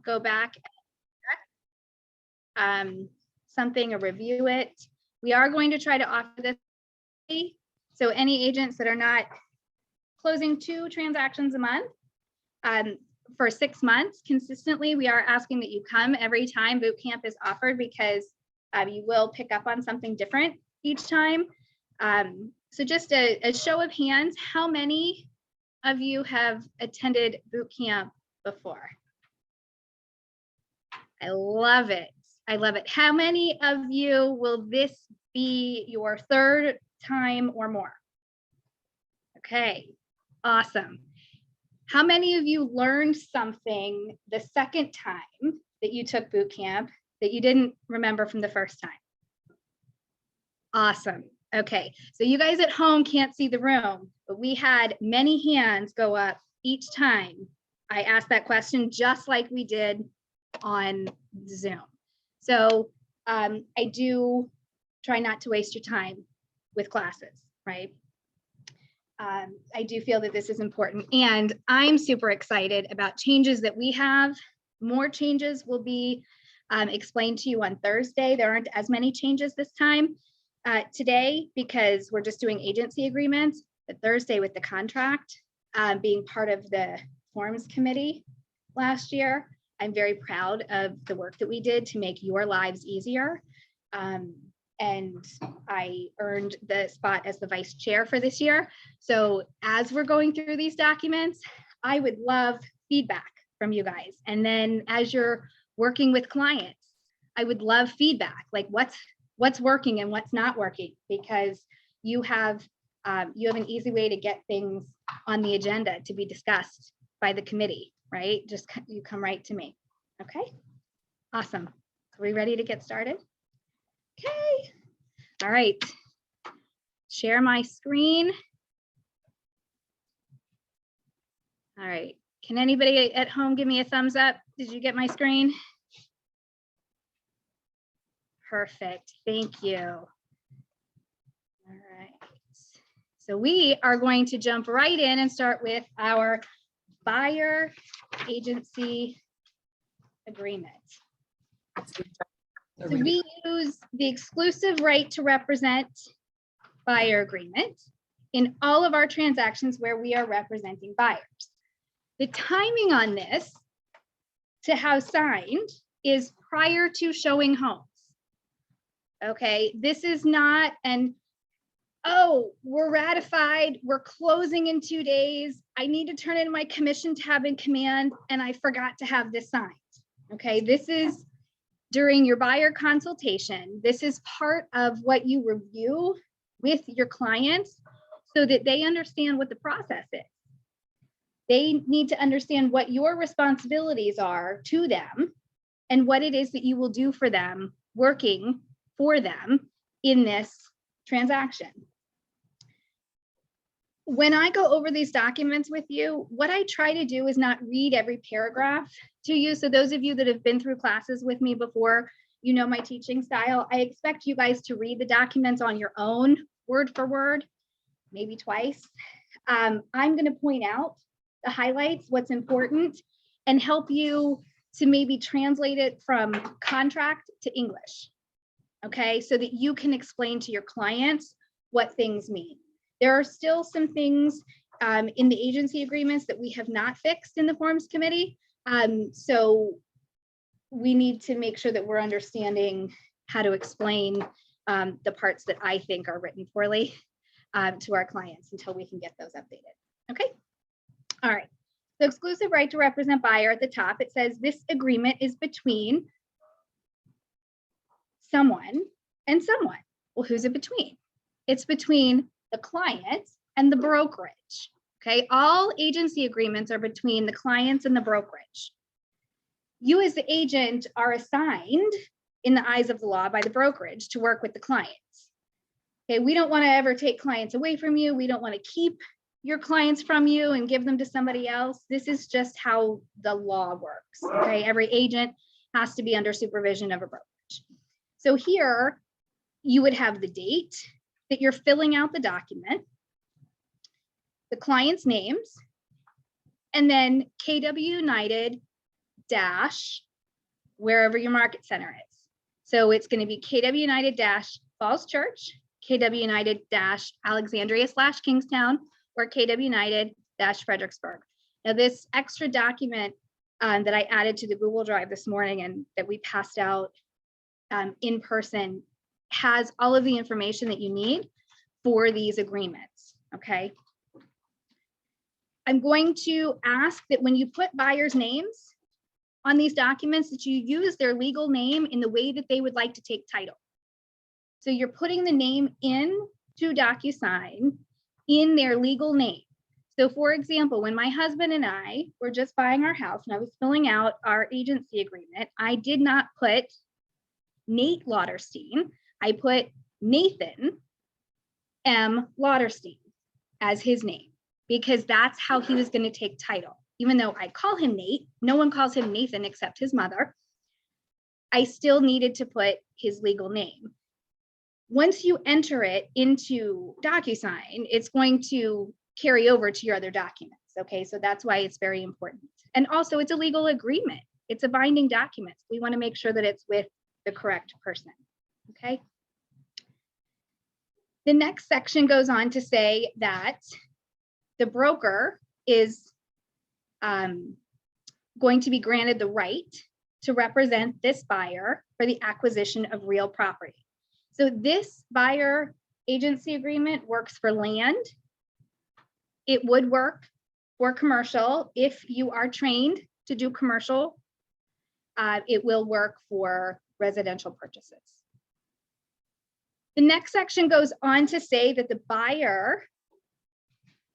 go back and something or review it. We are going to try to offer this. So any agents that are not closing 2 transactions a month for 6 months consistently, we are asking that you come every time boot camp is offered, because you will pick up on something different each time. So just a show of hands, how many of you have attended boot camp before? I love it. I love it. How many of you will this be your 3rd time or more? Okay, awesome. How many of you learned something the 2nd time that you took boot camp that you didn't remember from the 1st time? Awesome. Okay, so you guys at home can't see the room, but we had many hands go up each time I asked that question, just like we did on Zoom. So I do try not to waste your time with classes, right? I do feel that this is important, and I'm super excited about changes that we have. More changes will be explained to you on Thursday. There aren't as many changes this time today because we're just doing agency agreements, but Thursday with the contract, being part of the forms committee last year, I'm very proud of the work that we did to make your lives easier. And I earned the spot as the vice chair for this year. So as we're going through these documents, I would love feedback from you guys. And then as you're working with clients, I would love feedback, like what's working and what's not working, because you have an easy way to get things on the agenda to be discussed by the committee, right? Just you come right to me. Okay, awesome. Are we ready to get started? Okay, all right. Share my screen. All right, can anybody at home give me a thumbs up? Did you get my screen? Perfect, thank you. All right, so we are going to jump right in and start with our buyer agency agreement. So we use the exclusive right to represent buyer agreement in all of our transactions where we are representing buyers. The timing on this to have signed is prior to showing homes. Okay, this is not an, oh, we're ratified, we're closing in 2 days, I need to turn in my commission tab in command and I forgot to have this signed. Okay, this is during your buyer consultation. This is part of what you review with your clients so that they understand what the process is. They need to understand what your responsibilities are to them and what it is that you will do for them, working for them in this transaction. When I go over these documents with you, what I try to do is not read every paragraph to you. So those of you that have been through classes with me before, you know my teaching style. I expect you guys to read the documents on your own, word for word, maybe twice. I'm going to point out the highlights, what's important, and help you to maybe translate it from contract to English, okay? So that you can explain to your clients what things mean. There are still some things in the agency agreements that we have not fixed in the forms committee. So we need to make sure that we're understanding how to explain the parts that I think are written poorly to our clients until we can get those updated. Okay. All right. The exclusive right to represent buyer at the top, it says this agreement is between someone and someone. Well, who's it between? It's between the client and the brokerage. Okay, all agency agreements are between the clients and the brokerage. You as the agent are assigned in the eyes of the law by the brokerage to work with the clients. Okay, we don't want to ever take clients away from you. We don't want to keep your clients from you and give them to somebody else. This is just how the law works. Okay, every agent has to be under supervision of a brokerage. So here you would have the date that you're filling out the document, the client's names, and then KW United dash wherever your market center is. So it's going to be KW United dash Falls Church, KW United dash Alexandria / Kingstown, or KW United dash Fredericksburg. Now this extra document that I added to the Google Drive this morning and that we passed out in person has all of the information that you need for these agreements, okay? I'm going to ask that when you put buyers' names on these documents, that you use their legal name in the way that they would like to take title. So you're putting the name into DocuSign in their legal name. So for example, when my husband and I were just buying our house and I was filling out our agency agreement, I did not put Nate Lauderstein. I put Nathan M. Lauderstein as his name, because that's how he was going to take title. Even though I call him Nate, no one calls him Nathan except his mother. I still needed to put his legal name. Once you enter it into DocuSign, it's going to carry over to your other documents. Okay, so that's why it's very important. And also it's a legal agreement. It's a binding document. We want to make sure that it's with the correct person. Okay. The next section goes on to say that the broker is going to be granted the right to represent this buyer for the acquisition of real property. So this buyer agency agreement works for land. It would work for commercial. If you are trained to do commercial, it will work for residential purchases. The next section goes on to say that the buyer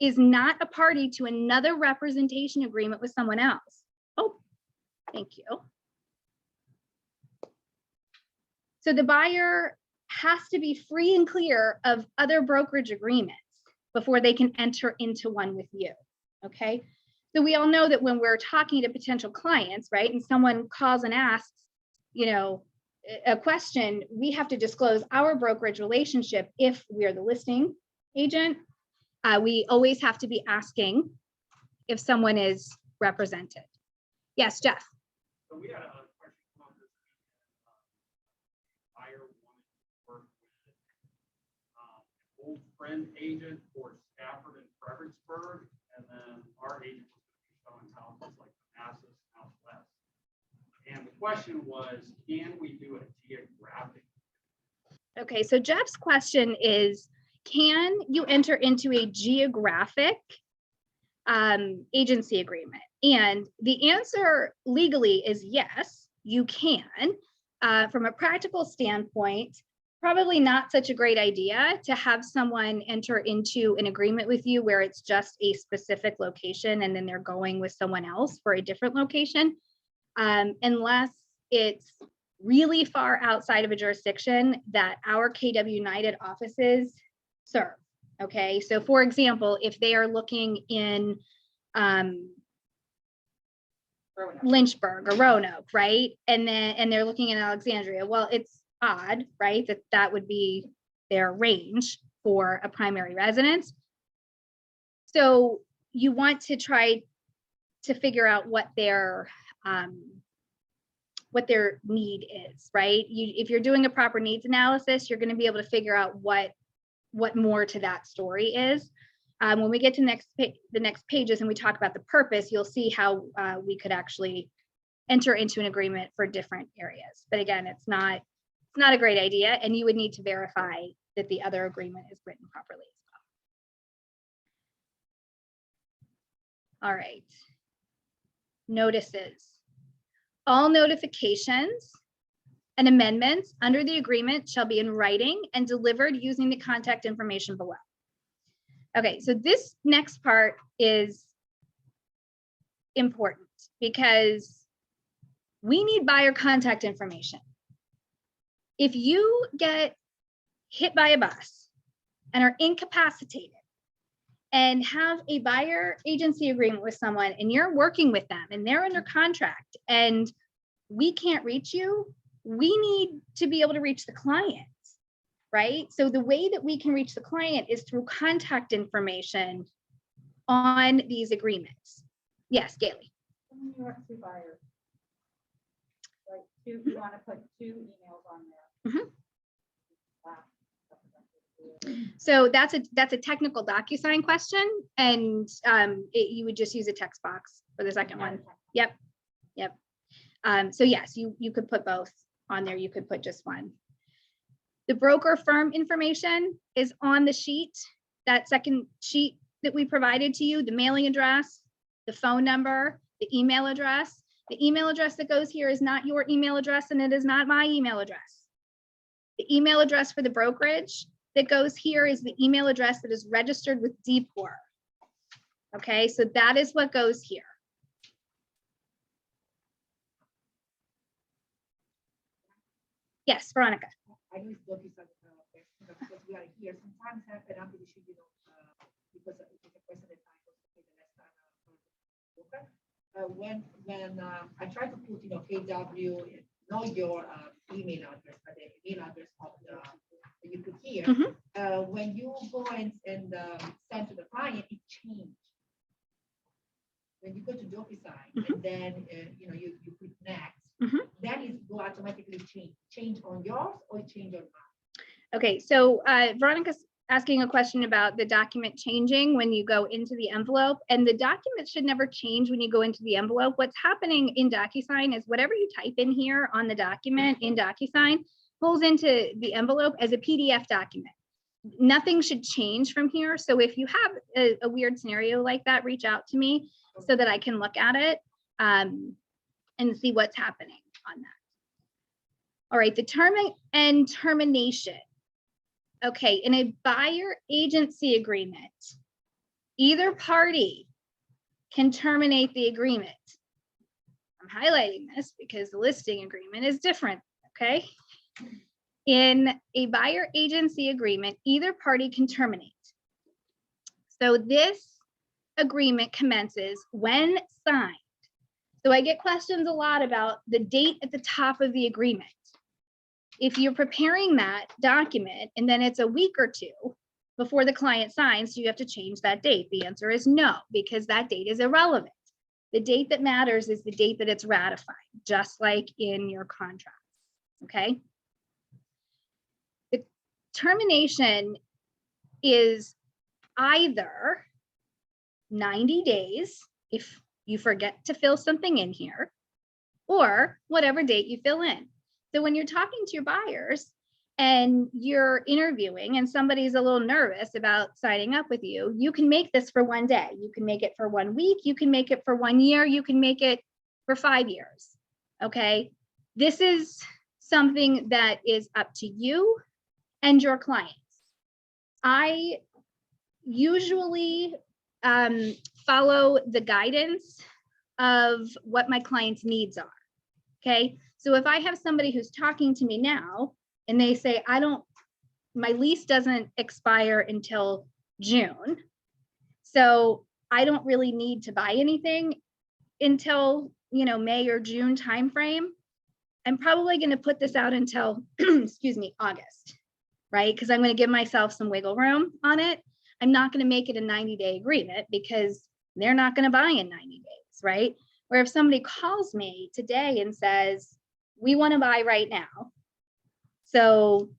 is not a party to another representation agreement with someone else. Oh, thank you. So the buyer has to be free and clear of other brokerage agreements before they can enter into one with you, okay? So we all know that when we're talking to potential clients, right, and someone calls and asks, you know, a question, we have to disclose our brokerage relationship if we're the listing agent. We always have to be asking if someone is represented. Yes, Jeff. So we had a question about this. Buyer wanted to work with old friend agent for Stafford and Fredericksburg, and then our agent was going to be showing houses like Manassas, Southwest. And the question was, can we do a geographic? Okay, so Jeff's question is, can you enter into a geographic agency agreement? And the answer legally is yes, you can. From a practical standpoint, probably not such a great idea to have someone enter into an agreement with you where it's just a specific location and then they're going with someone else for a different location, unless it's really far outside of a jurisdiction that our KW United offices serve. Okay, so for example, if they are looking in Lynchburg or Roanoke, right, and they're looking in Alexandria, well, it's odd, right, that would be their range for a primary residence. So you want to try to figure out what their need is, right? If you're doing a proper needs analysis, you're going to be able to figure out what more to that story is. When we get to the next pages and we talk about the purpose, you'll see how we could actually enter into an agreement for different areas. But again, it's not a great idea, and you would need to verify that the other agreement is written properly as well. All right. Notices. All notifications and amendments under the agreement shall be in writing and delivered using the contact information below. Okay, so this next part is important because we need buyer contact information. If you get hit by a bus and are incapacitated and have a buyer agency agreement with someone and you're working with them and they're under contract and we can't reach you, we need to be able to reach the client, right? So the way that we can reach the client is through contact information on these agreements. Yes, Gailey. You want to buyer Right, two, you want to put 2 emails on there. Mhm. Wow. So that's a technical DocuSign question, and you would just use a text box for the second one. Yep. So yes, you could put both on there. You could put just one. The broker firm information is on the sheet, that second sheet that we provided to you, the mailing address, the phone number, the email address. The email address that goes here is not your email address, and it is not my email address. The email address for the brokerage that goes here is the email address that is registered with DPOR. Okay, so that is what goes here. Yes, Veronica. I use DocuSign because we are here. Sometimes happen after we should, because it's a person that I was the last time. When I try to put, KW, know your email address, the email address of that you put here. When you go and send to the client, it changes. When you go to DocuSign and then you put next, that is go automatically change on yours or change on mine. Okay, so Veronica's asking a question about the document changing when you go into the envelope, and the document should never change when you go into the envelope. What's happening in DocuSign is whatever you type in here on the document in DocuSign pulls into the envelope as a PDF document. Nothing should change from here. So if you have a weird scenario like that, reach out to me so that I can look at it and see what's happening on that. All right, the term and termination. Okay, in a buyer agency agreement, either party can terminate the agreement. I'm highlighting this because the listing agreement is different, okay? In a buyer agency agreement, either party can terminate. So this agreement commences when signed. So I get questions a lot about the date at the top of the agreement. If you're preparing that document and then it's a week or two before the client signs, do you have to change that date? The answer is no, because that date is irrelevant. The date that matters is the date that it's ratified, just like in your contract, okay? The termination is either 90 days if you forget to fill something in here, or whatever date you fill in. So when you're talking to your buyers and you're interviewing and somebody's a little nervous about signing up with you, you can make this for one day. You can make it for 1 week. You can make it for 1 year. You can make it for 5 years. Okay. This is something that is up to you and your clients. I usually follow the guidance of what my clients' needs are. Okay. So if I have somebody who's talking to me now and they say, my lease doesn't expire until June, so I don't really need to buy anything until, May or June timeframe, I'm probably going to put this out until, excuse me, August, right? Because I'm going to give myself some wiggle room on it. I'm not going to make it a 90-day agreement because they're not going to buy in 90 days, right? Where if somebody calls me today and says, we want to buy right now, so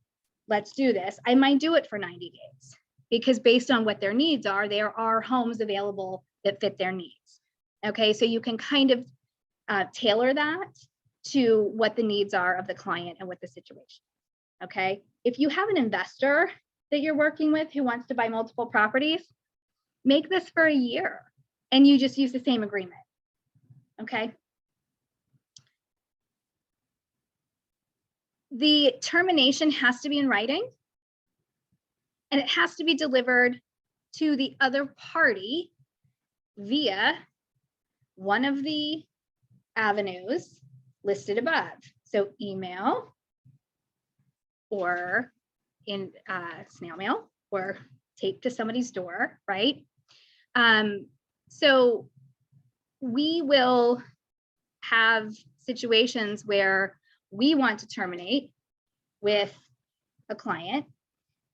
let's do this, I might do it for 90 days because based on what their needs are, there are homes available that fit their needs. Okay, so you can kind of tailor that to what the needs are of the client and what the situation. Okay, if you have an investor that you're working with who wants to buy multiple properties, make this for a year and you just use the same agreement. Okay. The termination has to be in writing and it has to be delivered to the other party via one of the avenues listed above. So email or in snail mail or taped to somebody's door, right? So we will have situations where we want to terminate with a client.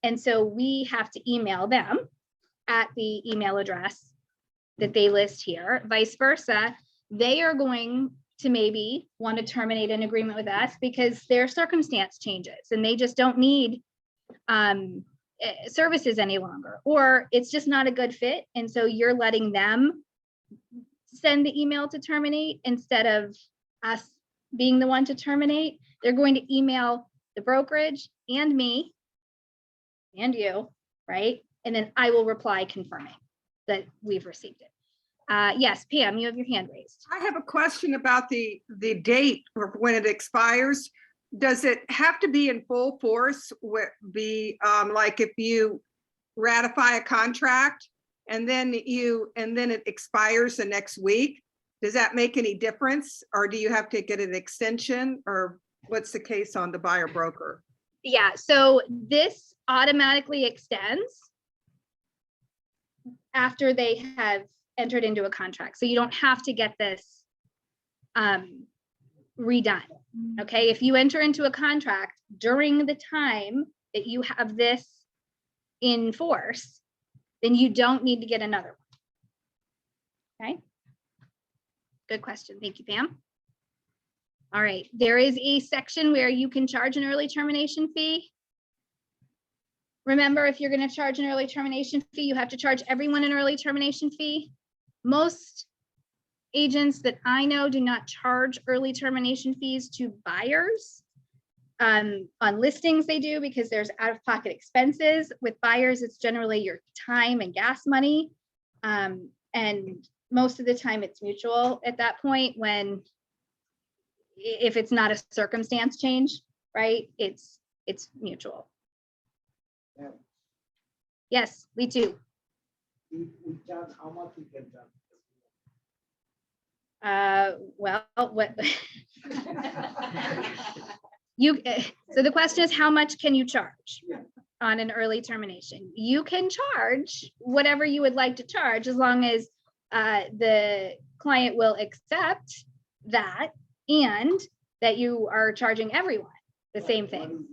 And so we have to email them at the email address that they list here. Vice versa, they are going to maybe want to terminate an agreement with us because their circumstance changes and they just don't need services any longer, or it's just not a good fit. And so you're letting them send the email to terminate instead of us being the one to terminate. They're going to email the brokerage and me and you, right? And then I will reply confirming that we've received it. Yes, Pam, you have your hand raised. I have a question about the date or when it expires. Does it have to be in full force? Like if you ratify a contract and then it expires the next week? Does that make any difference? Or do you have to get an extension, or what's the case on the buyer broker? Yeah, so this automatically extends after they have entered into a contract. So you don't have to get this redone. Okay, if you enter into a contract during the time that you have this in force, then you don't need to get another one. Okay, good question. Thank you, Pam. All right, there is a section where you can charge an early termination fee. Remember, if you're going to charge an early termination fee, you have to charge everyone an early termination fee. Most agents that I know do not charge early termination fees to buyers. On listings they do because there's out-of-pocket expenses. With buyers, it's generally your time and gas money. And most of the time it's mutual at that point, when if it's not a circumstance change, right? It's mutual. Yeah. Yes, we do. We charge how much we can charge? Well, what you, so the question is, how much can you charge on an early termination? You can charge whatever you would like to charge, as long as the client will accept that and that you are charging everyone the same thing.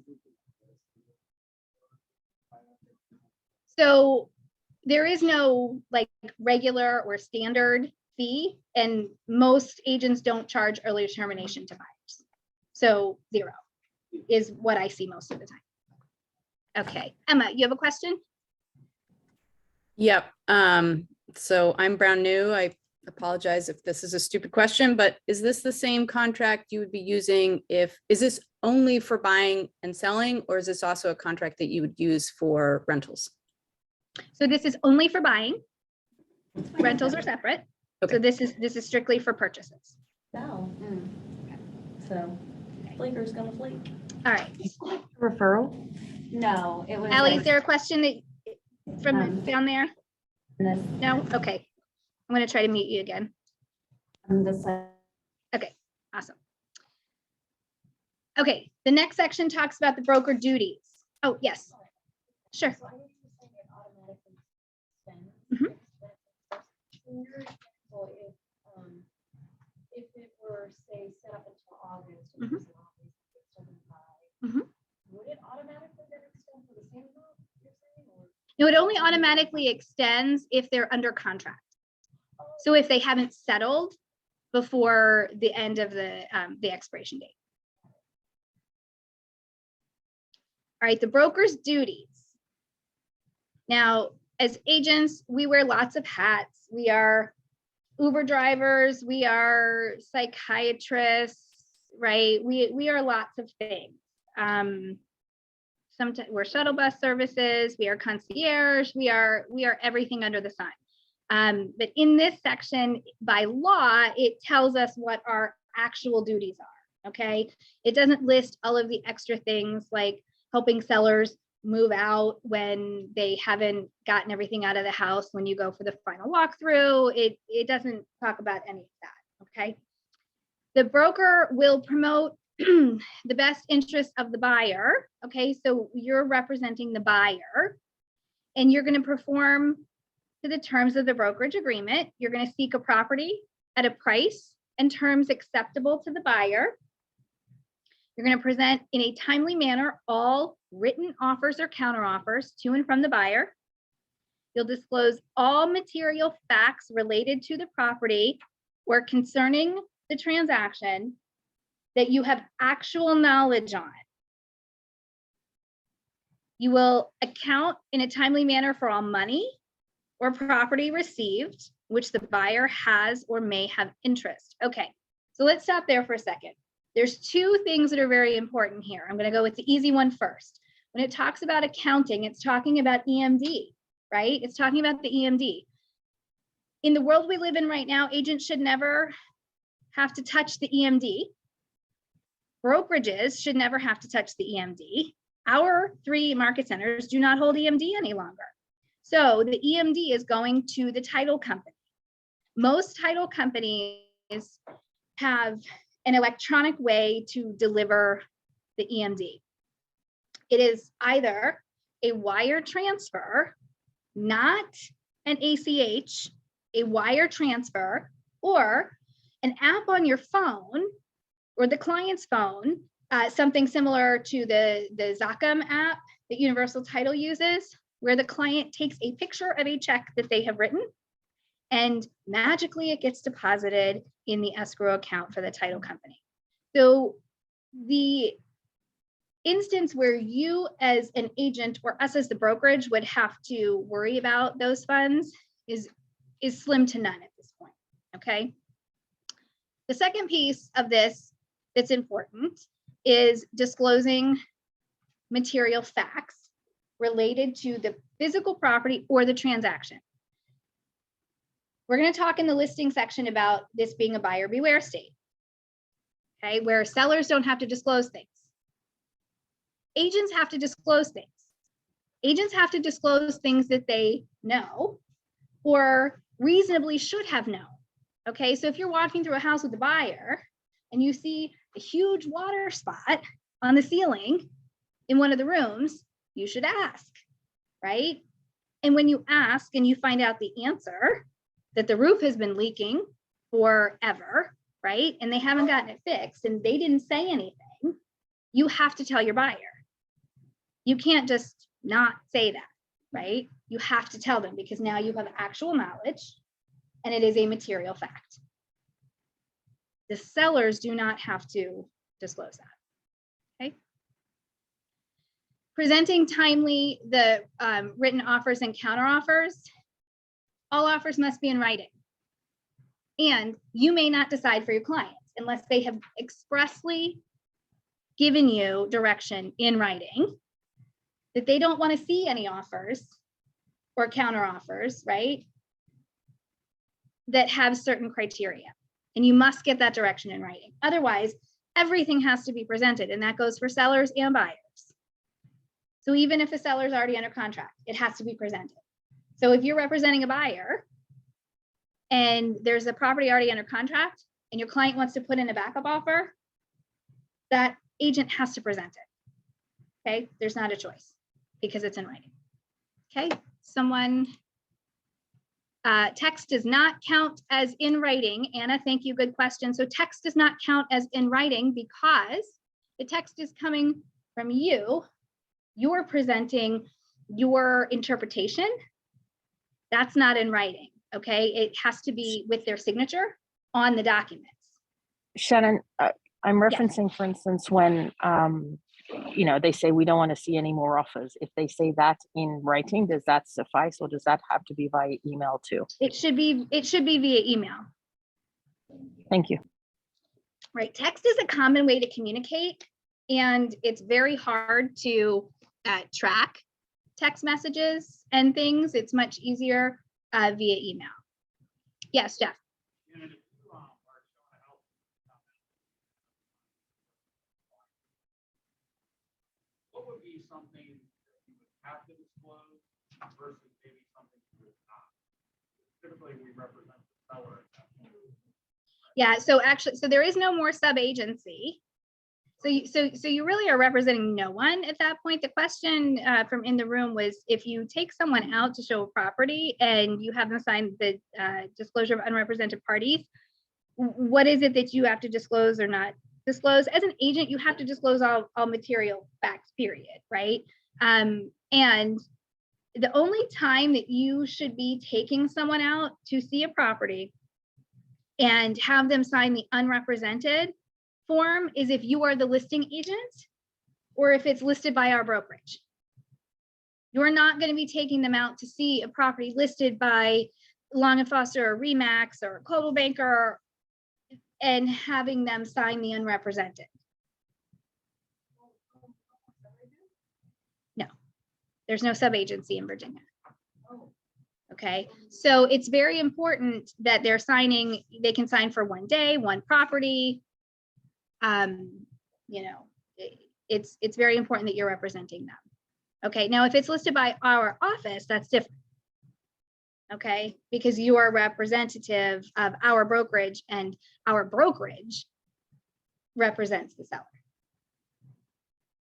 So there is no like regular or standard fee, and most agents don't charge early termination to buyers. So 0 is what I see most of the time. Okay, Emma, you have a question? Yep. So I'm brand new. I apologize if this is a stupid question, but is this the same contract you would be using is this only for buying and selling, or is this also a contract that you would use for rentals? So this is only for buying. Rentals are separate. Okay. So this is strictly for purchases. No. So flaker's gonna flake. All right. Referral? No, it was. Allie, is there a question that from down there? This, No? Okay. I'm going to try to mute you again. this, Okay, awesome. Okay, the next section talks about the broker duties. Oh, yes. Sure. Mhm. If it were, say, set up until August, Mhm. which is August, Mhm. would it automatically then extend for the same amount, you're saying, or? No, it only automatically extends if they're under contract. So if they haven't settled before the end of the expiration date. All right, the broker's duties. Now, as agents, we wear lots of hats. We are Uber drivers, we are psychiatrists, right? We are lots of things. Sometimes we're shuttle bus services, we are concierge, we are everything under the sun. But in this section, by law, it tells us what our actual duties are, okay? It doesn't list all of the extra things like helping sellers move out when they haven't gotten everything out of the house when you go for the final walkthrough. It doesn't talk about any of that, okay? The broker will promote the best interest of the buyer, okay? So you're representing the buyer and you're gonna perform to the terms of the brokerage agreement. You're going to seek a property at a price and terms acceptable to the buyer. You're going to present in a timely manner all written offers or counteroffers to and from the buyer. You'll disclose all material facts related to the property or concerning the transaction that you have actual knowledge on. You will account in a timely manner for all money or property received, which the buyer has or may have interest. Okay, so let's stop there for a second. There's two things that are very important here. I'm going to go with the easy one first. When it talks about accounting, it's talking about EMD, right? It's talking about the EMD. In the world we live in right now, agents should never have to touch the EMD. Brokerages should never have to touch the EMD. Our 3 market centers do not hold EMD any longer. So the EMD is going to the title company. Most title companies have an electronic way to deliver the EMD. It is either a wire transfer, not an ACH, a wire transfer, or an app on your phone or the client's phone, something similar to the Zachem app that Universal Title uses, where the client takes a picture of a check that they have written and magically it gets deposited in the escrow account for the title company. So the instance where you as an agent or us as the brokerage would have to worry about those funds is slim to none at this point, okay? The second piece of this that's important is disclosing material facts related to the physical property or the transaction. We're going to talk in the listing section about this being a buyer beware state, okay, where sellers don't have to disclose things. Agents have to disclose things. Agents have to disclose things that they know or reasonably should have known. Okay, so if you're walking through a house with a buyer and you see a huge water spot on the ceiling in one of the rooms, you should ask, right? And when you ask and you find out the answer, that the roof has been leaking forever, right? And they haven't gotten it fixed and they didn't say anything, you have to tell your buyer. You can't just not say that, right? You have to tell them because now you have actual knowledge and it is a material fact. The sellers do not have to disclose that, okay? Presenting timely the written offers and counteroffers. All offers must be in writing. And you may not decide for your clients unless they have expressly given you direction in writing that they don't want to see any offers or counteroffers, right? That have certain criteria. And you must get that direction in writing. Otherwise, everything has to be presented, and that goes for sellers and buyers. So even if a seller is already under contract, it has to be presented. So if you're representing a buyer and there's a property already under contract and your client wants to put in a backup offer, that agent has to present it. Okay, there's not a choice because it's in writing. Okay, someone, text does not count as in writing. Anna, thank you, good question. So text does not count as in writing because the text is coming from you. You're presenting your interpretation. That's not in writing, okay? It has to be with their signature on the documents. Shannon, I'm referencing, for instance, when, you know, they say we don't want to see any more offers. If they say that in writing, does that suffice or does that have to be via email too? It should be via email. Thank you. Right, text is a common way to communicate and it's very hard to track text messages and things. It's much easier via email. Yes, Jeff. And if you are showing a house, what would be something that you would have to disclose versus maybe something you would not? Typically, we represent the seller at that point. Yeah, so actually, so there is no more sub-agency. So you really are representing no one at that point. The question from in the room was if you take someone out to show a property and you have them sign the disclosure of unrepresented parties, what is it that you have to disclose or not disclose? As an agent, you have to disclose all material facts, period, right? And the only time that you should be taking someone out to see a property and have them sign the unrepresented form is if you are the listing agent or if it's listed by our brokerage. You're not going to be taking them out to see a property listed by Long and Foster or Remax or Coldwell Banker and having them sign the unrepresented. No, there's no sub-agency in Virginia. Okay, so it's very important that they're signing, they can sign for one day, one property. You know, it's very important that you're representing them. Okay, now if it's listed by our office, that's different. Okay, because you are representative of our brokerage and our brokerage represents the seller.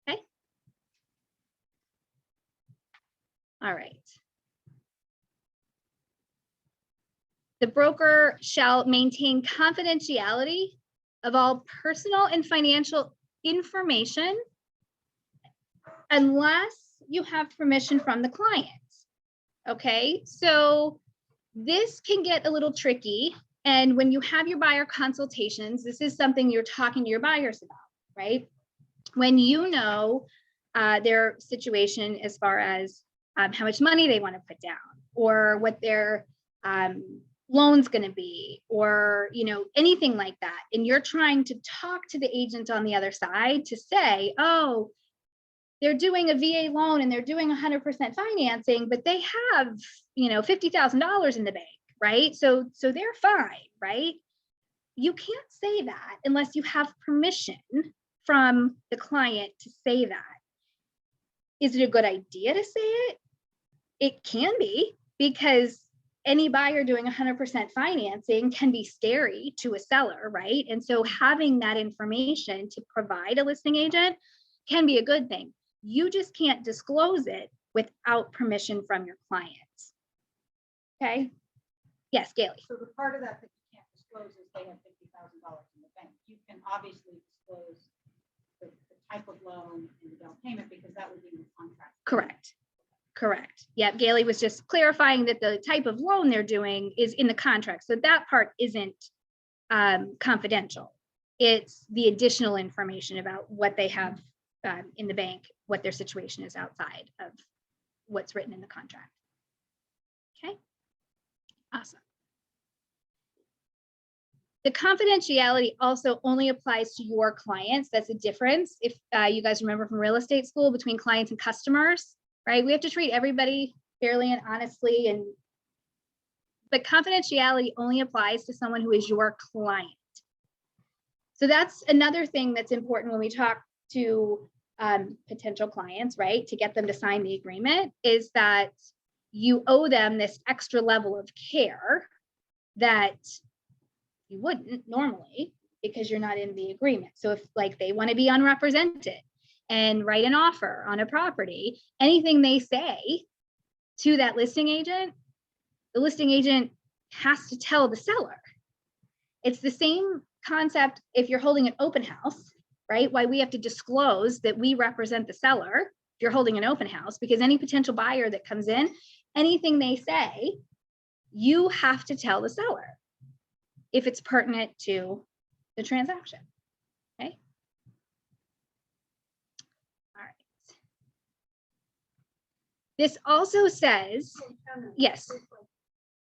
Okay. All right. The broker shall maintain confidentiality of all personal and financial information unless you have permission from the client. Okay, so this can get a little tricky. And when you have your buyer consultations, this is something you're talking to your buyers about, right? When you know their situation as far as how much money they want to put down or what their loan's going to be, or, you know, anything like that. And you're trying to talk to the agent on the other side to say, oh, they're doing a VA loan and they're doing 100% financing, but they have, you know, $50,000 in the bank, right? So they're fine, right? You can't say that unless you have permission from the client to say that. Is it a good idea to say it? It can be, because any buyer doing 100% financing can be scary to a seller, right? And so having that information to provide a listing agent can be a good thing. You just can't disclose it without permission from your clients. Okay? Yes, Gailey. So the part of that that you can't disclose is they have $50,000 in the bank. You can obviously disclose the type of loan and the down payment because that would be in the contract. Correct. Correct. Yep. Gailey was just clarifying that the type of loan they're doing is in the contract. So that part isn't confidential. It's the additional information about what they have in the bank, what their situation is outside of what's written in the contract. Okay. Awesome. The confidentiality also only applies to your clients. That's a difference. If you guys remember from real estate school, between clients and customers, right? We have to treat everybody fairly and honestly, but confidentiality only applies to someone who is your client. So that's another thing that's important when we talk to potential clients, right? To get them to sign the agreement, is that you owe them this extra level of care that you wouldn't normally, because you're not in the agreement. So if like they want to be unrepresented and write an offer on a property, anything they say to that listing agent, the listing agent has to tell the seller. It's the same concept if you're holding an open house, right? Why we have to disclose that we represent the seller if you're holding an open house, because any potential buyer that comes in, anything they say, you have to tell the seller if it's pertinent to the transaction. Okay. All right. This also says, yes.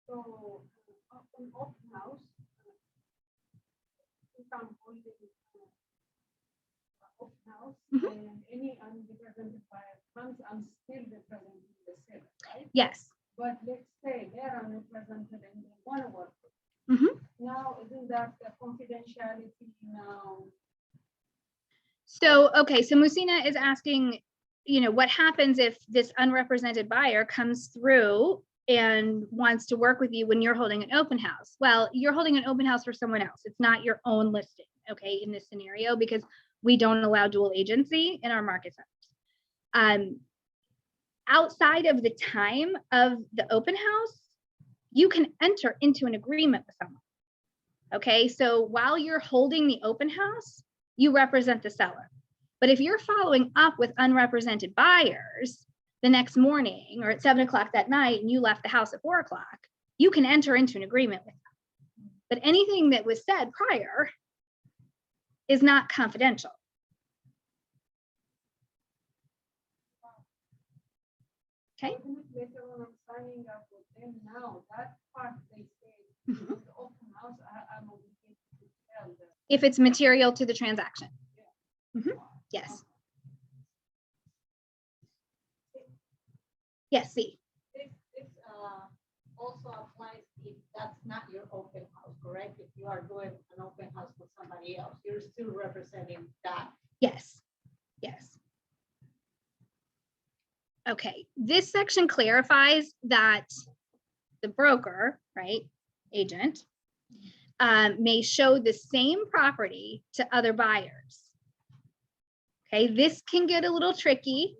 So, an open house, if I'm holding open house, and any unrepresented buyer comes, I'm still representing the seller, right? Yes. But let's say they're unrepresented and they want to work with Mhm. now, isn't that the confidentiality now? So, okay, so Musina is asking, you know, what happens if this unrepresented buyer comes through and wants to work with you when you're holding an open house? Well, you're holding an open house for someone else. It's not your own listing, okay, in this scenario, because we don't allow dual agency in our market centers. Outside of the time of the open house, you can enter into an agreement with someone. Okay, so while you're holding the open house, you represent the seller. But if you're following up with unrepresented buyers the next morning or at 7 o'clock that night and you left the house at 4 o'clock, you can enter into an agreement with them. but anything that was said prior is not confidential. Okay. Even if later on I'm signing up with them now, that part they say, Mhm. the open house, I'm obligated to tell them. If it's material to the transaction. Mhm. Yes. Yes, see. This also applies if that's not your open house, correct? If you are doing an open house for somebody else, you're still representing that. Yes, yes. Okay, this section clarifies that the broker, right, agent, may show the same property to other buyers. Okay, this can get a little tricky.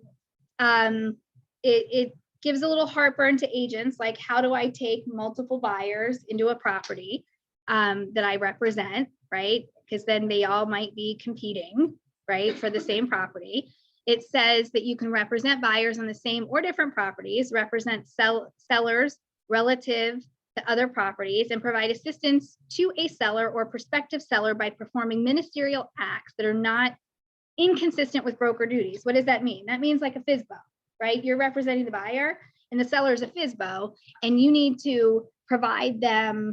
It gives a little heartburn to agents, like how do I take multiple buyers into a property that I represent, right? Because then they all might be competing, right, for the same property. It says that you can represent buyers on the same or different properties, represent sellers relative to other properties, and provide assistance to a seller or prospective seller by performing ministerial acts that are not inconsistent with broker duties. What does that mean? That means like a FSBO, right? You're representing the buyer and the seller is a FSBO, and you need to provide them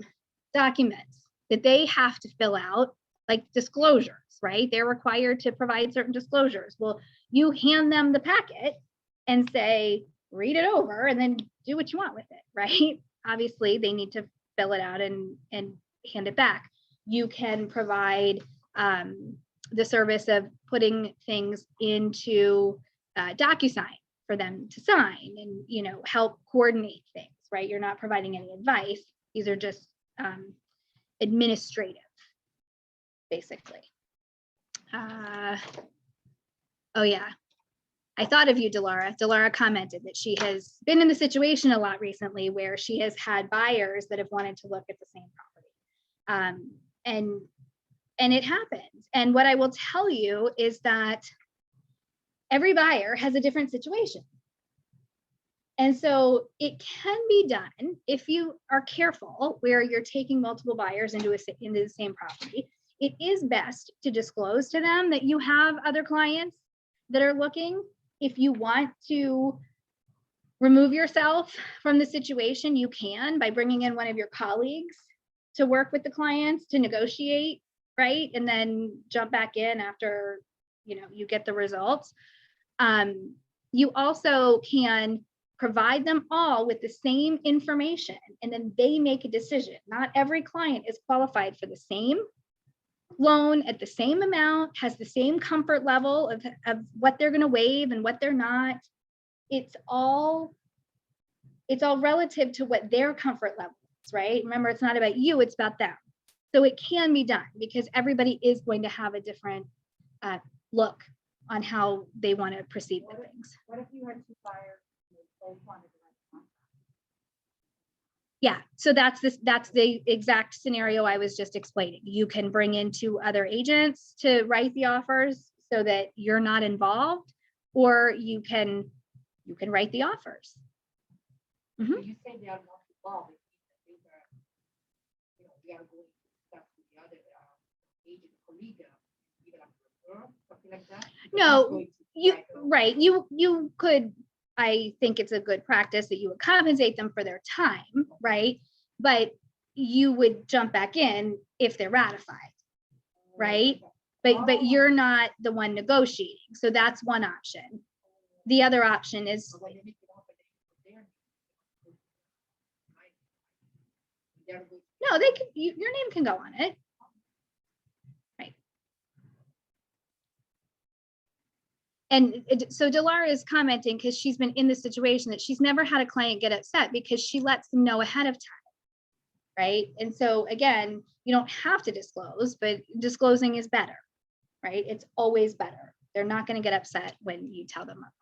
documents that they have to fill out, like disclosures, right? They're required to provide certain disclosures. Well, you hand them the packet and say, read it over and then do what you want with it, right? Obviously, they need to fill it out and hand it back. You can provide the service of putting things into DocuSign for them to sign and, you know, help coordinate things, right? You're not providing any advice. These are just administrative, basically. Oh yeah, I thought of you, Delara. Delara commented that she has been in the situation a lot recently where she has had buyers that have wanted to look at the same property. And it happens. And what I will tell you is that every buyer has a different situation. And so it can be done if you are careful where you're taking multiple buyers into the same property. It is best to disclose to them that you have other clients that are looking. If you want to remove yourself from the situation, you can by bringing in one of your colleagues to work with the clients to negotiate, right? And then jump back in after, you know, you get the results. You also can provide them all with the same information and then they make a decision. Not every client is qualified for the same loan at the same amount, has the same comfort level of what they're going to waive and what they're not. It's all relative to what their comfort level is, right? Remember, it's not about you, it's about them. So it can be done because everybody is going to have a different look on how they want to proceed with things. What if you had two buyers and they both wanted to rent a contract? Yeah, so that's the exact scenario I was just explaining. You can bring in two other agents to write the offers so that you're not involved, or you can write the offers. When you say they are not involved, it means that they are, we are going to discuss with the other agent colleague, either a broker, something like that. No, you could, I think it's a good practice that you would compensate them for their time, right? But you would jump back in if they're ratified, right? But you're not the one negotiating. So that's one option. The other option is, When you make it offer, they're going to no, they can, your name can go on it. Right. And so Delara is commenting because she's been in this situation that she's never had a client get upset because she lets them know ahead of time. Right. And so again, you don't have to disclose, but disclosing is better, right? It's always better. They're not going to get upset when you tell them upfront.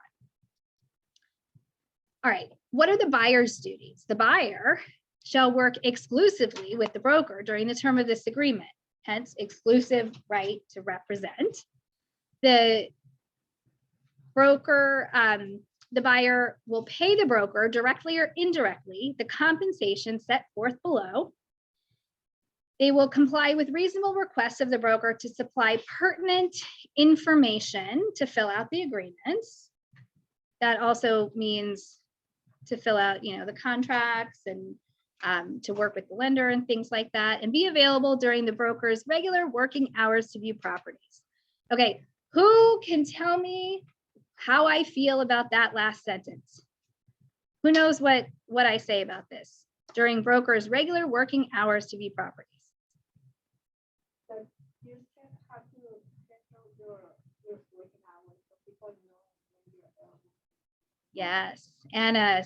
All right, what are the buyer's duties? The buyer shall work exclusively with the broker during the term of this agreement, hence exclusive right to represent. The broker, the buyer will pay the broker directly or indirectly the compensation set forth below. They will comply with reasonable requests of the broker to supply pertinent information to fill out the agreements. That also means to fill out, the contracts and to work with the lender and things like that, and be available during the broker's regular working hours to view properties. Okay, who can tell me how I feel about that last sentence? Who knows what I say about this? During broker's regular working hours to view properties. But you should have to schedule your working hours so people know when you're available. Yes, Anna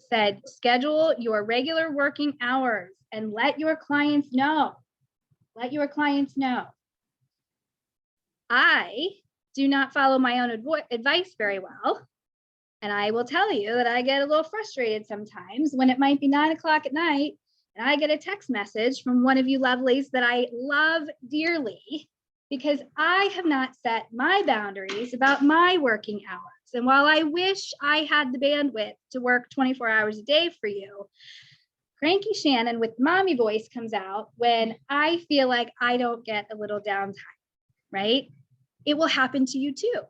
said, schedule your regular working hours and let your clients know. Let your clients know. I do not follow my own advice very well. And I will tell you that I get a little frustrated sometimes when it might be 9 o'clock at night and I get a text message from one of you lovelies that I love dearly because I have not set my boundaries about my working hours. And while I wish I had the bandwidth to work 24 hours a day for you, Cranky Shannon with mommy voice comes out when I feel like I don't get a little downtime, right? It will happen to you too.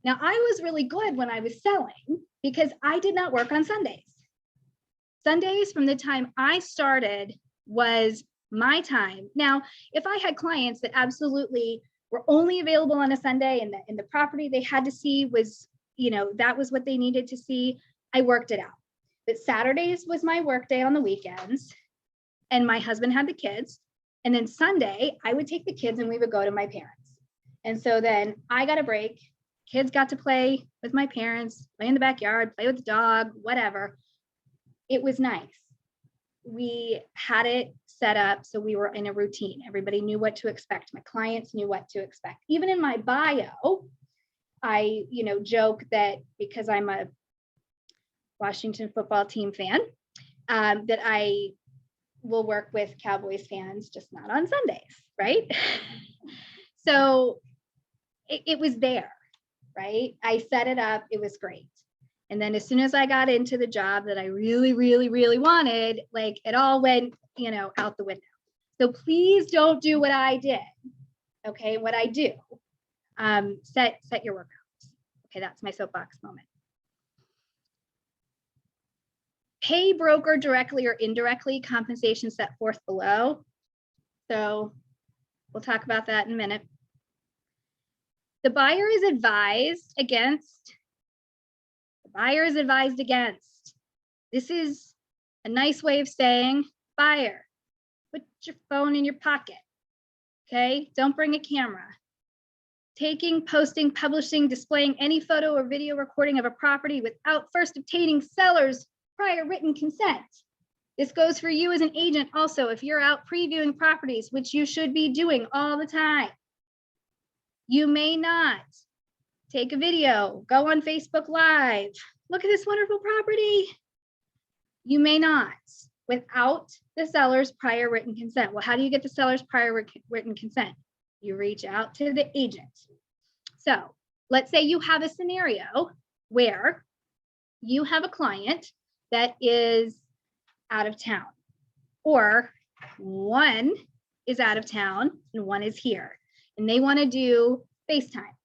Now, I was really good when I was selling because I did not work on Sundays. Sundays from the time I started was my time. Now, if I had clients that absolutely were only available on a Sunday and the property they had to see was, that was what they needed to see, I worked it out. But Saturdays was my work day on the weekends, and my husband had the kids. And then Sunday, I would take the kids and we would go to my parents. And so then I got a break. Kids got to play with my parents, play in the backyard, play with the dog, whatever. It was nice. We had it set up so we were in a routine. Everybody knew what to expect. My clients knew what to expect. Even in my bio, I, joke that because I'm a Washington football team fan, that I will work with Cowboys fans, just not on Sundays, right? So it was there, right? I set it up, it was great. And then as soon as I got into the job that I really, really, really wanted, like it all went, out the window. So please don't do what I did. Okay, what I do, set your work hours. Okay, that's my soapbox moment. Pay broker directly or indirectly, compensation set forth below. So we'll talk about that in a minute. The buyer is advised against. This is a nice way of saying, buyer, put your phone in your pocket. Okay, don't bring a camera. Taking, posting, publishing, displaying any photo or video recording of a property without first obtaining seller's prior written consent. This goes for you as an agent also if you're out previewing properties, which you should be doing all the time. You may not take a video, go on Facebook Live, look at this wonderful property. You may not without the seller's prior written consent. Well, how do you get the seller's prior written consent? You reach out to the agent. So let's say you have a scenario where you have a client that is out of town, or one is out of town and one is here, and they want to do FaceTime.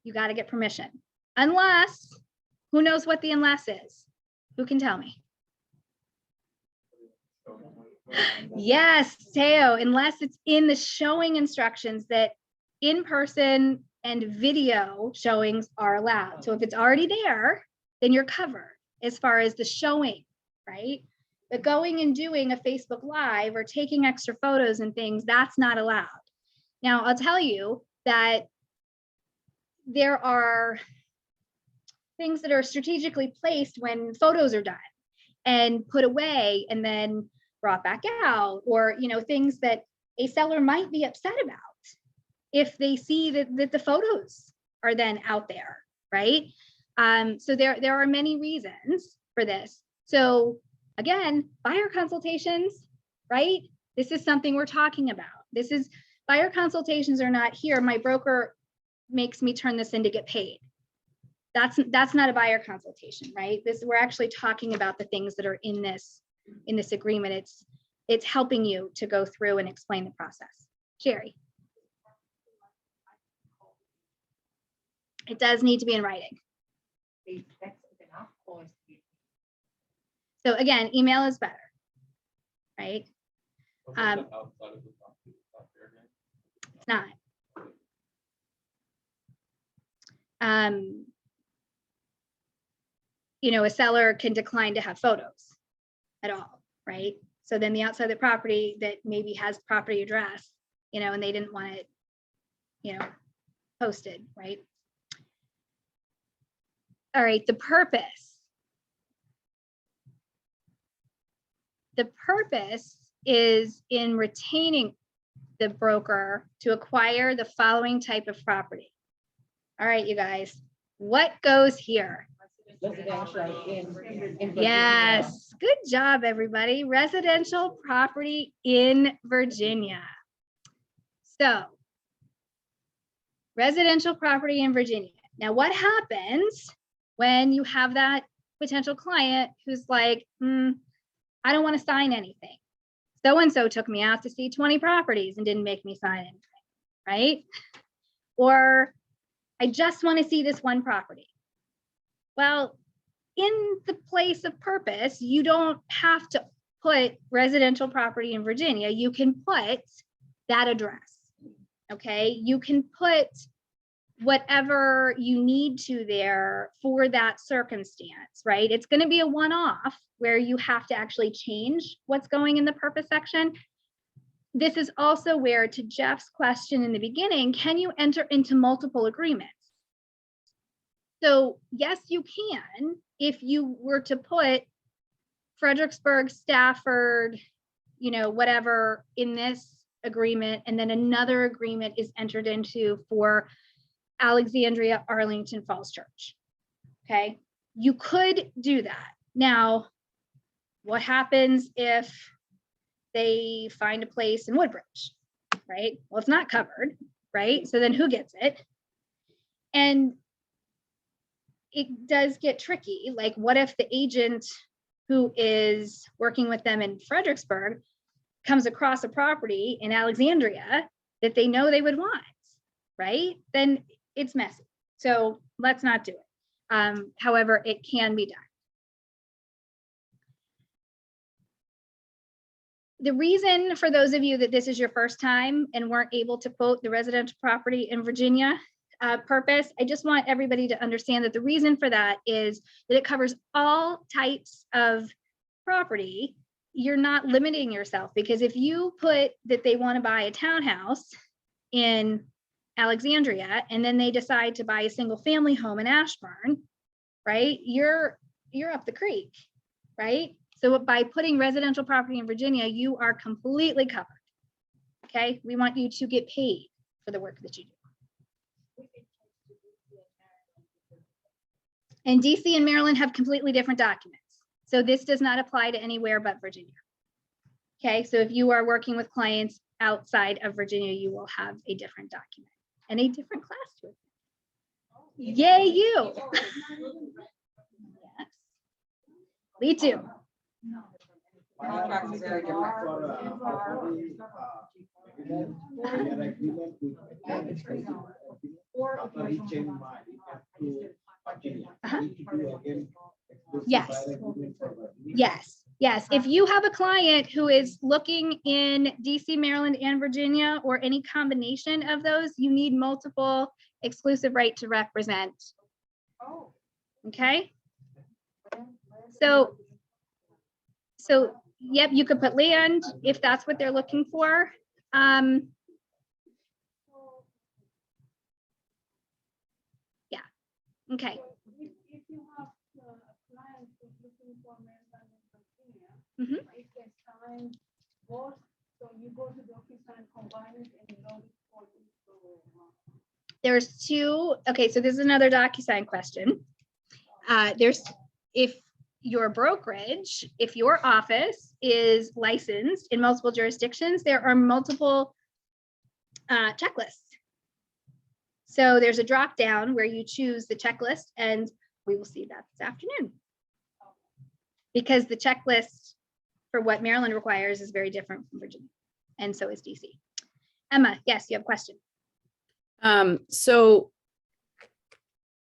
You got to get permission. Unless, who knows what the unless is? Who can tell me? Yes, Teo, unless it's in the showing instructions that in-person and video showings are allowed. So if it's already there, then you're covered as far as the showing, right? But going and doing a Facebook Live or taking extra photos and things, that's not allowed. Now, I'll tell you that there are things that are strategically placed when photos are done and put away and then brought back out, or things that a seller might be upset about if they see that the photos are then out there, right? So there are many reasons for this. So again, buyer consultations, right? This is something we're talking about. Buyer consultations are not here. My broker makes me turn this in to get paid. That's not a buyer consultation, right? We're actually talking about the things that are in this agreement. It's it's helping you to go through and explain the process. Sherry. It does need to be in writing. That's enough, or is it- So again, email is better, right? Outside of the property, it's not fair game. It's not. You know, a seller can decline to have photos at all, right? So then the outside of the property that maybe has property address, you know, and they didn't want it, you know, posted, right? All right, the purpose. The purpose is in retaining the broker to acquire the following type of property. All right, you guys, what goes here? Residential in Virginia. Yes, good job, everybody. Residential property in Virginia. So, residential property in Virginia. Now, what happens when you have that potential client who's like, I don't want to sign anything. So-and-so took me out to see 20 properties and didn't make me sign anything, right? Or I just want to see this one property. Well, in the place of purpose, you don't have to put residential property in Virginia. You can put that address, okay? You can put whatever you need to there for that circumstance, right? It's going to be a one-off where you have to actually change what's going in the purpose section. This is also where, to Jeff's question in the beginning, can you enter into multiple agreements? So yes, you can, if you were to put Fredericksburg, Stafford, you know, whatever in this agreement, and then another agreement is entered into for Alexandria, Arlington Falls Church. Okay, you could do that. Now, what happens if they find a place in Woodbridge, right? Well, it's not covered, right? So then who gets it? And it does get tricky. Like, what if the agent who is working with them in Fredericksburg comes across a property in Alexandria that they know they would want, right? Then it's messy. So let's not do it. However, it can be done. The reason for those of you that this is your first time and weren't able to quote the residential property in Virginia purpose, I just want everybody to understand that the reason for that is that it covers all types of property. You're not limiting yourself, because if you put that they want to buy a townhouse in Alexandria and then they decide to buy a single family home in Ashburn, right? You're up the creek, right? So by putting residential property in Virginia, you are completely covered. Okay, we want you to get paid for the work that you do. And DC and Maryland have completely different documents. So this does not apply to anywhere but Virginia. Okay, so if you are working with clients outside of Virginia, you will have a different document and a different class to it. Yay, you. Yes. Me too. Contract is very different. Yes. Yes. Yes. If you have a client who is looking in DC, Maryland, and Virginia, or any combination of those, you need multiple exclusive right to represent. Okay. So yep, you could put land if that's what they're looking for. Yeah. Okay. If you have a client who's looking for Maryland and Virginia, Mhm. if they sign both, so you go to DocuSign, combine it, and load it for you. There's two. Okay, so this is another DocuSign question. If your brokerage, if your office is licensed in multiple jurisdictions, there are multiple checklists. So there's a drop down where you choose the checklist, and we will see that this afternoon. Because the checklist for what Maryland requires is very different from Virginia. And so is DC. Emma, yes, you have a question. So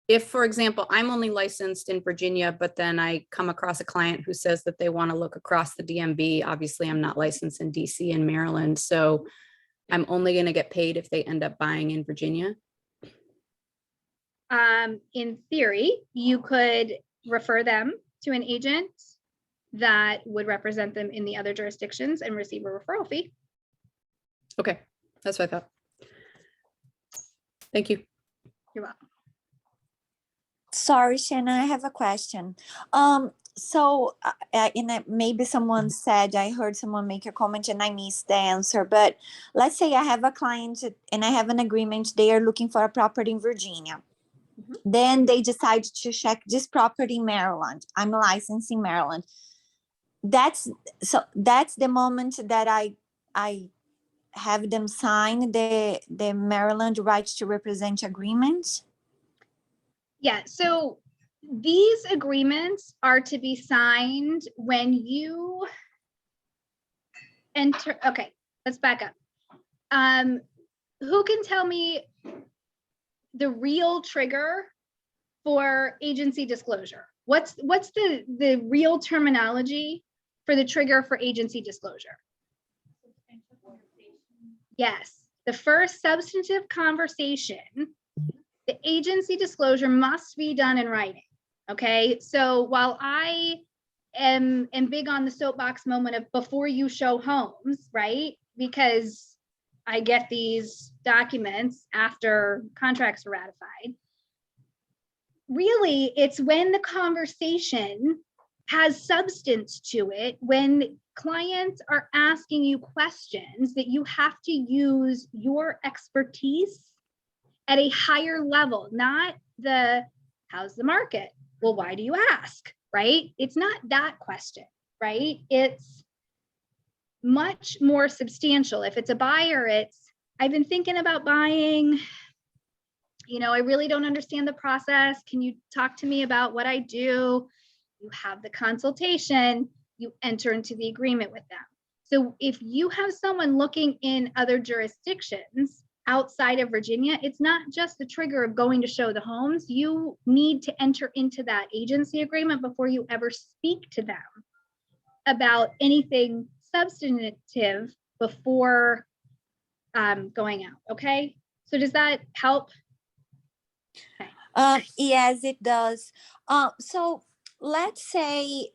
if, for example, I'm only licensed in Virginia, but then I come across a client who says that they want to look across the DMV, obviously I'm not licensed in DC and Maryland, so I'm only going to get paid if they end up buying in Virginia. In theory, you could refer them to an agent that would represent them in the other jurisdictions and receive a referral fee. Okay, that's what I thought. Thank you. You're welcome. Sorry, Shannon, I have a question. Maybe someone said, I heard someone make a comment and I missed the answer, but let's say I have a client and I have an agreement, they are looking for a property in Virginia. Then they decide to check this property in Maryland. I'm licensed in Maryland. That's the moment that I have them sign the Maryland right to represent agreement. Yeah, so these agreements are to be signed when you enter. Okay, let's back up. Who can tell me the real trigger for agency disclosure? What's the real terminology for the trigger for agency disclosure? Yes, the first substantive conversation, the agency disclosure must be done in writing. Okay, so while I am big on the soapbox moment of before you show homes, right? Because I get these documents after contracts are ratified. Really, it's when the conversation has substance to it, when clients are asking you questions that you have to use your expertise at a higher level, not the how's the market? Well, why do you ask? Right? It's not that question, right? It's much more substantial. If it's a buyer, it's I've been thinking about buying. You know, I really don't understand the process. Can you talk to me about what I do? You have the consultation, you enter into the agreement with them. So if you have someone looking in other jurisdictions outside of Virginia, it's not just the trigger of going to show the homes. You need to enter into that agency agreement before you ever speak to them about anything substantive before going out. Okay, so does that help? Okay. Yes, it does. So let's say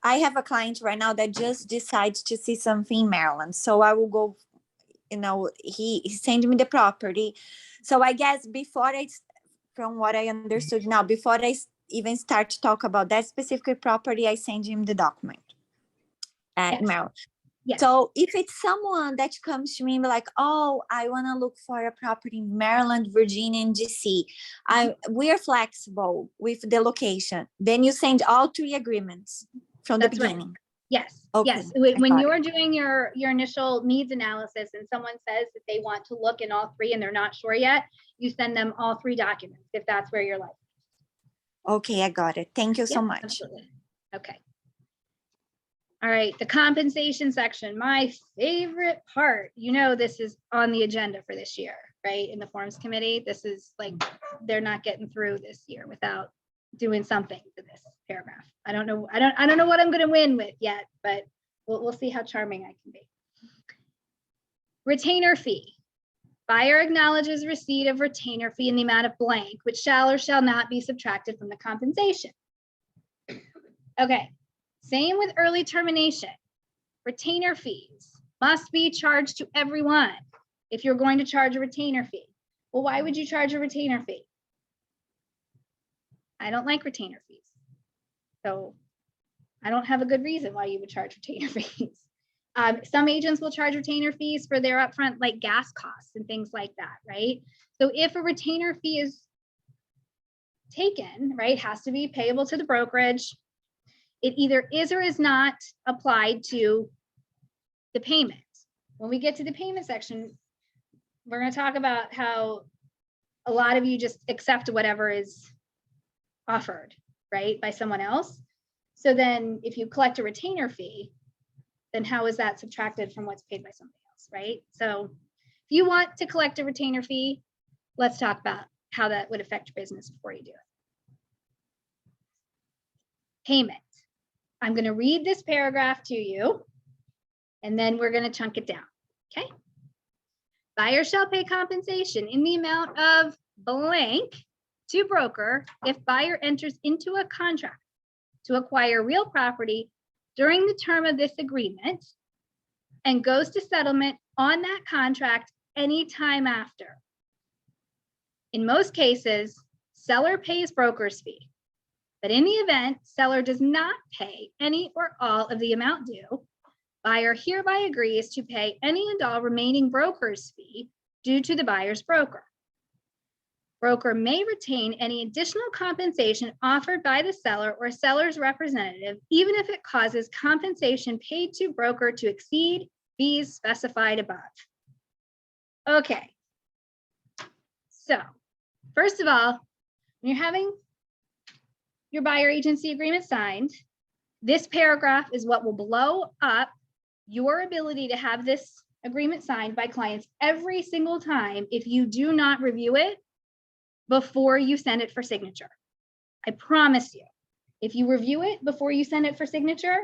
I have a client right now that just decides to see something in Maryland. So I will go, he sent me the property. So I guess from what I understood now, before I even start to talk about that specific property, I send him the document at Maryland. Yes. So if it's someone that comes to me and be like, oh, I want to look for a property in Maryland, Virginia, and DC, we are flexible with the location. Then you send all 3 agreements from the beginning. Right. Yes. Okay. Yes. When you're doing your initial needs analysis and someone says that they want to look in all 3 and they're not sure yet, you send them all 3 documents if that's where you're like. Okay, I got it. Thank you so much. Absolutely. Okay. All right, the compensation section, my favorite part. You know, this is on the agenda for this year, right? In the forms committee, this is like, they're not getting through this year without doing something to this paragraph. I don't know what I'm going to win with yet, but we'll see how charming I can be. Retainer fee. Buyer acknowledges receipt of retainer fee in the amount of blank, which shall or shall not be subtracted from the compensation. Okay. Same with early termination. Retainer fees must be charged to everyone if you're going to charge a retainer fee. Well, why would you charge a retainer fee? I don't like retainer fees. So I don't have a good reason why you would charge retainer fees. Some agents will charge retainer fees for their upfront like gas costs and things like that, right? So if a retainer fee is taken, right, has to be payable to the brokerage. It either is or is not applied to the payment. When we get to the payment section, we're going to talk about how a lot of you just accept whatever is offered, right, by someone else. So then if you collect a retainer fee, then how is that subtracted from what's paid by somebody else, right? So if you want to collect a retainer fee, let's talk about how that would affect your business before you do it. Payment. I'm going to read this paragraph to you, and then we're going to chunk it down, okay? Buyer shall pay compensation in the amount of blank to broker if buyer enters into a contract to acquire real property during the term of this agreement and goes to settlement on that contract anytime after. In most cases, seller pays broker's fee, but in the event seller does not pay any or all of the amount due, buyer hereby agrees to pay any and all remaining broker's fee due to the buyer's broker. Broker may retain any additional compensation offered by the seller or seller's representative, even if it causes compensation paid to broker to exceed fees specified above. Okay. So, first of all, when you're having your buyer agency agreement signed, this paragraph is what will blow up your ability to have this agreement signed by clients every single time if you do not review it before you send it for signature. I promise you, if you review it before you send it for signature,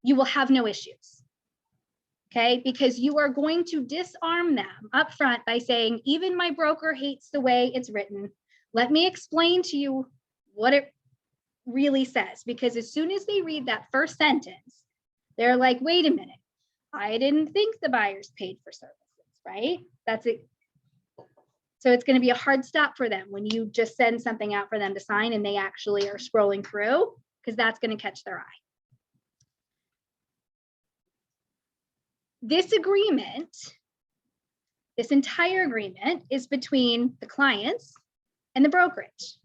you will have no issues. Okay, because you are going to disarm them up front by saying, even my broker hates the way it's written. Let me explain to you what it really says, because as soon as they read that first sentence, they're like, wait a minute, I didn't think the buyers paid for services, right? That's it. So it's going to be a hard stop for them when you just send something out for them to sign and they actually are scrolling through, because that's going to catch their eye. This agreement, this entire agreement is between the clients and the brokerage.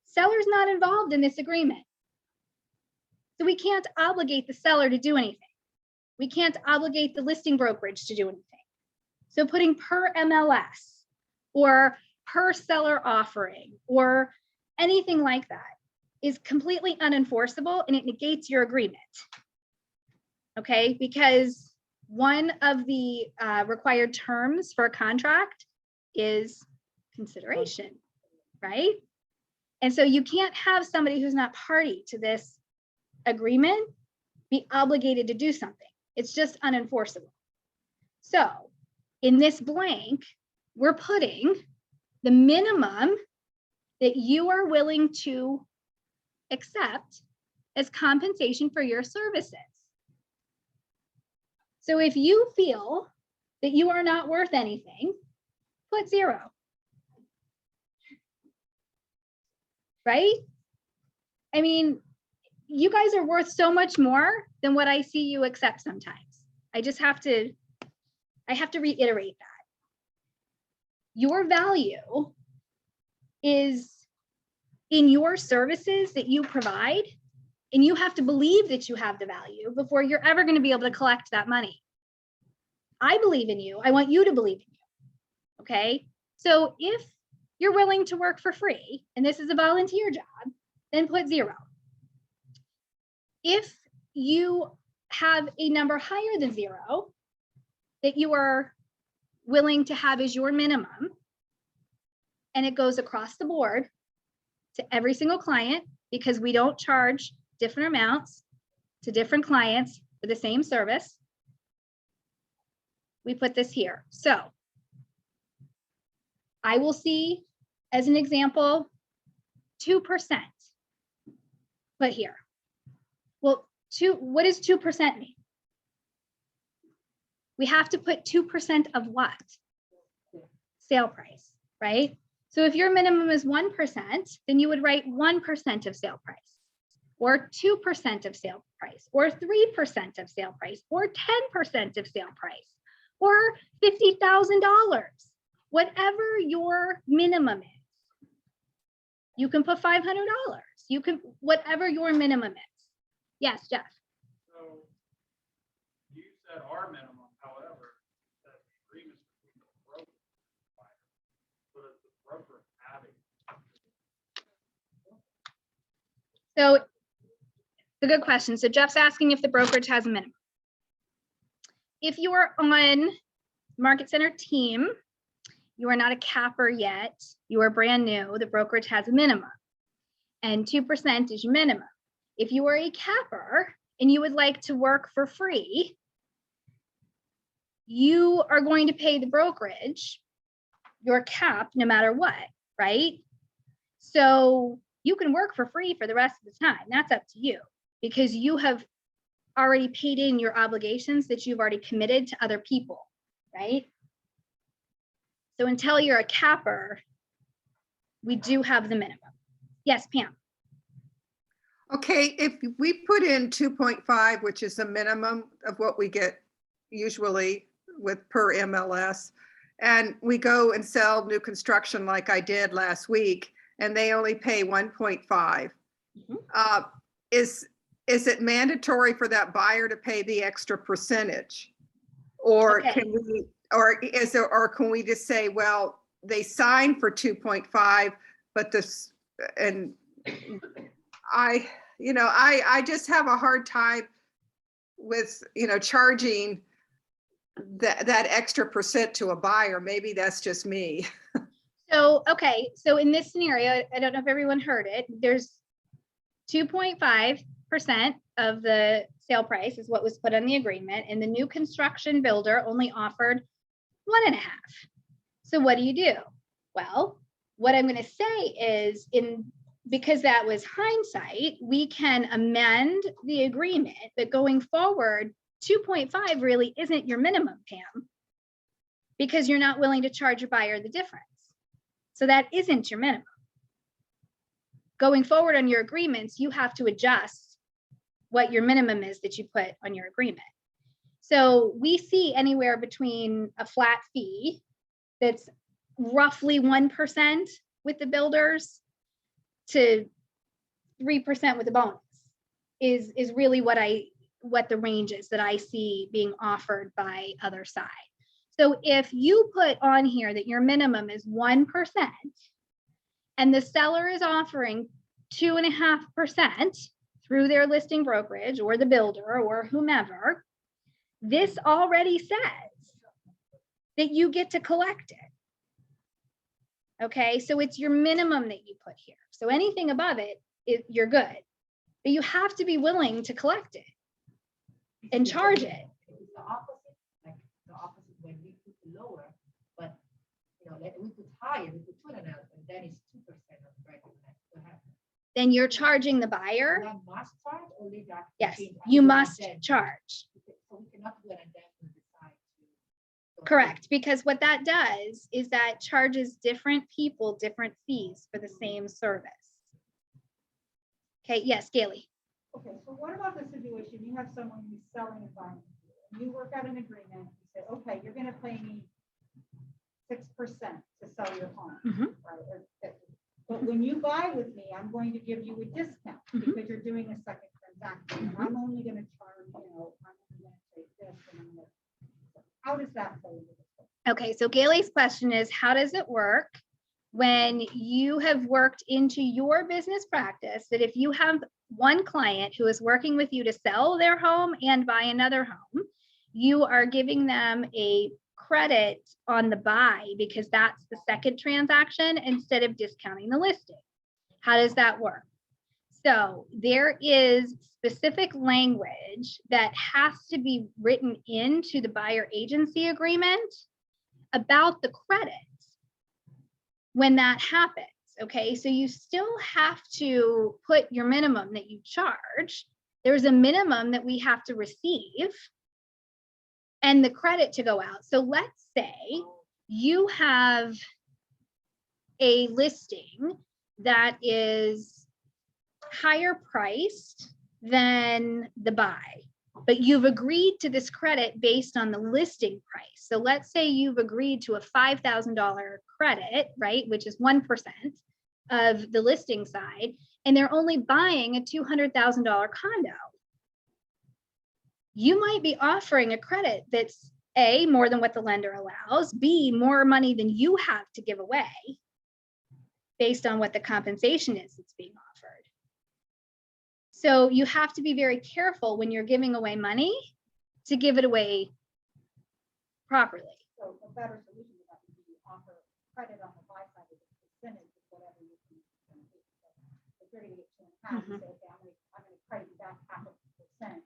Seller's not involved in this agreement. So we can't obligate the seller to do anything. We can't obligate the listing brokerage to do anything. So putting per MLS or per seller offering or anything like that is completely unenforceable, and it negates your agreement. Okay, because one of the required terms for a contract is consideration, right? And so you can't have somebody who's not party to this agreement be obligated to do something. It's just unenforceable. So in this blank, we're putting the minimum that you are willing to accept as compensation for your services. So if you feel that you are not worth anything, put 0. Right? I mean, you guys are worth so much more than what I see you accept sometimes. I have to reiterate that. Your value is in your services that you provide, and you have to believe that you have the value before you're ever going to be able to collect that money. I believe in you. I want you to believe in you. Okay? So if you're willing to work for free, and this is a volunteer job, then put 0. If you have a number higher than 0 that you are willing to have as your minimum, and it goes across the board to every single client, because we don't charge different amounts to different clients for the same service, we put this here. So I will see, as an example, 2% put here. Well, what does 2% mean? We have to put 2% of what? Sale price, right? So if your minimum is 1%, then you would write 1% of sale price, or 2% of sale price, or 3% of sale price, or 10% of sale price, or $50,000. Whatever your minimum is. You can put $500. You can, whatever your minimum is. Yes, Jeff. So you said our minimum, however, that the agreement between the broker and the buyer, so that the broker having. So it's a good question. So Jeff's asking if the brokerage has a minimum. if you are on Market Center team, you are not a capper yet. You are brand new. The brokerage has a minimum, and 2% is your minimum. If you are a capper and you would like to work for free, you are going to pay the brokerage your cap no matter what, right? So you can work for free for the rest of the time. That's up to you, because you have already paid in your obligations that you've already committed to other people, right? So until you're a capper, we do have the minimum. Yes, Pam. Okay, if we put in 2.5, which is the minimum of what we get usually with per MLS, and we go and sell new construction like I did last week, and they only pay 1.5, is it mandatory for that buyer to pay the extra percentage? Or Okay. can we, or is there, or can we just say, well, they signed for 2.5, but this, and I just have a hard time with, charging that extra percent to a buyer. Maybe that's just me. So, okay, so in this scenario, I don't know if everyone heard it, there's 2.5% of the sale price is what was put on the agreement, and the new construction builder only offered 1.5. So what do? Well, what I'm going to say is, because that was hindsight, we can amend the agreement, but going forward, 2.5 really isn't your minimum, Pam, because you're not willing to charge your buyer the difference. So that isn't your minimum. Going forward on your agreements, you have to adjust what your minimum is that you put on your agreement. So we see anywhere between a flat fee that's roughly 1% with the builders to 3% with the bonus is really what the range is that I see being offered by other side. So if you put on here that your minimum is 1% and the seller is offering 2.5% through their listing brokerage or the builder or whomever, this already says that you get to collect it. Okay, so it's your minimum that you put here. So anything above it, you're good, but you have to be willing to collect it and charge it. It's the opposite, like the opposite when we put lower, but like we put higher, we put 2.5, and then it's 2% of the regular. What happens? Then you're charging the buyer. And I must charge or leave that? Yes, change? you I must then- charge. So we cannot do it and then we decide to. Correct, because what that does is that charges different people different fees for the same service. Okay, yes, Gailey. Okay, so what about the situation, you have someone who's selling and buying, and you work out an agreement, you say, okay, you're gonna pay me 6% to sell your home, Mhm. right? But when you buy with me, I'm going to give you a discount because you're doing a second transaction. And I'm only gonna charge, I'm only gonna take this and I'm gonna. How does that play into this? Okay, so Gailey's question is, how does it work when you have worked into your business practice that if you have one client who is working with you to sell their home and buy another home, you are giving them a credit on the buy because that's the second transaction instead of discounting the listing? How does that work? So there is specific language that has to be written into the buyer agency agreement about the credit when that happens. Okay, so you still have to put your minimum that you charge. There's a minimum that we have to receive and the credit to go out. So let's say you have a listing that is higher priced than the buy, but you've agreed to this credit based on the listing price. So let's say you've agreed to a $5,000 credit, right, which is 1% of the listing side, and they're only buying a $200,000 condo. You might be offering a credit that's A, more than what the lender allows, B, more money than you have to give away based on what the compensation is that's being offered. So you have to be very careful when you're giving away money to give it away properly. So a better solution to that would be offer credit on the buy side of the percentage of whatever you can. If you're gonna get 2.5, you say, okay, I'm gonna credit you back 0.5%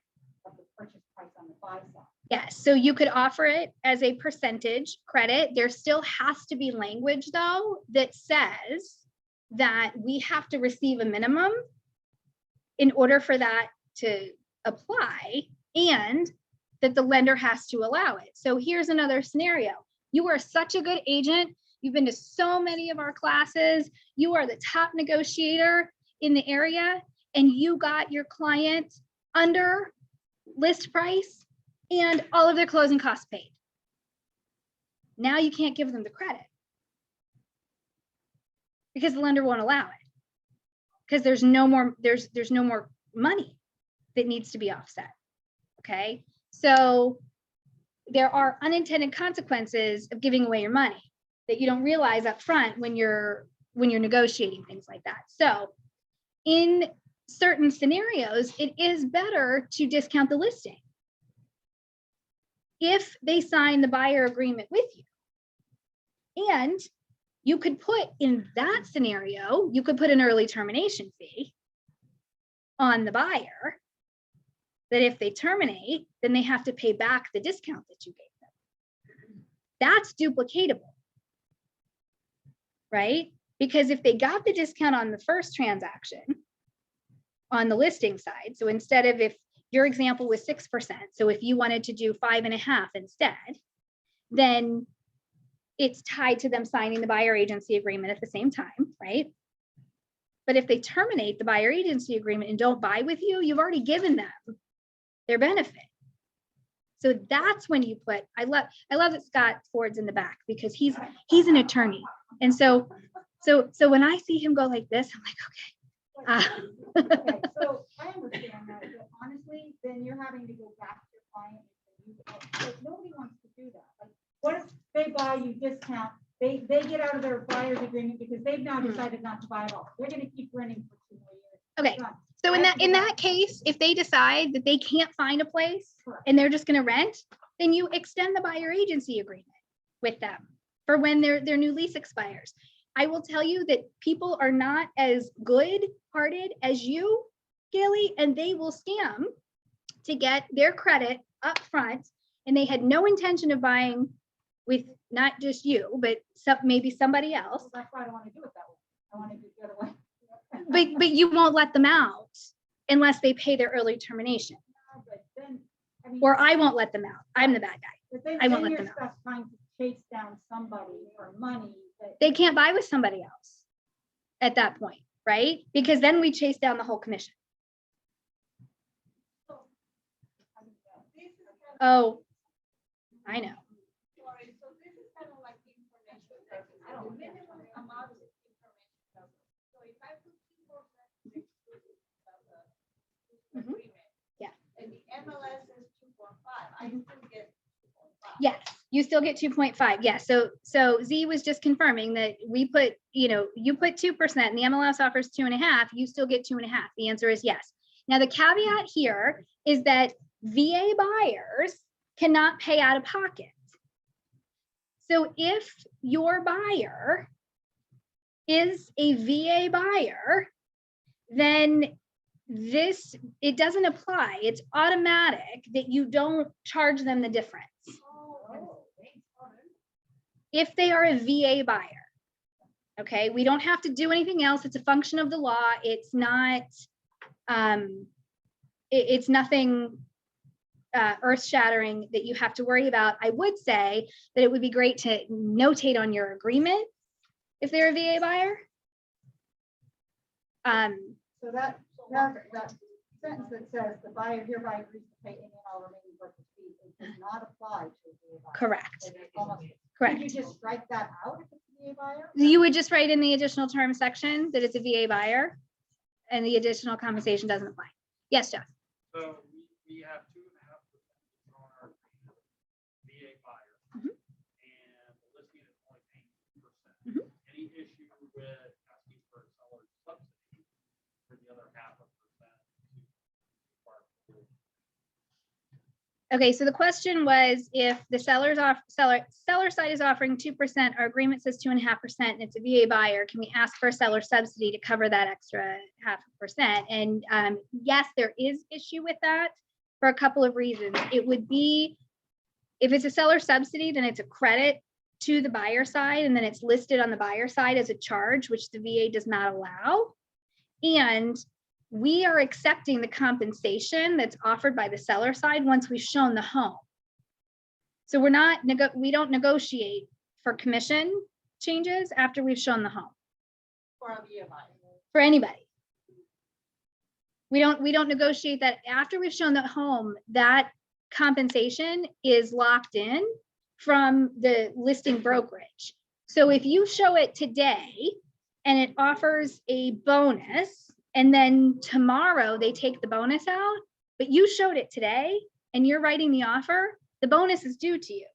of the purchase price on the buy side. Yes, so you could offer it as a percentage credit. There still has to be language though that says that we have to receive a minimum in order for that to apply, and that the lender has to allow it. So here's another scenario. You are such a good agent. You've been to so many of our classes. You are the top negotiator in the area, and you got your client under list price and all of their closing costs paid. Now you can't give them the credit because the lender won't allow it, because there's no more money that needs to be offset. Okay, so there are unintended consequences of giving away your money that you don't realize up front when you're negotiating things like that. So in certain scenarios, it is better to discount the listing if they sign the buyer agreement with you. And you could put in that scenario, you could put an early termination fee on the buyer, that if they terminate, then they have to pay back the discount that you gave them. That's duplicatable, right? Because if they got the discount on the first transaction on the listing side, so instead of, if your example was 6%, so if you wanted to do 5.5 instead, then it's tied to them signing the buyer agency agreement at the same time, right? But if they terminate the buyer agency agreement and don't buy with you, you've already given them their benefit. So that's when you put, I love that Scott Ford's in the back, because he's an attorney. And so when I see him go like this, I'm like, okay. Okay, so I understand that, but honestly, then you're having to go back to your client. Like, nobody wants to do that. Like, what if they buy you discount, they get out of their buyer's agreement because they've now decided not to buy at all. They're gonna keep renting for 2 more years. Okay, so in that case, if they decide that they can't find a place and they're just gonna rent, then you extend the buyer agency agreement with them for when their new lease expires. I will tell you that people are not as good-hearted as you, Gailey, and they will scam to get their credit up front, and they had no intention of buying with not just you, but maybe somebody else. Well, that's why I don't want to do it that way. I want to do it the other way. But you won't let them out unless they pay their early termination. No, but then, I mean, Or I won't let them out. I'm the bad guy. but then, I won't then let you're them out. stuck trying to chase down somebody for money that. They can't buy with somebody else at that point, right? Because then we chase down the whole commission. Oh, I know. Sorry, so this is kind of like information that I don't minimum amount of information. So if I put 2% agreement. Yeah. And the MLS is 2.5, I still get 2.5. Yes, you still get 2.5. Yes. So Z was just confirming that we put, you put 2% and the MLS offers 2.5, you still get 2.5. The answer is yes. Now the caveat here is that VA buyers cannot pay out of pocket. So if your buyer is a VA buyer, then it doesn't apply. It's automatic that you don't charge them the difference if they are a VA buyer. Okay, we don't have to do anything else. It's a function of the law. It's not, it's nothing earth-shattering that you have to worry about. I would say that it would be great to notate on your agreement if they're a VA buyer. So that sentence that says the buyer hereby agrees to pay any and all remaining purchase fees, it does not apply to a VA buyer. Correct. So it's almost- Correct. Could you just strike that out if it's a VA buyer? You would just write in the additional term section that it's a VA buyer and the additional compensation doesn't apply. Yes, Jeff. So we have 2.5% on our VA buyer. Mhm. And the listing is only paying 2%. Mhm. Any issue with asking for a seller's subsidy for the other 0.5%? Okay, so the question was if the seller side is offering 2%, our agreement says 2.5%, and it's a VA buyer, can we ask for a seller subsidy to cover that extra 0.5%? And yes, there is issue with that for a couple of reasons. It would be, if it's a seller subsidy, then it's a credit to the buyer side, and then it's listed on the buyer side as a charge, which the VA does not allow. And we are accepting the compensation that's offered by the seller side once we've shown the home. So we don't negotiate for commission changes after we've shown the home. For anybody. We don't negotiate that after we've shown the home. That compensation is locked in from the listing brokerage. So if you show it today and it offers a bonus, and then tomorrow they take the bonus out, but you showed it today and you're writing the offer, the bonus is due to you.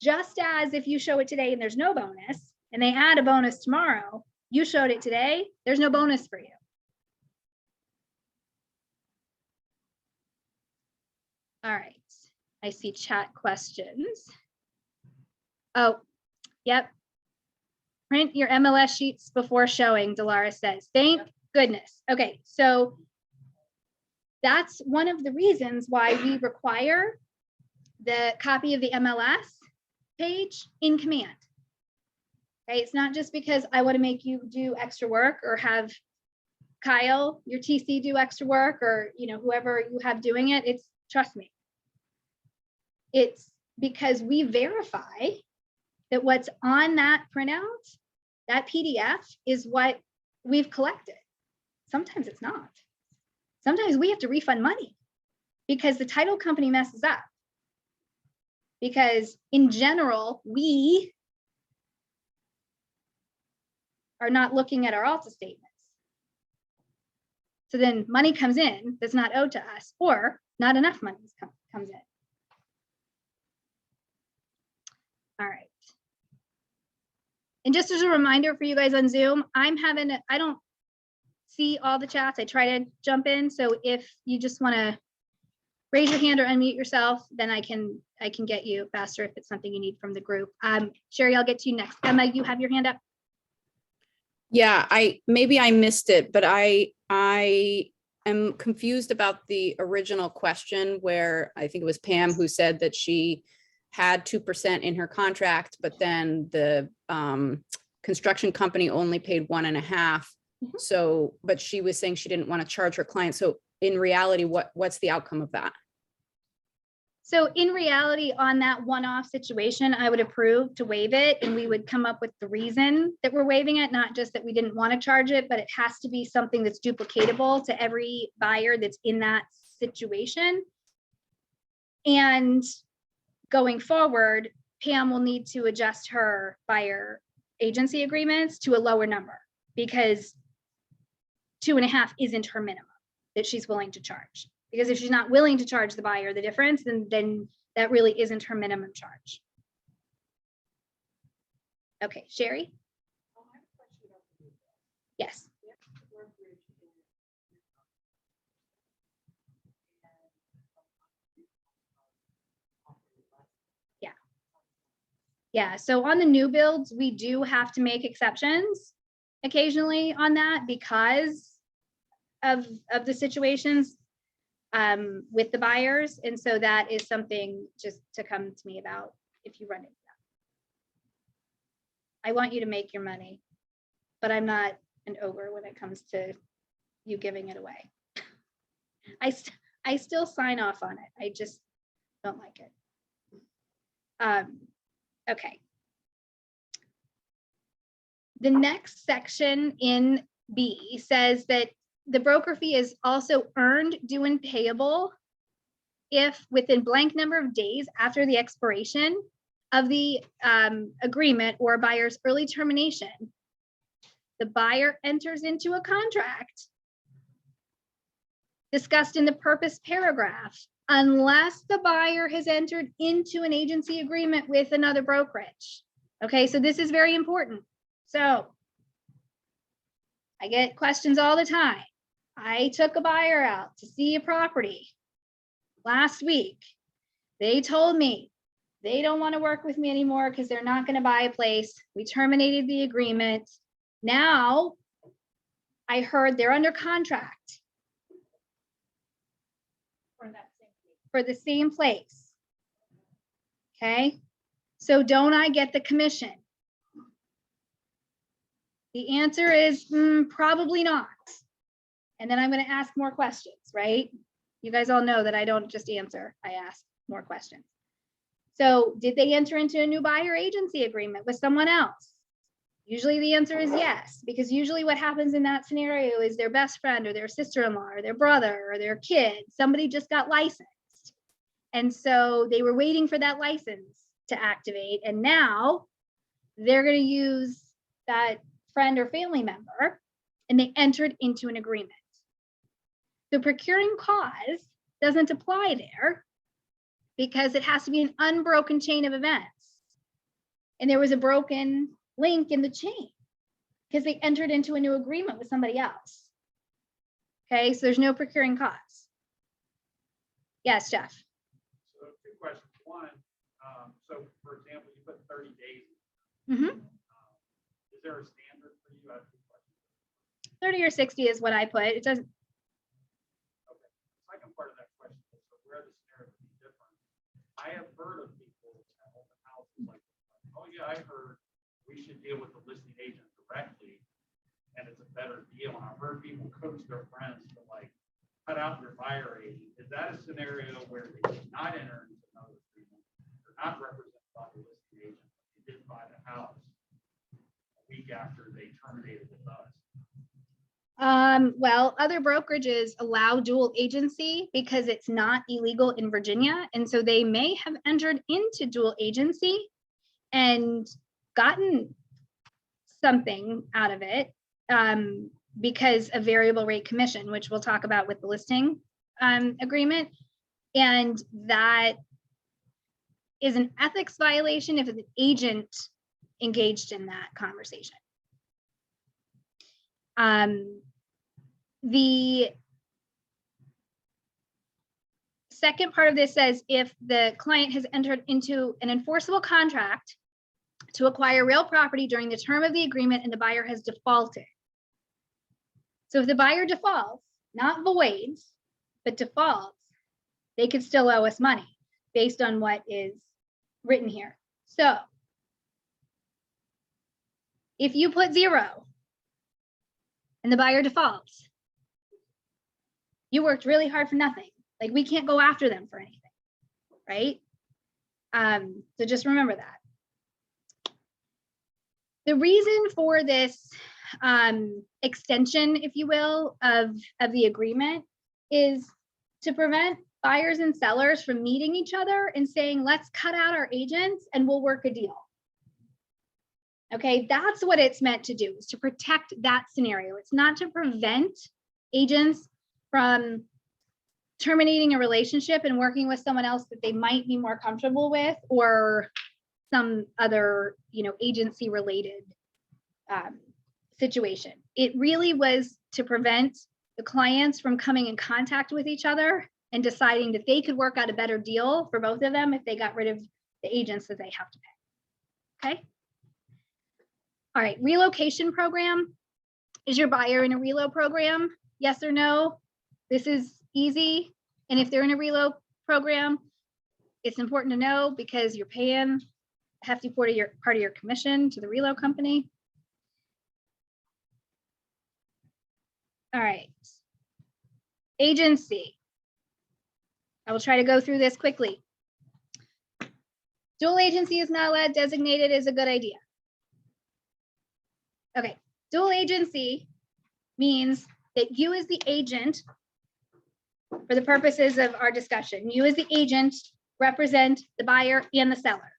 Just as if you show it today and there's no bonus and they add a bonus tomorrow, you showed it today, there's no bonus for you. All right, I see chat questions. Oh, yep. Print your MLS sheets before showing, Dolores says. Thank goodness. Okay, so that's one of the reasons why we require the copy of the MLS page in command. Okay, it's not just because I want to make you do extra work or have Kyle, your TC, do extra work, or whoever you have doing it. It's, trust me, it's because we verify that what's on that printout, that PDF, is what we've collected. Sometimes it's not. Sometimes we have to refund money because the title company messes up. Because in general, we are not looking at our ALTA statements. So then money comes in that's not owed to us, or not enough money comes in. All right. And just as a reminder for you guys on Zoom, I don't see all the chats. I try to jump in. So if you just want to raise your hand or unmute yourself, then I can get you faster if it's something you need from the group. Sherry, I'll get to you next. Emma, you have your hand up. Yeah, maybe I missed it, but I am confused about the original question where I think it was Pam who said that she had 2% in her contract, but then the construction company only paid 1.5. So, but she was saying she didn't want to charge her client. So in reality, what's the outcome of that? So in reality, on that one-off situation, I would approve to waive it, and we would come up with the reason that we're waiving it, not just that we didn't want to charge it, but it has to be something that's duplicatable to every buyer that's in that situation. And going forward, Pam will need to adjust her buyer agency agreements to a lower number, because 2.5 isn't her minimum that she's willing to charge. Because if she's not willing to charge the buyer the difference, then that really isn't her minimum charge. Okay, Sherry? Yes. Yeah, so on the new builds, we do have to make exceptions occasionally on that because of the situations with the buyers. And so that is something just to come to me about if you run into that. I want you to make your money, but I'm not an ogre when it comes to you giving it away. I still sign off on it. I just don't like it. Okay. The next section in B says that the broker fee is also earned, due, and payable if within blank number of days after the expiration of the agreement or buyer's early termination, the buyer enters into a contract discussed in the purpose paragraph, unless the buyer has entered into an agency agreement with another brokerage. Okay, so this is very important. So I get questions all the time. I took a buyer out to see a property last week, They told me they don't want to work with me anymore because they're not going to buy a place. We terminated the agreement. Now I heard they're under contract for the same place. Okay, so don't I get the commission? The answer is probably not. And then I'm going to ask more questions, right? You guys all know that I don't just answer, I ask more questions. So did they enter into a new buyer agency agreement with someone else? Usually the answer is yes, because usually what happens in that scenario is their best friend or their sister-in-law or their brother or their kid, somebody just got licensed. And so they were waiting for that license to activate. And now they're going to use that friend or family member, and they entered into an agreement. The procuring cause doesn't apply there because it has to be an unbroken chain of events. And there was a broken link in the chain because they entered into a new agreement with somebody else. Okay, so there's no procuring cause. Yes, Jeff. So two questions. One, so for example, you put 30 days. Mm-hmm. Is there a standard for you? I have two questions. 30 or 60 is what I put. It doesn't. Okay. Second part of that question is, so where the scenario would be different. I have heard of people that open houses like, oh yeah, I heard we should deal with the listing agent directly, and it's a better deal. And I've heard people coach their friends to like cut out their buyer agent. Is that a scenario where they did not enter into another agreement? They're not represented by the listing agent, but they did buy the house a week after they terminated with us. Well, other brokerages allow dual agency because it's not illegal in Virginia. And so they may have entered into dual agency and gotten something out of it because of variable rate commission, which we'll talk about with the listing agreement. And that is an ethics violation if an agent engaged in that conversation. The second part of this says if the client has entered into an enforceable contract to acquire real property during the term of the agreement and the buyer has defaulted. So if the buyer defaults, not voids, but defaults, they could still owe us money based on what is written here. So if you put 0 and the buyer defaults, you worked really hard for nothing. Like we can't go after them for anything, right? So just remember that. The reason for this extension, if you will, of the agreement is to prevent buyers and sellers from meeting each other and saying, let's cut out our agents and we'll work a deal. Okay, that's what it's meant to do, is to protect that scenario. It's not to prevent agents from terminating a relationship and working with someone else that they might be more comfortable with or some other, agency related situation. It really was to prevent the clients from coming in contact with each other and deciding that they could work out a better deal for both of them if they got rid of the agents that they have to pay. Okay. All right, relocation program. Is your buyer in a relo program? Yes or no? This is easy. And if they're in a relo program, it's important to know because you're paying a hefty part of your commission to the relo company. All right. Agency. I will try to go through this quickly. Dual agency is not allowed. Designated is a good idea. Okay, dual agency means that you as the agent, for the purposes of our discussion, you as the agent represent the buyer and the seller.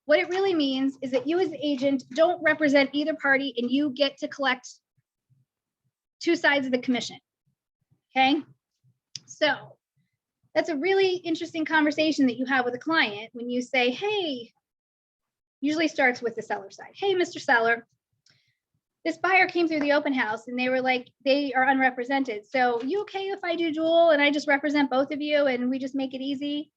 What it really means is that you as the agent don't represent either party and you get to collect two sides of the commission. Okay, so that's a really interesting conversation that you have with a client when you say, hey, usually starts with the seller side. Hey, Mr. Seller, this buyer came through the open house and they were like, they are unrepresented. So you okay if I do dual and I just represent both of you and we just make it easy?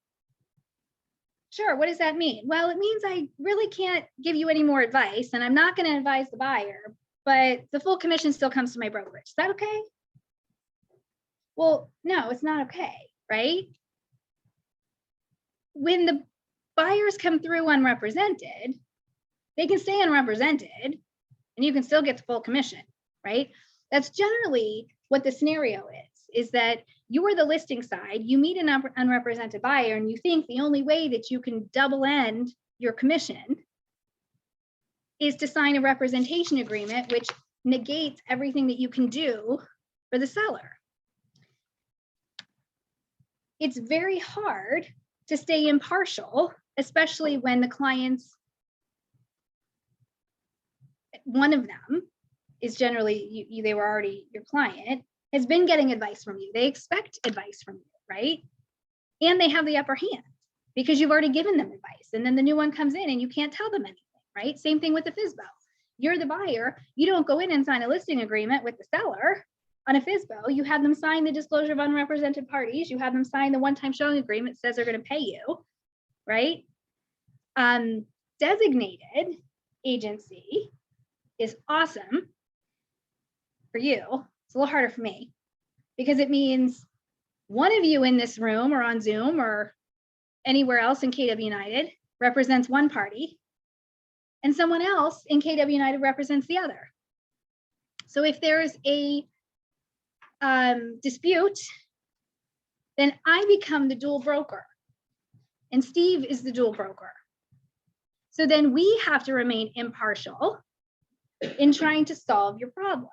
Sure, what does that mean? Well, it means I really can't give you any more advice and I'm not going to advise the buyer, but the full commission still comes to my brokerage. Is that okay? Well, no, it's not okay, right? When the buyers come through unrepresented, they can stay unrepresented and you can still get the full commission, right? That's generally what the scenario is that you are the listing side, you meet an unrepresented buyer and you think the only way that you can double end your commission is to sign a representation agreement, which negates everything that you can do for the seller. It's very hard to stay impartial, especially when the clients, one of them is generally, they were already your client, has been getting advice from you. They expect advice from you, right? And they have the upper hand because you've already given them advice. And then the new one comes in and you can't tell them anything, right? Same thing with the FSBO. You're the buyer. You don't go in and sign a listing agreement with the seller on a FSBO. You have them sign the disclosure of unrepresented parties. You have them sign the one-time showing agreement that says they're going to pay you, right? Designated agency is awesome for you. It's a little harder for me because it means one of you in this room or on Zoom or anywhere else in KW United represents one party and someone else in KW United represents the other. So if there's a dispute, then I become the dual broker and Steve is the dual broker. So then we have to remain impartial in trying to solve your problem.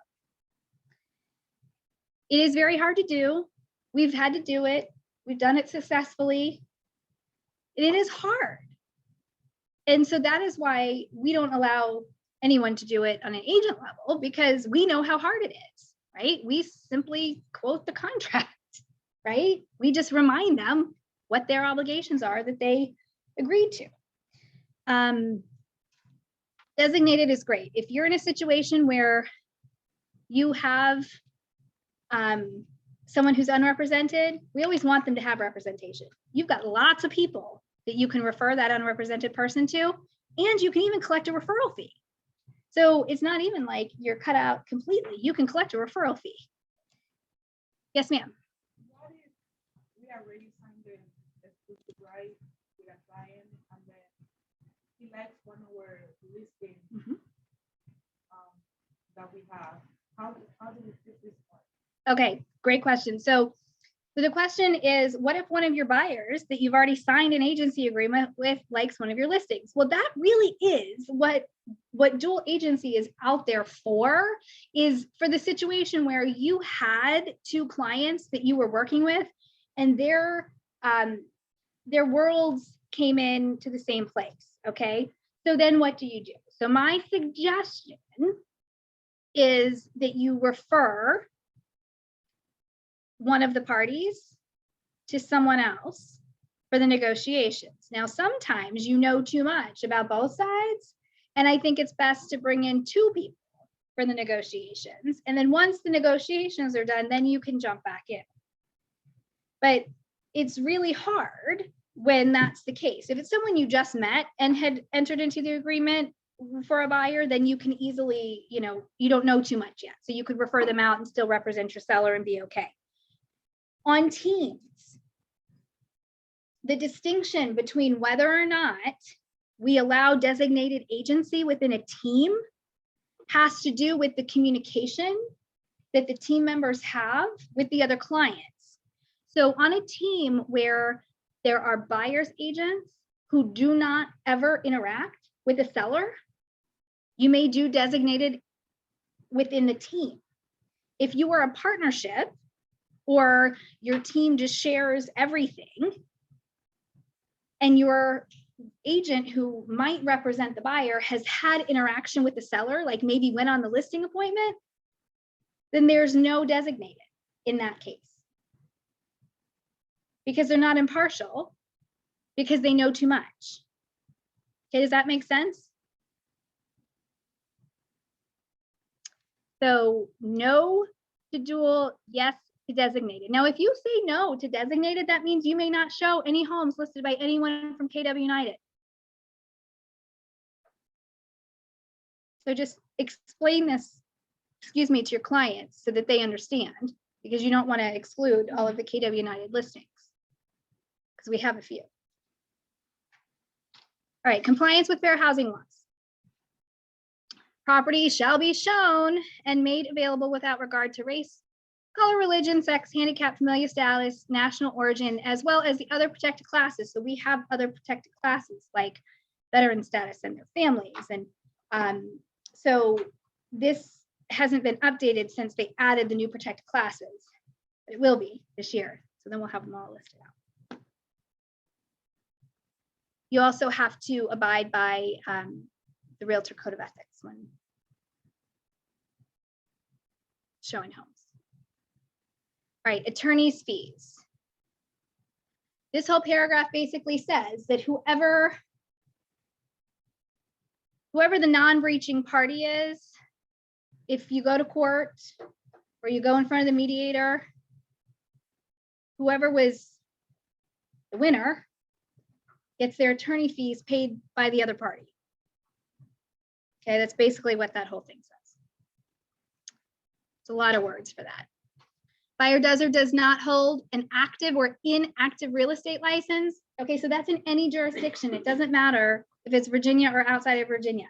It is very hard to do. We've had to do it. We've done it successfully. And it is hard. And so that is why we don't allow anyone to do it on an agent level because we know how hard it is, right? We simply quote the contract, right? We just remind them what their obligations are that they agreed to. Designated is great. If you're in a situation where you have someone who's unrepresented, we always want them to have representation. You've got lots of people that you can refer that unrepresented person to, and you can even collect a referral fee. So it's not even like you're cut out completely. You can collect a referral fee. Yes, ma'am. What if we already signed the exclusive right with a client and then he likes one of our listings that we have? How do we fix this one? Okay, great question. So the question is, what if one of your buyers that you've already signed an agency agreement with likes one of your listings? Well, that really is what dual agency is out there for, is for the situation where you had two clients that you were working with and their worlds came into the same place, okay? So then what do you do? So my suggestion is that you refer one of the parties to someone else for the negotiations. Now, sometimes you know too much about both sides, and I think it's best to bring in two people for the negotiations. And then once the negotiations are done, then you can jump back in. But it's really hard when that's the case. If it's someone you just met and had entered into the agreement for a buyer, then you can easily, you don't know too much yet. So you could refer them out and still represent your seller and be okay. On teams, the distinction between whether or not we allow designated agency within a team has to do with the communication that the team members have with the other clients. So on a team where there are buyer's agents who do not ever interact with a seller, you may do designated within the team. If you are a partnership or your team just shares everything and your agent who might represent the buyer has had interaction with the seller, like maybe went on the listing appointment, then there's no designated in that case. Because they're not impartial, because they know too much. Okay, does that make sense? So no to dual, yes to designated. Now, if you say no to designated, that means you may not show any homes listed by anyone from KW United. So just explain this, excuse me, to your clients so that they understand, because you don't want to exclude all of the KW United listings, because we have a few. All right, compliance with fair housing laws. Property shall be shown and made available without regard to race, color, religion, sex, handicap, familial status, national origin, as well as the other protected classes. So we have other protected classes like veteran status and their families. And so this hasn't been updated since they added the new protected classes. But it will be this year. So then we'll have them all listed out. You also have to abide by the Realtor Code of Ethics when showing homes. All right, attorney's fees. This whole paragraph basically says that whoever the non-breaching party is, if you go to court or you go in front of the mediator, whoever was the winner gets their attorney fees paid by the other party. Okay, that's basically what that whole thing says. It's a lot of words for that. Buyer does or does not hold an active or inactive real estate license. Okay, so that's in any jurisdiction. It doesn't matter if it's Virginia or outside of Virginia,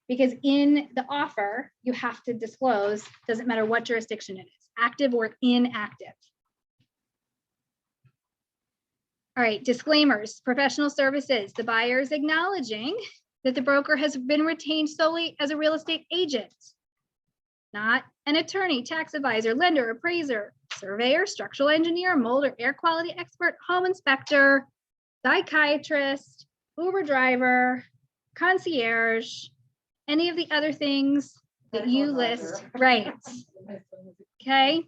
because in the offer, you have to disclose, doesn't matter what jurisdiction it is, active or inactive. All right, disclaimers, professional services. The buyer is acknowledging that the broker has been retained solely as a real estate agent, not an attorney, tax advisor, lender, appraiser, surveyor, structural engineer, mold or air quality expert, home inspector, psychiatrist, Uber driver, concierge, any of the other things that you list, right? Okay.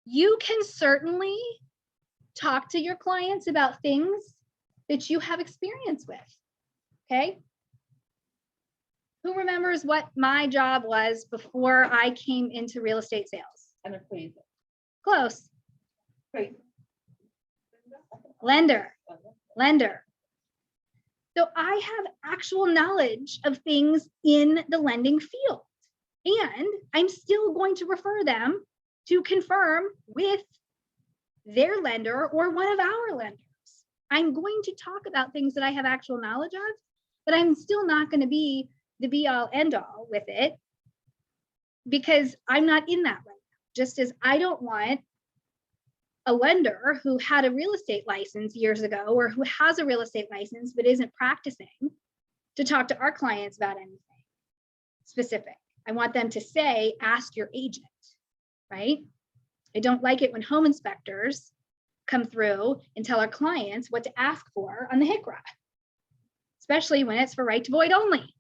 You can certainly talk to your clients about things that you have experience with, okay? Who remembers what my job was before I came into real estate sales? An appraiser. Close. Appraiser. Lender. So I have actual knowledge of things in the lending field, and I'm still going to refer them to confirm with their lender or one of our lenders. I'm going to talk about things that I have actual knowledge of, but I'm still not going to be the be all end all with it, because I'm not in that right now. Just as I don't want a lender who had a real estate license years ago, or who has a real estate license but isn't practicing, to talk to our clients about anything specific. I want them to say, ask your agent, right? I don't like it when home inspectors come through and tell our clients what to ask for on the HICRA, especially when it's for right to void only.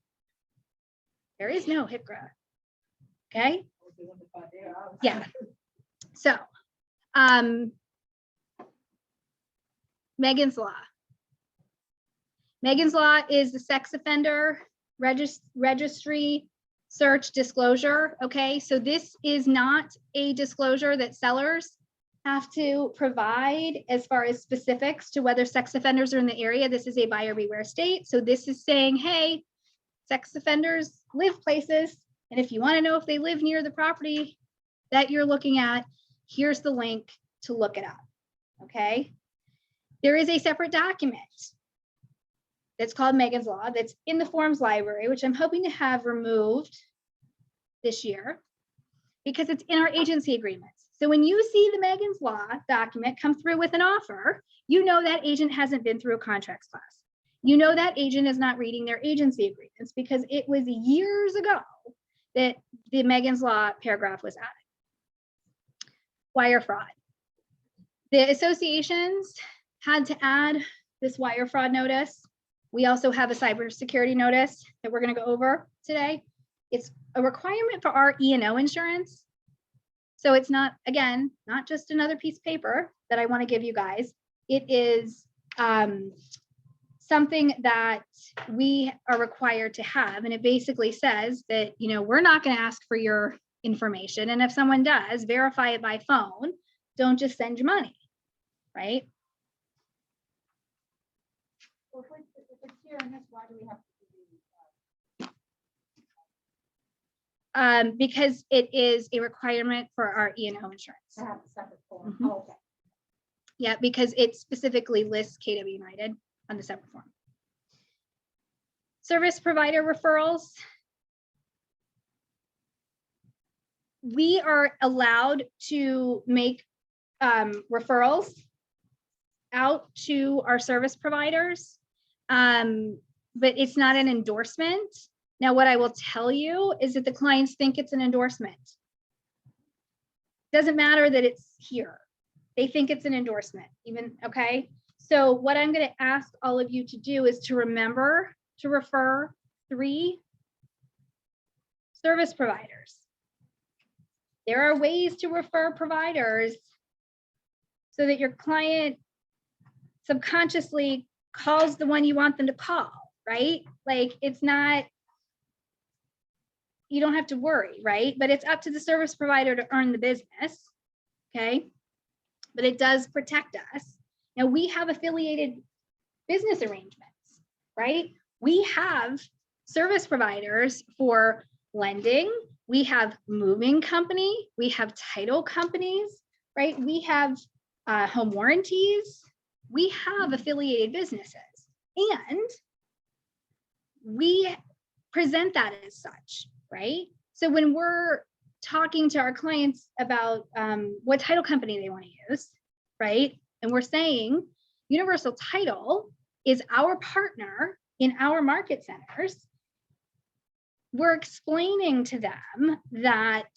There is no HICRA, okay? Yeah, so, Megan's Law. Megan's Law is the sex offender registry search disclosure, okay? So this is not a disclosure that sellers have to provide as far as specifics to whether sex offenders are in the area. This is a buyer beware state. So this is saying, hey, sex offenders live places, and if you want to know if they live near the property that you're looking at, here's the link to look it up, okay? There is a separate document that's called Megan's Law that's in the forms library, which I'm hoping to have removed this year because it's in our agency agreements. So when you see the Megan's Law document come through with an offer, you know that agent hasn't been through a contracts class. You know that agent is not reading their agency agreements, because it was years ago that the Megan's Law paragraph was added. Wire fraud. The associations had to add this wire fraud notice. We also have a cybersecurity notice that we're going to go over today. It's a requirement for our E&O insurance. So it's not, again, not just another piece of paper that I want to give you guys. It is something that we are required to have. And it basically says that, you know, we're not going to ask for your information. And if someone does, verify it by phone. Don't just send you money, right? Well, if it's here in this, why do we have to do Because it is a requirement for our E&O insurance. to have a separate form? Mhm. Oh, okay. Yeah, because it specifically lists KW United on the separate form. Service provider referrals. We are allowed to make referrals out to our service providers, but it's not an endorsement. Now, what I will tell you is that the clients think it's an endorsement. Doesn't matter that it's here. They think it's an endorsement, even, okay? So what I'm going to ask all of you to do is to remember to refer 3 service providers. There are ways to refer providers so that your client subconsciously calls the one you want them to call, right? Like, it's not, you don't have to worry, right? But it's up to the service provider to earn the business, okay? But it does protect us. Now, we have affiliated business arrangements, right? We have service providers for lending. We have moving company. We have title companies, right? We have home warranties. We have affiliated businesses, and we present that as such, right? So when we're talking to our clients about what title company they want to use, right? And we're saying Universal Title is our partner in our market centers. We're explaining to them that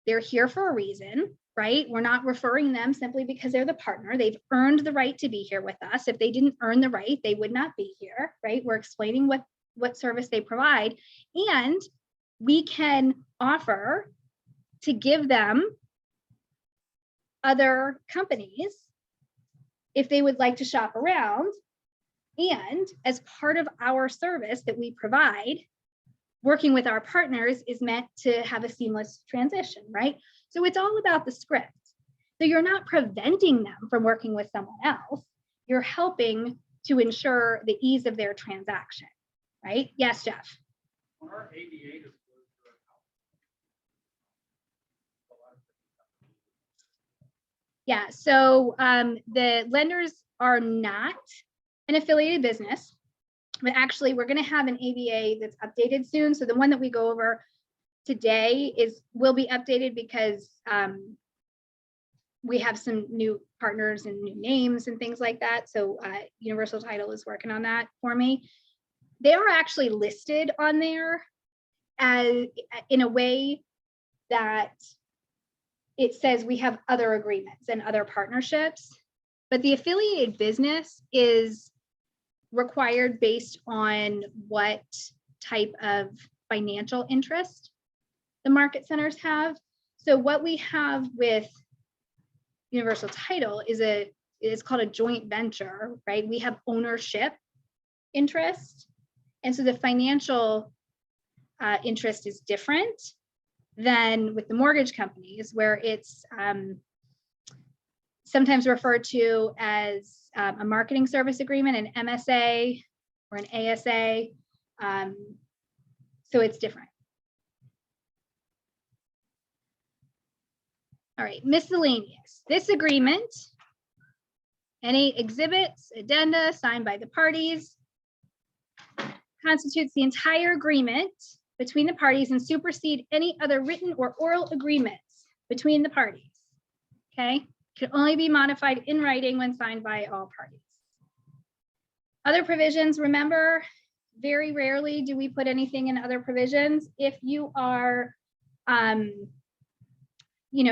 they're here for a reason, right? We're not referring them simply because they're the partner. They've earned the right to be here with us. If they didn't earn the right, they would not be here, right? We're explaining what service they provide, and we can offer to give them other companies if they would like to shop around. And as part of our service that we provide, working with our partners is meant to have a seamless transition, right? So it's all about the script. So you're not preventing them from working with someone else. You're helping to ensure the ease of their transaction, right? Yes, Jeff. When our ADA is Yeah, so the lenders are not an affiliated business, but actually we're going to have an ABA that's updated soon. So the one that we go over today will be updated because we have some new partners and new names and things like that. So Universal Title is working on that for me. They are actually listed on there as in a way that it says we have other agreements and other partnerships, but the affiliated business is required based on what type of financial interest the market centers have. So what we have with Universal Title is called a joint venture, right? We have ownership interest. And so the financial interest is different than with the mortgage companies, where it's sometimes referred to as a marketing service agreement, an MSA or an ASA. So it's different. All right, miscellaneous. This agreement, any exhibits, addenda signed by the parties, constitutes the entire agreement between the parties and supersede any other written or oral agreements between the parties. Okay, can only be modified in writing when signed by all parties. Other provisions, remember, very rarely do we put anything in other provisions. If you are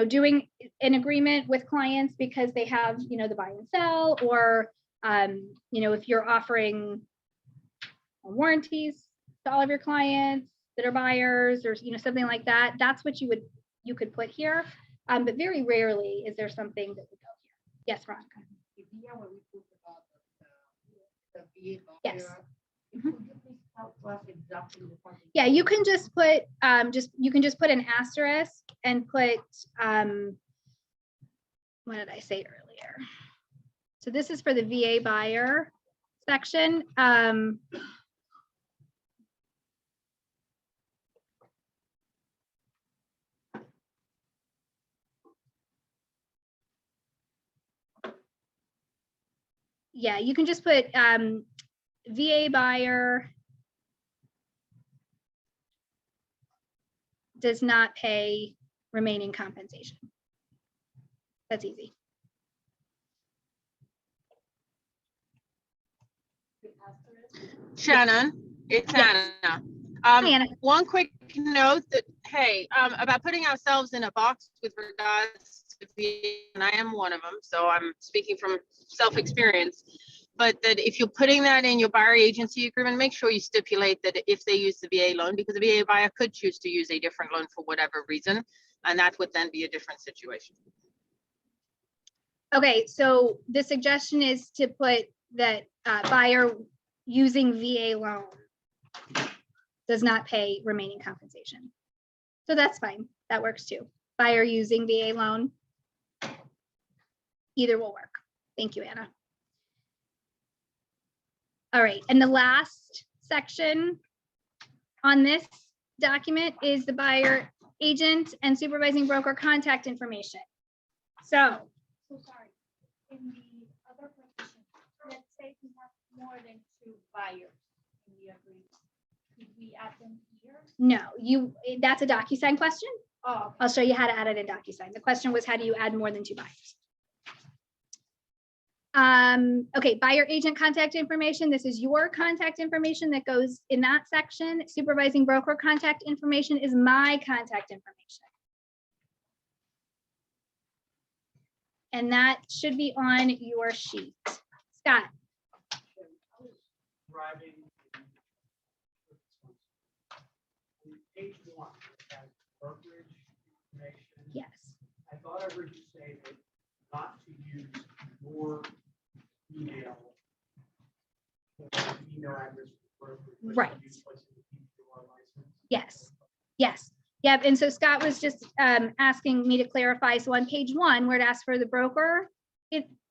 doing an agreement with clients because they have, the buy and sell, or, if you're offering warranties to all of your clients that are buyers, or, something like that, that's what you could put here. But very rarely is there something that would go here. Yes, Veronica. Here where we put about the VA Yes. buyer. Could you please tell us exactly the part? Yeah, you can just put, you can just put an asterisk and put, what did I say earlier? So this is for the VA buyer section. Yeah, you can just put VA buyer does not pay remaining compensation. That's easy. Shannon, it's Yes. Anna. Hi, Anna. One quick note that, hey, about putting ourselves in a box with regards to VA, and I am one of them, so I'm speaking from self-experience. But that if you're putting that in your buyer agency agreement, make sure you stipulate that if they use the VA loan, because the VA buyer could choose to use a different loan for whatever reason, and that would then be a different situation. Okay, so the suggestion is to put that buyer using VA loan does not pay remaining compensation. So that's fine. That works too. Buyer using VA loan. Either will work. Thank you, Anna. All right, and the last section on this document is the buyer agent and supervising broker contact information. So So sorry, in the other position, let's say we have more than 2 buyers in the agreement. Could we add them here? no, that's a DocuSign question. Oh, I'll show you how to add it in DocuSign. The question was, how do you add more than 2 buyers? Okay, buyer agent contact information. This is your contact information that goes in that section. Supervising broker contact information is my contact information. And that should be on your sheet. Scott, Driving. Page 1, it has brokerage information. yes, I thought I heard you say that not to use your email. Email address. for brokerage, but to Right. use what's in the PPR license. yes, yes. Yep, and so Scott was just asking me to clarify. So on page 1, where it asks for the broker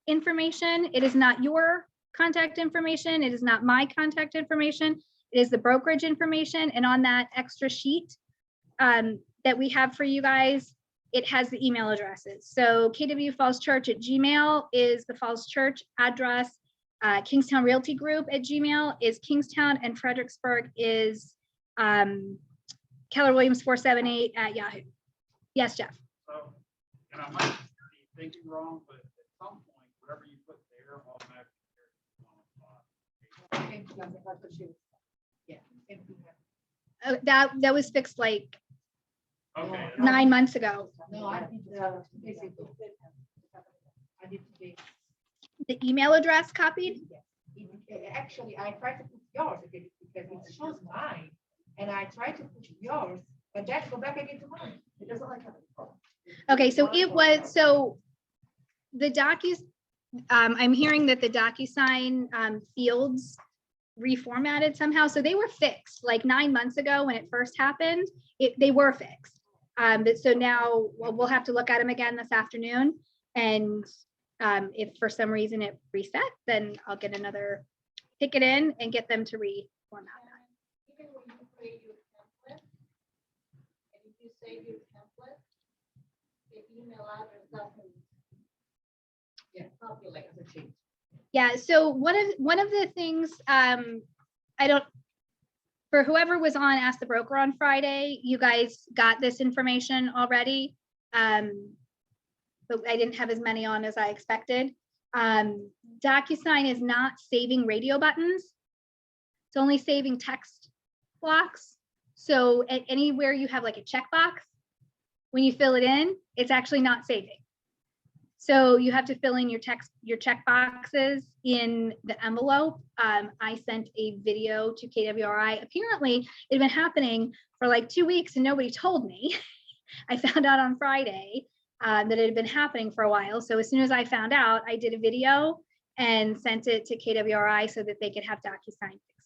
information, it is not your contact information. It is not my contact information. It is the brokerage information. And on that extra sheet that we have for you guys, it has the email addresses. So KW Falls Church at Gmail is the Falls Church address. Kingstown Realty Group at Gmail is Kingstown, and Fredericksburg is Keller Williams 478 at Yahoo. Yes, Jeff. So, and I might be thinking wrong, but at some point, whatever you put there automatically. That was fixed like Okay. 9 months ago. No, I did, I did today. The email address copied? Actually, I tried to put yours because it shows mine, and I tried to put yours, but then go back again to mine. It doesn't like having. Okay, so it was, so the I'm hearing that the DocuSign fields reformatted somehow. So they were fixed like 9 months ago when it first happened. They were fixed. But so now we'll have to look at them again this afternoon. And if for some reason it reset, then I'll get another ticket in and get them to reformat that. even when you create your template, and if you save your template, the email address doesn't. Yeah, populate as a change. Yeah, so one of the things, for whoever was on Ask the Broker on Friday, you guys got this information already. But I didn't have as many on as I expected. DocuSign is not saving radio buttons. It's only saving text blocks. So at anywhere you have like a checkbox, when you fill it in, it's actually not saving. So you have to fill in your check boxes in the envelope. I sent a video to KWRI. Apparently it had been happening for like 2 weeks and nobody told me. I found out on Friday that it had been happening for a while. So as soon as I found out, I did a video and sent it to KWRI so that they could have DocuSign fix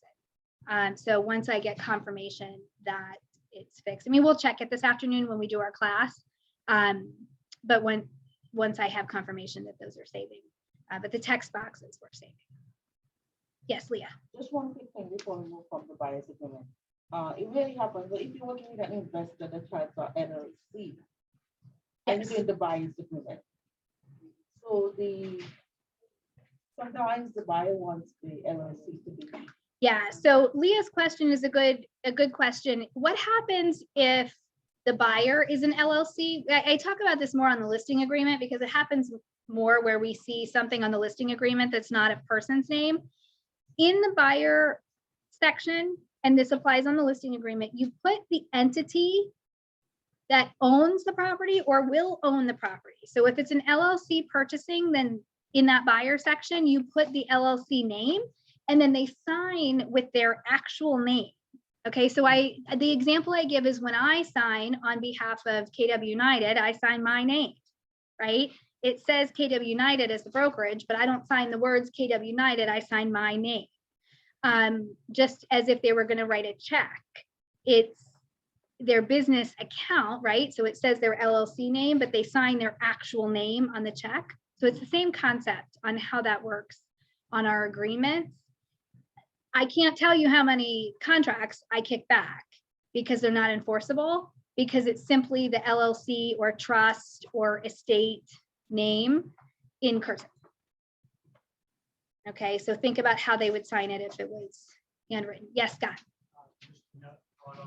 it. So once I get confirmation that it's fixed, I mean, we'll check it this afternoon when we do our class. But once I have confirmation that those are saving, but the text boxes were saving. Yes, Leah. Just one quick thing before we move from the buyer's agreement. It really happens, but if you're working with an investor that tries to LLC, and you're doing the buyer's agreement. So sometimes the buyer wants the LLC to be. Yeah, so Leah's question is a good question. What happens if the buyer is an LLC? I talk about this more on the listing agreement because it happens more where we see something on the listing agreement that's not a person's name. In the buyer section, and this applies on the listing agreement, you put the entity that owns the property or will own the property. So if it's an LLC purchasing, then in that buyer section, you put the LLC name and then they sign with their actual name. Okay, so the example I give is when I sign on behalf of KW United, I sign my name, right? It says KW United as the brokerage, but I don't sign the words KW United, I sign my name. Just as if they were going to write a check. It's their business account, right? So it says their LLC name, but they sign their actual name on the check. So it's the same concept on how that works on our agreements. I can't tell you how many contracts I kick back because they're not enforceable, because it's simply the LLC or trust or estate name in cursive. Okay, so think about how they would sign it if it was handwritten. Yes, Scott. Just a note on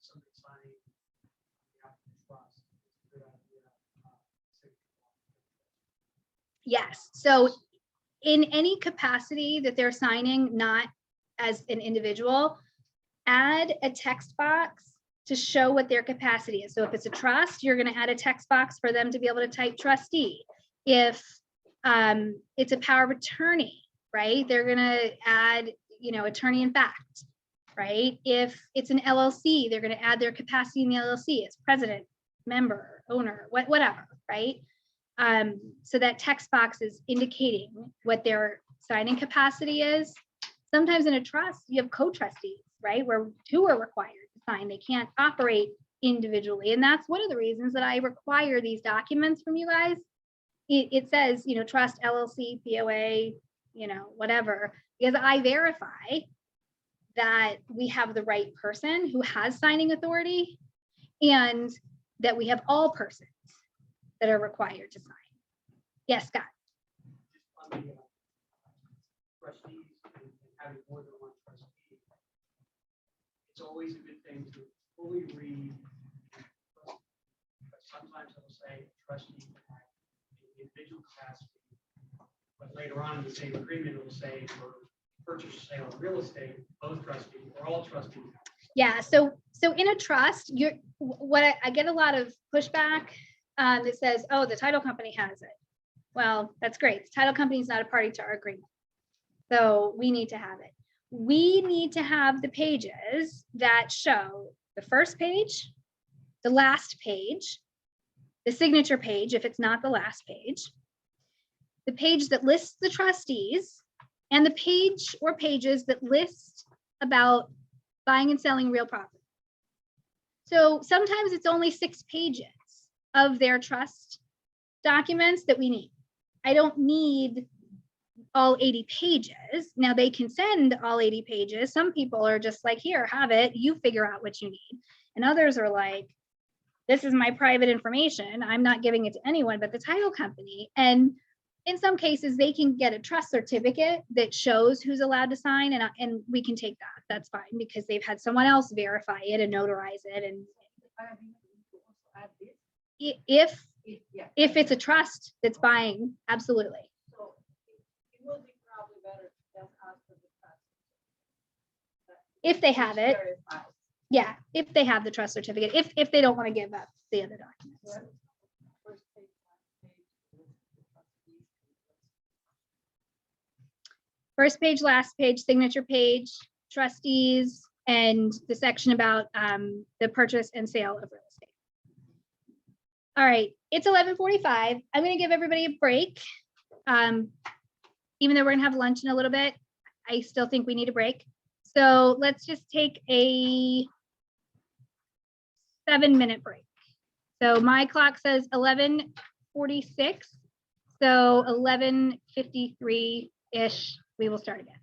somebody signing the applicant's trust. It's a good idea. Yes, so in any capacity that they're signing, not as an individual, add a text box to show what their capacity is. So if it's a trust, you're going to add a text box for them to be able to type trustee. If it's a power of attorney, right? They're going to add, attorney in fact, right? If it's an LLC, they're going to add their capacity in the LLC as president, member, owner, whatever, right? So that text box is indicating what their signing capacity is. Sometimes in a trust, you have co-trustees, right? Where two are required to sign. They can't operate individually. And that's one of the reasons that I require these documents from you guys. It says, trust, LLC, POA, whatever, because I verify that we have the right person who has signing authority and that we have all persons that are required to sign. Yes, Scott. Just on the trustees and having more than one trustee, it's always a good thing to fully read. But sometimes it'll say trustee can act in individual capacity, but later on in the same agreement, it will say for purchase or sale of real estate, both trustees or all trustees. Yeah, so in a trust, I get a lot of pushback that says, oh, the title company has it. Well, that's great. The title company is not a party to our agreement. So we need to have it. We need to have the pages that show the first page, the last page, the signature page, if it's not the last page, the page that lists the trustees, and the page or pages that list about buying and selling real property. So sometimes it's only 6 pages of their trust documents that we need. I don't need all 80 pages. Now they can send all 80 pages. Some people are just like, here, have it. You figure out what you need. And others are like, this is my private information. I'm not giving it to anyone but the title company. And in some cases, they can get a trust certificate that shows who's allowed to sign, and we can take that. That's fine because they've had someone else verify it and notarize it. And if it's a trust that's buying, absolutely. So it will be probably better to just ask for the trust. If they have it, yeah, if they have the trust certificate, if they don't want to give up the other documents. First page, last page, signature page, trustees, and the section about the purchase and sale of real estate. All right, it's 11:45. I'm going to give everybody a break. Even though we're gonna have lunch in a little bit, I still think we need a break. So let's just take a 7-minute break. So my clock says 11:46. So 11:53-ish, we will start again.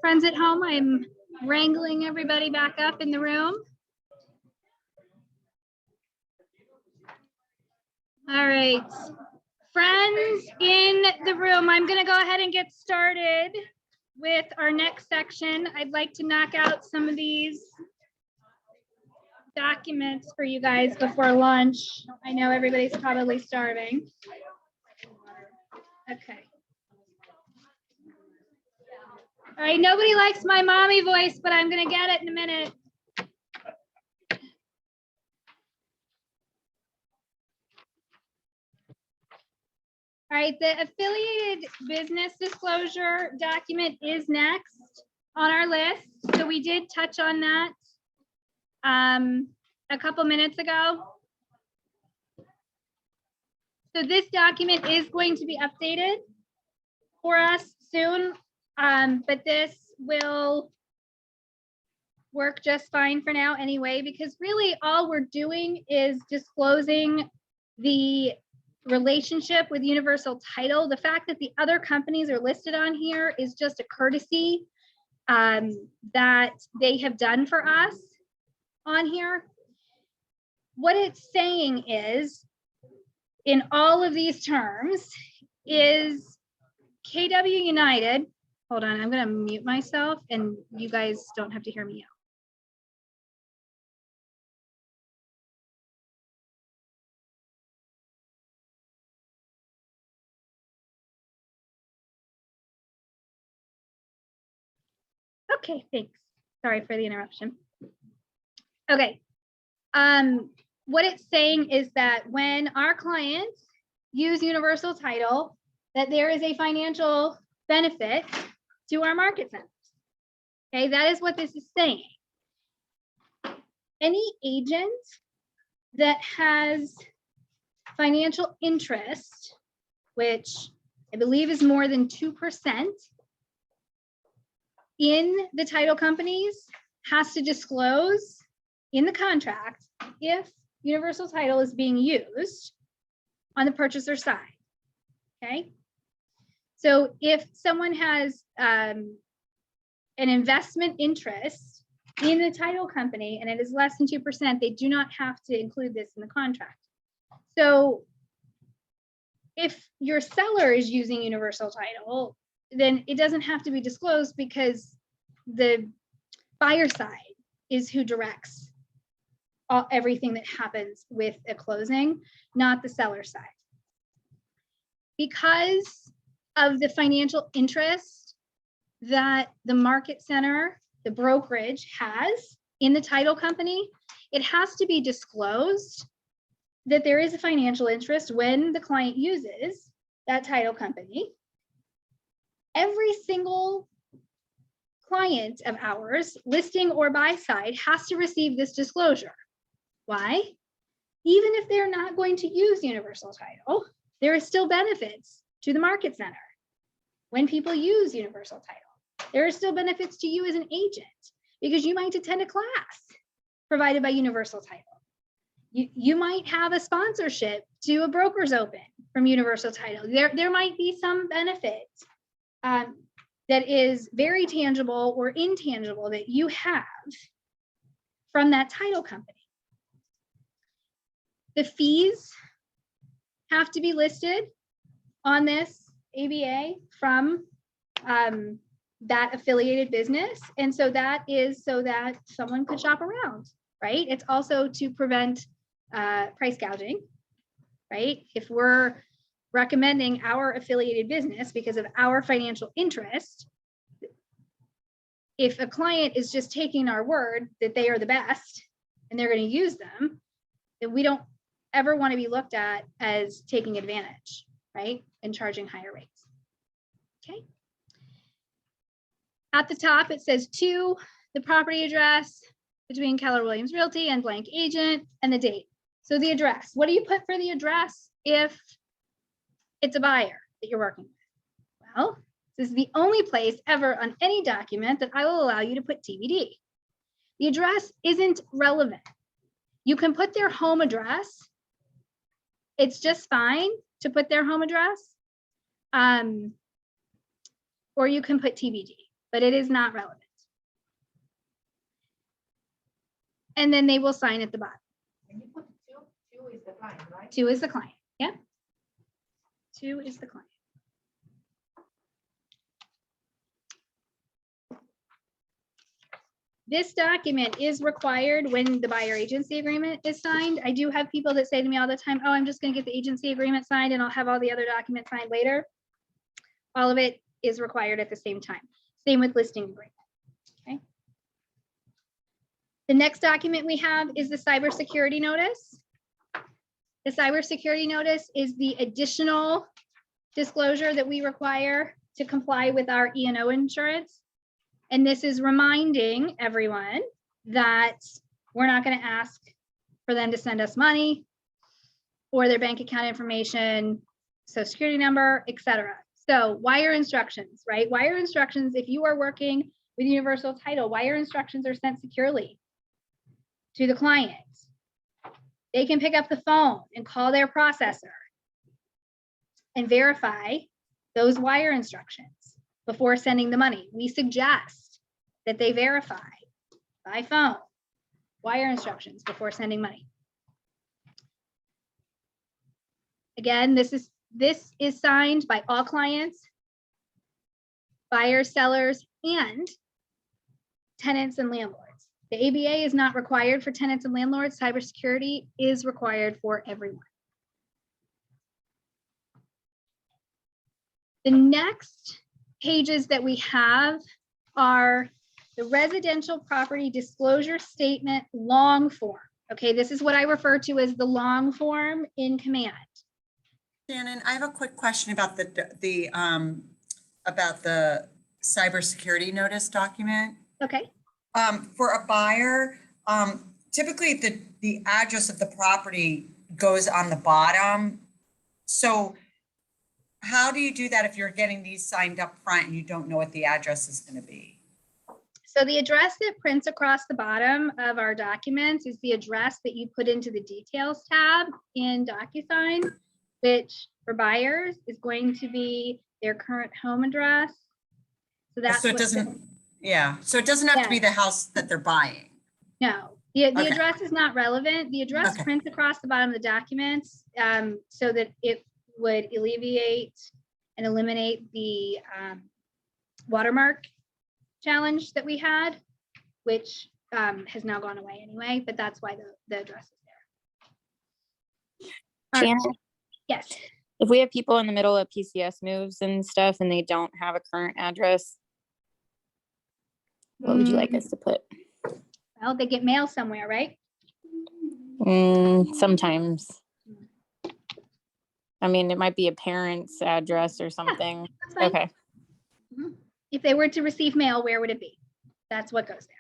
Friends at home, I'm wrangling everybody back up in the room. All right, friends in the room, I'm gonna go ahead and get started with our next section. I'd like to knock out some of these documents for you guys before lunch. I know everybody's probably starving. Okay. All right, nobody likes my mommy voice, but I'm gonna get it in a minute. All right, the affiliated business disclosure document is next on our list. So we did touch on that a couple minutes ago. So this document is going to be updated for us soon, but this will work just fine for now anyway, because really all we're doing is disclosing the relationship with Universal Title. The fact that the other companies are listed on here is just a courtesy that they have done for us on here. What it's saying is, in all of these terms, is KW United, hold on, I'm gonna mute myself and you guys don't have to hear me out. Okay, thanks. Sorry for the interruption. Okay. What it's saying is that when our clients use Universal Title, that there is a financial benefit to our market centers. Okay, that is what this is saying. Any agent that has financial interest, which I believe is more than 2%, in the title companies, has to disclose in the contract if Universal Title is being used on the purchaser side. Okay, so if someone has an investment interest in the title company and it is less than 2%, they do not have to include this in the contract. So if your seller is using Universal Title, then it doesn't have to be disclosed because the buyer side is who directs everything that happens with a closing, not the seller side. Because of the financial interest that the market center, the brokerage has in the title company, it has to be disclosed that there is a financial interest when the client uses that title company. Every single client of ours, listing or buy side, has to receive this disclosure. Why? Even if they're not going to use Universal Title, there are still benefits to the market center when people use Universal Title. There are still benefits to you as an agent because you might attend a class provided by Universal Title. You might have a sponsorship to a broker's open from Universal Title. There might be some benefit that is very tangible or intangible that you have from that title company. The fees have to be listed on this ABA from that affiliated business. And so that is so that someone could shop around, right? It's also to prevent price gouging, right? If we're recommending our affiliated business because of our financial interest, if a client is just taking our word that they are the best and they're going to use them, then we don't ever want to be looked at as taking advantage, right? And charging higher rates. Okay. At the top, it says to the property address between Keller Williams Realty and blank agent and the date. So the address, what do you put for the address if it's a buyer that you're working with? Well, this is the only place ever on any document that I will allow you to put TBD. The address isn't relevant. You can put their home address. It's just fine to put their home address. Or you can put TBD. but it is not relevant. And then they will sign at the bottom. And you put two is the client, right? 2 is the client. Yeah. 2 is the client. This document is required when the buyer agency agreement is signed. I do have people that say to me all the time, oh, I'm just going to get the agency agreement signed and I'll have all the other documents signed later. All of it is required at the same time. Same with listing agreement. Okay. The next document we have is the cybersecurity notice. The cybersecurity notice is the additional disclosure that we require to comply with our E&O insurance. And this is reminding everyone that we're not going to ask for them to send us money or their bank account information, social security number, etc. So wire instructions, right? Wire instructions, if you are working with universal title, wire instructions are sent securely to the client. They can pick up the phone and call their processor and verify those wire instructions before sending the money. We suggest that they verify by phone wire instructions before sending money. Again, this is signed by all clients, buyers, sellers, and tenants and landlords. The ABA is not required for tenants and landlords. Cybersecurity is required for everyone. The next pages that we have are the residential property disclosure statement long form. Okay, this is what I refer to as the long form in Command. Shannon, I have a quick question about the cybersecurity notice document. Okay. For a buyer, typically the address of the property goes on the bottom. So how do you do that if you're getting these signed up front and you don't know what the address is going to be? So the address that prints across the bottom of our documents is the address that you put into the details tab in DocuSign, which for buyers is going to be their current home address. So that's so it doesn't, yeah. So it doesn't have to be the house that they're buying. No, the Okay. address is not relevant. The address Okay. prints across the bottom of the documents so that it would alleviate and eliminate the watermark challenge that we had, which has now gone away anyway, but that's why the address is there. All right. Shannon, Yes. if we have people in the middle of PCS moves and stuff and they don't have a current address, what would you like us to put? Well, they get mail somewhere, right? Sometimes. I mean, it might be a parent's address or something. That's fine. Okay. Mhm. If they were to receive mail, where would it be? That's what goes there.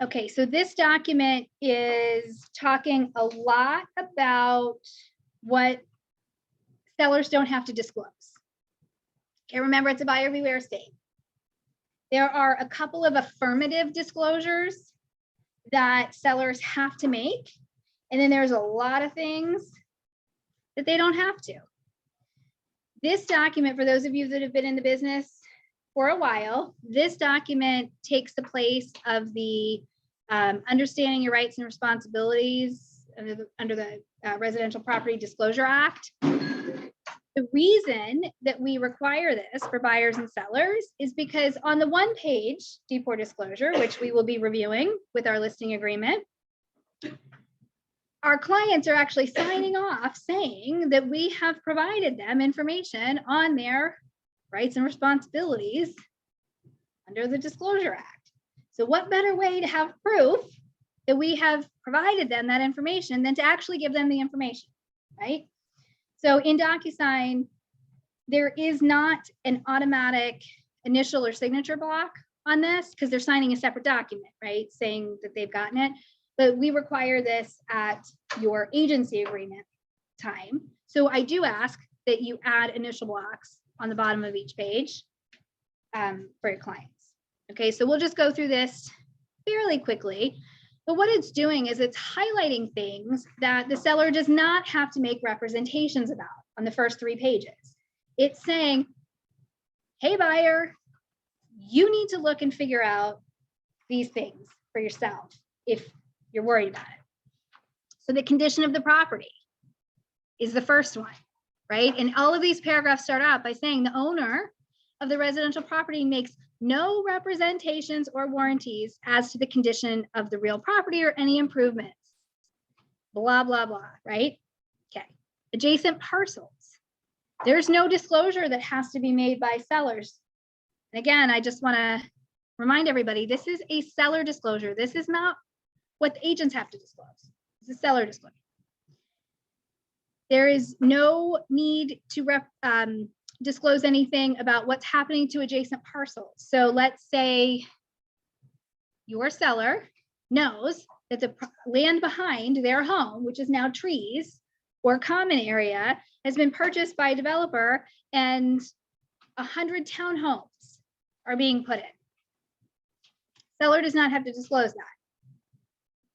Okay, so this document is talking a lot about what sellers don't have to disclose. Okay, remember, it's a buyer beware state. There are a couple of affirmative disclosures that sellers have to make, and then there's a lot of things that they don't have to. This document, for those of you that have been in the business for a while, this document takes the place of the understanding your rights and responsibilities under the Residential Property Disclosure Act. The reason that we require this for buyers and sellers is because on the one page, D4 disclosure, which we will be reviewing with our listing agreement, our clients are actually signing off saying that we have provided them information on their rights and responsibilities under the Disclosure Act. So what better way to have proof that we have provided them that information than to actually give them the information, right? So in DocuSign, there is not an automatic initial or signature block on this because they're signing a separate document, right? Saying that they've gotten it. But we require this at your agency agreement time. So I do ask that you add initial blocks on the bottom of each page for your clients. Okay, so we'll just go through this fairly quickly. But what it's doing is it's highlighting things that the seller does not have to make representations about on the first 3 pages. It's saying, hey, buyer, you need to look and figure out these things for yourself if you're worried about it. So the condition of the property is the first one, right? And all of these paragraphs start out by saying the owner of the residential property makes no representations or warranties as to the condition of the real property or any improvements. Blah, blah, blah, right? Okay. Adjacent parcels. There's no disclosure that has to be made by sellers. And again, I just want to remind everybody, this is a seller disclosure. This is not what the agents have to disclose. It's a seller disclosure. There is no need to disclose anything about what's happening to adjacent parcels. So let's say your seller knows that the land behind their home, which is now trees or common area, has been purchased by a developer and 100 townhomes are being put in. Seller does not have to disclose that.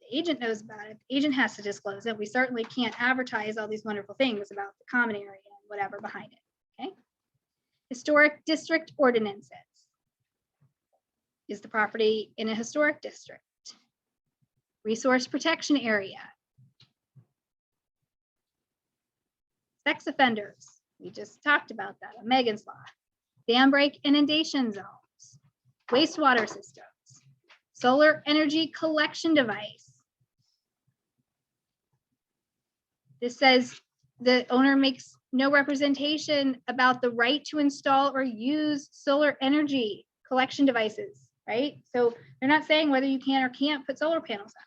The agent knows about it. The agent has to disclose it. We certainly can't advertise all these wonderful things about the common area and whatever behind it, okay? Historic district ordinances. Is the property in a historic district? Resource protection area. Sex offenders, we just talked about that, on Megan's Law. Dam break inundation zones, wastewater systems, solar energy collection device. This says the owner makes no representation about the right to install or use solar energy collection devices, right? So they're not saying whether you can or can't put solar panels up.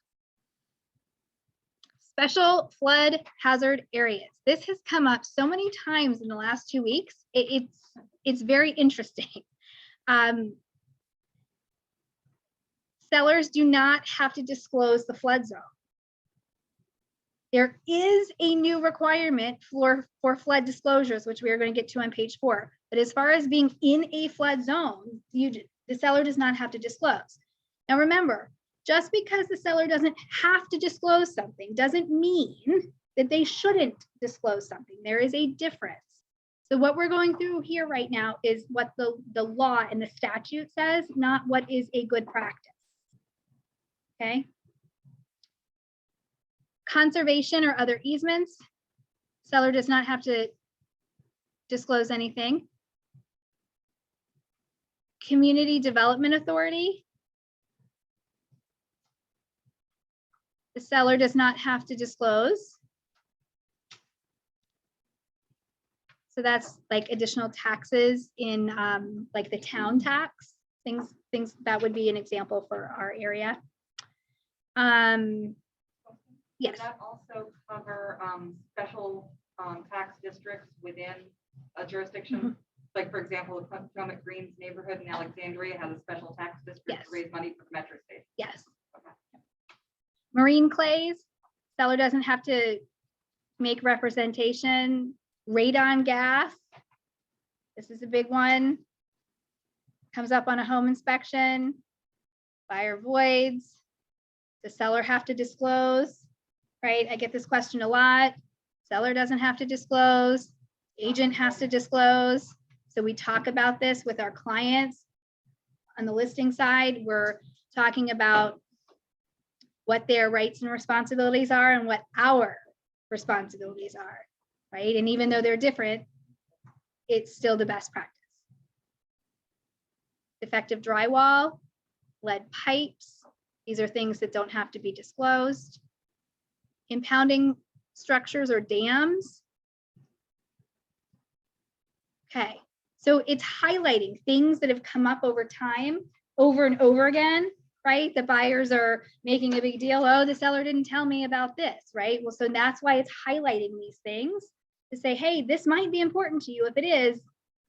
Special flood hazard areas. This has come up so many times in the last 2 weeks. It's very interesting. Sellers do not have to disclose the flood zone. There is a new requirement for flood disclosures, which we are going to get to on page 4. But as far as being in a flood zone, the seller does not have to disclose. Now remember, just because the seller doesn't have to disclose something doesn't mean that they shouldn't disclose something. There is a difference. So what we're going through here right now is what the law and the statute says, not what is a good practice. Okay. Conservation or other easements. Seller does not have to disclose anything. Community Development Authority. The seller does not have to disclose. So that's like additional taxes in like the town tax, things that would be an example for our area. Yes. Does that also cover special tax districts within a jurisdiction? Mm-hmm. Like, for example, the Potomac Greens neighborhood in Alexandria has a special tax district Yes. to raise money for the metro station. Yes. Okay. Marine clays, seller doesn't have to make representation. Radon gas, this is a big one. Comes up on a home inspection. Buyer voids. Does seller have to disclose? Right, I get this question a lot. Seller doesn't have to disclose. Agent has to disclose. So we talk about this with our clients. On the listing side, we're talking about what their rights and responsibilities are and what our responsibilities are, right? And even though they're different, it's still the best practice. Defective drywall, lead pipes, these are things that don't have to be disclosed. Impounding structures or dams. Okay, so it's highlighting things that have come up over time, over and over again, right? The buyers are making a big deal. Oh, the seller didn't tell me about this, right? Well, so that's why it's highlighting these things to say, hey, this might be important to you. If it is,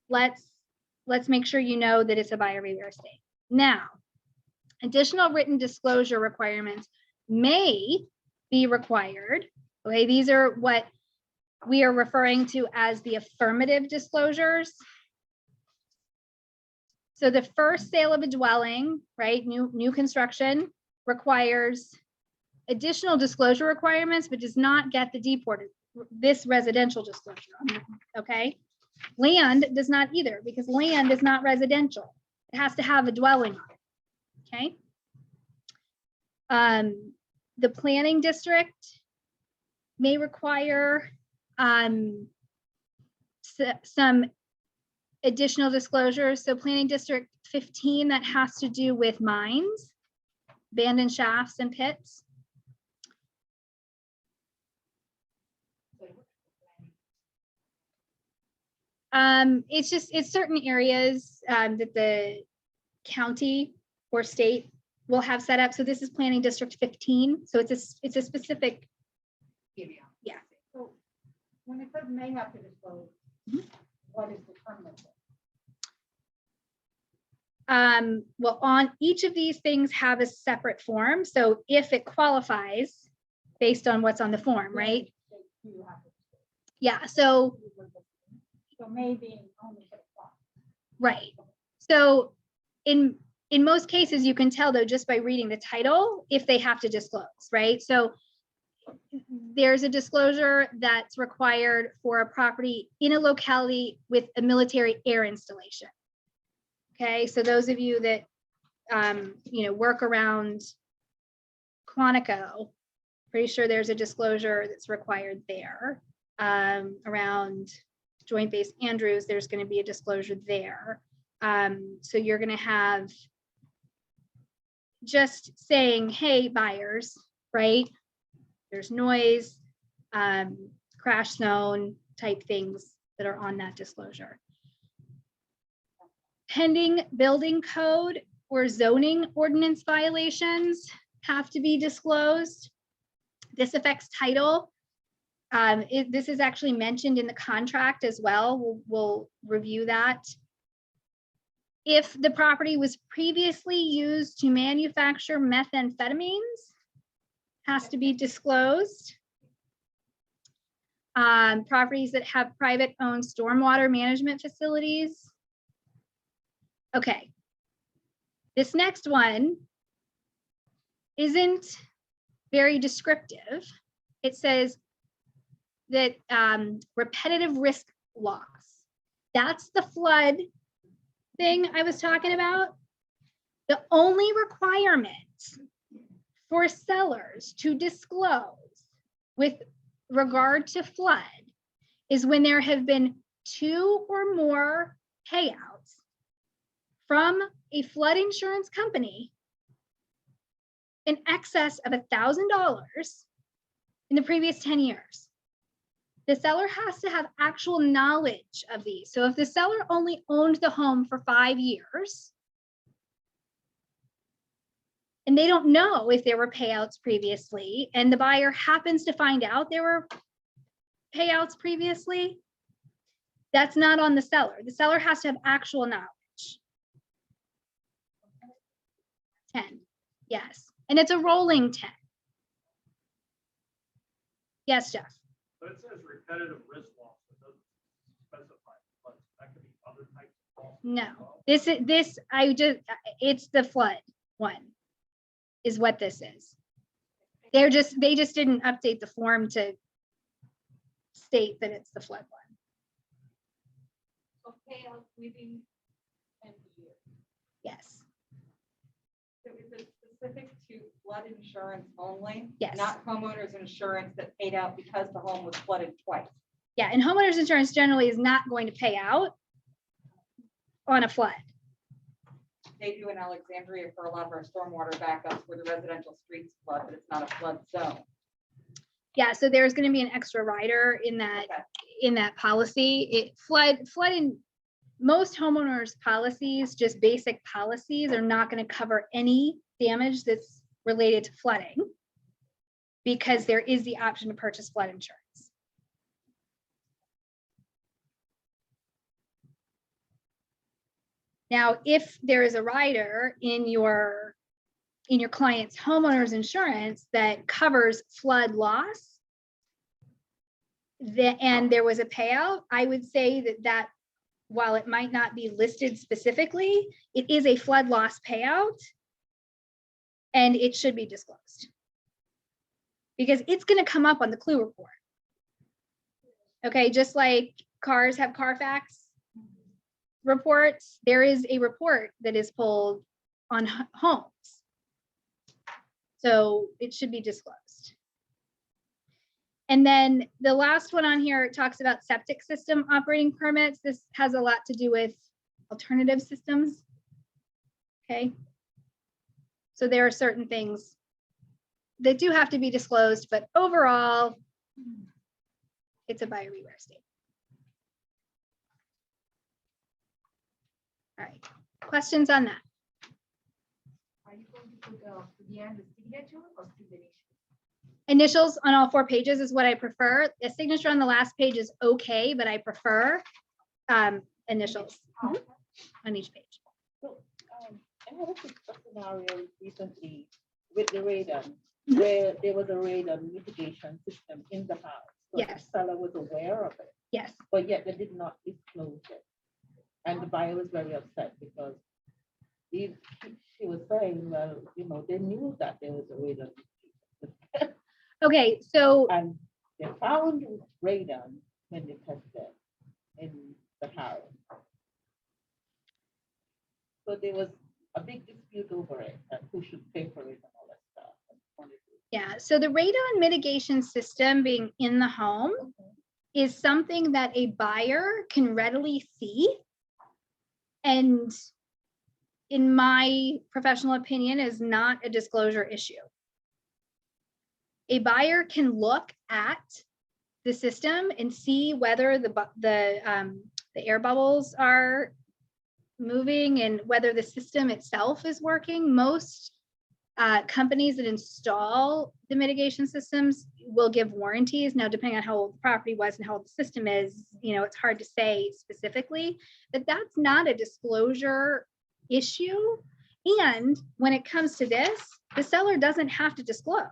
let's make sure you know that it's a buyer real estate. Now, additional written disclosure requirements may be required. Okay, these are what we are referring to as the affirmative disclosures. So the first sale of a dwelling, right, new construction requires additional disclosure requirements, but does not get the deported, this residential disclosure, okay? Land does not either, because land is not residential. It has to have a dwelling on it, okay? The planning district may require some additional disclosures. So planning district 15, that has to do with mines, abandoned shafts and pits. It's certain areas that the county or state will have set up. So this is planning district 15. So it's a specific. Area. Yeah. So when it says may have to disclose, what is the permanent? Well, on each of these things have a separate form. So if it qualifies based on what's on the form, right? You have to Yeah. So So maybe only for the plot. right. So in most cases, you can tell though, just by reading the title, if they have to disclose, right? So there's a disclosure that's required for a property in a locality with a military air installation. Okay, so those of you that work around Quantico, pretty sure there's a disclosure that's required there. Around Joint Base Andrews, there's going to be a disclosure there. So you're going to have just saying, hey, buyers, right? There's noise, crash zone type things that are on that disclosure. Pending building code or zoning ordinance violations have to be disclosed. This affects title. This is actually mentioned in the contract as well. We'll review that. If the property was previously used to manufacture methamphetamines, has to be disclosed. Properties that have private owned stormwater management facilities. Okay. This next one isn't very descriptive. It says that repetitive risk loss. That's the flood thing I was talking about. The only requirement for sellers to disclose with regard to flood is when there have been 2 or more payouts from a flood insurance company in excess of $1,000 in the previous 10 years. The seller has to have actual knowledge of these. So if the seller only owned the home for 5 years, and they don't know if there were payouts previously, and the buyer happens to find out there were payouts previously, that's not on the seller. The seller has to have actual knowledge. 10, yes. And it's a rolling 10. Yes, Jeff. But it says repetitive risk loss. It doesn't specify, but that could be other types of losses. No, it's the flood one is what this is. They just didn't update the form to state that it's the flood one. Okay, within 10 years. Yes. So is it specific to flood insurance only? Yes. Not homeowners insurance that paid out because the home was flooded twice? Yeah, and homeowners insurance generally is not going to pay out on a flood. They do in Alexandria for a lot of our stormwater backups where the residential streets flood, but it's not a flood zone. Yeah, so there's going to be an extra rider in that policy. Flood in most homeowners policies, just basic policies, are not going to cover any damage that's related to flooding because there is the option to purchase flood insurance. Now, if there is a rider in your client's homeowner's insurance that covers flood loss, and there was a payout, I would say that while it might not be listed specifically, it is a flood loss payout and it should be disclosed because it's going to come up on the clue report. Okay, just like cars have Carfax reports, there is a report that is pulled on homes. So it should be disclosed. And then the last one on here talks about septic system operating permits. This has a lot to do with alternative systems. Okay. So there are certain things that do have to be disclosed, but overall, it's a buyer beware statement. All right, questions on that? Are you going to put the end the signature or signature? Initials on all 4 pages is what I prefer. A signature on the last page is okay, but I prefer initials on each page. So, I had a scenario recently with the radon, where there was a radon mitigation system in the house. So Yes. the seller was aware of it, Yes. but yet they did not disclose it. And the buyer was very upset because she was saying, well, you know, they knew that there was a radon. Okay, so And they found radon when they tested in the house. So there was a big dispute over it, and who should pay for it and all that stuff. yeah, so the radon mitigation system being in the home is something that a buyer can readily see. And in my professional opinion, is not a disclosure issue. A buyer can look at the system and see whether the air bubbles are moving and whether the system itself is working. Most companies that install the mitigation systems will give warranties. Now, depending on how old the property was and how old the system is, you know, it's hard to say specifically, but that's not a disclosure issue. And when it comes to this, the seller doesn't have to disclose.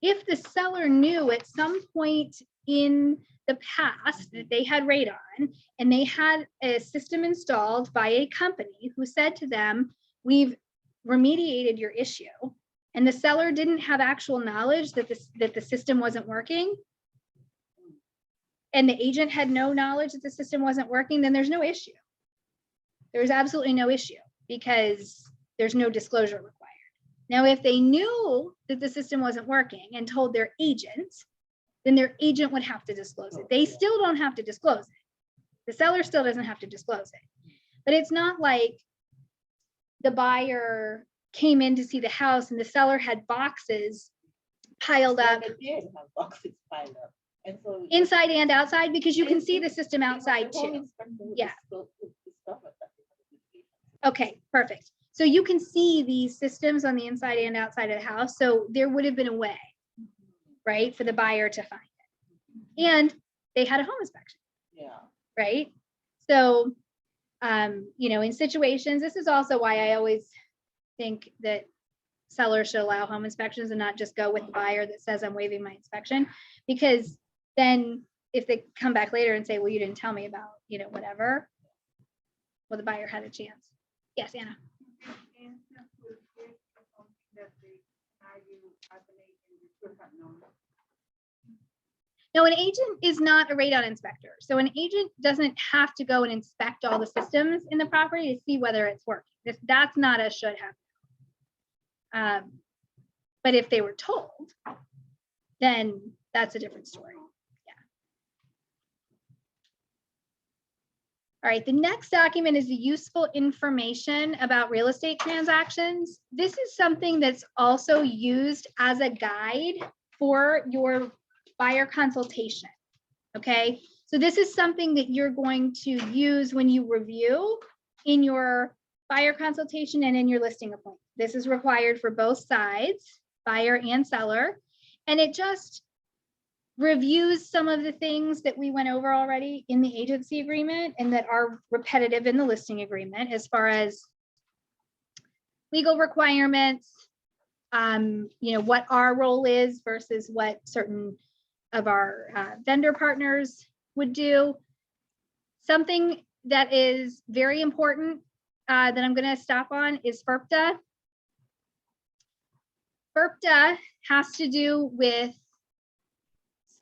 If the seller knew at some point in the past that they had radon and they had a system installed by a company who said to them, we've remediated your issue, and the seller didn't have actual knowledge that the system wasn't working, and the agent had no knowledge that the system wasn't working, then there's no issue. There's absolutely no issue because there's no disclosure required. Now, if they knew that the system wasn't working and told their agent, then their agent would have to disclose it. They still don't have to disclose it. The seller still doesn't have to disclose it. But it's not like the buyer came in to see the house and the seller had boxes piled up. They did have boxes piled up. And so Inside and outside, because you can see the system outside too. Yeah. Okay, perfect. So you can see these systems on the inside and outside of the house. So there would have been a way, right, for the buyer to find it. And they had a home inspection. Yeah. Right? So, you know, in situations, this is also why I always think that sellers should allow home inspections and not just go with the buyer that says I'm waiving my inspection, because then if they come back later and say, well, you didn't tell me about, you know, whatever, well, the buyer had a chance. Yes, Anna. No, an agent is not a radon inspector. So an agent doesn't have to go and inspect all the systems in the property to see whether it's working. That's not a should have. But if they were told, then that's a different story. Yeah. All right, the next document is the useful information about real estate transactions. This is something that's also used as a guide for your buyer consultation. Okay, so this is something that you're going to use when you review in your buyer consultation and in your listing appointment. This is required for both sides, buyer and seller, and it just reviews some of the things that we went over already in the agency agreement and that are repetitive in the listing agreement as far as legal requirements, you know, what our role is versus what certain of our vendor partners would do. Something that is very important that I'm going to stop on is FERPTA. FERPTA has to do with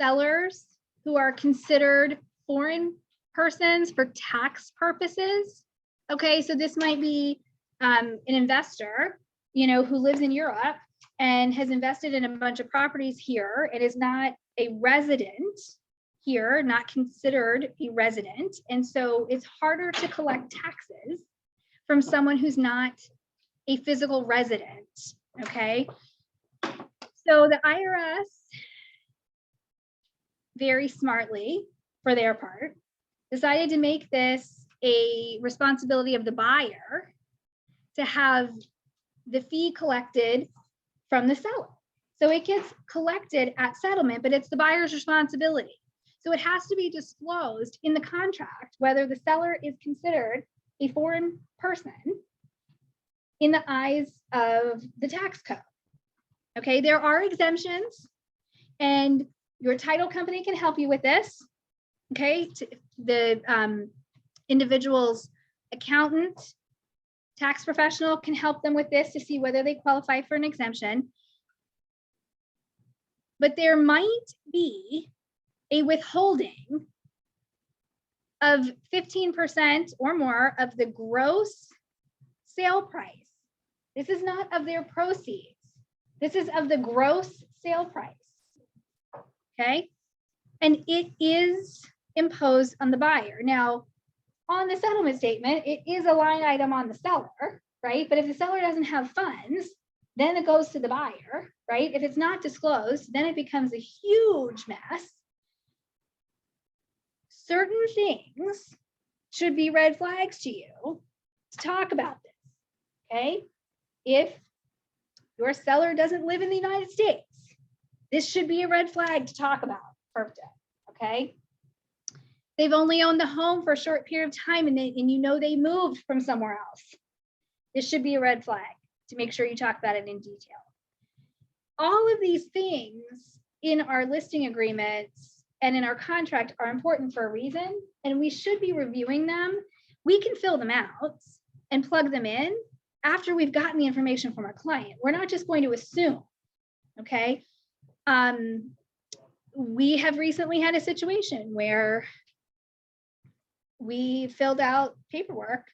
sellers who are considered foreign persons for tax purposes. Okay, so this might be an investor, who lives in Europe and has invested in a bunch of properties here. It is not a resident here, not considered a resident. And so it's harder to collect taxes from someone who's not a physical resident, okay? So the IRS, very smartly for their part, decided to make this a responsibility of the buyer to have the fee collected from the seller. So it gets collected at settlement, but it's the buyer's responsibility. So it has to be disclosed in the contract whether the seller is considered a foreign person in the eyes of the tax code. Okay, there are exemptions, and your title company can help you with this. Okay, the individual's accountant, tax professional can help them with this to see whether they qualify for an exemption. But there might be a withholding of 15% or more of the gross sale price. This is not of their proceeds. This is of the gross sale price. Okay, and it is imposed on the buyer. Now, on the settlement statement, it is a line item on the seller, right? But if the seller doesn't have funds, then it goes to the buyer, right? If it's not disclosed, then it becomes a huge mess. Certain things should be red flags to you to talk about this, okay? If your seller doesn't live in the United States, this should be a red flag to talk about, okay? They've only owned the home for a short period of time and they moved from somewhere else. This should be a red flag to make sure you talk about it in detail. All of these things in our listing agreements and in our contract are important for a reason, and we should be reviewing them. We can fill them out and plug them in after we've gotten the information from our client. We're not just going to assume, okay? We have recently had a situation where we filled out paperwork,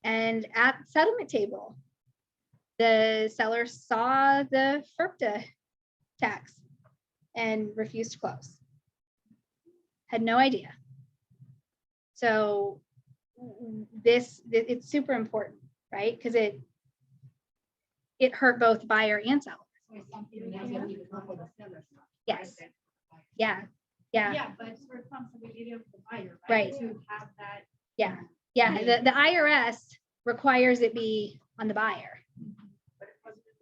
and at the settlement table, the seller saw the FERPTA tax and refused to close. Had no idea. So it's super important, right? Because it hurt both buyer and seller. Yes. Yeah. Yeah, but it's the responsibility of the buyer, Right. To have that. Yeah. Yeah. The IRS requires it be on the buyer.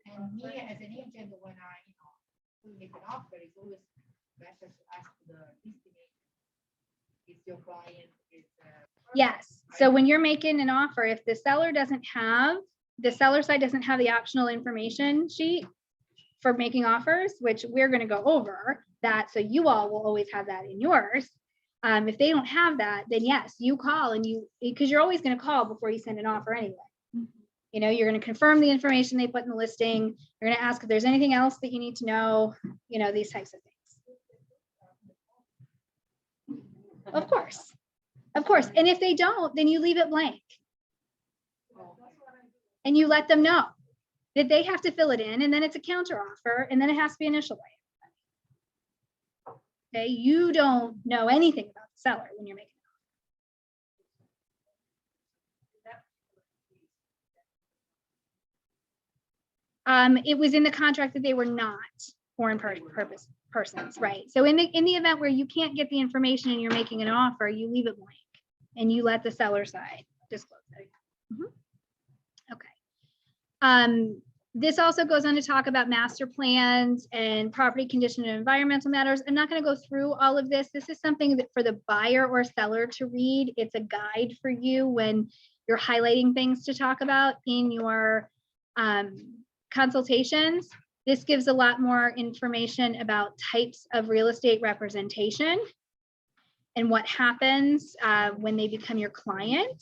And me as an agent, when I, make an offer, it's always better to ask the listing agent. Is your client is. Yes. So when you're making an offer, if the seller side doesn't have the optional information sheet for making offers, which we're going to go over that, so you all will always have that in yours. If they don't have that, then yes, you call because you're always going to call before you send an offer anyway. You're going to confirm the information they put in the listing. You're going to ask if there's anything else that you need to know, these types of things. Of course. And if they don't, then you leave it blank. And you let them know that they have to fill it in, and then it's a counter offer, and then it has to be initial by everybody. Okay, you don't know anything about the seller when you're making an offer. It was in the contract that they were not foreign persons, right? So in the event where you can't get the information and you're making an offer, you leave it blank and you let the seller side disclose it. Okay. This also goes on to talk about master plans and property condition and environmental matters. I'm not going to go through all of this. This is something that for the buyer or seller to read. It's a guide for you when you're highlighting things to talk about in your consultations. This gives a lot more information about types of real estate representation and what happens when they become your client.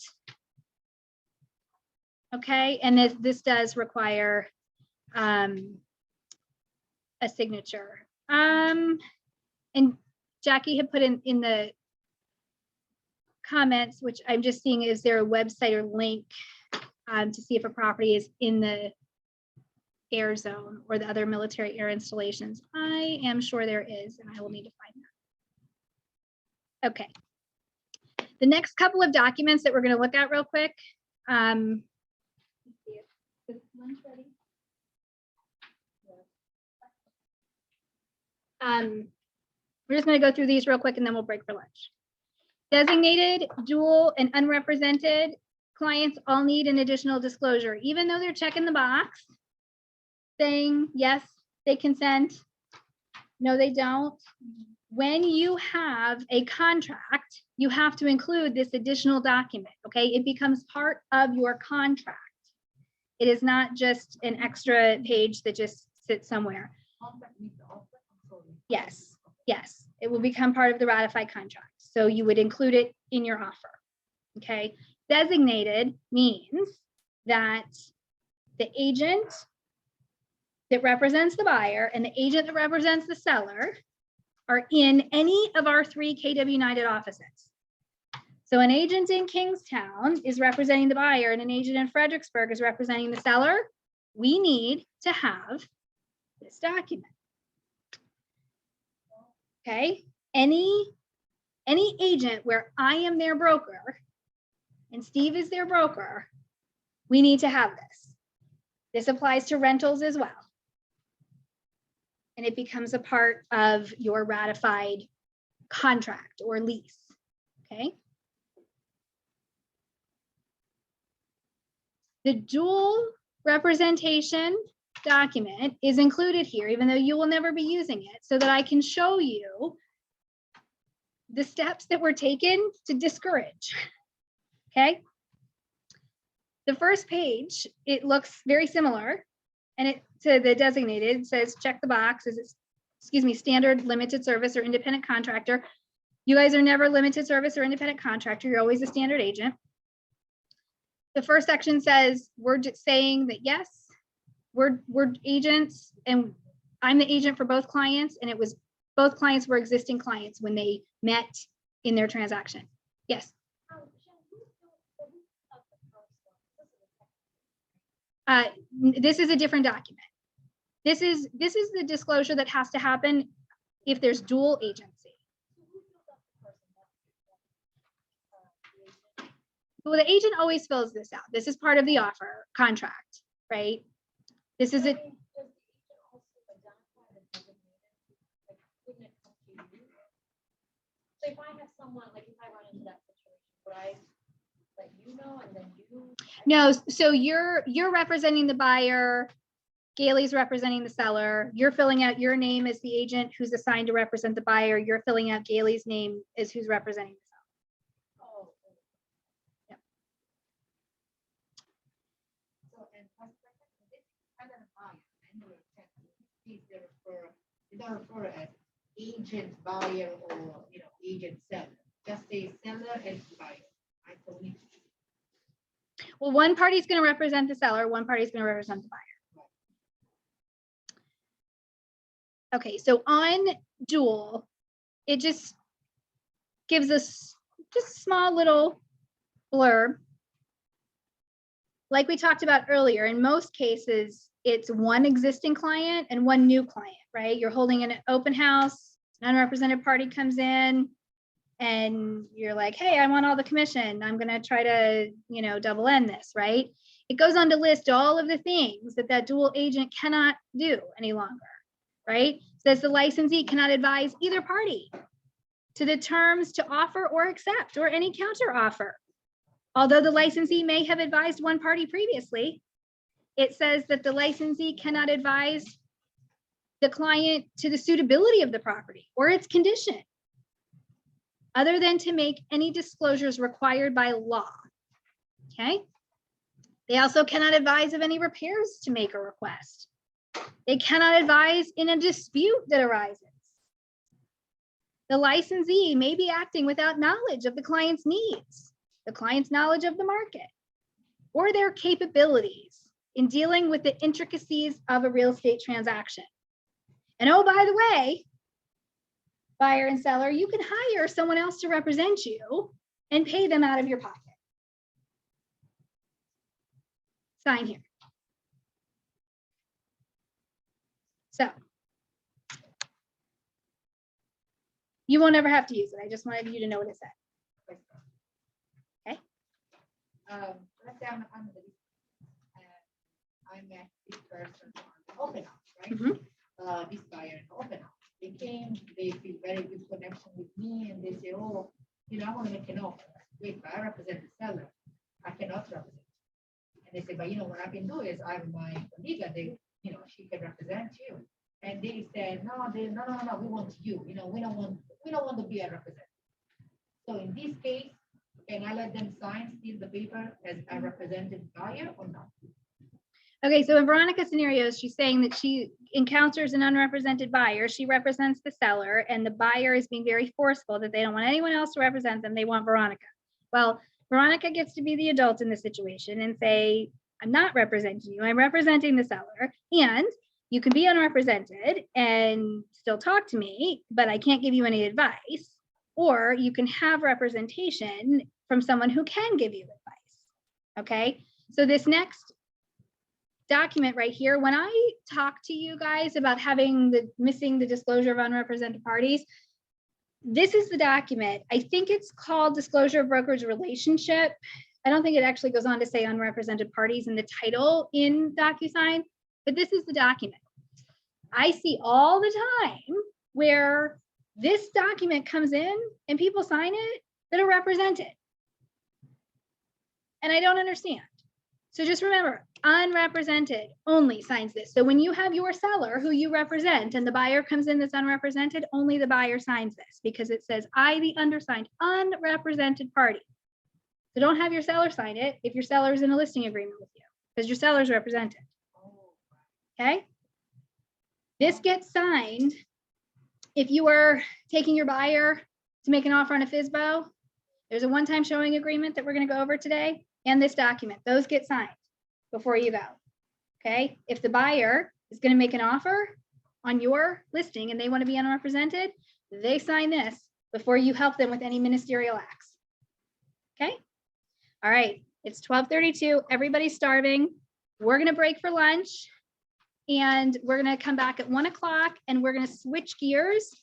Okay, and this does require a signature. And Jackie had put in the comments, which I'm just seeing, is there a website or link to see if a property is in the air zone or the other military air installations? I am sure there is, and I will need to find that. Okay. The next couple of documents that we're going to look at real quick. Let's see if this one's ready. We're just going to go through these real quick and then we'll break for lunch. Designated, dual, and unrepresented clients all need an additional disclosure, even though they're checking the box saying, yes, they consent. No, they don't. When you have a contract, you have to include this additional document, okay? It becomes part of your contract. It is not just an extra page that just sits somewhere. Yes, yes, it will become part of the ratified contract. So you would include it in your offer, okay? Designated means that the agent that represents the buyer and the agent that represents the seller are in any of our 3 KW United offices. So an agent in Kingstown is representing the buyer and an agent in Fredericksburg is representing the seller. We need to have this document. Okay, any agent where I am their broker and Steve is their broker, we need to have this. This applies to rentals as well. And it becomes a part of your ratified contract or lease, okay? The dual representation document is included here, even though you will never be using it, so that I can show you the steps that were taken to discourage, okay? The first page, it looks very similar, and it to the designated says check the box. Is it, excuse me, standard, limited service, or independent contractor? You guys are never limited service or independent contractor. You're always a standard agent. The first section says we're just saying that yes, we're agents, and I'm the agent for both clients, and it was both clients were existing clients when they met in their transaction. Yes. This is a different document. This is the disclosure that has to happen if there's dual agency. Well, the agent always fills this out. This is part of the offer contract, right? This is it. So if I have someone, like if I run into that situation, would I let you know and then you? No, so you're representing the buyer, Gailey's representing the seller. You're filling out your name as the agent who's assigned to represent the buyer. You're filling out Gailey's name as who's representing the seller. Oh. Yep. So, and this kind of buyer, and you don't refer as agent buyer or agent seller. Just say seller and buyer. I don't need to. Well, one party's going to represent the seller, one party's going to represent the buyer. Okay, so on dual, it just gives us just a small little blurb. Like we talked about earlier, in most cases, it's one existing client and one new client, right? You're holding an open house, an unrepresented party comes in, and you're like, hey, I want all the commission. I'm going to try to, double end this, right? It goes on to list all of the things that dual agent cannot do any longer, right? Says the licensee cannot advise either party to the terms to offer or accept or any counter offer. Although the licensee may have advised one party previously, it says that the licensee cannot advise the client to the suitability of the property or its condition, other than to make any disclosures required by law, okay? They also cannot advise of any repairs to make a request. They cannot advise in a dispute that arises. The licensee may be acting without knowledge of the client's needs, the client's knowledge of the market, or their capabilities in dealing with the intricacies of a real estate transaction. And oh, by the way, buyer and seller, you can hire someone else to represent you and pay them out of your pocket. Sign here. So you won't ever have to use it. I just wanted you to know what it said. Okay. Let's say I'm the, I met this person on open house, right? This buyer in open house. They came, they feel very good connection with me, and they say, oh, you know, I want to make an offer. Wait, but I represent the seller. I cannot represent. And they say, but you know what I can do is I have my colleague, they, you know, she can represent you. And they said, no, we want you. You know, we don't want to be a representative. So in this case, can I let them sign still the paper as a represented buyer or not? Okay, so in Veronica's scenario, she's saying that she encounters an unrepresented buyer. She represents the seller, and the buyer is being very forceful that they don't want anyone else to represent them. They want Veronica. Well, Veronica gets to be the adult in the situation and say, I'm not representing you. I'm representing the seller, and you can be unrepresented and still talk to me, but I can't give you any advice. Or you can have representation from someone who can give you advice. Okay, so this next document right here, when I talk to you guys about missing the disclosure of unrepresented parties, this is the document. I think it's called Disclosure of Brokerage Relationship. I don't think it actually goes on to say unrepresented parties in the title in DocuSign, but this is the document. I see all the time where this document comes in and people sign it that are represented. And I don't understand. So just remember, unrepresented only signs this. So when you have your seller who you represent and the buyer comes in that's unrepresented, only the buyer signs this because it says, I, the undersigned, unrepresented party. So don't have your seller sign it if your seller is in a listing agreement with you because your seller is represented. Okay. This gets signed if you are taking your buyer to make an offer on a FSBO. There's a one-time showing agreement that we're going to go over today and this document. Those get signed before you go. Okay. If the buyer is going to make an offer on your listing and they want to be unrepresented, they sign this before you help them with any ministerial acts. Okay. All right. It's 12:32. Everybody's starving. We're going to break for lunch and we're going to come back at 1 o'clock and we're going to switch gears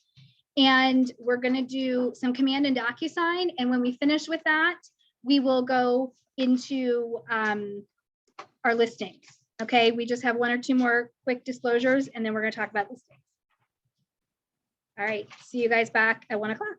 and we're going to do some command and DocuSign. And when we finish with that, we will go into our listings. Okay, we just have 1 or 2 more quick disclosures and then we're going to talk about listings. All right, see you guys back at 1 o'clock.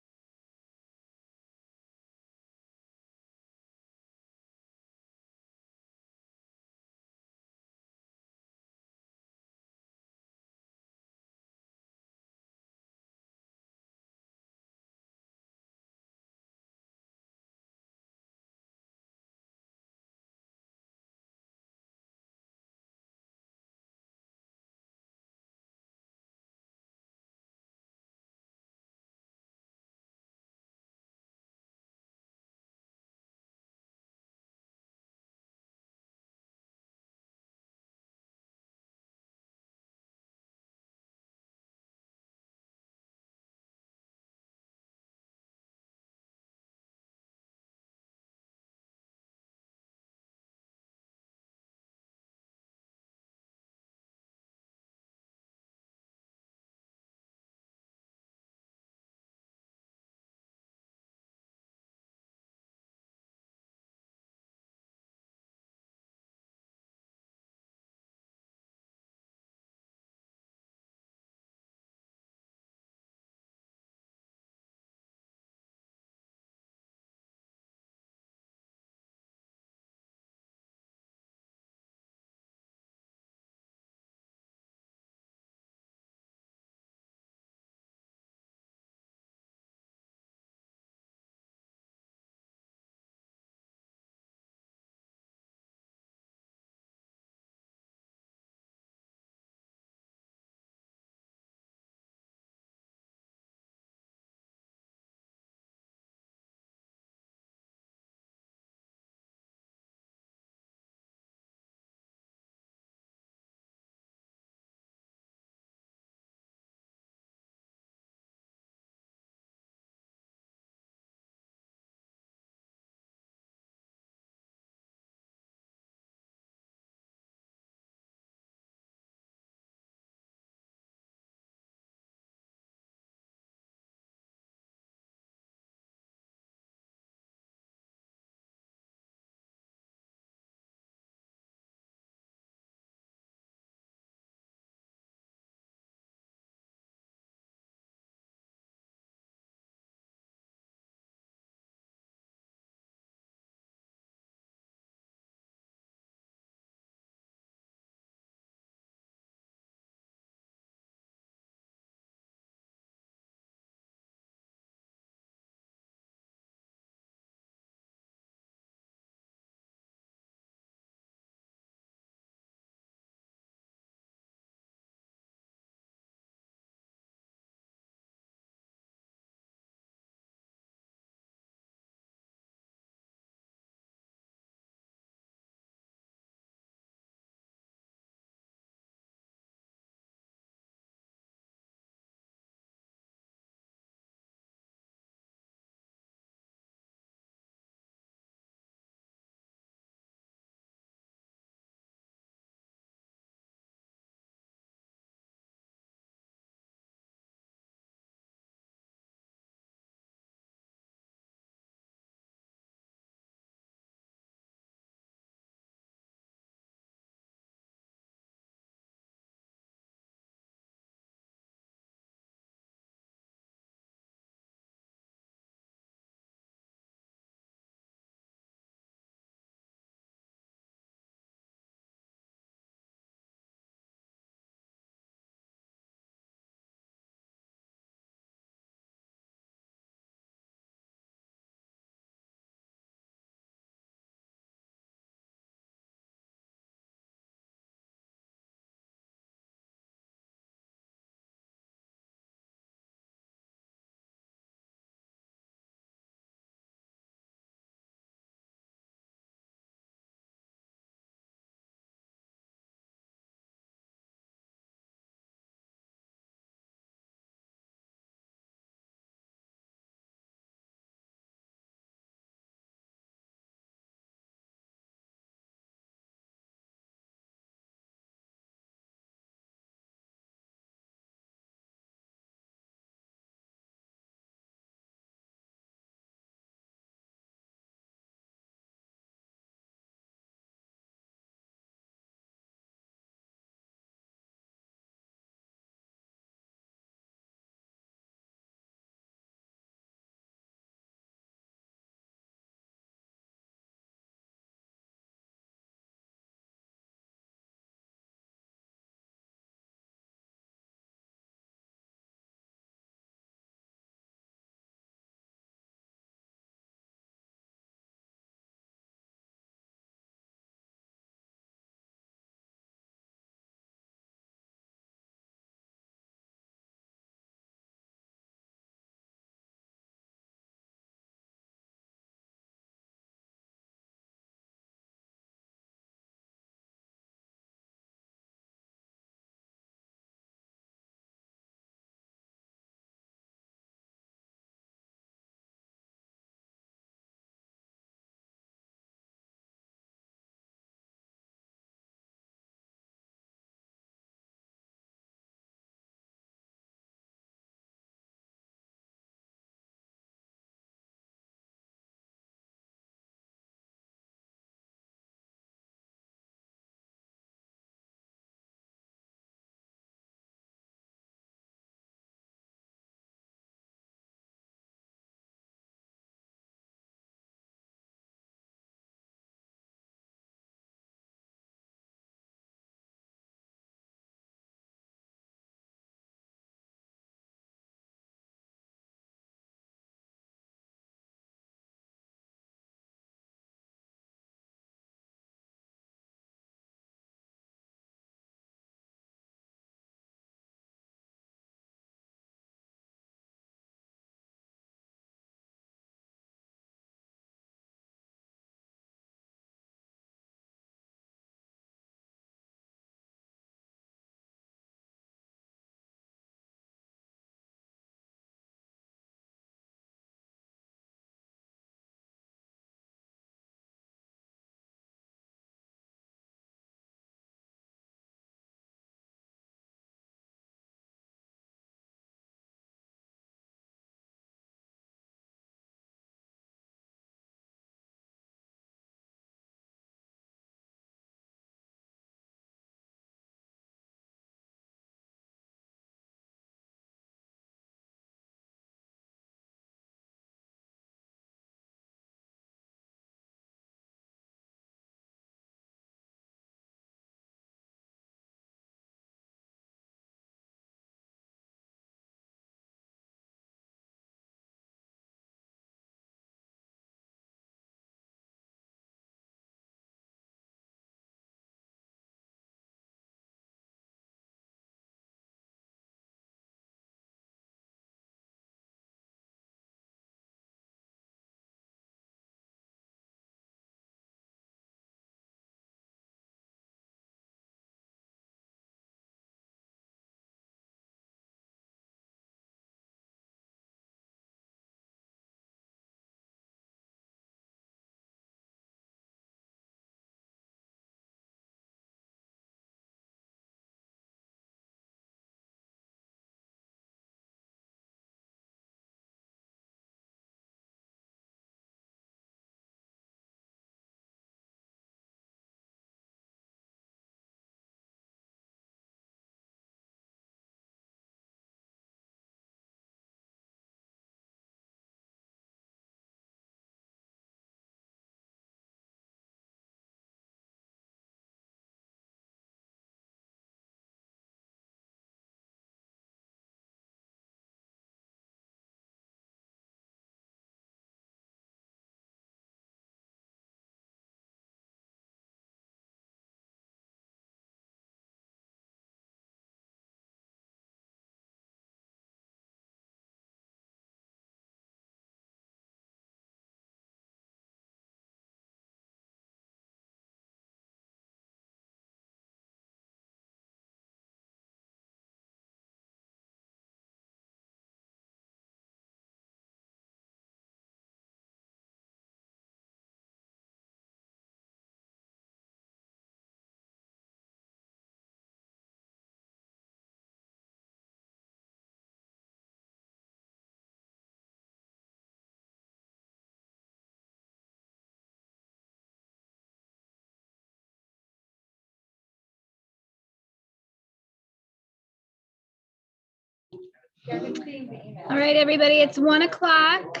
All right, everybody, it's 1 o'clock.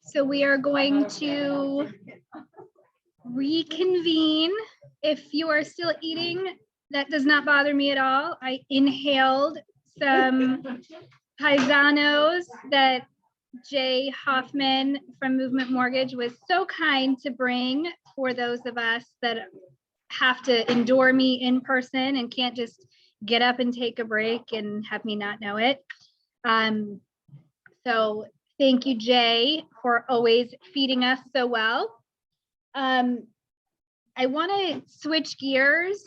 So we are going to reconvene. If you are still eating, that does not bother me at all. I inhaled some paisanos that Jay Hoffman from Movement Mortgage was so kind to bring for those of us that have to endure me in person and can't just get up and take a break and have me not know it. So thank you, Jay, for always feeding us so well. I want to switch gears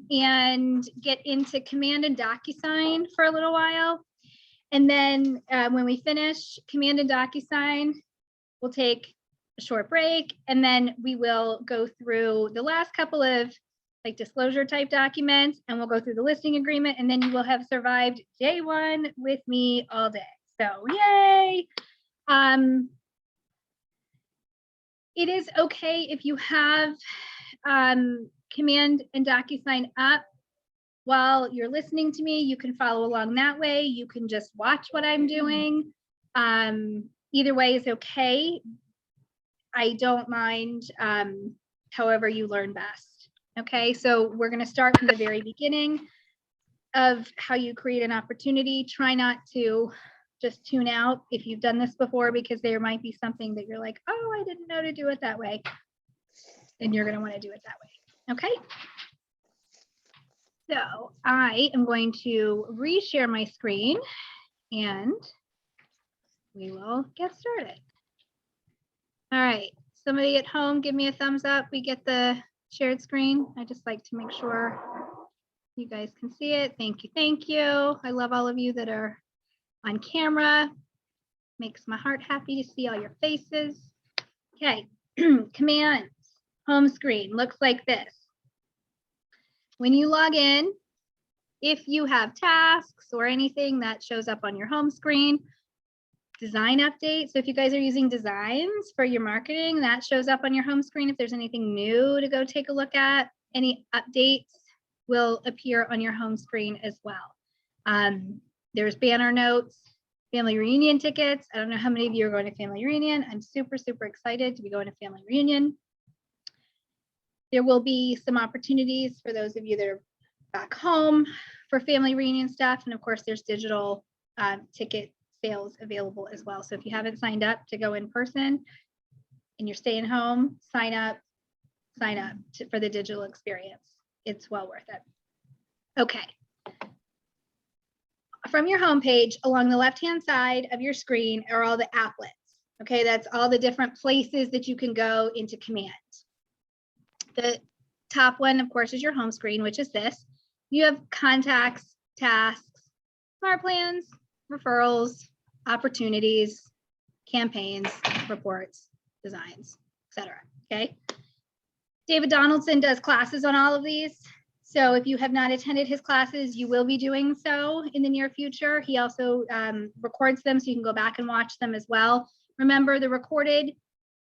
and get into Command and DocuSign for a little while. And then when we finish Command and DocuSign, we'll take a short break, and then we will go through the last couple of like disclosure type documents, and we'll go through the listing agreement, and then you will have survived day one with me all day. So yay. It is okay if you have Command and DocuSign up while you're listening to me. You can follow along that way. You can just watch what I'm doing. Either way is okay. I don't mind however you learn best. Okay, so we're going to start from the very beginning of how you create an opportunity. Try not to just tune out if you've done this before, because there might be something that you're like, oh, I didn't know to do it that way. And you're going to want to do it that way. Okay. So I am going to reshare my screen and we will get started. All right. Somebody at home, give me a thumbs up. We get the shared screen. I just like to make sure you guys can see it. Thank you. Thank you. I love all of you that are on camera. Makes my heart happy to see all your faces. Okay. Commands. Home screen looks like this. When you log in, if you have tasks or anything that shows up on your home screen, design updates. So if you guys are using designs for your marketing, that shows up on your home screen. If there's anything new to go take a look at, any updates will appear on your home screen as well. There's banner notes, family reunion tickets. I don't know how many of you are going to family reunion. I'm super, super excited to be going to family reunion. There will be some opportunities for those of you that are back home for family reunion stuff. And of course, there's digital ticket sales available as well. So if you haven't signed up to go in person and you're staying home, sign up for the digital experience. It's well worth it. Okay. From your homepage, along the left-hand side of your screen are all the applets. Okay, that's all the different places that you can go into Command. The top one, of course, is your home screen, which is this. You have contacts, tasks, smart plans, referrals, opportunities, campaigns, reports, designs, etc. Okay. David Donaldson does classes on all of these. So if you have not attended his classes, you will be doing so in the near future. He also records them so you can go back and watch them as well. Remember, the recorded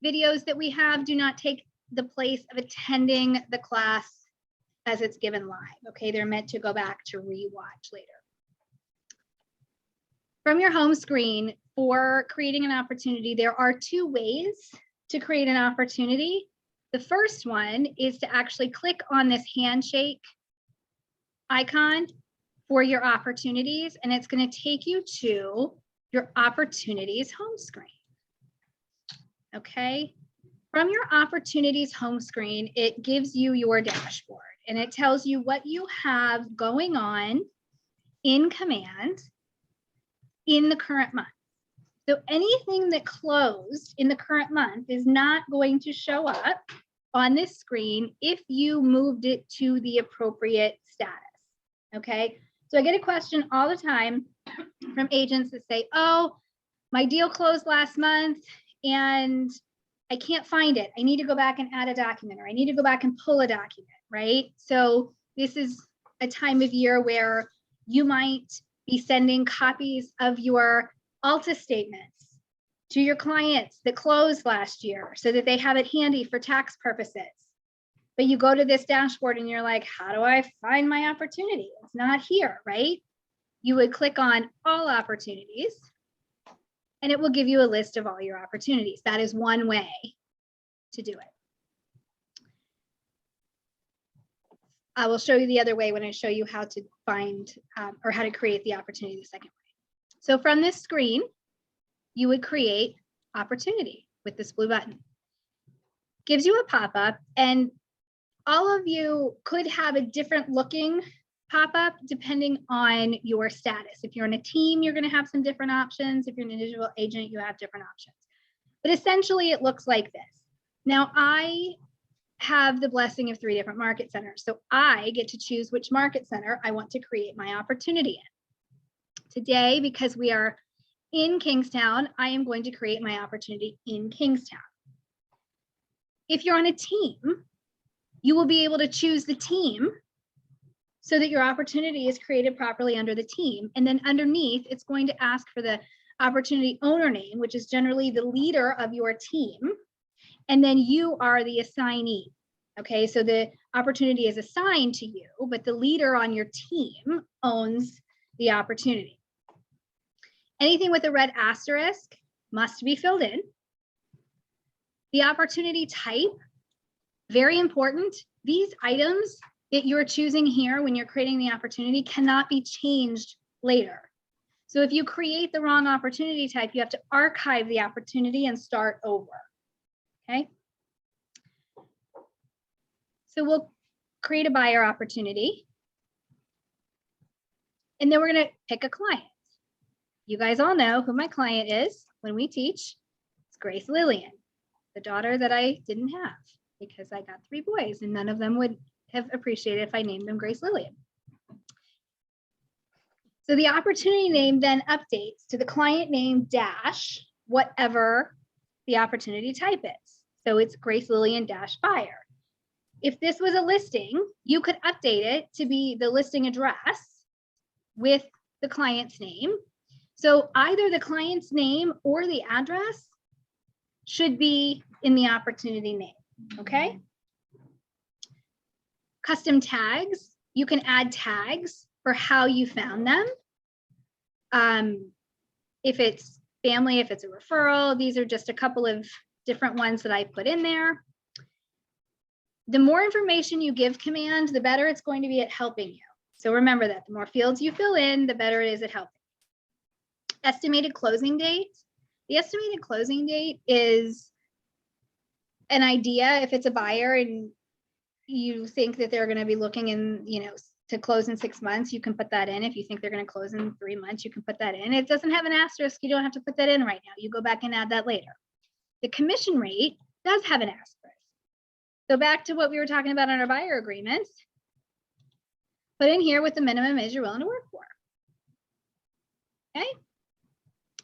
videos that we have do not take the place of attending the class as it's given live. Okay, they're meant to go back to rewatch later. From your home screen, for creating an opportunity, there are two ways to create an opportunity. The first one is to actually click on this handshake icon for your opportunities, and it's going to take you to your opportunities home screen. Okay. From your opportunities home screen, it gives you your dashboard and it tells you what you have going on in Command in the current month. So anything that closed in the current month is not going to show up on this screen if you moved it to the appropriate status. Okay, so I get a question all the time from agents that say, oh, my deal closed last month and I can't find it. I need to go back and add a document, or I need to go back and pull a document, right? So this is a time of year where you might be sending copies of your Alta statements to your clients that closed last year so that they have it handy for tax purposes. But you go to this dashboard and you're like, how do I find my opportunity? It's not here, right? you would click on all opportunities and it will give you a list of all your opportunities. That is one way to do it. I will show you the other way when I show you how to find or how to create the opportunity the second way. So from this screen, you would create opportunity with this blue button. Gives you a pop-up, and all of you could have a different looking pop-up depending on your status. If you're in a team, you're going to have some different options. If you're an individual agent, you have different options. But essentially, it looks like this. Now, I have the blessing of 3 different market centers. So I get to choose which market center I want to create my opportunity in. Today, because we are in Kingstown, I am going to create my opportunity in Kingstown. If you're on a team, you will be able to choose the team so that your opportunity is created properly under the team. And then underneath, it's going to ask for the opportunity owner name, which is generally the leader of your team. And then you are the assignee. Okay, so the opportunity is assigned to you, but the leader on your team owns the opportunity. Anything with a red asterisk must be filled in. The opportunity type, very important. These items that you're choosing here when you're creating the opportunity cannot be changed later. So if you create the wrong opportunity type, you have to archive the opportunity and start over. Okay. So we'll create a buyer opportunity. And then we're going to pick a client. You guys all know who my client is when we teach. It's Grace Lillian, the daughter that I didn't have because I got 3 boys and none of them would have appreciated if I named them Grace Lillian. So the opportunity name then updates to the client name dash whatever the opportunity type is. So it's Grace Lillian dash buyer. If this was a listing, you could update it to be the listing address with the client's name. So either the client's name or the address should be in the opportunity name, okay? Custom tags, you can add tags for how you found them. If it's family, if it's a referral, these are just a couple of different ones that I put in there. The more information you give command, the better it's going to be at helping you. So remember that the more fields you fill in, the better it is at helping. Estimated closing date. The estimated closing date is an idea. If it's a buyer and you think that they're going to be looking in, to close in 6 months, you can put that in. If you think they're going to close in 3 months, you can put that in. It doesn't have an asterisk. You don't have to put that in right now. You go back and add that later. The commission rate does have an asterisk. So back to what we were talking about on our buyer agreements, put in here what the minimum is you're willing to work for. Okay.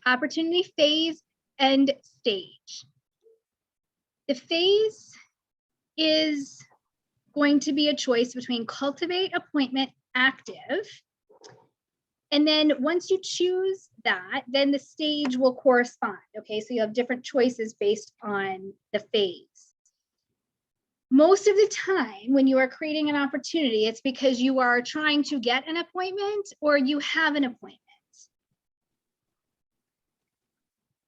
Opportunity phase and stage. The phase is going to be a choice between cultivate, appointment, active. And then once you choose that, then the stage will correspond. Okay, so you have different choices based on the phase. Most of the time when you are creating an opportunity, it's because you are trying to get an appointment or you have an appointment.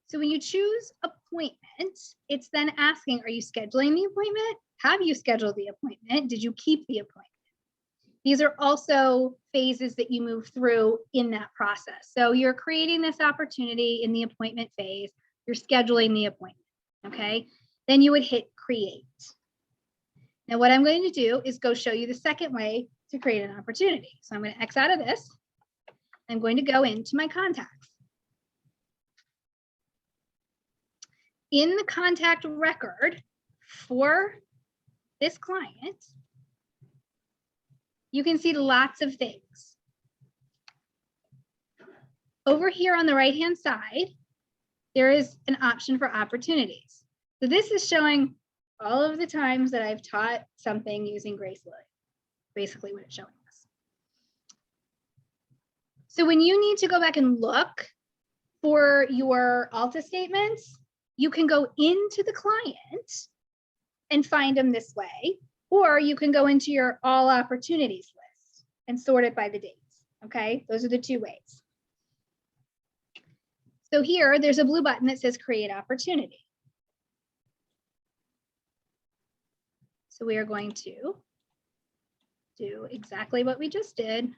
So when you choose appointment, it's then asking, are you scheduling the appointment? Have you scheduled the appointment? Did you keep the appointment? These are also phases that you move through in that process. So you're creating this opportunity in the appointment phase. You're scheduling the appointment, okay? Then you would hit create. Now what I'm going to do is go show you the second way to create an opportunity. So I'm going to X out of this. I'm going to go into my contacts. In the contact record for this client, you can see lots of things. Over here on the right-hand side, there is an option for opportunities. So this is showing all of the times that I've taught something using Grace Lillian, basically what it's showing us. So when you need to go back and look for your Alta statements, you can go into the client and find them this way, or you can go into your all opportunities list and sort it by the dates, Okay, those are the two ways. So here, there's a blue button that says create opportunity. So we are going to do exactly what we just did.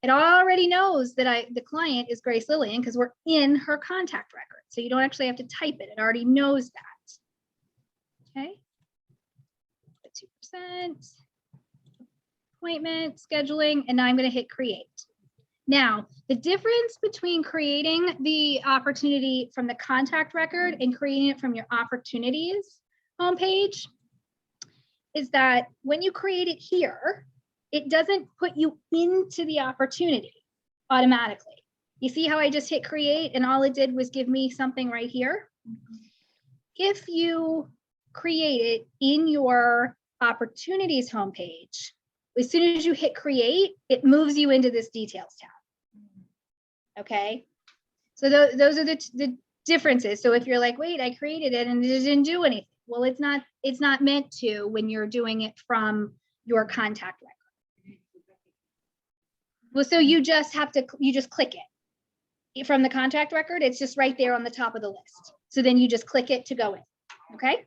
It already knows that the client is Grace Lillian because we're in her contact record. So you don't actually have to type it. It already knows that. Okay. 2%, appointment, scheduling, and now I'm going to hit create. Now, the difference between creating the opportunity from the contact record and creating it from your opportunities homepage is that when you create it here, it doesn't put you into the opportunity automatically. You see how I just hit create and all it did was give me something right here? If you create it in your opportunities homepage, as soon as you hit create, it moves you into this details tab. Okay, so those are the differences. So if you're like, wait, I created it and it didn't do anything. Well, it's not meant to when you're doing it from your contact record. Well, so you just click it from the contact record. It's just right there on the top of the list. So then you just click it to go in. Okay.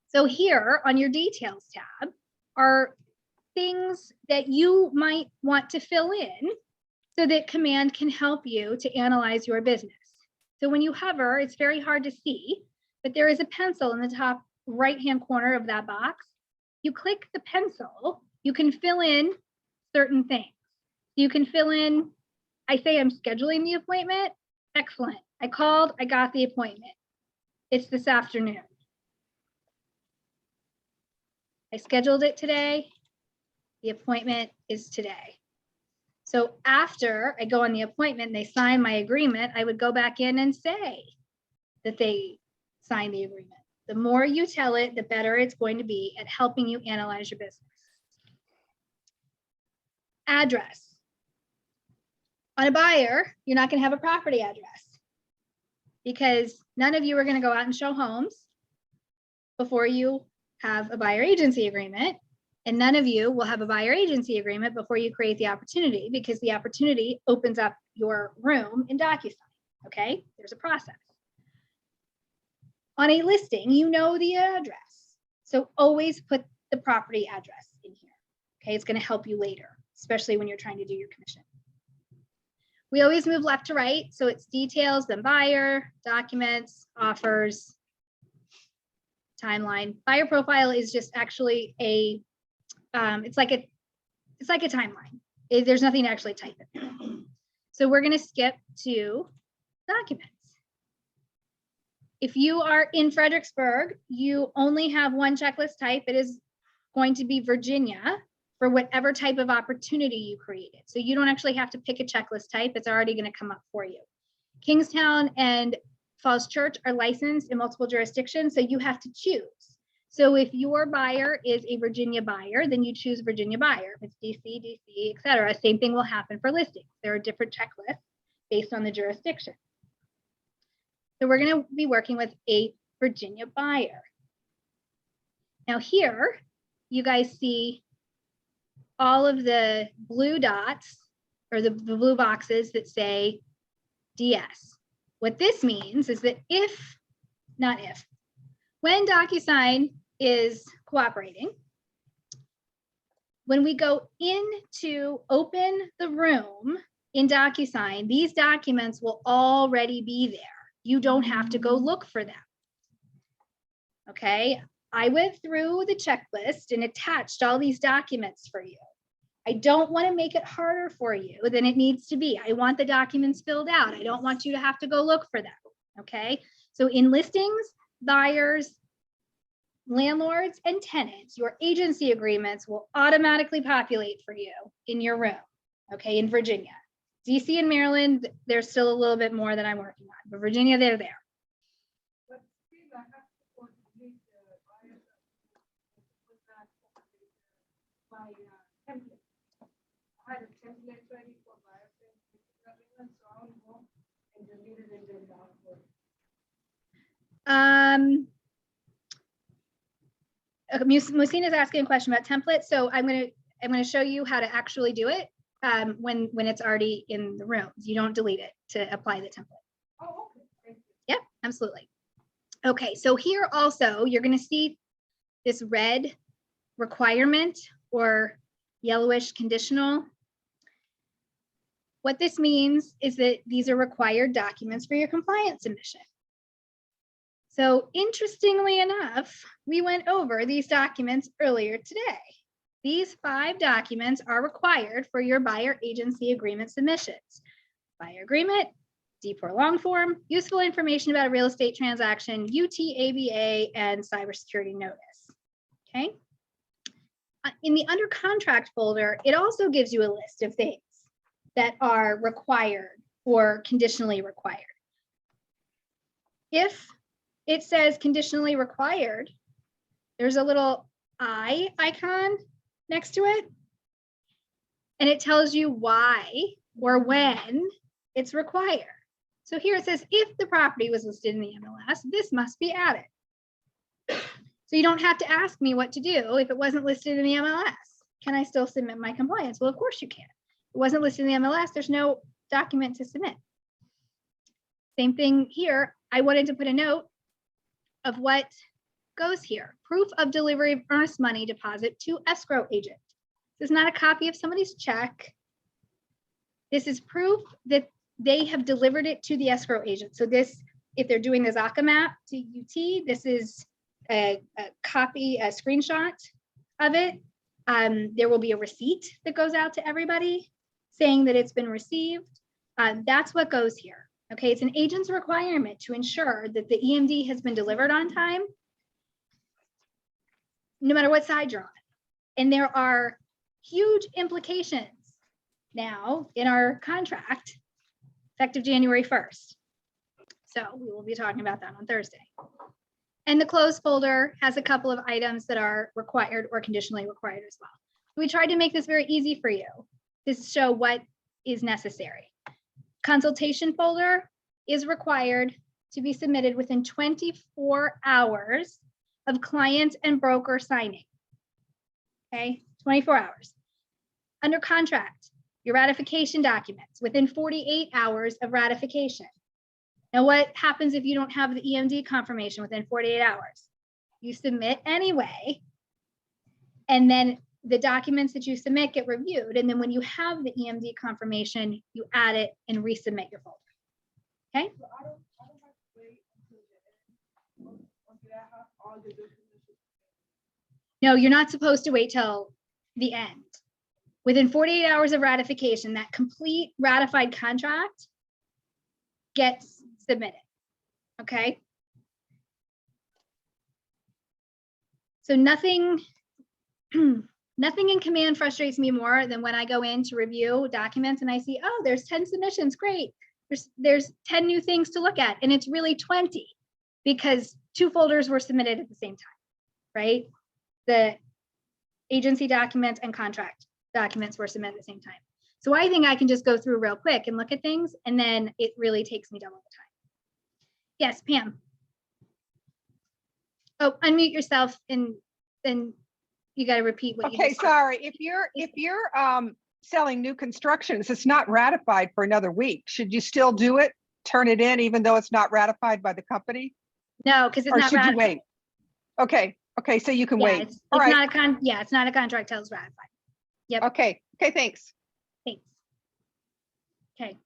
So here on your details tab are things that you might want to fill in so that Command can help you to analyze your business. So when you hover, it's very hard to see, but there is a pencil in the top right-hand corner of that box. You click the pencil, you can fill in certain things. You can fill in, I say I'm scheduling the appointment. Excellent. I called, I got the appointment. It's this afternoon. I scheduled it today. The appointment is today. So after I go on the appointment and they sign my agreement, I would go back in and say that they signed the agreement. The more you tell it, the better it's going to be at helping you analyze your business. Address. On a buyer, you're not going to have a property address because none of you are going to go out and show homes before you have a buyer agency agreement. And none of you will have a buyer agency agreement before you create the opportunity because the opportunity opens up your room in DocuSign. Okay, there's a process. On a listing, you know the address. So always put the property address in here. Okay, it's going to help you later, especially when you're trying to do your commission. We always move left to right. So it's details, then buyer, documents, offers, timeline. Buyer profile is just actually a it's like a timeline. There's nothing to actually type in. So we're going to skip to documents. If you are in Fredericksburg, you only have one checklist type. It is going to be Virginia for whatever type of opportunity you created. So you don't actually have to pick a checklist type. It's already going to come up for you. Kingstown and Falls Church are licensed in multiple jurisdictions, so you have to choose. So if your buyer is a Virginia buyer, then you choose Virginia buyer. If it's DC, et cetera, same thing will happen for listings. There are different checklists based on the jurisdiction. So we're going to be working with a Virginia buyer. Now here, you guys see all of the blue dots or the blue boxes that say DS. What this means is that when DocuSign is cooperating, when we go in to open the room in DocuSign, these documents will already be there. You don't have to go look for them. Okay, I went through the checklist and attached all these documents for you. I don't want to make it harder for you than it needs to be. I want the documents filled out. I don't want you to have to go look for them. Okay, so in listings, buyers, landlords, and tenants, your agency agreements will automatically populate for you in your room. Okay, in Virginia. DC and Maryland, there's still a little bit more that I'm working on, but Virginia, they're there. Okay, Musina is asking a question about templates, so I'm going to show you how to actually do it. when it's already in the rooms. You don't delete it to apply the template. Oh, okay. Thank you. Yep, absolutely. Okay, so here also, you're gonna see this red requirement or yellowish conditional. What this means is that these are required documents for your compliance submission. So interestingly enough, we went over these documents earlier today. These 5 documents are required for your buyer agency agreement submissions. Buyer agreement, D4 long form, useful information about a real estate transaction, UTABA, and cybersecurity notice. Okay. In the under contract folder, it also gives you a list of things that are required or conditionally required. If it says conditionally required, there's a little I icon next to it, and it tells you why or when it's required. So here it says, if the property was listed in the MLS, this must be added. So you don't have to ask me what to do if it wasn't listed in the MLS. Can I still submit my compliance? Well, of course you can. If it wasn't listed in the MLS, there's no document to submit. Same thing here. I wanted to put a note of what goes here. Proof of delivery of earnest money deposit to escrow agent. This is not a copy of somebody's check. This is proof that they have delivered it to the escrow agent. So this, if they're doing the Zaka map to UT, this is a copy, a screenshot of it. There will be a receipt that goes out to everybody saying that it's been received. That's what goes here. Okay, it's an agent's requirement to ensure that the EMD has been delivered on time, no matter what side you're on. And there are huge implications now in our contract, effective January 1st. So we will be talking about that on Thursday. And the closed folder has a couple of items that are required or conditionally required as well. We tried to make this very easy for you to show what is necessary. Consultation folder is required to be submitted within 24 hours of client and broker signing. Okay, 24 hours. Under contract, your ratification documents within 48 hours of ratification. Now, what happens if you don't have the EMD confirmation within 48 hours? You submit anyway, and then the documents that you submit get reviewed. And then when you have the EMD confirmation, you add it and resubmit your folder. Okay? So I don't have to wait until I have all the documents. No, you're not supposed to wait till the end. Within 48 hours of ratification, that complete ratified contract gets submitted. Okay? So nothing in Command frustrates me more than when I go in to review documents and I see, oh, there's 10 submissions, great. There's 10 new things to look at, and it's really 20 because 2 folders were submitted at the same time, right? The agency documents and contract documents were submitted at the same time. So I think I can just go through real quick and look at things, and then it really takes me double the time. Yes, Pam. Oh, unmute yourself, and then you got to repeat what you Okay, just said. sorry. If you're selling new constructions, it's not ratified for another week. Should you still do it? Turn it in even though it's not ratified by the company? No, because it's Or not should you ratified. wait? Okay, so you can Yeah, wait. it's All right. not a it's not a contract till it's ratified. Yep. Okay, thanks. Thanks. Okay.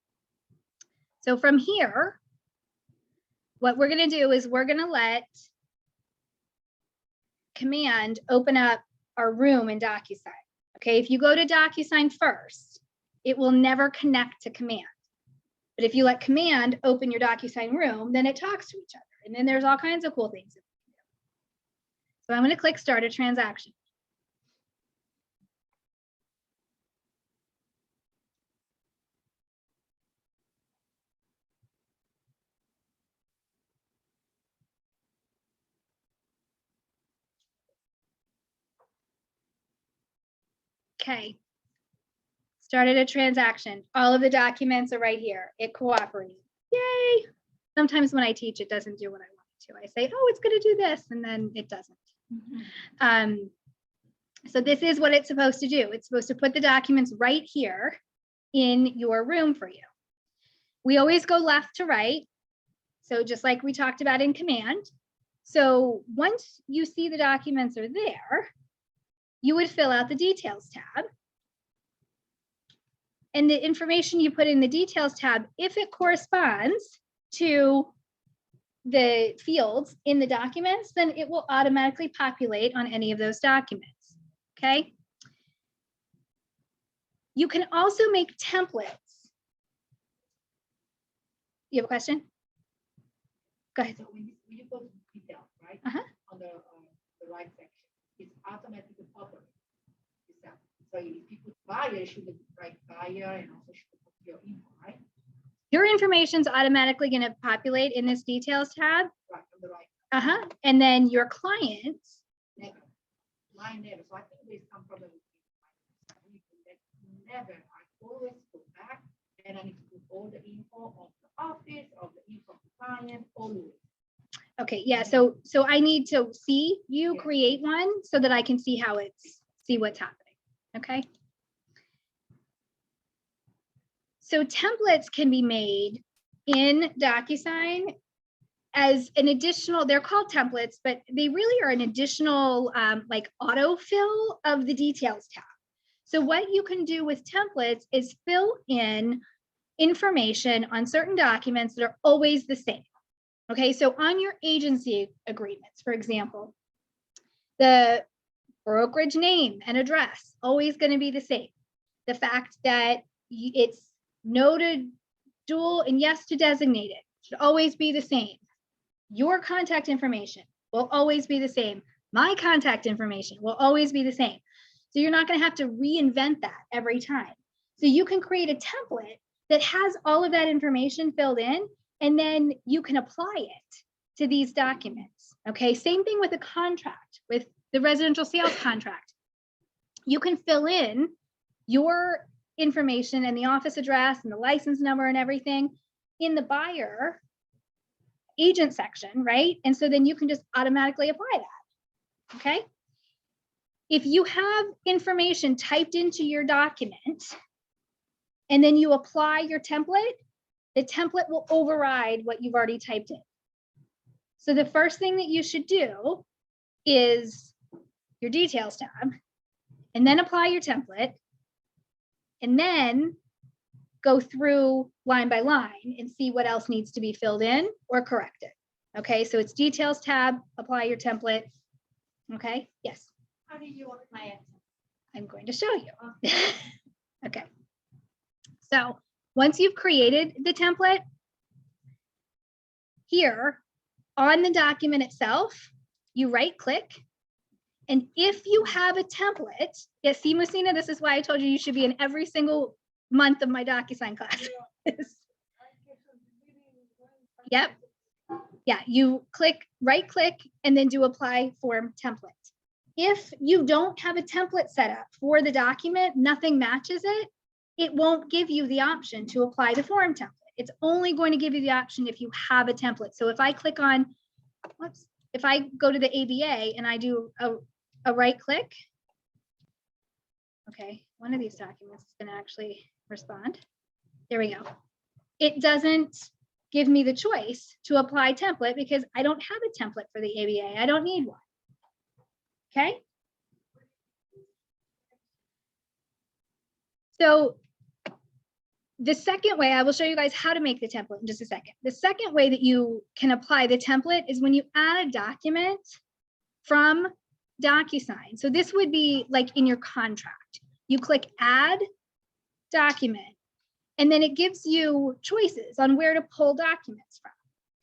So from here, what we're going to do is we're going to let Command open up our room in DocuSign. Okay, if you go to DocuSign first, it will never connect to Command. But if you let Command open your DocuSign room, then it talks to each other. And then there's all kinds of cool things that we can do. So I'm going to click Start a Transaction. Okay. Started a transaction. All of the documents are right here. It cooperated. Yay. Sometimes when I teach, it doesn't do what I want it to. I say, oh, it's going to do this, and then it doesn't. So this is what it's supposed to do. It's supposed to put the documents right here in your room for you. We always go left to right. So just like we talked about in command. So once you see the documents are there, you would fill out the details tab. And the information you put in the details tab, if it corresponds to the fields in the documents, then it will automatically populate on any of those documents, okay? You can also make templates. You have a question? Go ahead. So when you go to details, right? On the right section, it's automatically populated. So if you put buyer, you should write buyer and also should put your info, right? Your information's automatically going to populate in this details tab. Right, on the right. And then your clients. Never. Mine never. So I think there's some problem with never. I always go back and I need to put all the info of the office, of the info of the client, always. Okay, yeah, so I need to see you create one so that I can see how see what's happening, okay? So templates can be made in DocuSign as an additional, they're called templates, but they really are an additional like autofill of the details tab. So what you can do with templates is fill in information on certain documents that are always the same. Okay, so on your agency agreements, for example, the brokerage name and address, always going to be the same. The fact that it's no to dual and yes to designated should always be the same. Your contact information will always be the same. My contact information will always be the same. So you're not going to have to reinvent that every time. So you can create a template that has all of that information filled in, and then you can apply it to these documents. Okay, same thing with a contract, with the residential sales contract. You can fill in your information and the office address and the license number and everything in the buyer agent section, right? And so then you can just automatically apply that, okay? If you have information typed into your document and then you apply your template, the template will override what you've already typed in. So the first thing that you should do is your details tab, and then apply your template, and then go through line by line and see what else needs to be filled in or corrected. Okay, so it's details tab, apply your template. Okay, yes. How do you apply it? I'm going to show you. Okay. So once you've created the template, here on the document itself, you right click. And if you have a template, yes, see, Musina, this is why I told you you should be in every single month of my DocuSign class. Yep. Yeah, you right click and then do apply form template. If you don't have a template set up for the document, nothing matches it, it won't give you the option to apply the form template. It's only going to give you the option if you have a template. So if I click on, whoops, if I go to the ABA and I do a right click, okay, one of these documents is going to actually respond. There we go. It doesn't give me the choice to apply template because I don't have a template for the ABA. I don't need one. Okay. So the second way, I will show you guys how to make the template in just a second. The second way that you can apply the template is when you add a document from DocuSign. So this would be like in your contract. You click add document, and then it gives you choices on where to pull documents from,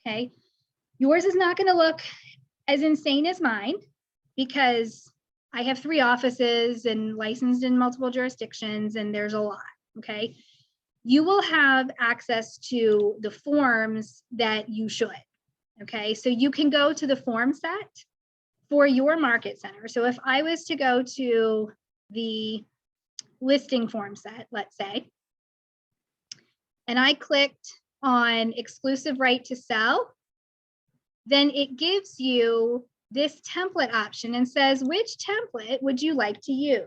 okay? Yours is not gonna look as insane as mine because I have 3 offices and licensed in multiple jurisdictions, and there's a lot, okay? You will have access to the forms that you should, okay? So you can go to the form set for your market center. So if I was to go to the listing form set, let's say, and I clicked on exclusive right to sell, then it gives you this template option and says, which template would you like to use?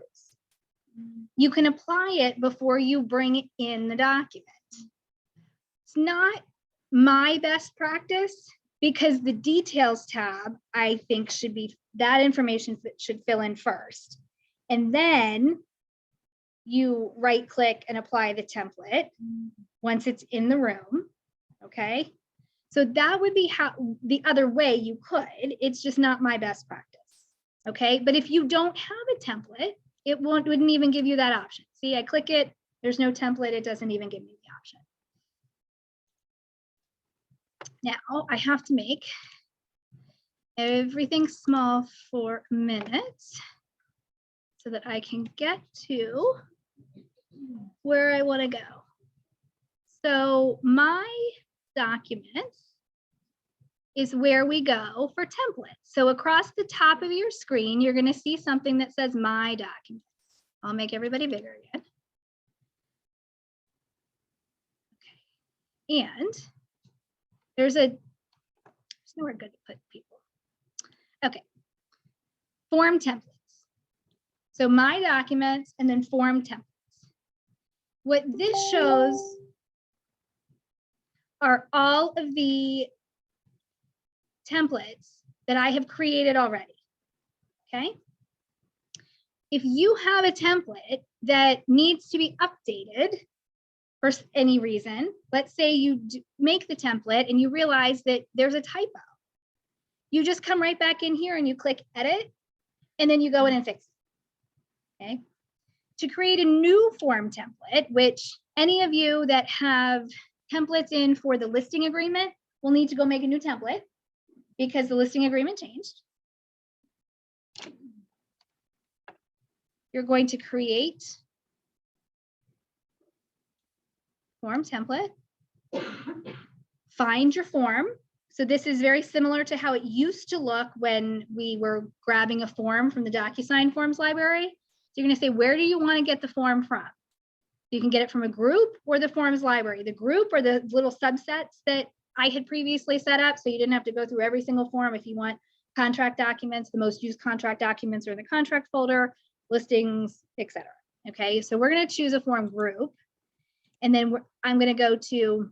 you can apply it before you bring in the document. It's not my best practice because the details tab, I think should be, that information should fill in first. And then you right click and apply the template once it's in the room, okay? So that would be how the other way you could, it's just not my best practice, okay? But if you don't have a template, it wouldn't even give you that option. See, I click it, there's no template, it doesn't even give me the option. Now I have to make everything small for a minute so that I can get to where I want to go. So my documents is where we go for templates. So across the top of your screen, you're going to see something that says my documents. I'll make everybody bigger again. Okay. And there's nowhere good to put people. Okay. Form templates. So my documents and then form templates. What this shows are all of the templates that I have created already, okay? If you have a template that needs to be updated for any reason, let's say you make the template and you realize that there's a typo, you just come right back in here and you click edit, and then you go in and fix it, okay? To create a new form template, which any of you that have templates in for the listing agreement will need to go make a new template because the listing agreement changed. You're going to create form template, find your form. So this is very similar to how it used to look when we were grabbing a form from the DocuSign forms library. So you're going to say, where do you want to get the form from? You can get it from a group or the forms library. The group are the little subsets that I had previously set up, so you didn't have to go through every single form. If you want contract documents, the most used contract documents are in the contract folder, listings, etc. Okay, so we're going to choose a form group, and then I'm going to go to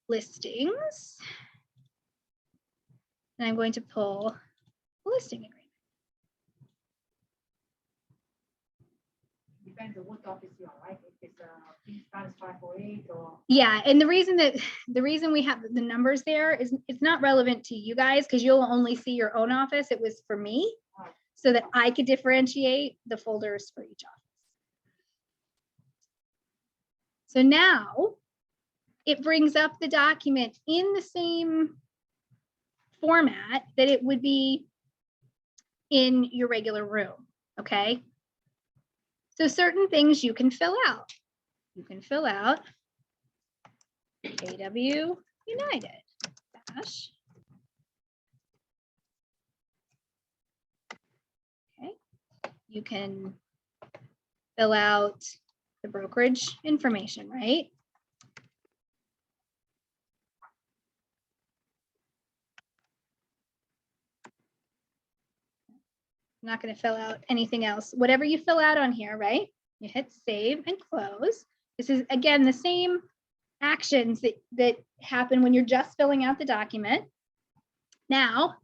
listings, and I'm going to pull a listing agreement. Depends on what office you are, right? If it's times 548 or. Yeah, and the reason we have the numbers there is it's not relevant to you guys because you'll only see your own office. It was for me so that I could differentiate the folders for each office. So now it brings up the document in the same format that it would be in your regular room, okay? So certain things you can fill out. You can fill out AW United dash. Okay. You can fill out the brokerage information, right? I'm not going to fill out anything else. Whatever you fill out on here, right? You hit save and close. This is, again, the same actions that happen when you're just filling out the document. Now,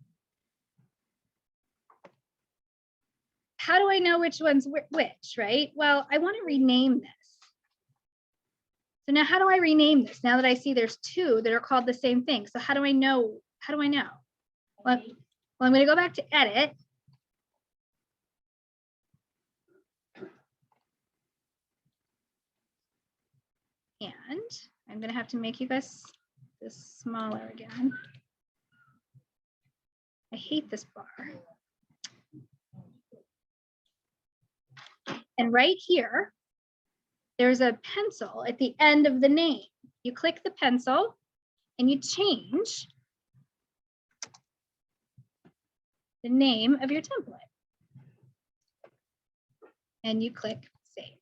how do I know which one's which, right? Well, I want to rename this. So now how do I rename this? Now that I see there's two that are called the same thing. So how do I know? How do I know? Well, I'm going to go back to edit. And I'm going to have to make you guys this smaller again. I hate this bar. And right here, there's a pencil at the end of the name. You click the pencil and you change the name of your template. And you click save.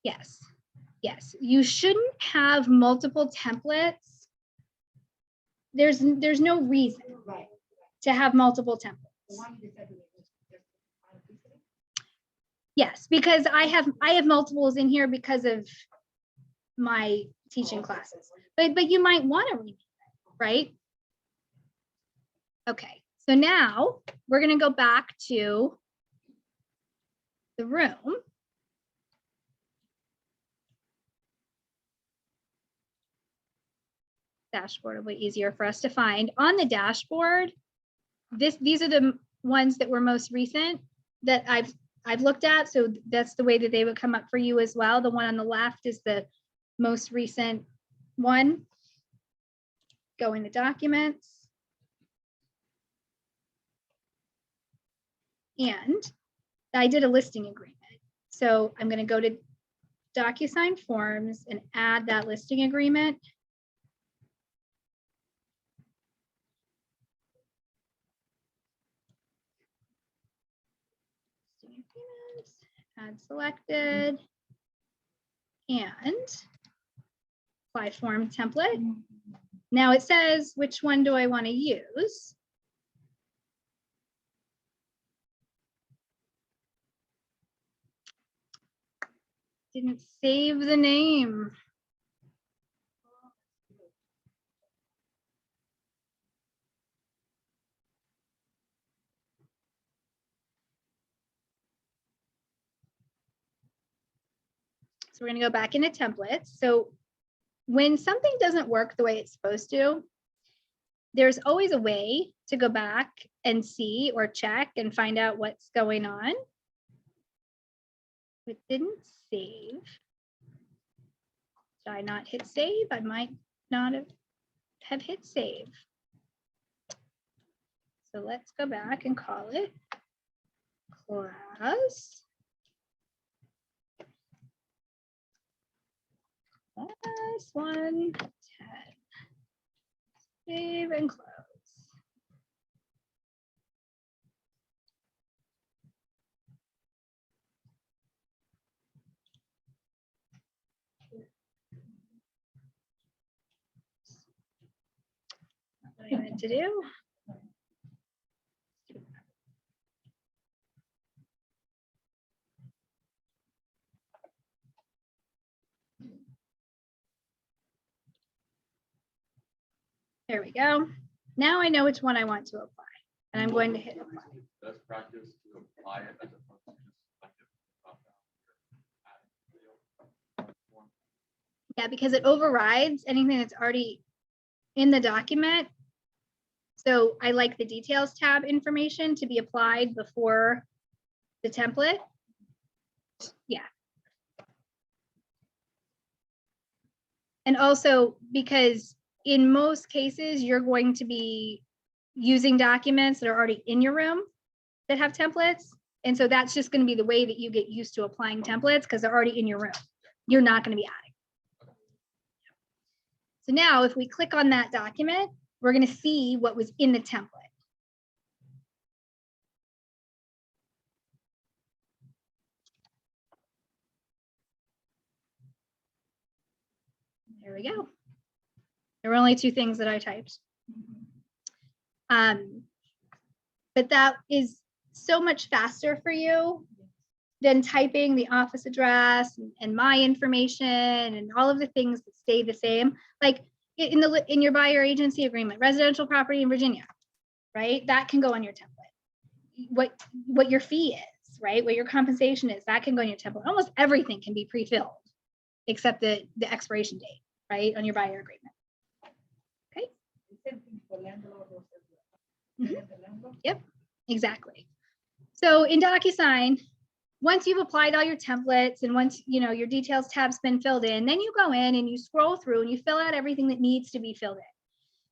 Yes, yes. You shouldn't have multiple templates there's no reason Right. to have multiple The templates. one you decided was just simplicity. Yes, because I have multiples in here because of my teaching classes, but you might want to rename it, right? Okay, so now we're gonna go back to the room. Dashboard will be easier for us to find. On the dashboard, these are the ones that were most recent that I've looked at. So that's the way that they would come up for you as well. The one on the left is the most recent one. Go into documents. And I did a listing agreement. So I'm going to go to DocuSign forms and add that listing agreement. Add selected and apply form template. Now it says, which one do I want to use? Didn't save the name. So we're going to go back into templates. So when something doesn't work the way it's supposed to, there's always a way to go back and see or check and find out what's going on. It didn't save. Did I not hit save? I might not have hit save. So let's go back and call it class. Class 110. Save and close. What I meant to do. There we go. Now I know which one I want to apply, and I'm going to hit apply. Best practice to apply it as opposed to just select it from the drop-down. Yeah, because it overrides anything that's already in the document. So I like the details tab information to be applied before the template. Yeah. And also because in most cases, you're going to be using documents that are already in your room that have templates. And so that's just going to be the way that you get used to applying templates because they're already in your room. You're not going to be adding. So now if we click on that document, we're going to see what was in the template. There we go. There were only two things that I typed. But that is so much faster for you than typing the office address and my information and all of the things that stay the same. Like in your buyer agency agreement, residential property in Virginia, right? That can go on your template. What your fee is, right? What your compensation is, that can go on your template. Almost everything can be pre-filled except the expiration date, right? On your buyer agreement. Okay. Yep, exactly. So in DocuSign, once you've applied all your templates and once your details tab's been filled in, then you go in and you scroll through and you fill out everything that needs to be filled in.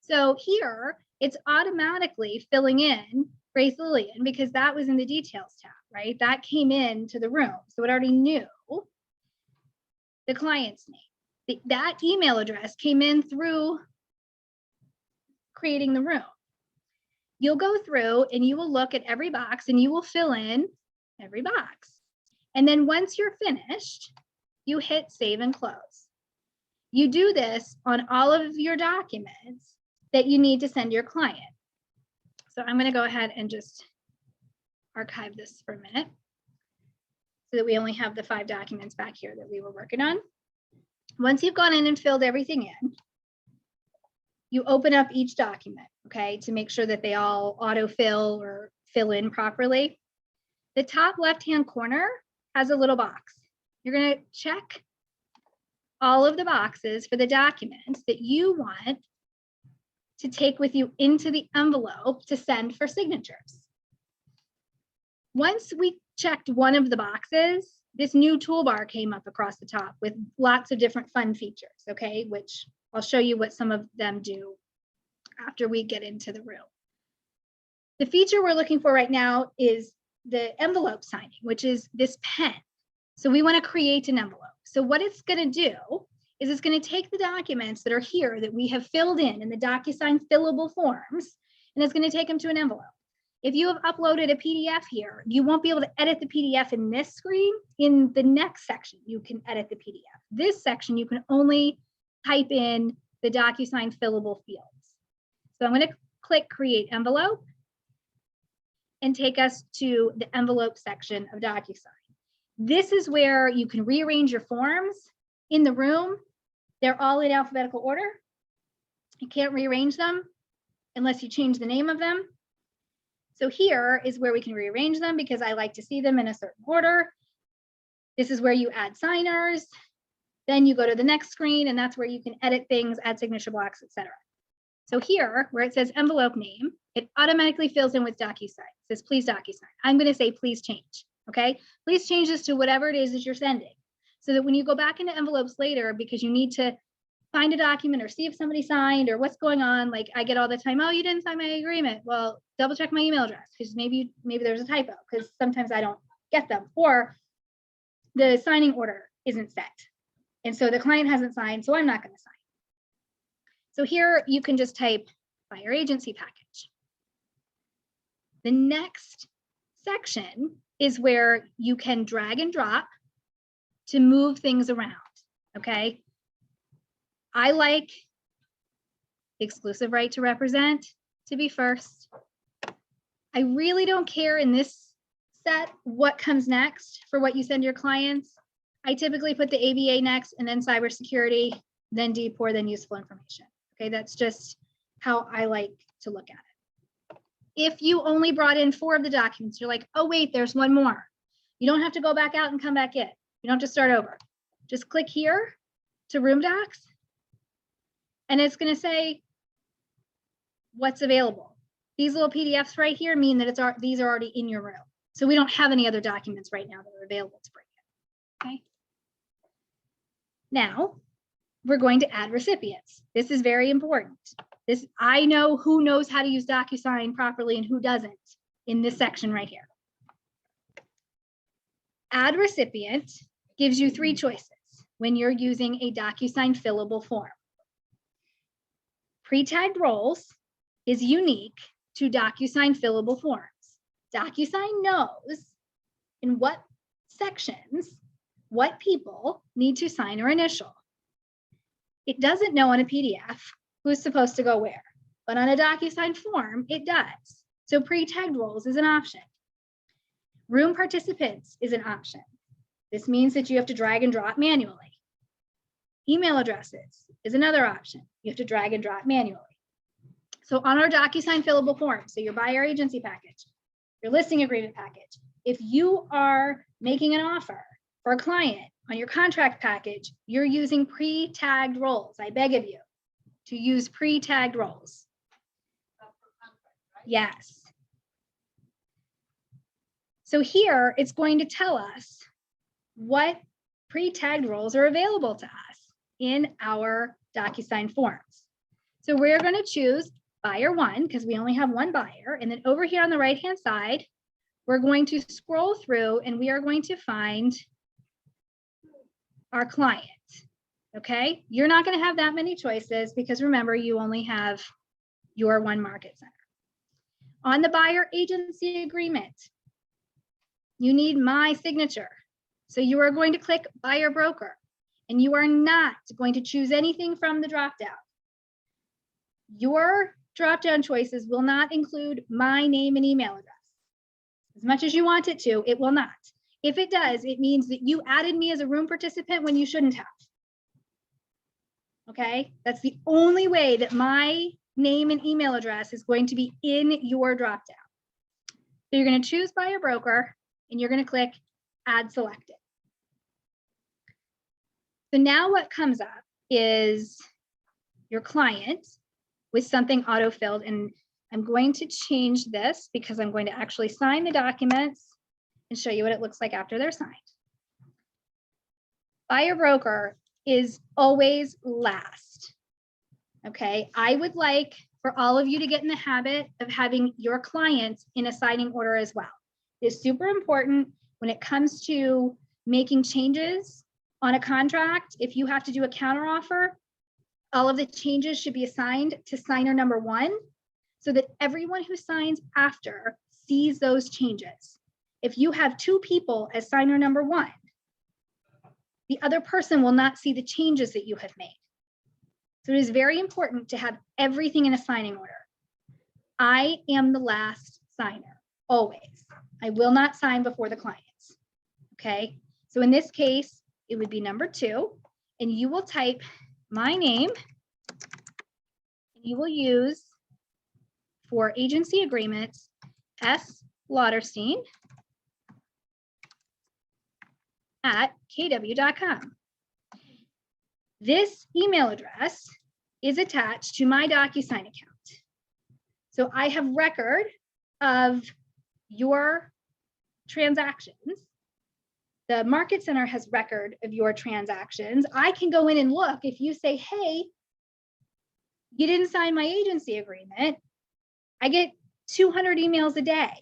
So here it's automatically filling in Grace Lillian because that was in the details tab, right? That came into the room. So it already knew the client's name. That email address came in through creating the room. You'll go through and you will look at every box and you will fill in every box. And then once you're finished, you hit save and close. You do this on all of your documents that you need to send your client. So I'm going to go ahead and just archive this for a minute so that we only have the 5 documents back here that we were working on. Once you've gone in and filled everything in, you open up each document, okay, to make sure that they all autofill or fill in properly. The top left-hand corner has a little box. You're going to check all of the boxes for the documents that you want to take with you into the envelope to send for signatures. Once we checked one of the boxes, this new toolbar came up across the top with lots of different fun features, okay, which I'll show you what some of them do after we get into the room. The feature we're looking for right now is the envelope signing, which is this pen. So we want to create an envelope. So what it's going to do is it's going to take the documents that are here that we have filled in the DocuSign fillable forms, and it's going to take them to an envelope. If you have uploaded a PDF here, you won't be able to edit the PDF in this screen. In the next section, you can edit the PDF. This section, you can only type in the DocuSign fillable fields. So I'm going to click Create Envelope and take us to the envelope section of DocuSign. This is where you can rearrange your forms in the room. They're all in alphabetical order. You can't rearrange them unless you change the name of them. So here is where we can rearrange them because I like to see them in a certain order. This is where you add signers. Then you go to the next screen, and that's where you can edit things, add signature blocks, etc. So here, where it says envelope name, it automatically fills in with DocuSign. It says, please DocuSign. I'm going to say, please change. Okay, please change this to whatever it is that you're sending, so that when you go back into envelopes later, because you need to find a document or see if somebody signed or what's going on, like I get all the time, oh, you didn't sign my agreement. Well, double check my email address because maybe there's a typo, because sometimes I don't get them, or the signing order isn't set. And so the client hasn't signed, so I'm not going to sign. So here you can just type buyer agency package. The next section is where you can drag and drop to move things around, okay? I like exclusive right to represent to be first. I really don't care in this set what comes next for what you send your clients. I typically put the ABA next and then cybersecurity, then DPOR, then useful information. Okay, that's just how I like to look at it. If you only brought in 4 of the documents, you're like, oh wait, there's one more. You don't have to go back out and come back in. You don't have to start over. Just click here to Room Docs, and it's going to say what's available. These little PDFs right here mean that these are already in your room. So we don't have any other documents right now that are available to bring in. Okay. Now we're going to add recipients. This is very important. I know who knows how to use DocuSign properly and who doesn't in this section right here. Add recipient gives you 3 choices when you're using a DocuSign fillable form. Pre-tagged roles is unique to DocuSign fillable forms. DocuSign knows in what sections, what people need to sign or initial. It doesn't know on a PDF who's supposed to go where, but on a DocuSign form, it does. So pre-tagged roles is an option. Room participants is an option. This means that you have to drag and drop manually. Email addresses is another option. You have to drag and drop manually. So on our DocuSign fillable form, so your buyer agency package, your listing agreement package, if you are making an offer for a client on your contract package, you're using pre-tagged roles. I beg of you to use pre-tagged roles. Yes. So here it's going to tell us what pre-tagged roles are available to us in our DocuSign forms. So we're going to choose buyer 1 because we only have one buyer. And then over here on the right-hand side, we're going to scroll through and we are going to find our client. Okay, you're not going to have that many choices because remember, you only have your one market center. On the buyer agency agreement, you need my signature. So you are going to click buyer broker and you are not going to choose anything from the dropdown. your drop-down choices will not include my name and email address. As much as you want it to, it will not. If it does, it means that you added me as a room participant when you shouldn't have. Okay, that's the only way that my name and email address is going to be in your dropdown. So you're going to choose buyer broker and you're going to click add selected. So now what comes up is your client with something auto-filled, and I'm going to change this because I'm going to actually sign the documents and show you what it looks like after they're signed. Buyer broker is always last. Okay, I would like for all of you to get in the habit of having your clients in a signing order as well. It's super important when it comes to making changes on a contract. If you have to do a counteroffer, all of the changes should be assigned to signer number 1 so that everyone who signs after sees those changes. If you have 2 people as signer number 1, the other person will not see the changes that you have made. So it is very important to have everything in a signing order. I am the last signer, always. I will not sign before the clients, okay? So in this case, it would be number 2, and you will type my name, and you will use for agency agreements, S. Lauterstein at kw.com. This email address is attached to my DocuSign account. So I have record of your transactions. The Market Center has record of your transactions. I can go in and look. If you say, hey, you didn't sign my agency agreement, I get 200 emails a day.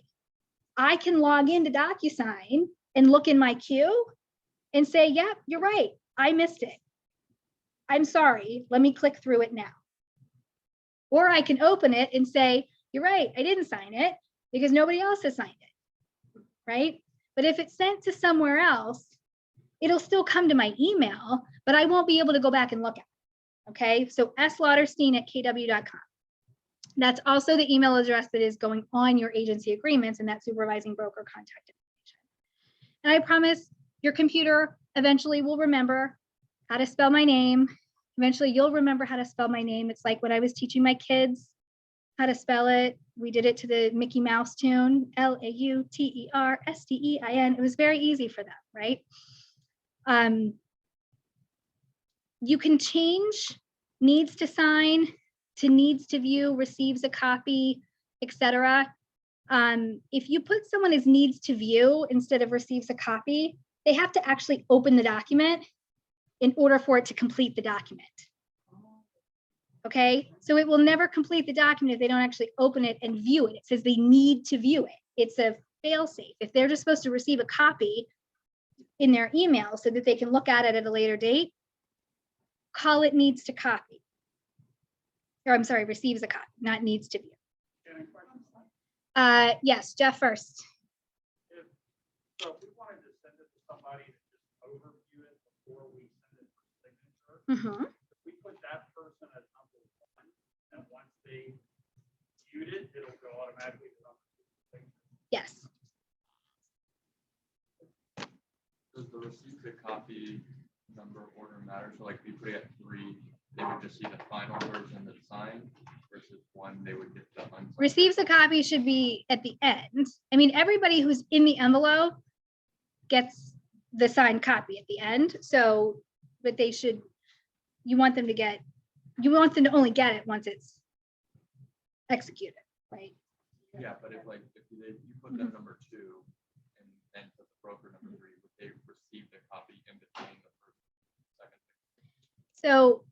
I can log into DocuSign and look in my queue and say, yep, you're right, I missed it. I'm sorry, let me click through it now. Or I can open it and say, you're right, I didn't sign it because nobody else has signed it, right? But if it's sent to somewhere else, it'll still come to my email, but I won't be able to go back and look at it, okay? So slauterstein@kw.com. That's also the email address that is going on your agency agreements and that supervising broker contact information. And I promise your computer eventually will remember how to spell my name. Eventually you'll remember how to spell my name. It's like when I was teaching my kids how to spell it, we did it to the Mickey Mouse tune, Lauterstein. It was very easy for them, right? You can change needs to sign to needs to view, receives a copy, etc. If you put someone as needs to view instead of receives a copy, they have to actually open the document in order for it to complete the document. Okay, so it will never complete the document if they don't actually open it and view it. It says they need to view it. It's a fail-safe. If they're just supposed to receive a copy in their email so that they can look at it at a later date, call it needs to copy. Or I'm sorry, receives a copy, not needs to view. Yes, Jeff first. So if we wanted to send it to somebody to just overview it before we send it for signature, if we put that person as number 1, and once they viewed it, it'll go automatically to number 2. Yes. Does the receive the copy number order matter? So like if you put it at 3, they would just see the final version that's signed versus 1, they would get the unsigned. Receives a copy should be at the end. I mean, everybody who's in the envelope gets the signed copy at the end. So, but they should, you want them to only get it once it's executed, right? Yeah, but if you put that number 2 and then put the broker number 3, would they receive the copy in between the first and second? So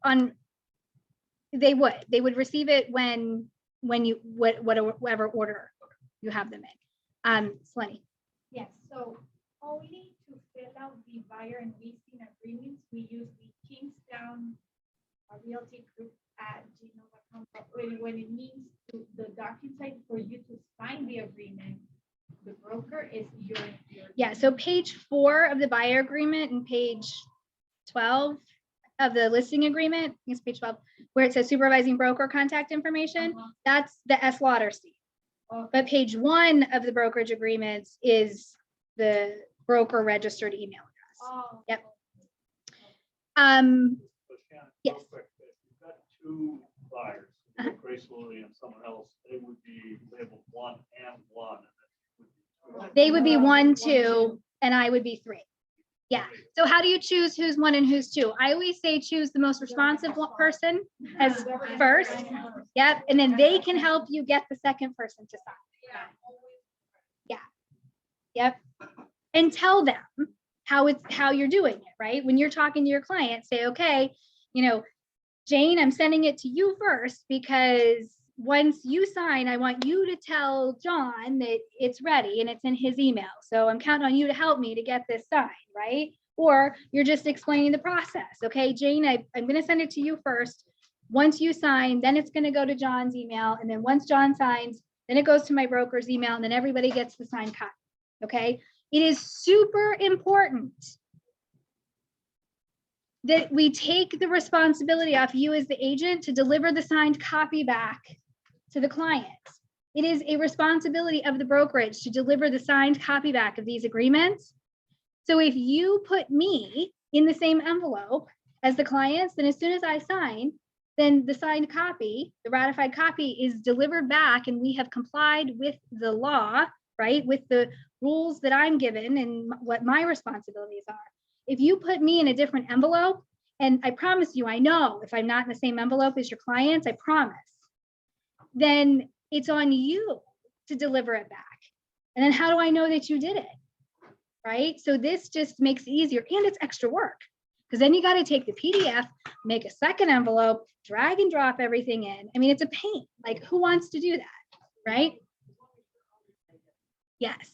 they would receive it when you whatever order you have them in. Slenny. Yes, so only to fill out the buyer and leasing agreements, we use the Kingsdown Realty Group at gmail.com. But when it means to the DocuSign for you to sign the agreement, the broker is your Yeah, so page 4 of the buyer agreement and page 12, of the listing agreement, I think it's page 12, where it says supervising broker contact information, that's the S. Lauderstein. But page 1 of the brokerage agreements is the broker registered email address. Yep. Yes. Real quick, if you've got two buyers, Grace Lilly and someone else, they would be labeled 1 and 1. They would be 1, 2, and I would be 3. Yeah. So how do you choose who's 1 and who's 2? I always say choose the most responsive person as first. Yep. And then they can help you get the second person to sign. Yeah. Yep. And tell them how you're doing it, right? When you're talking to your client, say, okay, you know, Jane, I'm sending it to you first because once you sign, I want you to tell John that it's ready and it's in his email. So I'm counting on you to help me to get this signed, right? Or you're just explaining the process. Okay, Jane, I'm going to send it to you first. Once you sign, then it's going to go to John's email. And then once John signs, then it goes to my broker's email and then everybody gets the signed copy. Okay, it is super important that we take the responsibility off you as the agent to deliver the signed copy back to the client. It is a responsibility of the brokerage to deliver the signed copy back of these agreements. So if you put me in the same envelope as the clients, then as soon as I sign, then the signed copy, the ratified copy is delivered back and we have complied with the law, right? With the rules that I'm given and what my responsibilities are. If you put me in a different envelope, and I promise you, I know if I'm not in the same envelope as your clients, I promise, then it's on you to deliver it back. And then how do I know that you did it? Right? So this just makes it easier and it's extra work because then you got to take the PDF, make a second envelope, drag and drop everything in. I mean, it's a pain. Like who wants to do that? Right? Yes.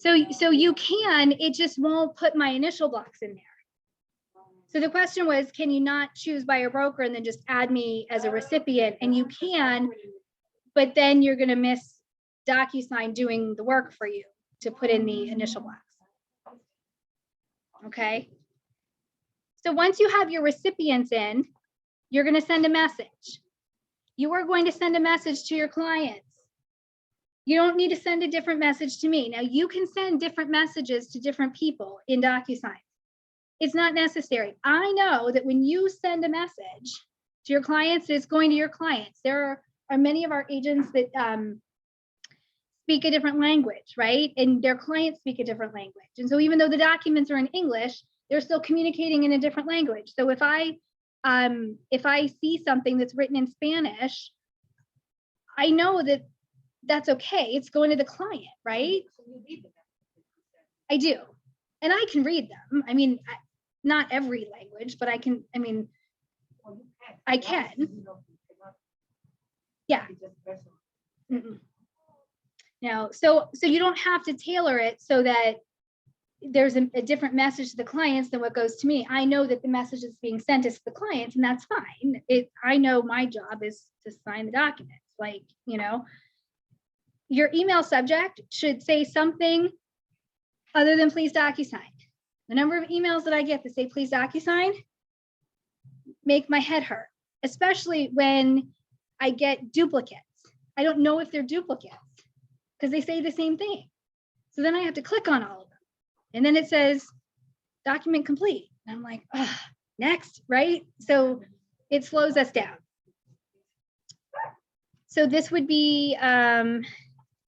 So you can, it just won't put my initial blocks in there. So the question was, can you not choose buyer broker and then just add me as a recipient? And you can, but then you're going to miss DocuSign doing the work for you to put in the initial blocks. Okay. So once you have your recipients in, you're going to send a message. You are going to send a message to your clients. You don't need to send a different message to me. Now you can send different messages to different people in DocuSign. It's not necessary. I know that when you send a message to your clients, it's going to your clients. There are many of our agents that speak a different language, right? And their clients speak a different language. And so even though the documents are in English, they're still communicating in a different language. So if I see something that's written in Spanish, I know that that's okay. It's going to the client, right? I do. And I can read them. I mean, not every language, but I can, I mean, I can. Yeah. No, so you don't have to tailor it so that there's a different message to the clients than what goes to me. I know that the message that's being sent is to the clients, and that's fine. I know my job is to sign the documents. Like, you know, your email subject should say something other than please DocuSign. The number of emails that I get that say please DocuSign make my head hurt, especially when I get duplicates. I don't know if they're duplicates because they say the same thing. So then I have to click on all of them. And then it says document complete. And I'm like, oh, next, right? So it slows us down. So this would be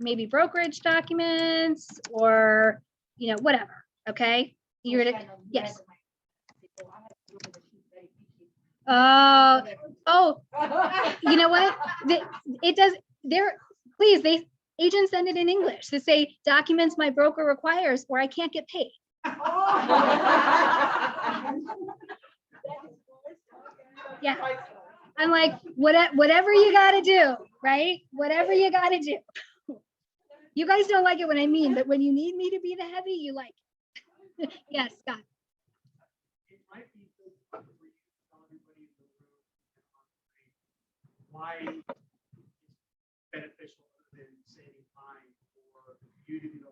maybe brokerage documents or, you know, whatever. Okay. You're gonna, yes. Oh, you know what? It does there. Please, agents send it in English to say documents my broker requires or I can't get paid. Yeah. I'm like, whatever you got to do, right? Whatever you got to do. You guys don't like it when I mean, but when you need me to be the heavy, you like it. Yes, Scott. It might be good for you to tell everybody in the room why it's beneficial than saving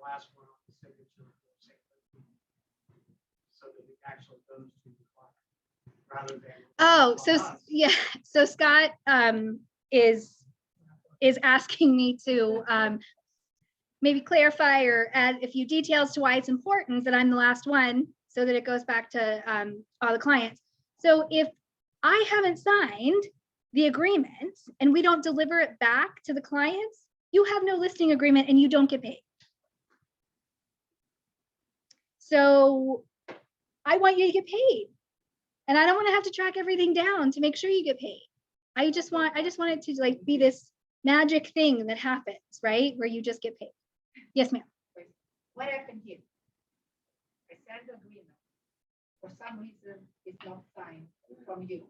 last one on the signature. So that it actually goes to the client rather than. Oh, so on us. yeah, so Scott is asking me to maybe clarify or add a few details to why it's important that I'm the last one so that it goes back to all the clients. So if I haven't signed the agreement and we don't deliver it back to the clients, you have no listing agreement and you don't get paid. So I want you to get paid. And I don't want to have to track everything down to make sure you get paid. I just want it to like be this magic thing that happens, right? Where you just get paid. Yes, ma'am. What happened here? I signed the agreement. For some reason, it's not signed from you.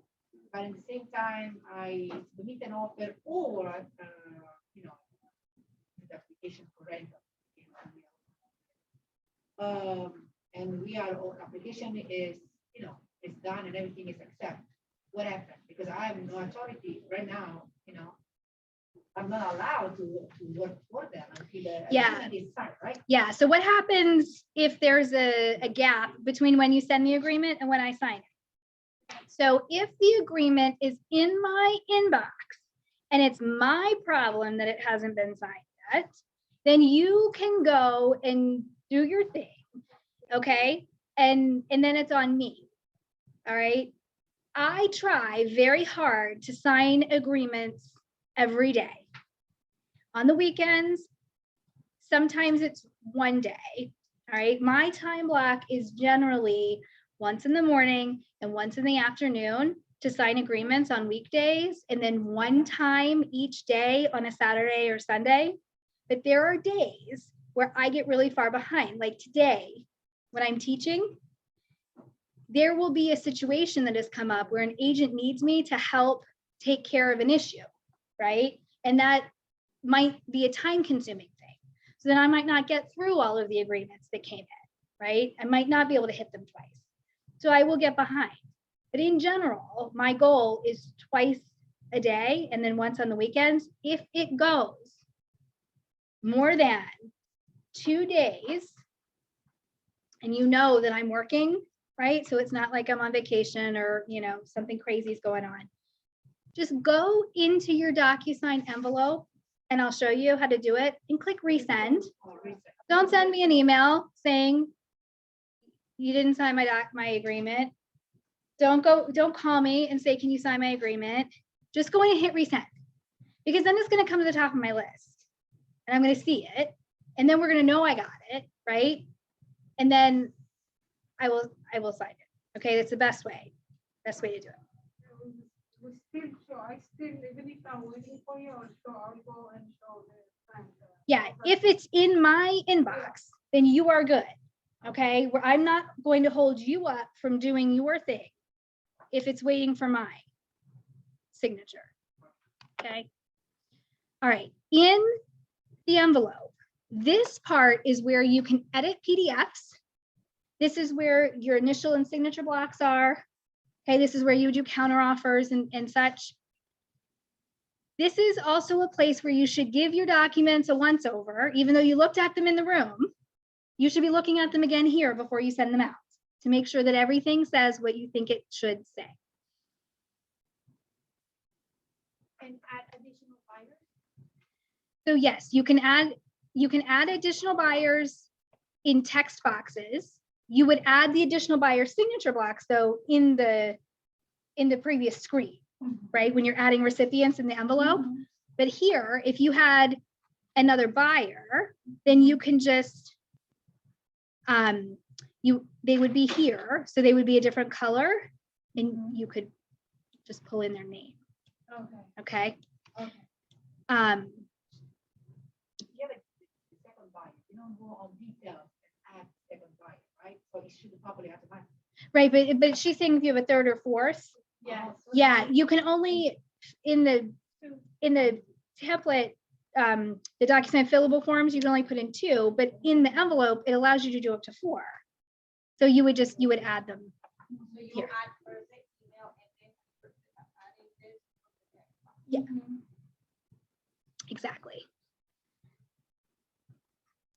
But at the same time, I submit an offer or, the application for rental. And application is, it's done and everything is accepted. What happened? Because I have no authority right now, I'm not allowed to work for them until the Yeah. agreement is signed, right? Yeah. So what happens if there's a gap between when you send the agreement and when I sign it? So if the agreement is in my inbox and it's my problem that it hasn't been signed yet, then you can go and do your thing. Okay. And then it's on me. All right. I try very hard to sign agreements every day. On the weekends, sometimes it's one day. All right. My time block is generally once in the morning and once in the afternoon to sign agreements on weekdays, and then one time each day on a Saturday or Sunday. But there are days where I get really far behind. Like today, when I'm teaching, there will be a situation that has come up where an agent needs me to help take care of an issue, right? And that might be a time-consuming thing. So then I might not get through all of the agreements that came in, right? I might not be able to hit them twice. So I will get behind. But in general, my goal is twice a day and then once on the weekends. If it goes more than 2 days, and you know that I'm working, right? So it's not like I'm on vacation or, something crazy is going on. Just go into your DocuSign envelope and I'll show you how to do it and click resend. Don't send me an email saying you didn't sign my agreement. Don't call me and say, can you sign my agreement? Just go in and hit resend, because then it's going to come to the top of my list and I'm going to see it. And then we're going to know I got it, right? And then I will sign it. Okay, that's the best way to do it. Even if I'm waiting for you, I'll go and show the. Yeah, if it's in my inbox, then you are good. Okay, where I'm not going to hold you up from doing your thing if it's waiting for my signature. Okay. All right, in the envelope, this part is where you can edit PDFs. This is where your initial and signature blocks are. Okay, this is where you do counter offers and such. This is also a place where you should give your documents a once over, even though you looked at them in the room. You should be looking at them again here before you send them out to make sure that everything says what you think it should say. And add additional buyers. So yes, you can add additional buyers in text boxes. You would add the additional buyer signature blocks though in the previous screen, right? When you're adding recipients in the envelope. But here, if you had another buyer, then you can just they would be here, so they would be a different color, and you could just pull in their name. Okay. Yeah, but the second buyer, you don't go on details and add second buyer, right? So it should probably automatic. Right, but she's saying if you have a third or fourth. Yes. Yeah, you can only in the template, the DocuSign fillable forms, you can only put in 2, but in the envelope, it allows you to do up to 4. So you would add them here. Yeah. Exactly.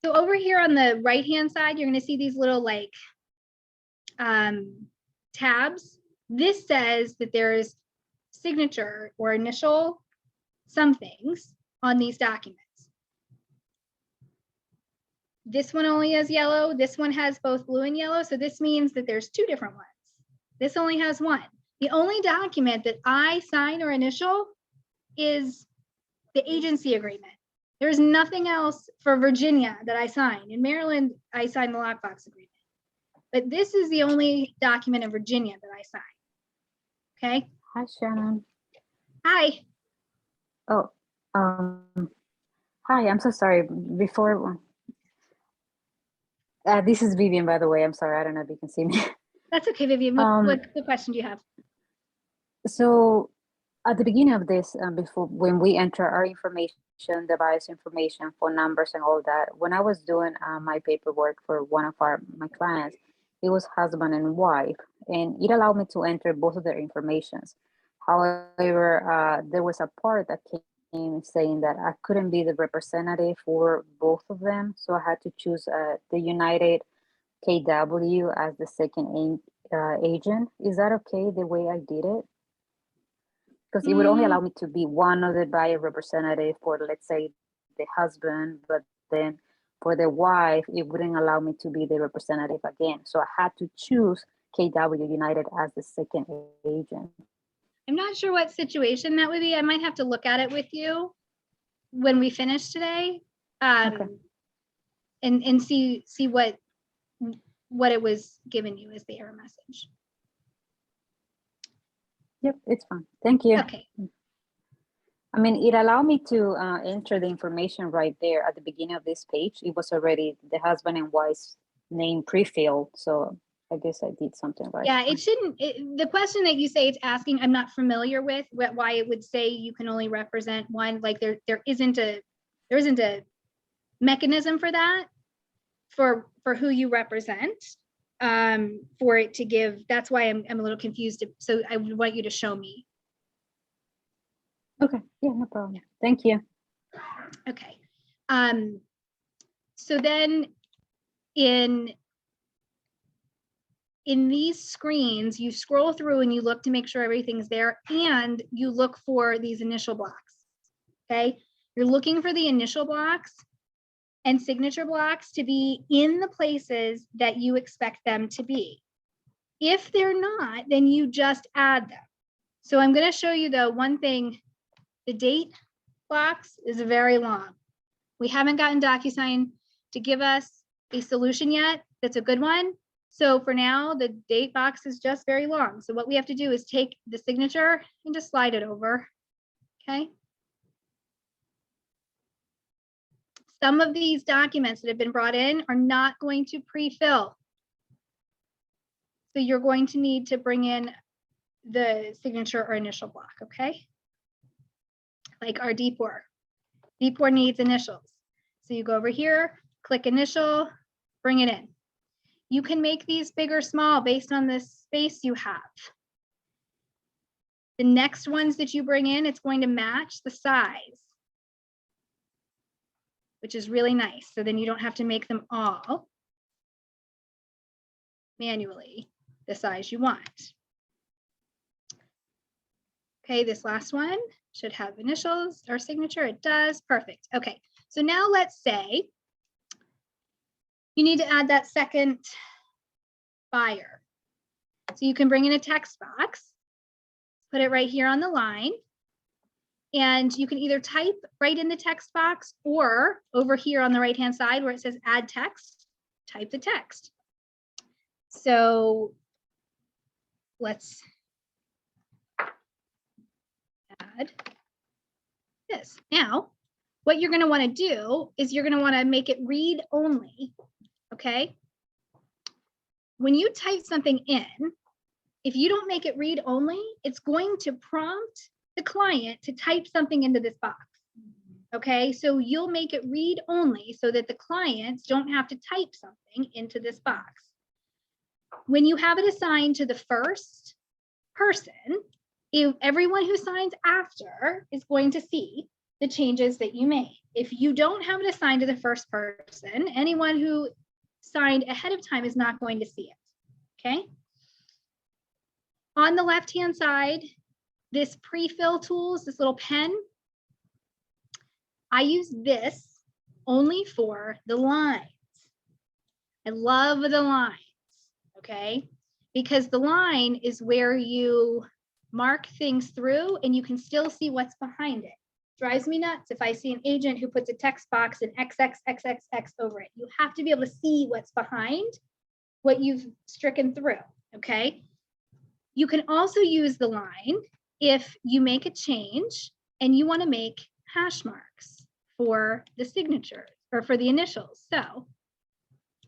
So over here on the right-hand side, you're gonna see these little like tabs. This says that there's signature or initial some things on these documents. This one only has yellow. This one has both blue and yellow. So this means that there's two different ones. This only has one. The only document that I sign or initial is the agency agreement. There's nothing else for Virginia that I sign. In Maryland, I sign the lockbox agreement. But this is the only document in Virginia that I sign. Okay? Hi, Shannon. Hi. Oh, hi, I'm so sorry. Before, this is Vivian, by the way. I'm sorry. I don't know if you can see me. That's okay, Vivian. What question do you have? So at the beginning of this, before when we enter our information, device information, phone numbers and all that, when I was doing my paperwork for one of my clients, it was husband and wife, and it allowed me to enter both of their informations. However, there was a part that came saying that I couldn't be the representative for both of them. So I had to choose the United KW as the second agent. Is that okay the way I did it? Because it would only allow me to be one of the buyer representative for, let's say, the husband, but then for the wife, it wouldn't allow me to be the representative again. So I had to choose KW United as the second agent. I'm not sure what situation that would be. I might have to look at it with you when we finish today, Okay. and see what it was given you as the error message. Yep, it's fine. Thank you. Okay. I mean, it allowed me to enter the information right there at the beginning of this page. It was already the husband and wife's name pre-filled. So I guess I did something right. Yeah, it shouldn't, the question that you say it's asking, I'm not familiar with why it would say you can only represent one. Like there isn't a mechanism for that, for who you represent, for it to give. That's why I'm a little confused. So I would want you to show me. Okay, yeah, no problem. Thank you. Okay. So then in these screens, you scroll through and you look to make sure everything's there, and you look for these initial blocks. Okay. You're looking for the initial blocks and signature blocks to be in the places that you expect them to be. If they're not, then you just add them. So I'm going to show you though one thing. The date box is very long. We haven't gotten DocuSign to give us a solution yet that's a good one. So for now, the date box is just very long. So what we have to do is take the signature and just slide it over. Okay. Some of these documents that have been brought in are not going to pre-fill. So you're going to need to bring in the signature or initial block, okay? Like our D4. D4 needs initials. So you go over here, click initial, bring it in. You can make these big or small based on the space you have. The next ones that you bring in, it's going to match the size, which is really nice. So then you don't have to make them all manually the size you want. Okay, this last one should have initials or signature. It does. Perfect. Okay, so now let's say you need to add that second buyer. So you can bring in a text box, put it right here on the line, and you can either type right in the text box or over here on the right-hand side where it says add text, type the text. So let's add this. Now, what you're going to want to do is you're going to want to make it read only. Okay. When you type something in, if you don't make it read only, it's going to prompt the client to type something into this box. Okay, so you'll make it read only so that the clients don't have to type something into this box. When you have it assigned to the first person, everyone who signs after is going to see the changes that you made. if you don't have it assigned to the first person, anyone who signed ahead of time is not going to see it, okay? On the left-hand side, this pre-fill tools, this little pen, I use this only for the lines. I love the lines, okay? Because the line is where you mark things through and you can still see what's behind it. Drives me nuts if I see an agent who puts a text box and XXXXX over it. You have to be able to see what's behind what you've stricken through, okay? You can also use the line if you make a change and you want to make hash marks for the signature or for the initials. So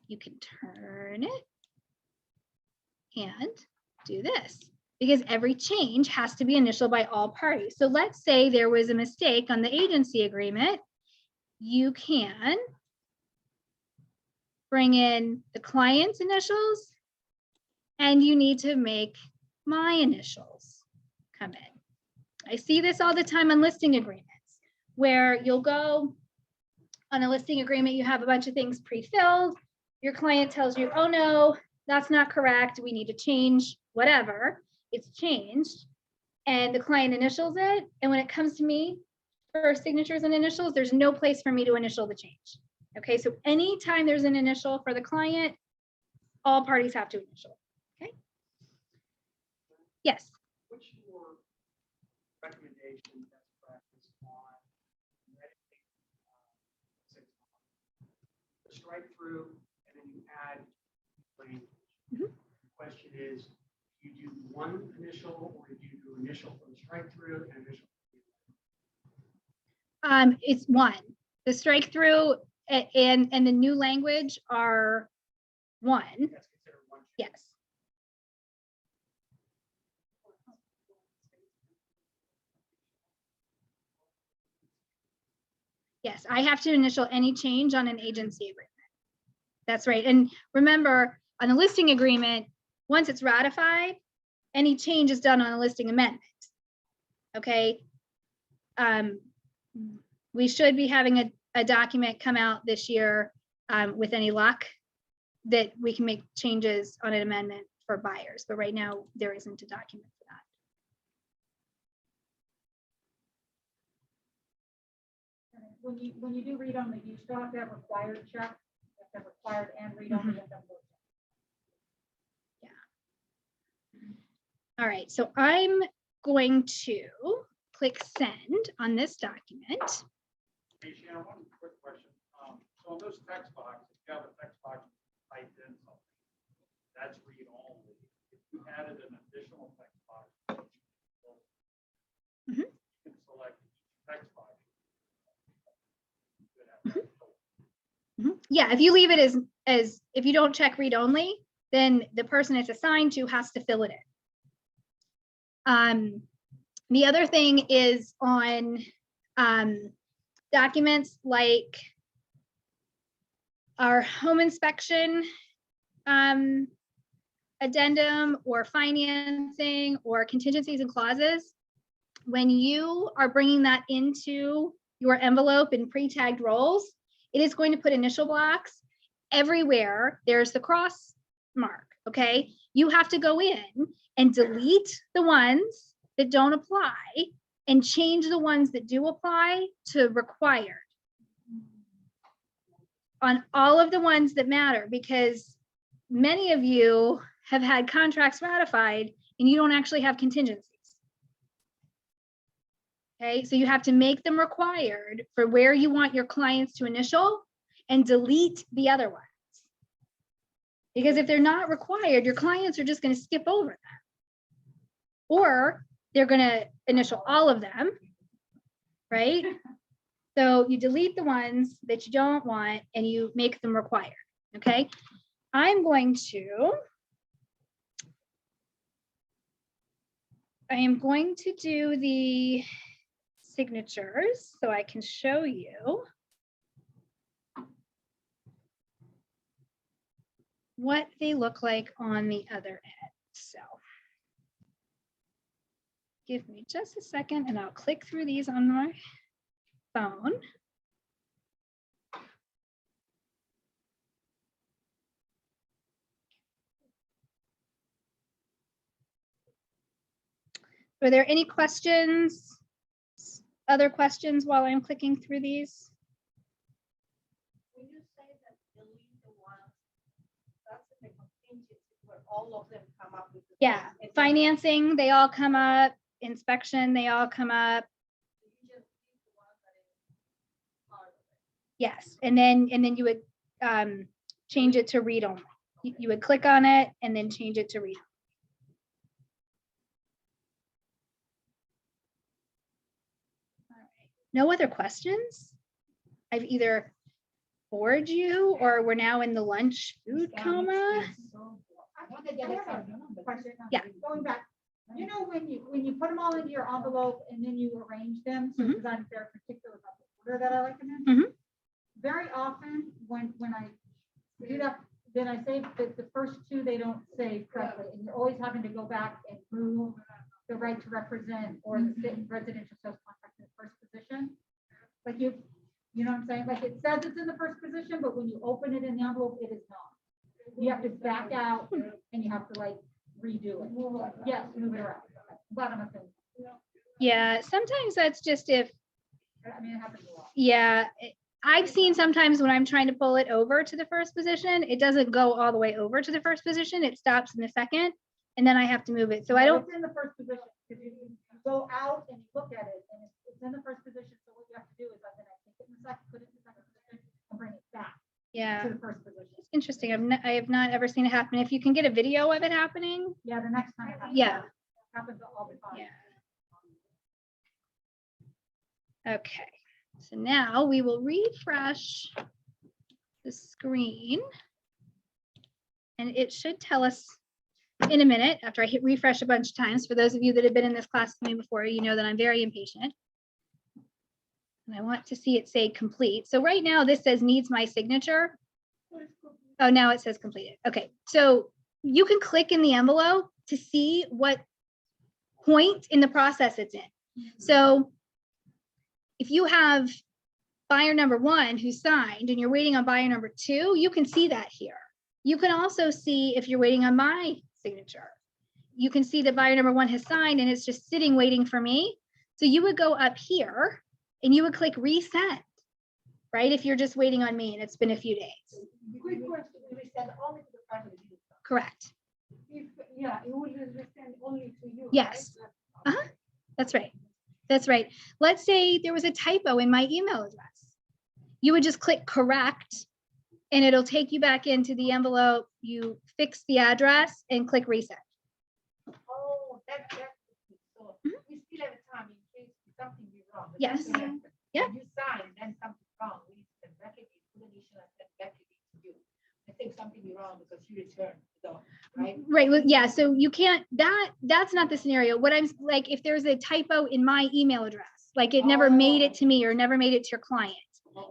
you can turn it and do this because every change has to be initialed by all parties. So let's say there was a mistake on the agency agreement. You can bring in the client's initials and you need to make my initials come in. I see this all the time on listing agreements where you'll go on a listing agreement, you have a bunch of things pre-filled. Your client tells you, oh no, that's not correct. We need to change whatever. It's changed. And the client initials it. And when it comes to me for signatures and initials, there's no place for me to initial the change. Okay, so anytime there's an initial for the client, all parties have to initial. Okay. Yes. What's your recommendation best practice on editing, the strike through and then you add language? Mm-hmm. The question is, do you do one initial or do you do initial for the strike through and initial? It's one. The strike through and the new language are one. That's considered one. Yes. Yes, I have to initial any change on an agency agreement. That's right. And remember, on a listing agreement, once it's ratified, any change is done on a listing amendment. Okay. We should be having a document come out this year with any luck that we can make changes on an amendment for buyers. But right now, there isn't a document for that. When you do read only, you still have to have required check, you have to have required and read only. Yeah. All right, so I'm going to click send on this document. Hey, Shannon, one quick question. So on those text boxes, if you have a text box typed in something, that's read only. If you added an additional text box, Mhm. you can select each text box. Yeah, if you leave it as if you don't check read only, then the person it's assigned to has to fill it in. The other thing is on documents like our home inspection addendum or financing or contingencies and clauses. When you are bringing that into your envelope in pre-tagged roles, it is going to put initial blocks everywhere. There's the cross mark, okay? You have to go in and delete the ones that don't apply and change the ones that do apply to required on all of the ones that matter, because many of you have had contracts ratified and you don't actually have contingencies. Okay, so you have to make them required for where you want your clients to initial and delete the other ones. Because if they're not required, your clients are just going to skip over them. Or they're going to initial all of them, right? So you delete the ones that you don't want and you make them required, okay? I am going to do the signatures so I can show you what they look like on the other end. So give me just a second and I'll click through these on my phone. Are there any questions? Other questions while I'm clicking through these? When you say that delete the ones, that's the contingency where all of them come up with. Yeah, financing, they all come up. Inspection, they all come up. Yes, and then you would change it to read only. You would click on it and then change it to read. All right. No other questions? I've either bored you or we're now in the lunch food coma. I want to get a question. Yeah. Going back, you know, when you put them all into your envelope and then you arrange them, so because I'm very particular about the order that I like them in. Very often when I do that, then I say that the first two, they don't save correctly, and you're always having to go back and move the right to represent or the residential sales contract in the first position. Like you know what I'm saying? Like it says it's in the first position, but when you open it in the envelope, it is not. You have to back out and you have to like redo it. Yes, move it around. Bottom of things. Yeah, sometimes that's just if, I mean, it happens a lot. yeah, I've seen sometimes when I'm trying to pull it over to the first position, it doesn't go all the way over to the first position. It stops in the second, and then I have to move it. So I don't. It's in the first position because you go out and you look at it, and it's in the first position. So what you have to do is, like, then I take it in the second, put it in the second position, and bring it back. Yeah. To the first position. It's interesting. I have not ever seen it happen. If you can get a video of it happening. Yeah, the next time. It happens. Yeah. It happens all the time. Yeah. Okay. So now we will refresh the screen. And it should tell us in a minute after I hit refresh a bunch of times. For those of you that have been in this class with me before, you know that I'm very impatient. And I want to see it say complete. So right now this says needs my signature. Oh, now it says completed. Okay, so you can click in the envelope to see what point in the process it's in. So if you have buyer number 1 who signed and you're waiting on buyer number 2, you can see that here. You can also see if you're waiting on my signature. You can see that buyer number 1 has signed and it's just sitting waiting for me. So you would go up here and you would click resend, right? If you're just waiting on me and it's been a few days. Quick question, we send only to the family. Correct. Yeah, it will send only to you. Yes. That's right. That's right. Let's say there was a typo in my email address. You would just click correct and it'll take you back into the envelope. You fix the address and click resend. Oh, that's so we still have time in case something is wrong. But Yes. that's the- Yeah. when you sign, then something wrong, we need to send back again, put an issue and send back again to you. I think something is wrong because you returned, so, right? Right. Well, yeah. So you can't, that's not the scenario. What I'm like, if there's a typo in my email address, like it never made it to me or never made it to your client,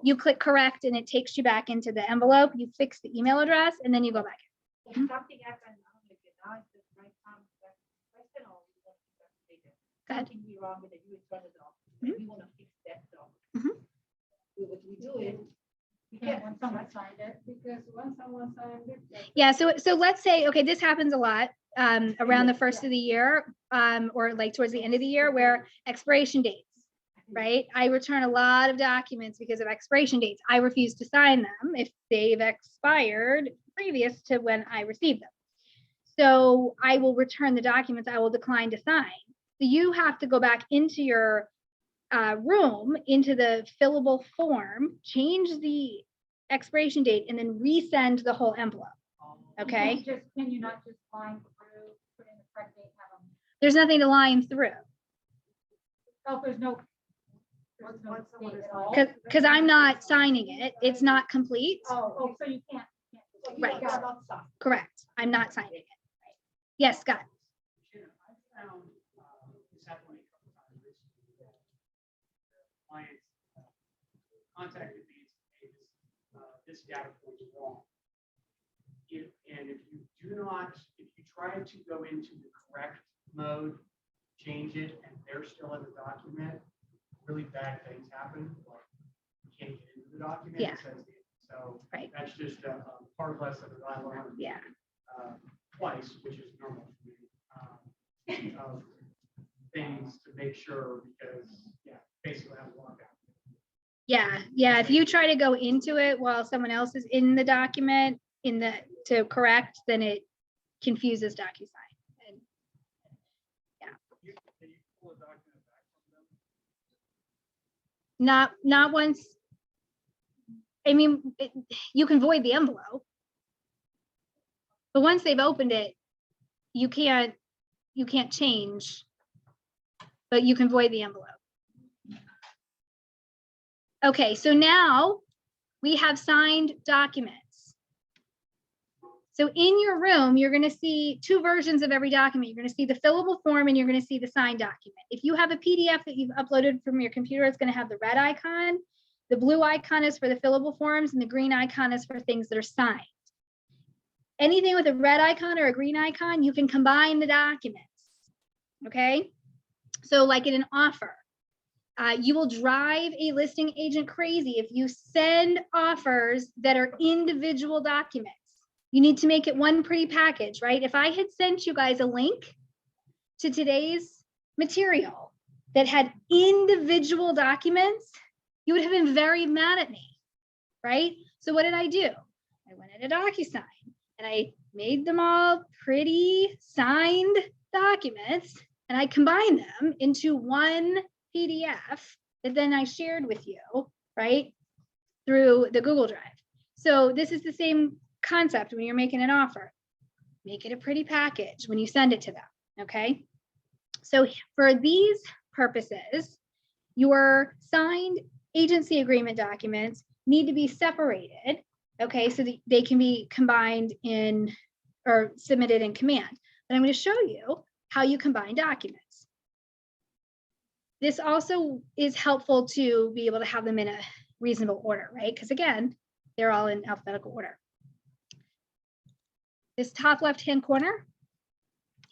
you click correct and it takes you back into the envelope. You fix the email address and then you go back. If something happened, I don't know if you know, it's the right time, that's the question, or we want to investigate it. Go ahead. Something be wrong with it, you return it off, Mhm. we want to fix that, so. Mhm. What we do is, we Yeah, get when someone signed it, because when someone signed it. Yeah. So let's say, okay, this happens a lot around the first of the year or like towards the end of the year where expiration dates, right? I return a lot of documents because of expiration dates. I refuse to sign them if they've expired previous to when I received them. So I will return the documents I will decline to sign. So you have to go back into your room, into the fillable form, change the expiration date, and then resend the whole envelope. Okay? Can you not just line through, put in the correct date, have them? There's nothing to line through Oh, there's no. date at all? because I'm not signing it. It's not complete. Oh, so you can't. so you Right. cannot sign. Correct. I'm not signing it. Right. Yes, Scott. Shannon, I found, this happened a couple times recently, that clients contacted me and said, hey, this data point is wrong. And if you try to go into the correct mode, change it, and they're still in the document, really bad things happen. Like you can't get into the document. Yeah. It says the- So Right. that's just a hard lesson that I learned. Yeah. Twice, which is normal for me. things to make sure, because, yeah, basically I have a lockout. Yeah, if you try to go into it while someone else is in the document to correct, then it confuses DocuSign. And Can you pull a document back from them? not once. I mean, you can void the envelope, but once they've opened it, you can't change, but you can void the envelope. Okay, so now we have signed documents. So in your room, you're going to see two versions of every document. You're going to see the fillable form and you're going to see the signed document. If you have a PDF that you've uploaded from your computer, it's going to have the red icon. The blue icon is for the fillable forms and the green icon is for things that are signed. Anything with a red icon or a green icon, you can combine the documents. Okay, so like in an offer, you will drive a listing agent crazy if you send offers that are individual documents. You need to make it one pretty package, right? If I had sent you guys a link to today's material that had individual documents, you would have been very mad at me, right? So what did I do? I went into DocuSign and I made them all pretty signed documents and I combined them into one PDF that then I shared with you, right, through the Google Drive. So this is the same concept when you're making an offer. Make it a pretty package when you send it to them, okay? So for these purposes, your signed agency agreement documents need to be separated, okay, so that they can be combined in or submitted in command. But I'm going to show you how you combine documents. This also is helpful to be able to have them in a reasonable order, right? Because again, they're all in alphabetical order. This top left-hand corner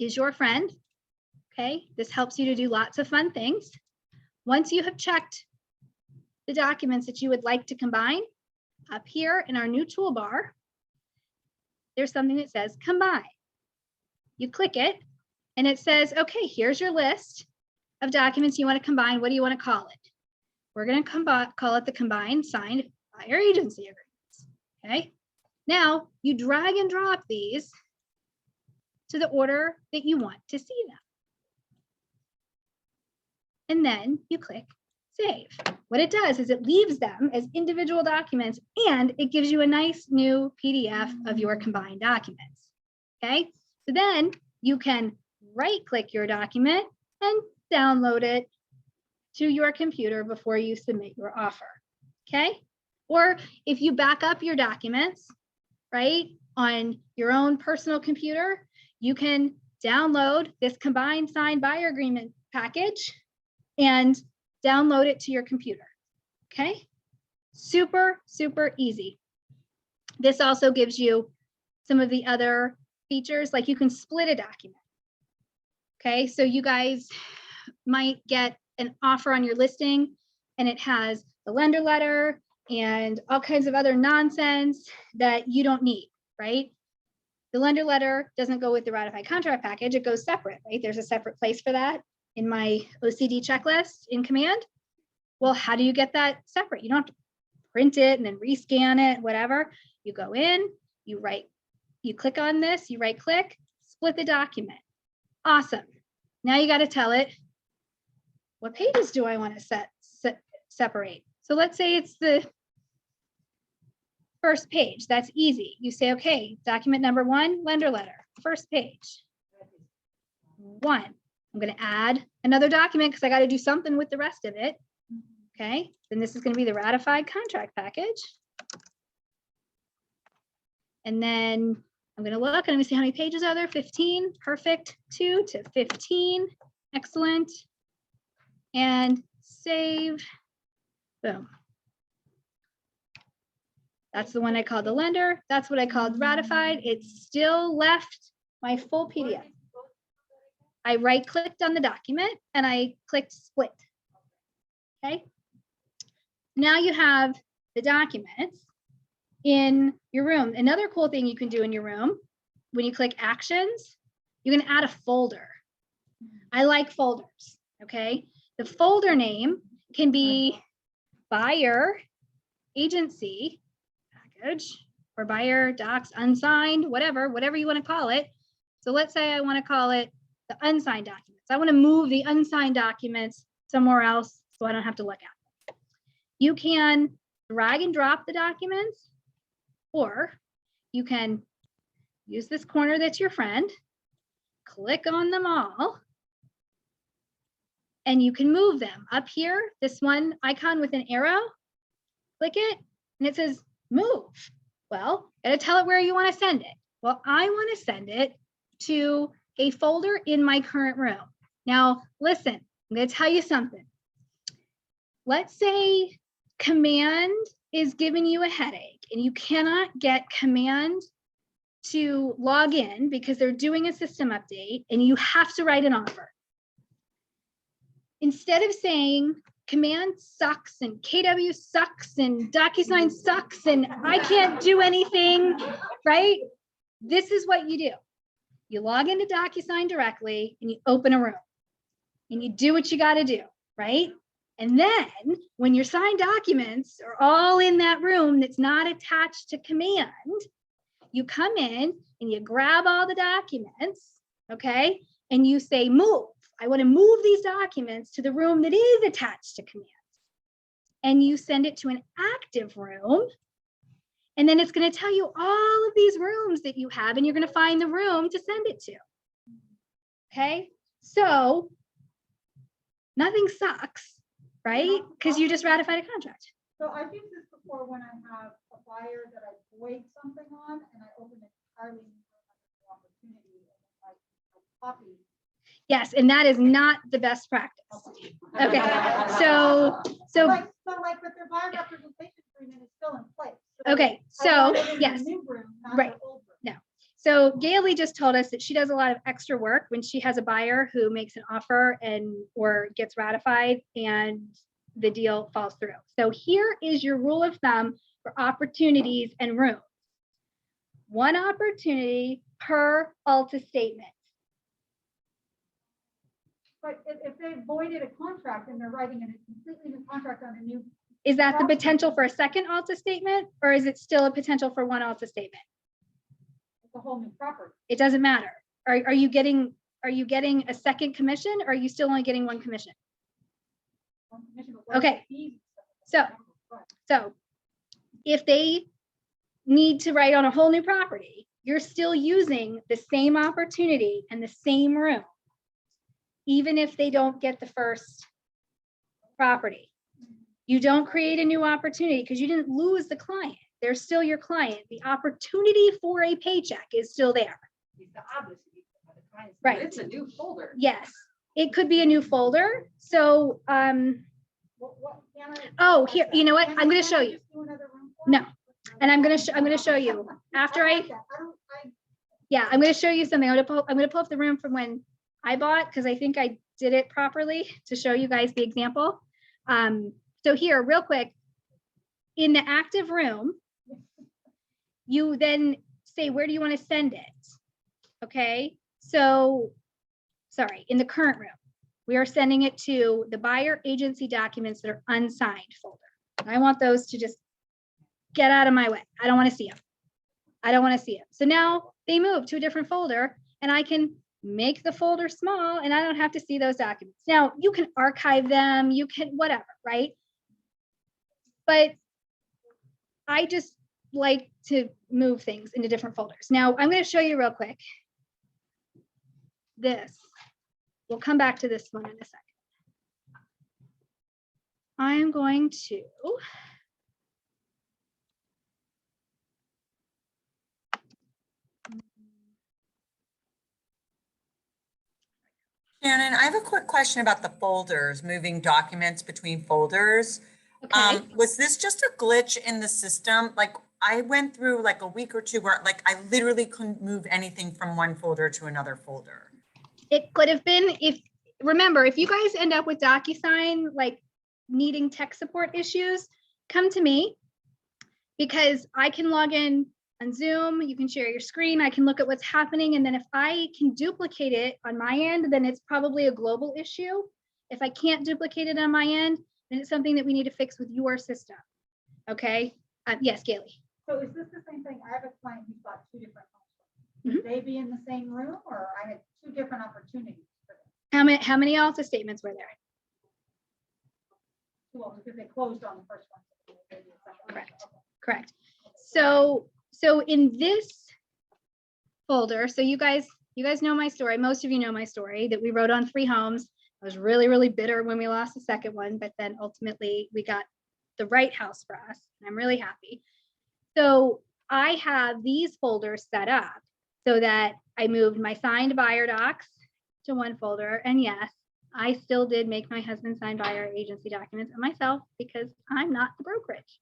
is your friend, okay? This helps you to do lots of fun things. Once you have checked the documents that you would like to combine, up here in our new toolbar, there's something that says combine. You click it and it says, okay, here's your list of documents you want to combine. What do you want to call it? We're going to call it the combined signed buyer agency agreements. Okay. Now you drag and drop these to the order that you want to see them. And then you click save. What it does is it leaves them as individual documents and it gives you a nice new PDF of your combined documents. Okay. So then you can right click your document and download it to your computer before you submit your offer, okay? Or if you back up your documents, right, on your own personal computer, you can download this combined signed buyer agreement package and download it to your computer, okay? Super, super easy. This also gives you some of the other features, like you can split a document, okay? So you guys might get an offer on your listing and it has the lender letter and all kinds of other nonsense that you don't need, right? The lender letter doesn't go with the ratified contract package, it goes separate, right? There's a separate place for that in my OCD checklist in Command. Well, how do you get that separate? You don't have to print it and then rescan it, whatever. You go in, you click on this, you right click, split the document. Awesome. Now you got to tell it, what pages do I want to separate? So let's say it's the first page. That's easy. You say, okay, document number 1, lender letter, first page. 1. I'm going to add another document because I got to do something with the rest of it. Okay, then this is going to be the ratified contract package. And then I'm going to look and I'm going to see how many pages are there. 15. Perfect. 2 to 15. Excellent. And save. Boom. That's the one I called the lender. That's what I called ratified. It still left my full PDF. I right clicked on the document and I clicked split. Okay. Now you have the documents in your room. Another cool thing you can do in your room, when you click actions, you can add a folder. I like folders, okay? The folder name can be buyer, agency, package, or buyer, docs, unsigned, whatever you want to call it. So let's say I want to call it the unsigned documents. I want to move the unsigned documents somewhere else so I don't have to look at them. You can drag and drop the documents, or you can use this corner that's your friend, click on them all, and you can move them. Up here, this one icon with an arrow, click it, and it says move. Well, gotta tell it where you want to send it. Well, I want to send it to a folder in my current room. Now, listen, I'm gonna tell you something. Let's say command is giving you a headache and you cannot get command to log in because they're doing a system update and you have to write an offer. Instead of saying command sucks and KW sucks and DocuSign sucks and I can't do anything, right? This is what you do. You log into DocuSign directly and you open a room and you do what you got to do, right? And then when your signed documents are all in that room that's not attached to command, you come in and you grab all the documents, okay? And you say, move. I want to move these documents to the room that is attached to command. And you send it to an active room. And then it's going to tell you all of these rooms that you have, and you're going to find the room to send it to. Okay? So nothing sucks, right? Because you just ratified a contract. So I did this before when I have a buyer that I void something on and I open an entirely new opportunity and I copy. Yes, and that is not the best practice. Okay, so but their buyer representation agreement is still in place. Okay, so I want it in the yes, new room, not the right. old room. No. So Gailey just told us that she does a lot of extra work when she has a buyer who makes an offer and or gets ratified and the deal falls through. So here is your rule of thumb for opportunities and rooms. One opportunity per Alta statement. But if they voided a contract and they're writing a completely new contract on a new. Is that the potential for a second Alta statement, or is it still a potential for one Alta statement? It's a whole new property. It doesn't matter. Are you getting a second commission, or are you still only getting one commission? One commission, but what are Okay. the fees? So if they need to write on a whole new property, you're still using the same opportunity and the same room, even if they don't get the first property. You don't create a new opportunity because you didn't lose the client. They're still your client. The opportunity for a paycheck is still there. Right. It's a new folder. Yes, it could be a new folder. So, oh, here, you know what? I'm going to show you. No, and I'm going to show you after yeah, I'm going to show you something. I'm going to pull up the room from when I bought, because I think I did it properly to show you guys the example. So here, real quick, in the active room, you then say, where do you want to send it? Okay, so, sorry, in the current room, we are sending it to the buyer agency documents that are unsigned folder. I want those to just get out of my way. I don't want to see them. I don't want to see them. So now they move to a different folder and I can make the folder small and I don't have to see those documents. Now you can archive them, you can whatever, right? But I just like to move things into different folders. Now I'm going to show you real quick. This, we'll come back to this one in a second. I'm going to Shannon, I have a quick question about the folders, moving documents between folders. Okay. Was this just a glitch in the system? Like I went through like a week or two where like I literally couldn't move anything from one folder to another folder. It could have been remember, if you guys end up with DocuSign, like needing tech support issues, come to me because I can log in on Zoom, you can share your screen. I can look at what's happening. And then if I can duplicate it on my end, then it's probably a global issue. If I can't duplicate it on my end, then it's something that we need to fix with your system. Okay. Yes, Gailey. So is this the same thing? I have a client who's got two different homes. Would they be in the same room, or I had two different opportunities for them? How many Alta statements were there? Well, because they closed on the first one. Correct. Correct. So in this folder, so you guys know my story. Most of you know my story that we wrote on 3 homes. I was really, really bitter when we lost the second one, but then ultimately we got the right house for us. And I'm really happy. So I have these folders set up so that I moved my signed buyer docs to one folder. And yes, I still did make my husband sign buyer agency documents myself because I'm not the brokerage.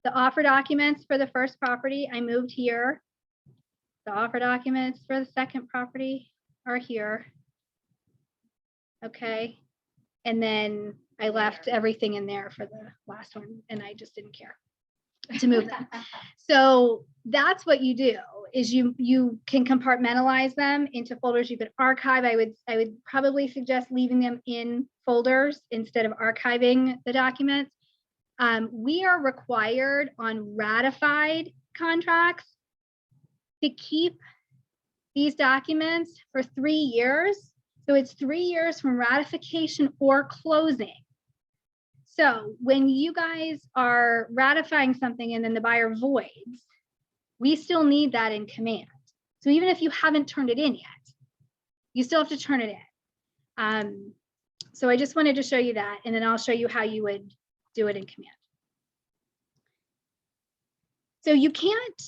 The offer documents for the first property I moved here. The offer documents for the second property are here. Okay. And then I left everything in there for the last one and I just didn't care to move them. So that's what you do is you can compartmentalize them into folders. You could archive. I would probably suggest leaving them in folders instead of archiving the documents. We are required on ratified contracts to keep these documents for 3 years. So it's 3 years from ratification or closing. So when you guys are ratifying something and then the buyer voids, we still need that in command. So even if you haven't turned it in yet, you still have to turn it in. So I just wanted to show you that, and then I'll show you how you would do it in command. So you can't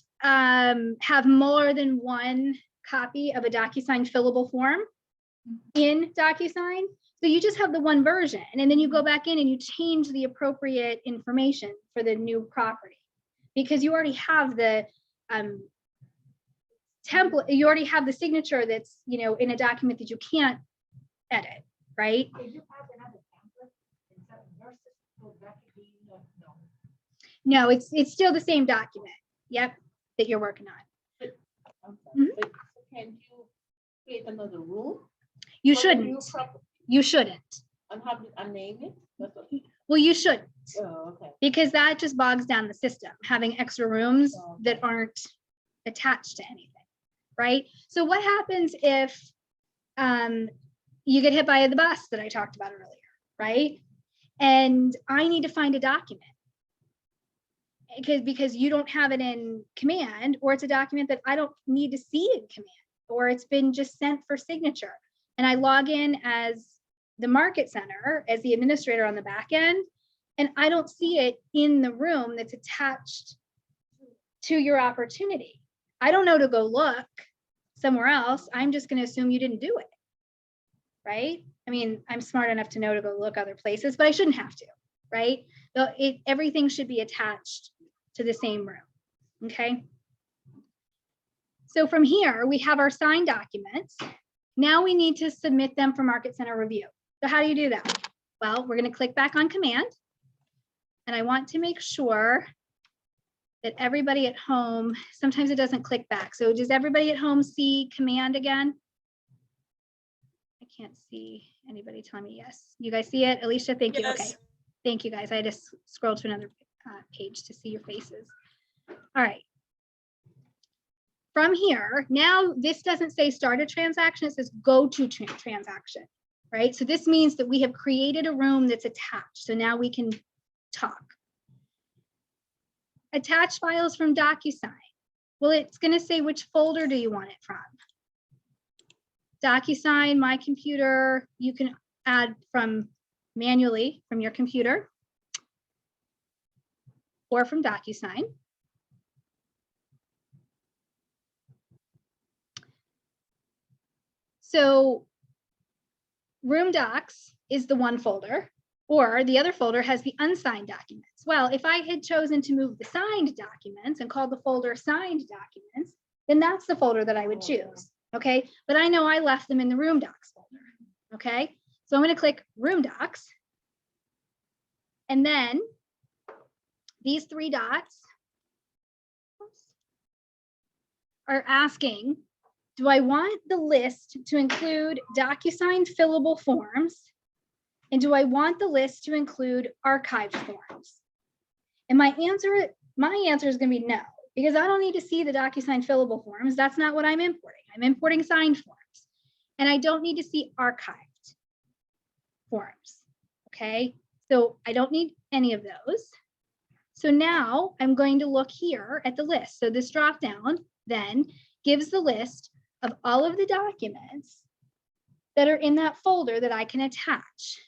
have more than one copy of a DocuSign fillable form in DocuSign. So you just have the one version, and then you go back in and you change the appropriate information for the new property because you already have the template, you already have the signature that's, you know, in a document that you can't edit, right? No, it's still the same document. Yep, that you're working on. So can you create another room? You for the shouldn't. new property You shouldn't. And have it and name it? That's what- Well, you shouldn't. Oh, okay. Because that just bogs down the system, having extra rooms that aren't attached to anything, right? So what happens if you get hit by the bus that I talked about earlier, right? And I need to find a document because you don't have it in command, or it's a document that I don't need to see in command, or it's been just sent for signature. And I log in as the market center, as the administrator on the back end, and I don't see it in the room that's attached to your opportunity. I don't know to go look somewhere else. I'm just going to assume you didn't do it, right? I mean, I'm smart enough to know to go look other places, but I shouldn't have to, right? Everything should be attached to the same room, okay? So from here, we have our signed documents. Now we need to submit them for Market Center review. So how do you do that? Well, we're going to click back on command. And I want to make sure that everybody at home, sometimes it doesn't click back. So does everybody at home see command again? I can't see anybody telling me yes. You guys see it? Alicia, thank you. Okay. Thank you guys. I had to scroll to another page to see your faces. All right. From here, now this doesn't say start a transaction, it says go to transaction, right? So this means that we have created a room that's attached. So now we can talk. Attach files from DocuSign. Well, it's going to say which folder do you want it from? DocuSign, My Computer, you can add from manually from your computer or from DocuSign. So Room Docs is the one folder, or the other folder has the unsigned documents. Well, if I had chosen to move the signed documents and call the folder signed documents, then that's the folder that I would choose, okay? But I know I left them in the Room Docs folder, okay? So I'm gonna click Room Docs. And then these 3 dots are asking, do I want the list to include DocuSign fillable forms? And do I want the list to include archived forms? And my answer is going to be no, because I don't need to see the DocuSign fillable forms. That's not what I'm importing. I'm importing signed forms. And I don't need to see archived forms. Okay, so I don't need any of those. So now I'm going to look here at the list. So this drop down then gives the list of all of the documents that are in that folder that I can attach.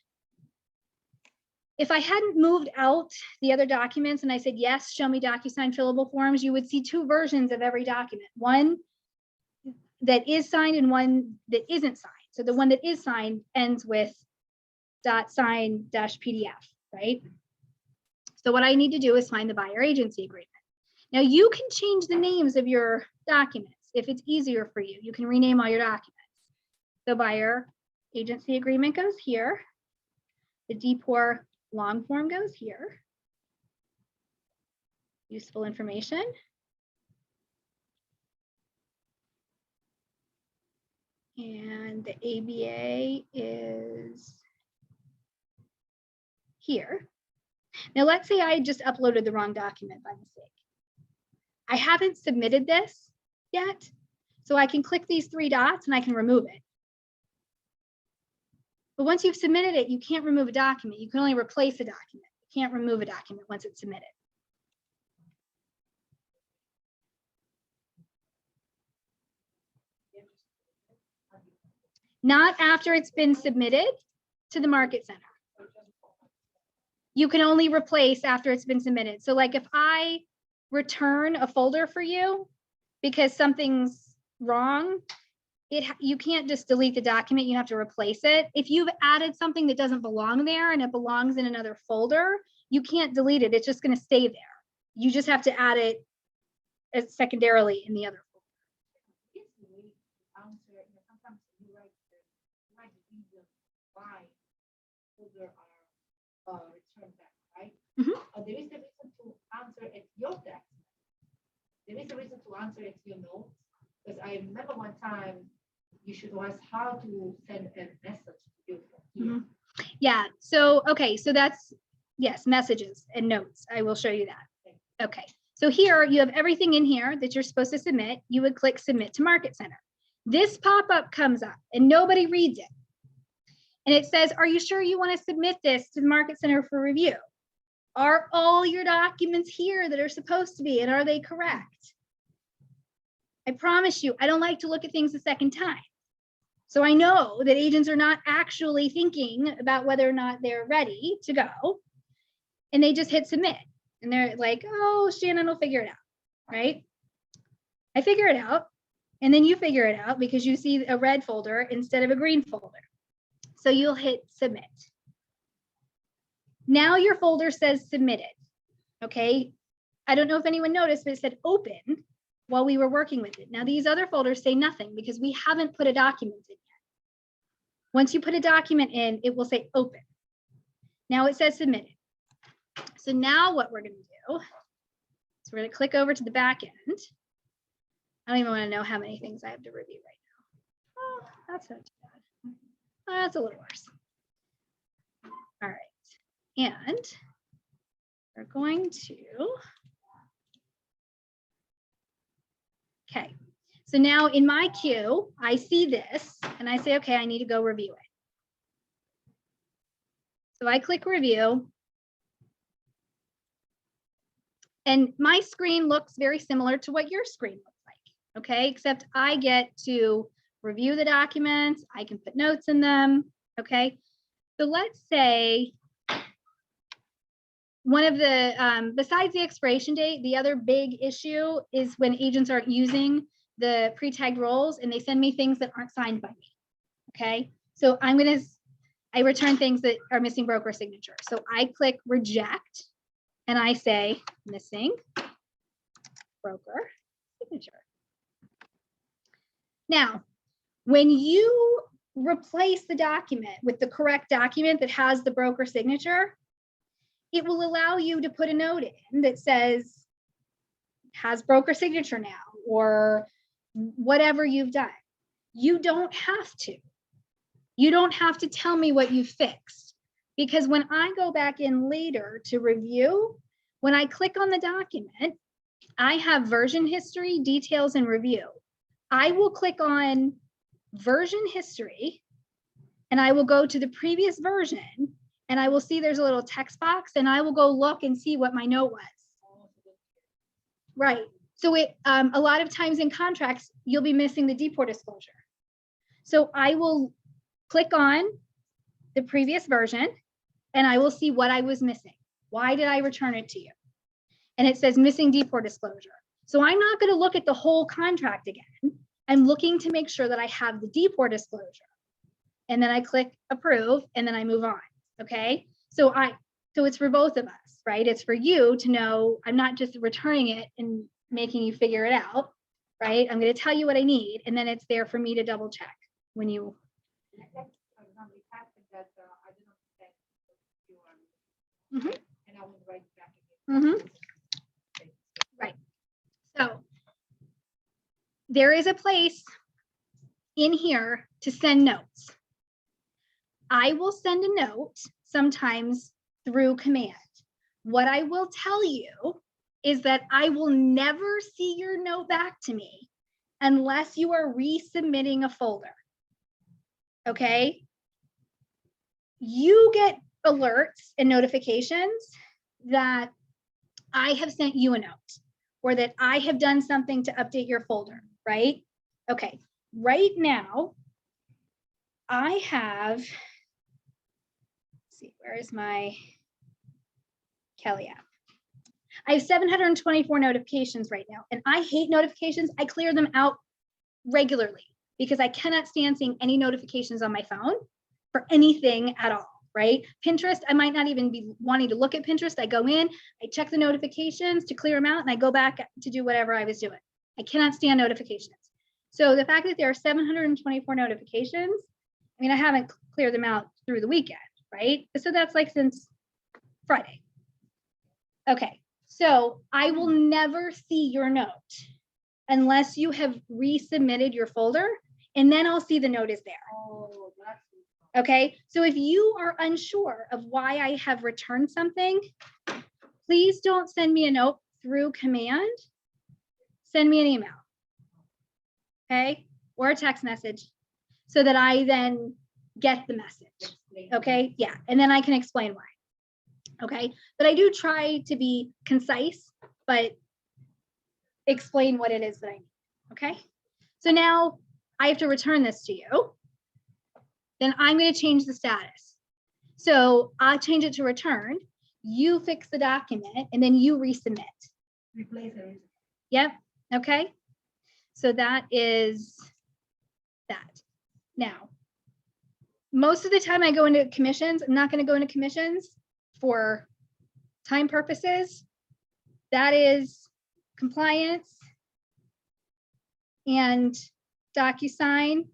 If I hadn't moved out the other documents and I said, yes, show me DocuSign fillable forms, you would see two versions of every document, one that is signed and one that isn't signed. So the one that is signed ends with .sign-pdf, right? So what I need to do is find the buyer agency agreement. Now you can change the names of your documents if it's easier for you. You can rename all your documents. The buyer agency agreement goes here. The DPOR long form goes here. Useful information. And the ABA is here. Now let's say I just uploaded the wrong document by mistake. I haven't submitted this yet, so I can click these three dots and I can remove it. But once you've submitted it, you can't remove a document. You can only replace a document. You can't remove a document once it's submitted. Not after it's been submitted to the Market Center. You can only replace after it's been submitted. So like if I return a folder for you because something's wrong, you can't just delete the document, you have to replace it. If you've added something that doesn't belong there and it belongs in another folder, you can't delete it, it's just gonna stay there. You just have to add it as secondarily in the other folder. Return back, right? Mm-hmm. There is a reason to answer at your text. There is a reason to answer at your notes. Because I remember one time you should ask how to send a message to you from here. Mm-hmm. Yeah, so, okay, so that's, yes, messages and notes. I will show you that. Okay, so here you have everything in here that you're supposed to submit. You would click submit to Market Center. This pop-up comes up and nobody reads it. And it says, are you sure you want to submit this to the Market Center for review? Are all your documents here that are supposed to be, and are they correct? I promise you, I don't like to look at things a second time. So I know that agents are not actually thinking about whether or not they're ready to go. And they just hit submit. And they're like, oh, Shannon will figure it out, right? I figure it out. And then you figure it out because you see a red folder instead of a green folder. So you'll hit submit. Now your folder says submitted, okay? I don't know if anyone noticed, but it said open while we were working with it. Now these other folders say nothing because we haven't put a document in yet. Once you put a document in, it will say open. Now it says submitted. So now what we're gonna do is we're gonna click over to the back end. I don't even wanna know how many things I have to review right now. Oh, that's not too bad. That's a little worse. All right, and we're going to, okay. So now in my queue, I see this and I say, okay, I need to go review it. So I click review. And my screen looks very similar to what your screen looks like, okay? Except I get to review the documents, I can put notes in them, okay? So let's say one of the, besides the expiration date, the other big issue is when agents aren't using the pre-tagged roles and they send me things that aren't signed by me, okay? So I return things that are missing broker signature. So I click reject and I say missing broker signature. Now, when you replace the document with the correct document that has the broker signature, it will allow you to put a note in that says has broker signature now, or whatever you've done. You don't have to. You don't have to tell me what you fixed, because when I go back in later to review, when I click on the document, I have version history, details, and review. I will click on version history and I will go to the previous version and I will see there's a little text box and I will go look and see what my note was. Right. So a lot of times in contracts, you'll be missing the deport disclosure. So I will click on the previous version and I will see what I was missing. Why did I return it to you? And it says missing deport disclosure. So I'm not going to look at the whole contract again. I'm looking to make sure that I have the deport disclosure. And then I click approve and then I move on. Okay. So it's for both of us, right? It's for you to know I'm not just returning it and making you figure it out, right? I'm going to tell you what I need and then it's there for me to double check when you. Mm-hmm. And I will write back again. Mm-hmm. Right. So there is a place in here to send notes. I will send a note sometimes through command. What I will tell you is that I will never see your note back to me unless you are resubmitting a folder. Okay? You get alerts and notifications that I have sent you a note or that I have done something to update your folder, right? Okay, right now, I have, let's see, where is my Kelly app? I have 724 notifications right now, and I hate notifications. I clear them out regularly because I cannot stand seeing any notifications on my phone for anything at all. Right? Pinterest, I might not even be wanting to look at Pinterest. I go in, I check the notifications to clear them out, and I go back to do whatever I was doing. I cannot stand notifications. So the fact that there are 724 notifications, I mean, I haven't cleared them out through the weekend, right? So that's like since Friday. Okay, so I will never see your note unless you have resubmitted your folder, and then I'll see the note is there. Oh, that's okay, so if you are unsure of why I have returned something, please don't send me a note through command. Send me an email, okay, or a text message so that I then get the message, okay? Yeah, and then I can explain why, okay? But I do try to be concise, but explain what it is that I need, okay? So now I have to return this to you. Then I'm going to change the status. So I'll change it to return. You fix the document and then you resubmit. replace it. Yep. Okay. So that is that. Now, most of the time I go into commissions. I'm not going to go into commissions for time purposes. That is compliance and DocuSign.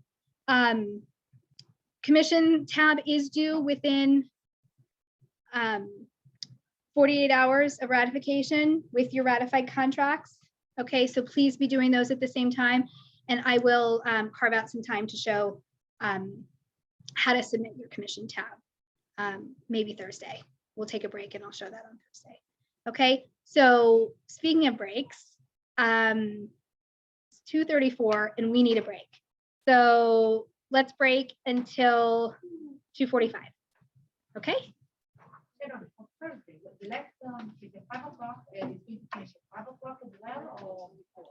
Commission tab is due within 48 hours of ratification with your ratified contracts. Okay, so please be doing those at the same time. And I will carve out some time to show how to submit your commission tab, maybe Thursday. We'll take a break and I'll show that on Thursday. Okay, so speaking of breaks, it's 2:34 and we need a break. So let's break until 2:45. Okay? On Thursday, let's, is it 5 o'clock, and it's finish at 5 o'clock as well, or before?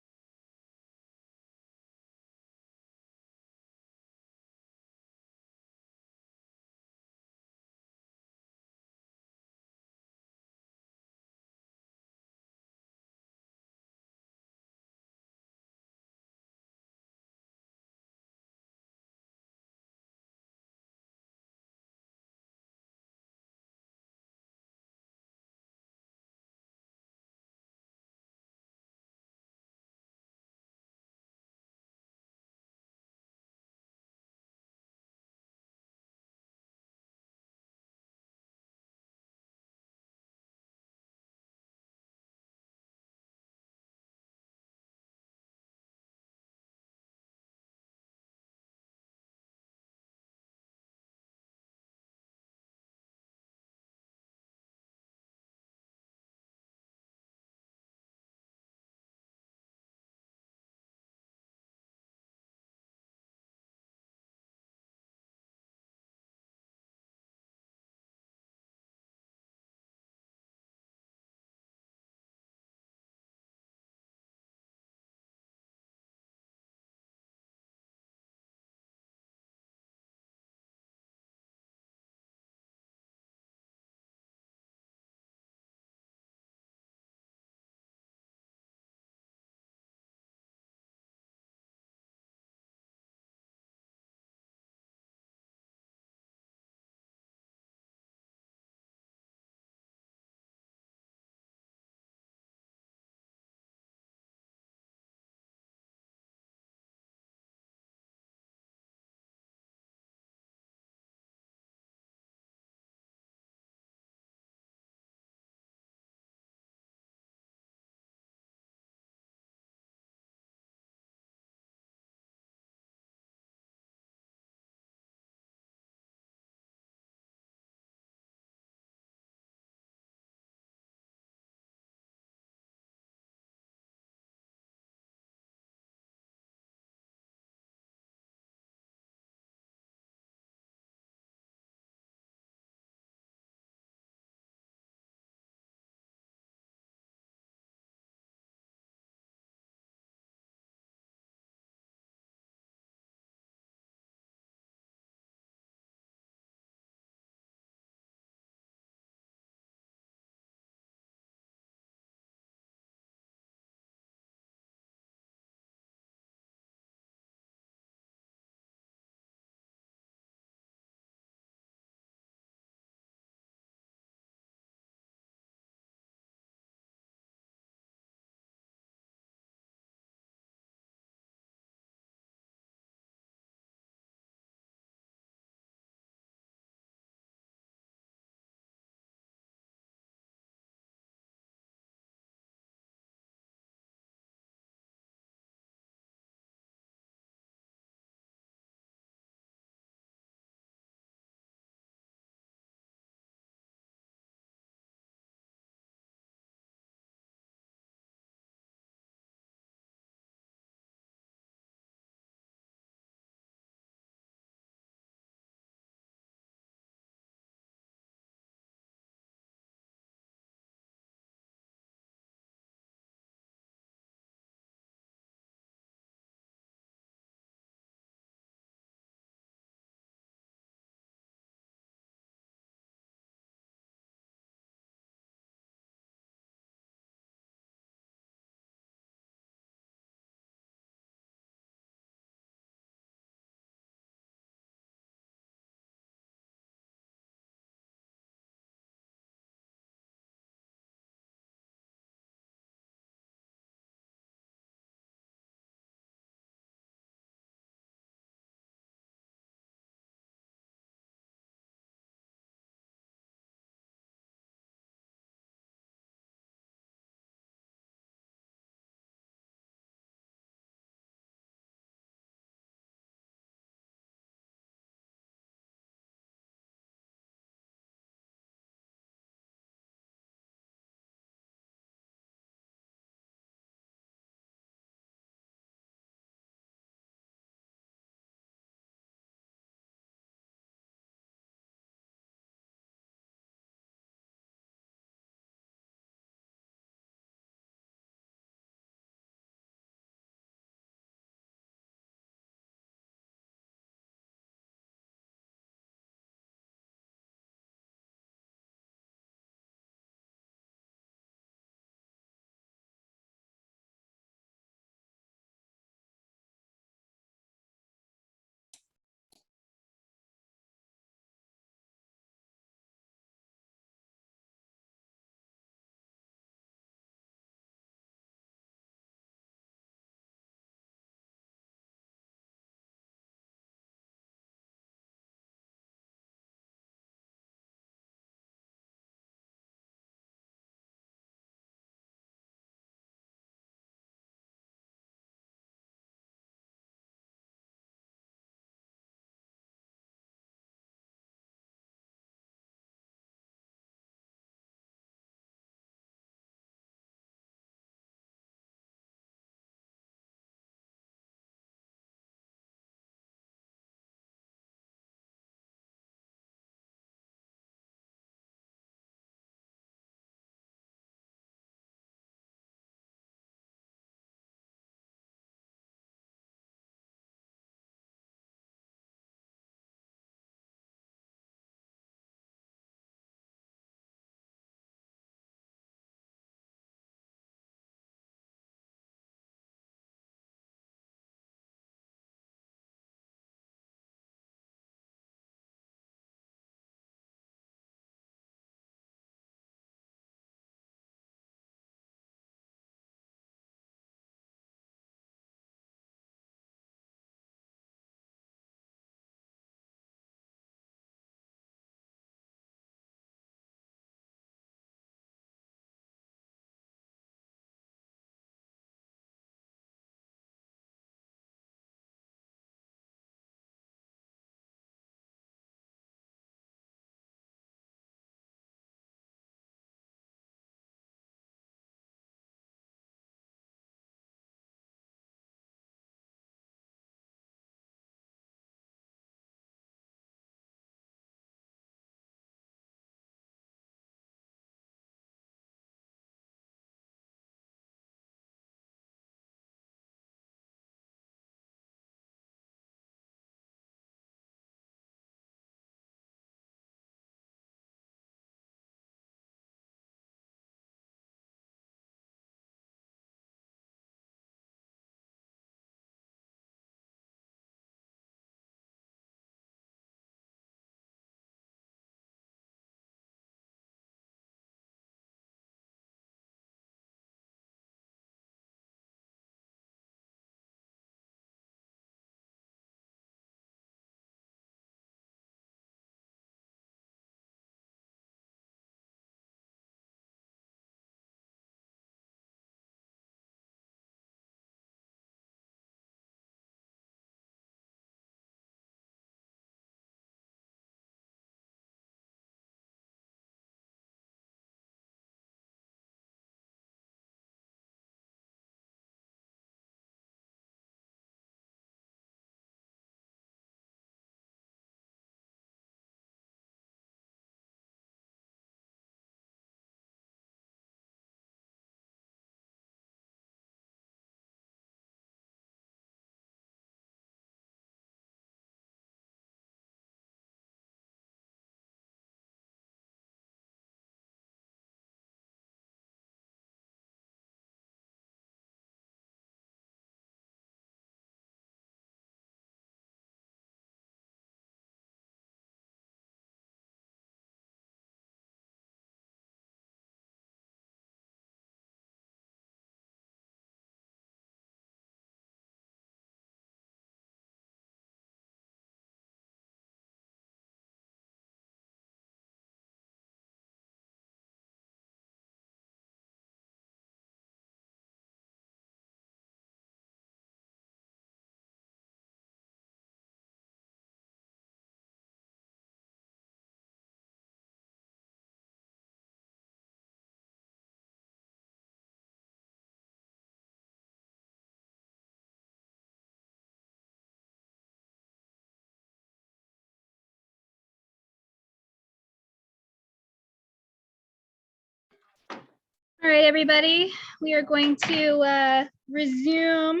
right, everybody, we are going to resume.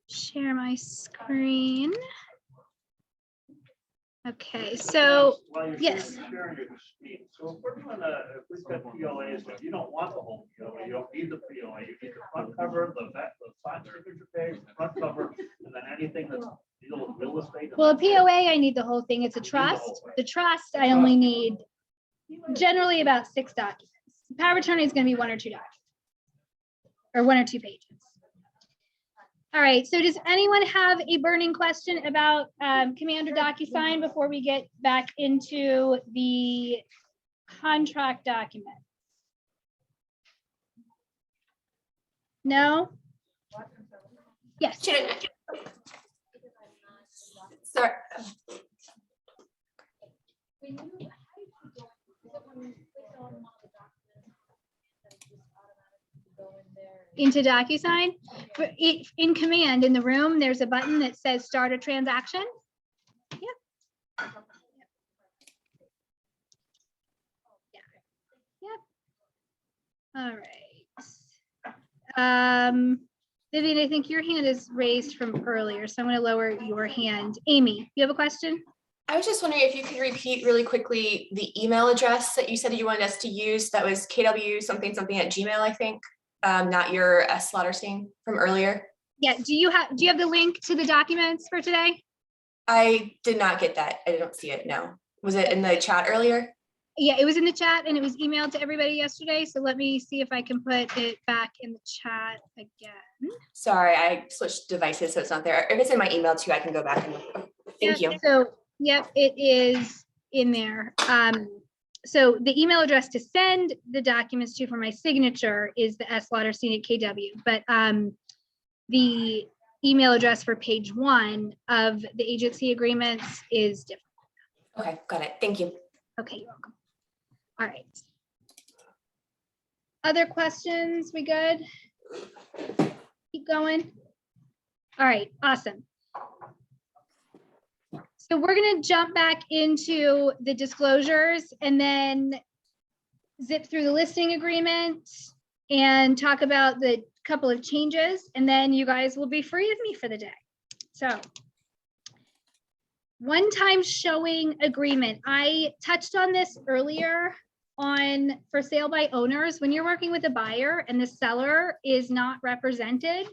Share my screen. Okay, so, While you're yes. sharing your screen, so if we're doing if we've got POAs, but you don't want the whole POA, you don't need the POA, you need the front cover, the back, the side signature page, the front cover, and then anything that's deal with real estate. Well, a POA, I need the whole thing. It's a trust. The trust, I only need generally about 6 documents. Power of attorney is going to be 1 or 2 documents, or 1 or 2 pages. All right, so does anyone have a burning question about Commander DocuSign before we get back into the contract document? No? Yes. Sorry. Into DocuSign. In Command, in the room, there's a button that says start a transaction. Yep. Yep. All right. Vivian, I think your hand is raised from earlier, so I'm going to lower your hand. Amy, you have a question? I was just wondering if you could repeat really quickly the email address that you said you wanted us to use. That was KW something at Gmail, I think. Not your Slaughterstein from earlier. Yeah. Do you have the link to the documents for today? I did not get that. I don't see it. No. Was it in the chat earlier? Yeah, it was in the chat and it was emailed to everybody yesterday. So let me see if I can put it back in the chat again. Sorry, I switched devices, so it's not there. If it's in my email too, I can go back and look. Thank you. So, yep, it is in there. So the email address to send the documents to for my signature is the slaughterstein@KW, but the email address for page 1 of the agency agreements is different. Okay, got it. Thank you. Okay, you're welcome. All right. Other questions? We good? Keep going. All right, awesome. So we're going to jump back into the disclosures and then zip through the listing agreement and talk about the couple of changes, and then you guys will be free of me for the day. So one-time showing agreement. I touched on this earlier on for sale by owners. When you're working with a buyer and the seller is not represented,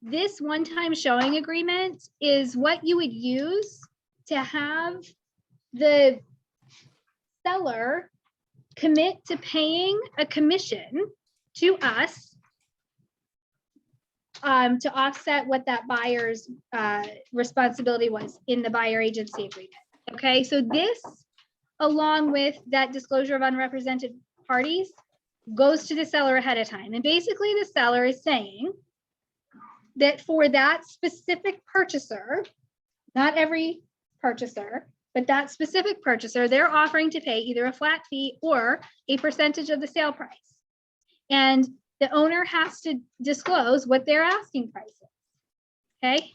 this one-time showing agreement is what you would use to have the seller commit to paying a commission to us to offset what that buyer's responsibility was in the buyer agency agreement. Okay, so this, along with that disclosure of unrepresented parties, goes to the seller ahead of time. And basically the seller is saying that for that specific purchaser, not every purchaser, but that specific purchaser, they're offering to pay either a flat fee or a percentage of the sale price. And the owner has to disclose what their asking price is. Okay.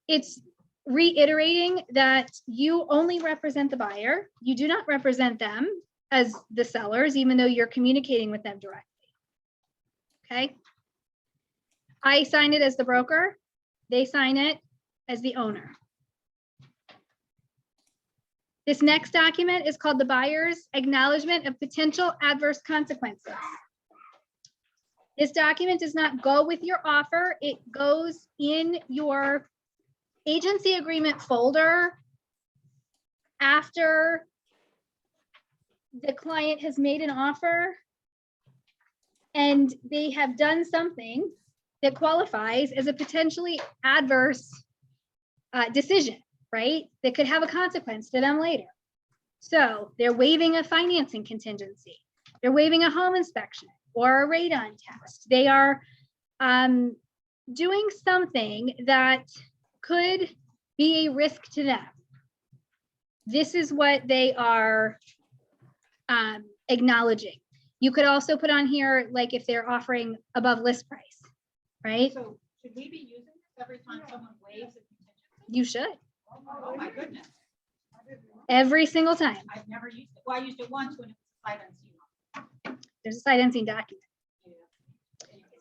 It's reiterating that you only represent the buyer. You do not represent them as the sellers, even though you're communicating with them directly. Okay. I sign it as the broker. They sign it as the owner. This next document is called the buyer's acknowledgement of potential adverse consequences. This document does not go with your offer. It goes in your agency agreement folder after the client has made an offer and they have done something that qualifies as a potentially adverse decision, right? That could have a consequence to them later. So they're waiving a financing contingency. They're waiving a home inspection or a radon test. They are doing something that could be a risk to them. This is what they are acknowledging. You could also put on here, like if they're offering above list price, right? So should we be using this every time someone waives a contingency? You should, Oh, my goodness. every single time. I've never used it. Well, I used it once when it was sight unseen. There's a sight unseen document.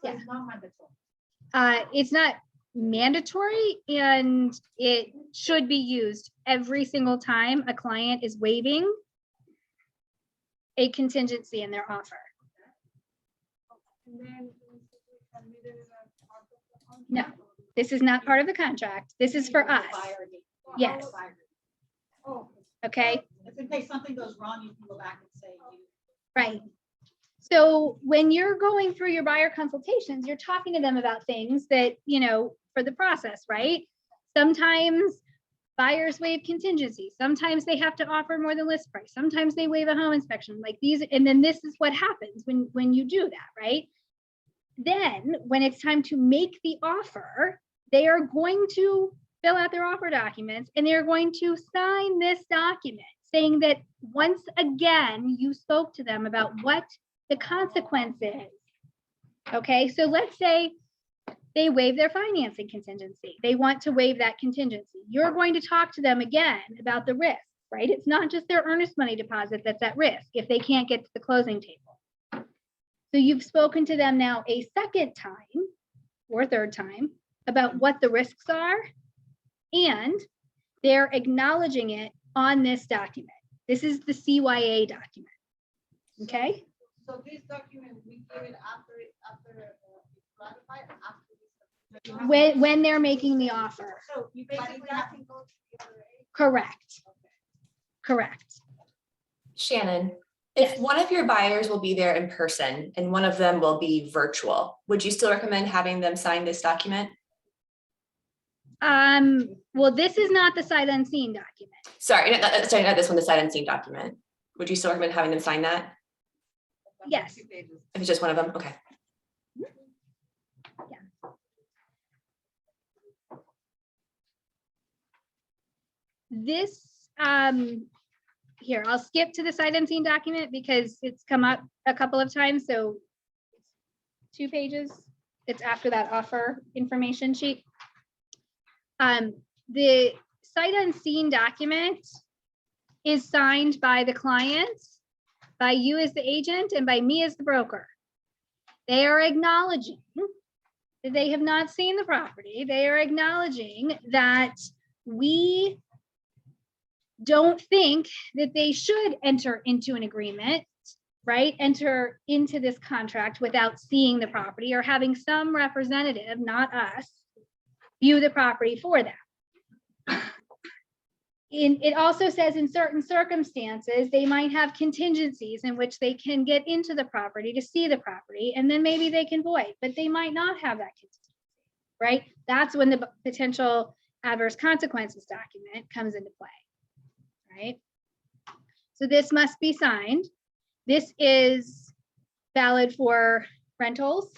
So it's not mandatory. It's not mandatory, and it should be used every single time a client is waiving a contingency in their offer. No, this is not part of the contract. This is for us. Yes. Oh, Okay, if in case something goes wrong, you can go back and say you. right. So when you're going through your buyer consultations, you're talking to them about things that, you know, for the process, right? Sometimes buyers waive contingency. Sometimes they have to offer more than list price. Sometimes they waive a home inspection like these. And then this is what happens when you do that, right? Then when it's time to make the offer, they are going to fill out their offer documents and they're going to sign this document saying that once again, you spoke to them about what the consequence is. Okay, so let's say they waive their financing contingency. They want to waive that contingency. You're going to talk to them again about the risk, right? It's not just their earnest money deposit that's at risk if they can't get to the closing table. So you've spoken to them now a second time or third time about what the risks are, and they're acknowledging it on this document. This is the CYA document. Okay? So this document, we give it after it's ratified, after this. When they're making the offer. So you basically have to go to the other agency. Correct. Correct. Shannon, if one of your buyers will be there in person and one of them will be virtual, would you still recommend having them sign this document? Well, this is not the sight unseen document. Sorry, not this one, the sight unseen document. Would you still recommend having them sign that? Yes. If it's just one of them, okay. This, here, I'll skip to the sight unseen document because it's come up a couple of times, so 2 pages. It's after that offer information sheet. The sight unseen document is signed by the client, by you as the agent, and by me as the broker. They are acknowledging that they have not seen the property. They are acknowledging that we don't think that they should enter into an agreement, right? Enter into this contract without seeing the property or having some representative, not us, view the property for them. It also says in certain circumstances, they might have contingencies in which they can get into the property to see the property, and then maybe they can void, but they might not have that contingency, right? That's when the potential adverse consequences document comes into play, right? So this must be signed. This is valid for rentals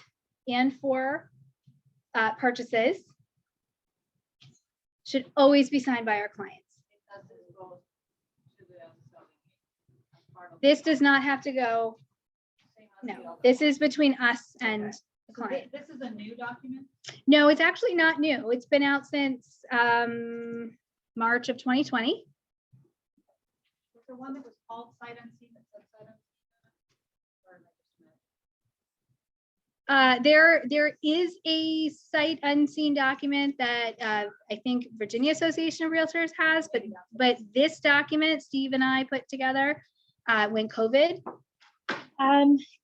and for purchases. Should always be signed by our clients. This does not have to go, no, this is between us and the client. This is a new document? No, it's actually not new. It's been out since March of 2020. Was there one that was called sight unseen that said sight unseen? There is a sight unseen document that I think Virginia Association of Realtors has, but this document Steve and I put together when COVID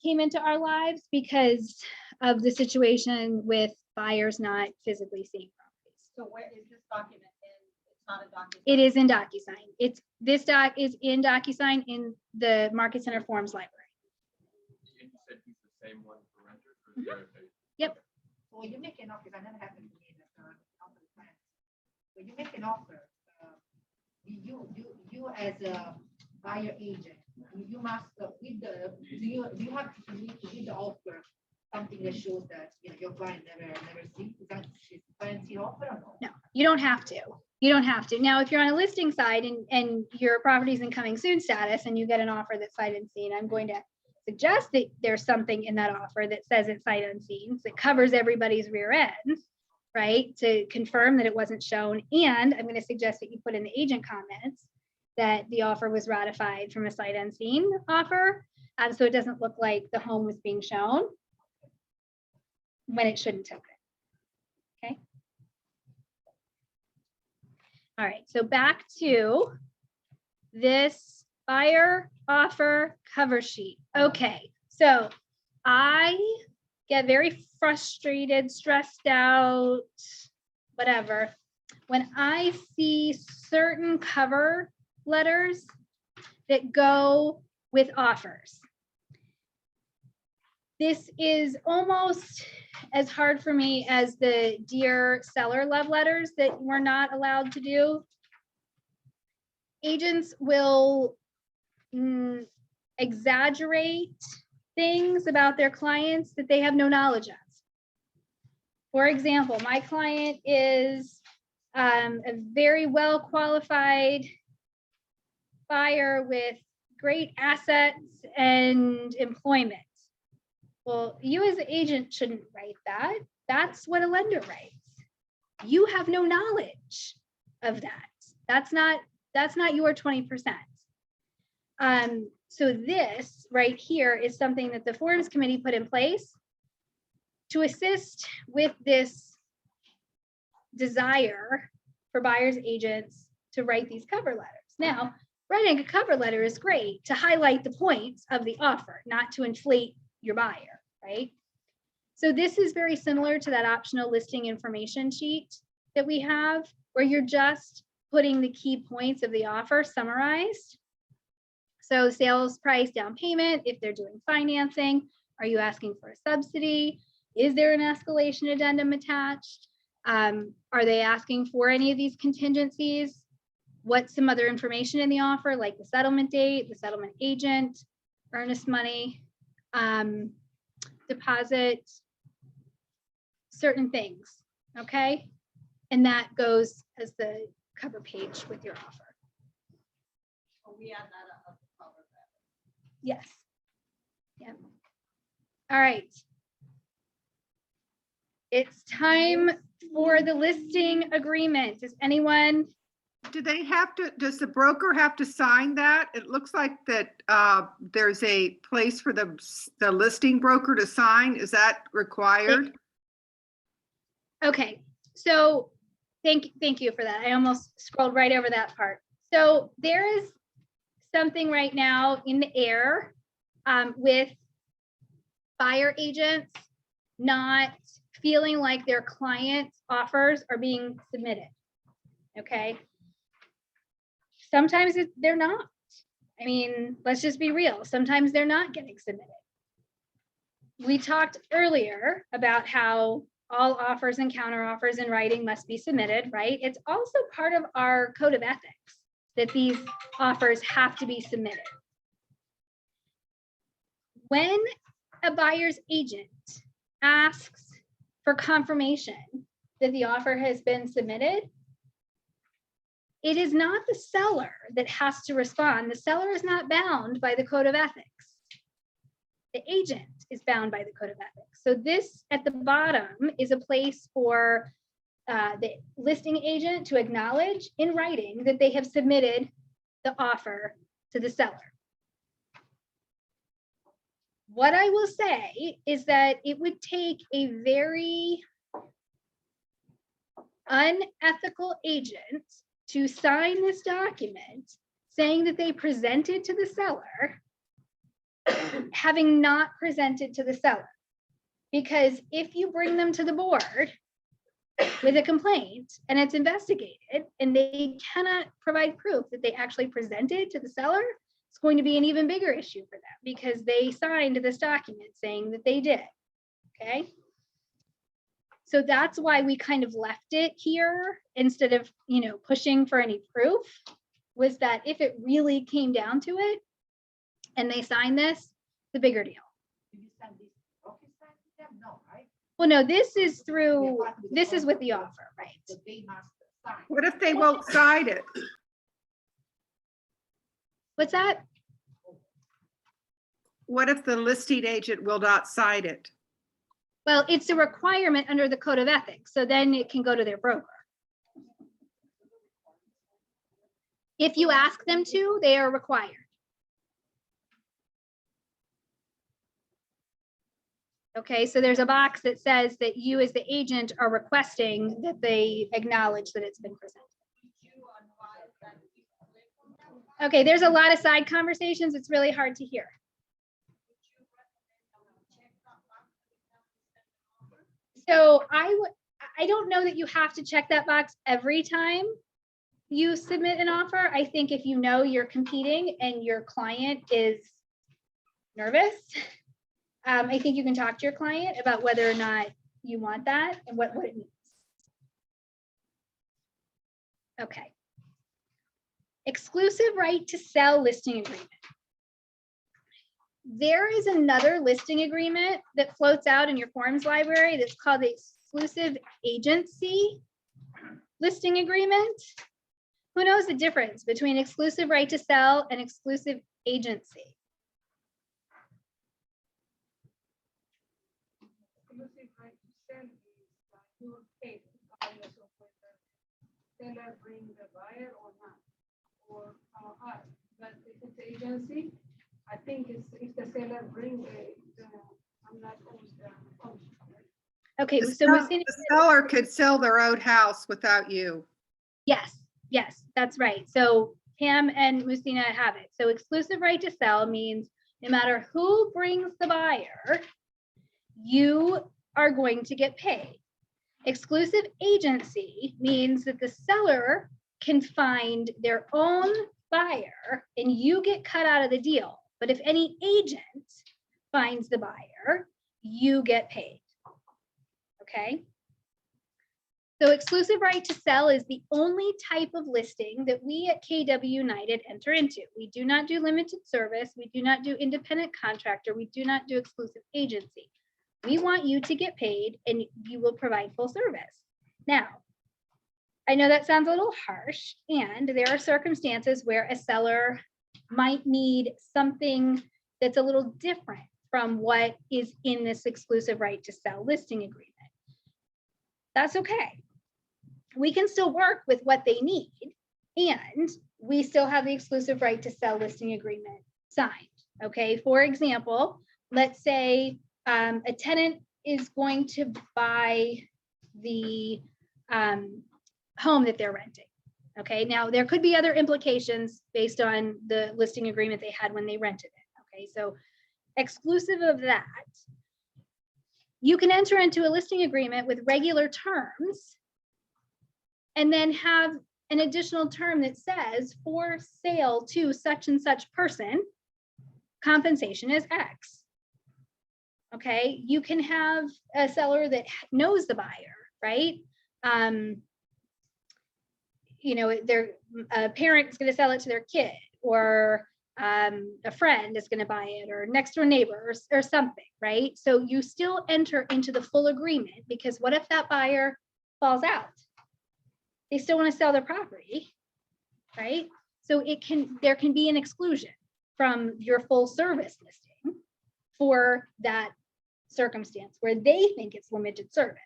came into our lives because of the situation with buyers not physically seeing properties. So where is this document in? It's not a document. It is in DocuSign. This doc is in DocuSign in the Market Center Forms library. You said it's the same one for renters? Or is there a- Yep. So when you make an offer, that never happened to me in the offer plan. When you make an offer, you as a buyer agent, you must with the you have to submit to the offer something that shows that your client never seen. Is that client see offer or no? No, you don't have to. You don't have to. Now, if you're on a listing side and your property's in coming soon status and you get an offer that's sight unseen, I'm going to suggest that there's something in that offer that says it's sight unseen, that covers everybody's rear end, right? To confirm that it wasn't shown. And I'm going to suggest that you put in the agent comments that the offer was ratified from a sight unseen offer. So it doesn't look like the home was being shown when it shouldn't have been. Okay. All right, so back to this buyer offer cover sheet. Okay, so I get very frustrated, stressed out, whatever, when I see certain cover letters that go with offers. This is almost as hard for me as the dear seller love letters that we're not allowed to do. Agents will exaggerate things about their clients that they have no knowledge of. For example, my client is a very well qualified buyer with great assets and employment. Well, you as an agent shouldn't write that. That's what a lender writes. You have no knowledge of that. That's not your 20%. So this right here is something that the Forms Committee put in place to assist with this desire for buyers agents to write these cover letters. Now, writing a cover letter is great to highlight the points of the offer, not to inflate your buyer, right? So this is very similar to that optional listing information sheet that we have, where you're just putting the key points of the offer summarized. So sales price, down payment, if they're doing financing, are you asking for a subsidy? Is there an escalation addendum attached? Are they asking for any of these contingencies? What's some other information in the offer, like the settlement date, the settlement agent, earnest money, deposit, certain things, okay? And that goes as the cover page with your offer. We add that up to cover that. Yes. Yeah. All right. It's time for the listing agreement. Does anyone? Do they have to, does the broker have to sign that? It looks like that there's a place for the listing broker to sign. Is that required? Okay, so thank you for that. I almost scrolled right over that part. So there is something right now in the air with buyer agents not feeling like their clients' offers are being submitted. Okay. Sometimes they're not. I mean, let's just be real. Sometimes they're not getting submitted. We talked earlier about how all offers and counteroffers in writing must be submitted, right? It's also part of our code of ethics that these offers have to be submitted. When a buyer's agent asks for confirmation that the offer has been submitted, it is not the seller that has to respond. The seller is not bound by the code of ethics. The agent is bound by the code of ethics. So this at the bottom is a place for the listing agent to acknowledge in writing that they have submitted the offer to the seller. What I will say is that it would take a very unethical agent to sign this document saying that they presented to the seller, having not presented to the seller. Because if you bring them to the board with a complaint and it's investigated and they cannot provide proof that they actually presented to the seller, it's going to be an even bigger issue for them because they signed this document saying that they did, okay? So that's why we kind of left it here instead of, pushing for any proof, was that if it really came down to it and they signed this, the bigger deal. Did you send this DocuSign to them? No, right? Well, no, this is through, this is with the offer, right? So they must sign. What if they won't sign it? What's that? what if the listing agent will not sign it? Well, it's a requirement under the code of ethics, so then it can go to their broker. If you ask them to, they are required. Okay, so there's a box that says that you as the agent are requesting that they acknowledge that it's been presented. Okay, there's a lot of side conversations. It's really hard to hear. So I don't know that you have to check that box every time you submit an offer. I think if you know you're competing and your client is nervous, I think you can talk to your client about whether or not you want that and what it means. Okay. Exclusive right to sell listing agreement. There is another listing agreement that floats out in your forms library that's called the exclusive agency listing agreement. Who knows the difference between exclusive right to sell and exclusive agency? Exclusive right to sell is you pay regardless of whether seller bring the buyer or not, or us. But if it's agency, I think it's if the seller bring I'm not always Okay, The so seller could sell their own house without you. yes, that's right. So Pam and Musina have it. So exclusive right to sell means no matter who brings the buyer, you are going to get paid. Exclusive agency means that the seller can find their own buyer and you get cut out of the deal. But if any agent finds the buyer, you get paid. Okay. So exclusive right to sell is the only type of listing that we at KW United enter into. We do not do limited service. We do not do independent contractor. We do not do exclusive agency. We want you to get paid and you will provide full service. Now, I know that sounds a little harsh, and there are circumstances where a seller might need something that's a little different from what is in this exclusive right to sell listing agreement. That's okay. We can still work with what they need, and we still have the exclusive right to sell listing agreement signed. Okay, for example, let's say a tenant is going to buy the home that they're renting. Okay, now there could be other implications based on the listing agreement they had when they rented it. Okay, so exclusive of that, you can enter into a listing agreement with regular terms and then have an additional term that says for sale to such and such person, compensation is X. Okay, you can have a seller that knows the buyer, right? You know, a parent is going to sell it to their kid, or a friend is going to buy it, or next door neighbor, or something, right? So you still enter into the full agreement, because what if that buyer falls out? They still want to sell their property, right? So there can be an exclusion from your full service listing for that circumstance where they think it's limited service,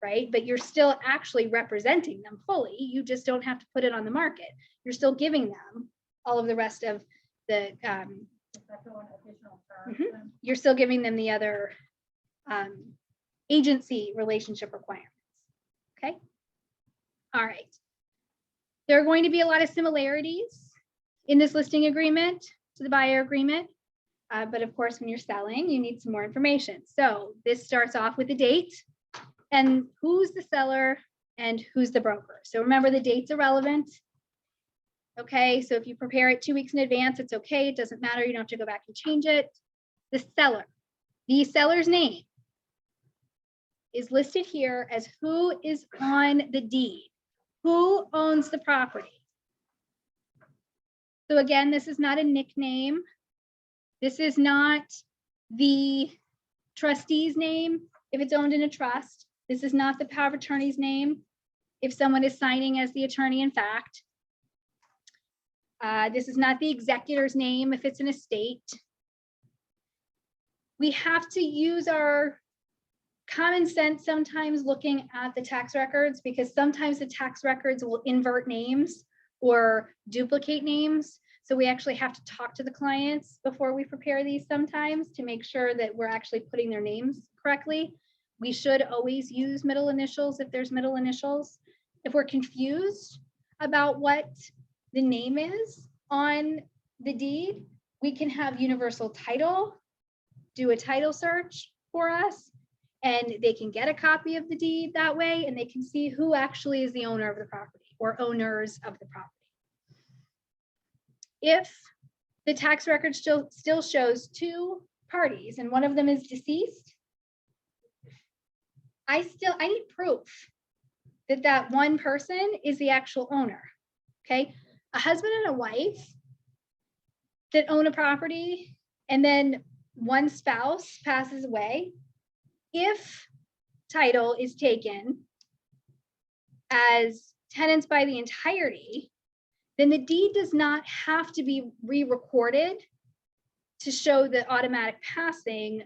right? But you're still actually representing them fully. You just don't have to put it on the market. You're still giving them all of the rest of the, you're still giving them the other agency relationship requirements, okay? All right. There are going to be a lot of similarities in this listing agreement to the buyer agreement. But of course, when you're selling, you need some more information. So this starts off with the date and who's the seller and who's the broker. So remember, the date's irrelevant. Okay, so if you prepare it 2 weeks in advance, it's okay. It doesn't matter. You don't have to go back and change it. The seller's name is listed here as who is on the deed, who owns the property. So again, this is not a nickname. This is not the trustee's name if it's owned in a trust. This is not the power of attorney's name if someone is signing as the attorney in fact. This is not the executor's name if it's an estate. we have to use our common sense sometimes looking at the tax records, because sometimes the tax records will invert names or duplicate names. So we actually have to talk to the clients before we prepare these sometimes to make sure that we're actually putting their names correctly. We should always use middle initials if there's middle initials. If we're confused about what the name is on the deed, we can have Universal Title do a title search for us, and they can get a copy of the deed that way, and they can see who actually is the owner of the property or owners of the property. If the tax record still shows two parties and one of them is deceased, I need proof that that one person is the actual owner. Okay, a husband and a wife that own a property, and then one spouse passes away, if title is taken as tenants by the entirety, then the deed does not have to be re-recorded to show the automatic passing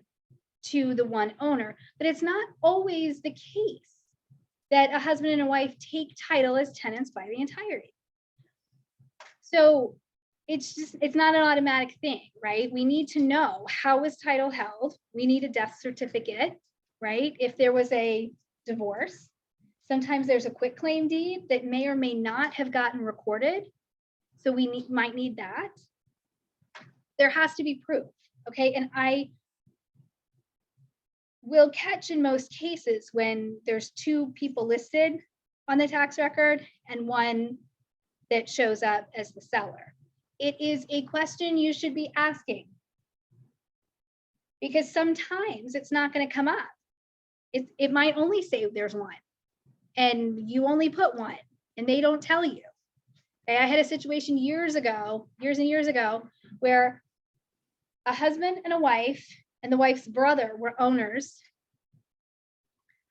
to the one owner. But it's not always the case that a husband and a wife take title as tenants by the entirety. So it's not an automatic thing, right? We need to know, how is title held? We need a death certificate, right? If there was a divorce, sometimes there's a quitclaim deed that may or may not have gotten recorded. So we might need that. There has to be proof, okay? And I will catch in most cases when there's two people listed on the tax record and one that shows up as the seller. It is a question you should be asking, because sometimes it's not going to come up. It might only say there's one, and you only put one, and they don't tell you. Okay, I had a situation years and years ago, where a husband and a wife and the wife's brother were owners.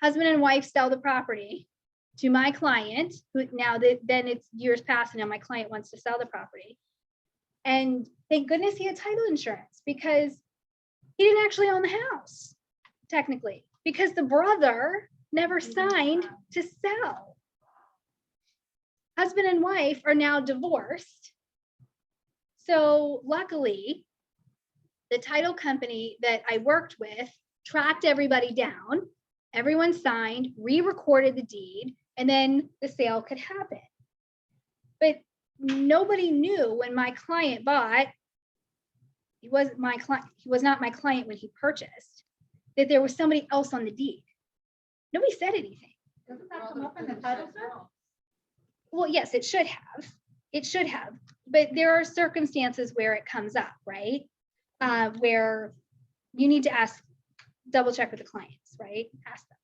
Husband and wife sell the property to my client, who now then it's years past, and now my client wants to sell the property. And thank goodness he had title insurance, because he didn't actually own the house, technically, because the brother never signed to sell. Husband and wife are now divorced. So luckily, the title company that I worked with tracked everybody down, everyone signed, re-recorded the deed, and then the sale could happen. But nobody knew when my client bought, he was not my client when he purchased, that there was somebody else on the deed. Nobody said anything. Doesn't that come up in the title search? Well, yes, it should have. It should have. But there are circumstances where it comes up, right? Where you need to double check with the clients, right? Ask them.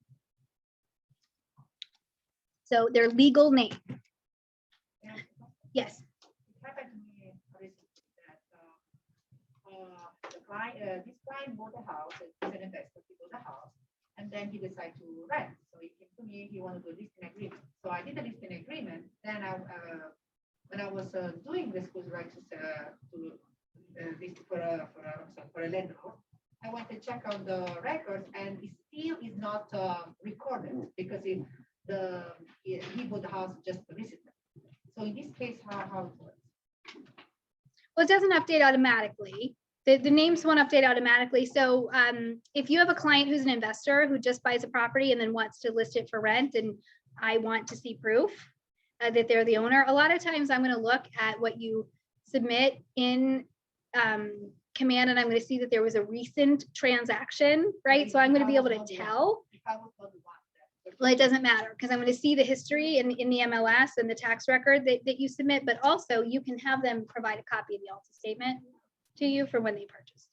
So their legal name. Yes. It happened to me recently that the client, this client bought a house, he's an investor, he bought a house, and then he decided to rent. So he came to me, he wanted to do a listing agreement. So I did a listing agreement. Then when I was doing this was right to list for a landlord, I went to check out the records, and it still is not recorded, because he bought the house just to visit them. So in this case, how it works? Well, it doesn't update automatically. The names won't update automatically. So if you have a client who's an investor who just buys a property and then wants to list it for rent, and I want to see proof that they're the owner, a lot of times I'm going to look at what you submit in Command, and I'm going to see that there was a recent transaction, right? So I'm going to be able to tell. Well, it doesn't matter, because I'm going to see the history in the MLS and the tax record that you submit, but also you can have them provide a copy of the Alta statement to you for when they purchased.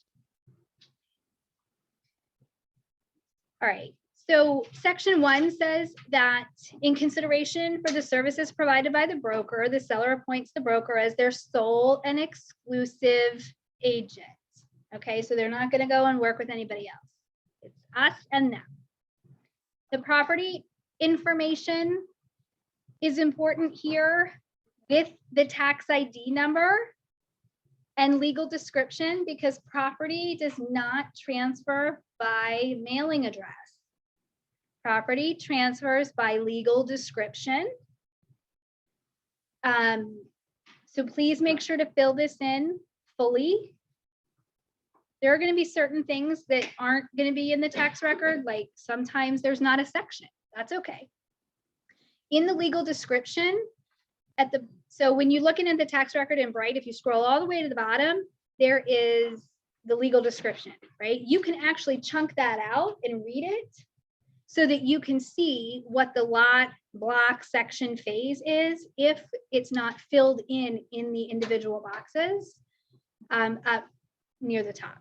All right, so section 1 says that in consideration for the services provided by the broker, the seller appoints the broker as their sole and exclusive agent. Okay, so they're not going to go and work with anybody else. It's us and them. The property information is important here with the tax ID number. And legal description, because property does not transfer by mailing address. Property transfers by legal description. So please make sure to fill this in fully. There are going to be certain things that aren't going to be in the tax record, like sometimes there's not a section. That's okay. In the legal description, so when you're looking at the tax record in Bright, if you scroll all the way to the bottom, there is the legal description, right? You can actually chunk that out and read it so that you can see what the lot, block, section, phase is if it's not filled in the individual boxes up near the top.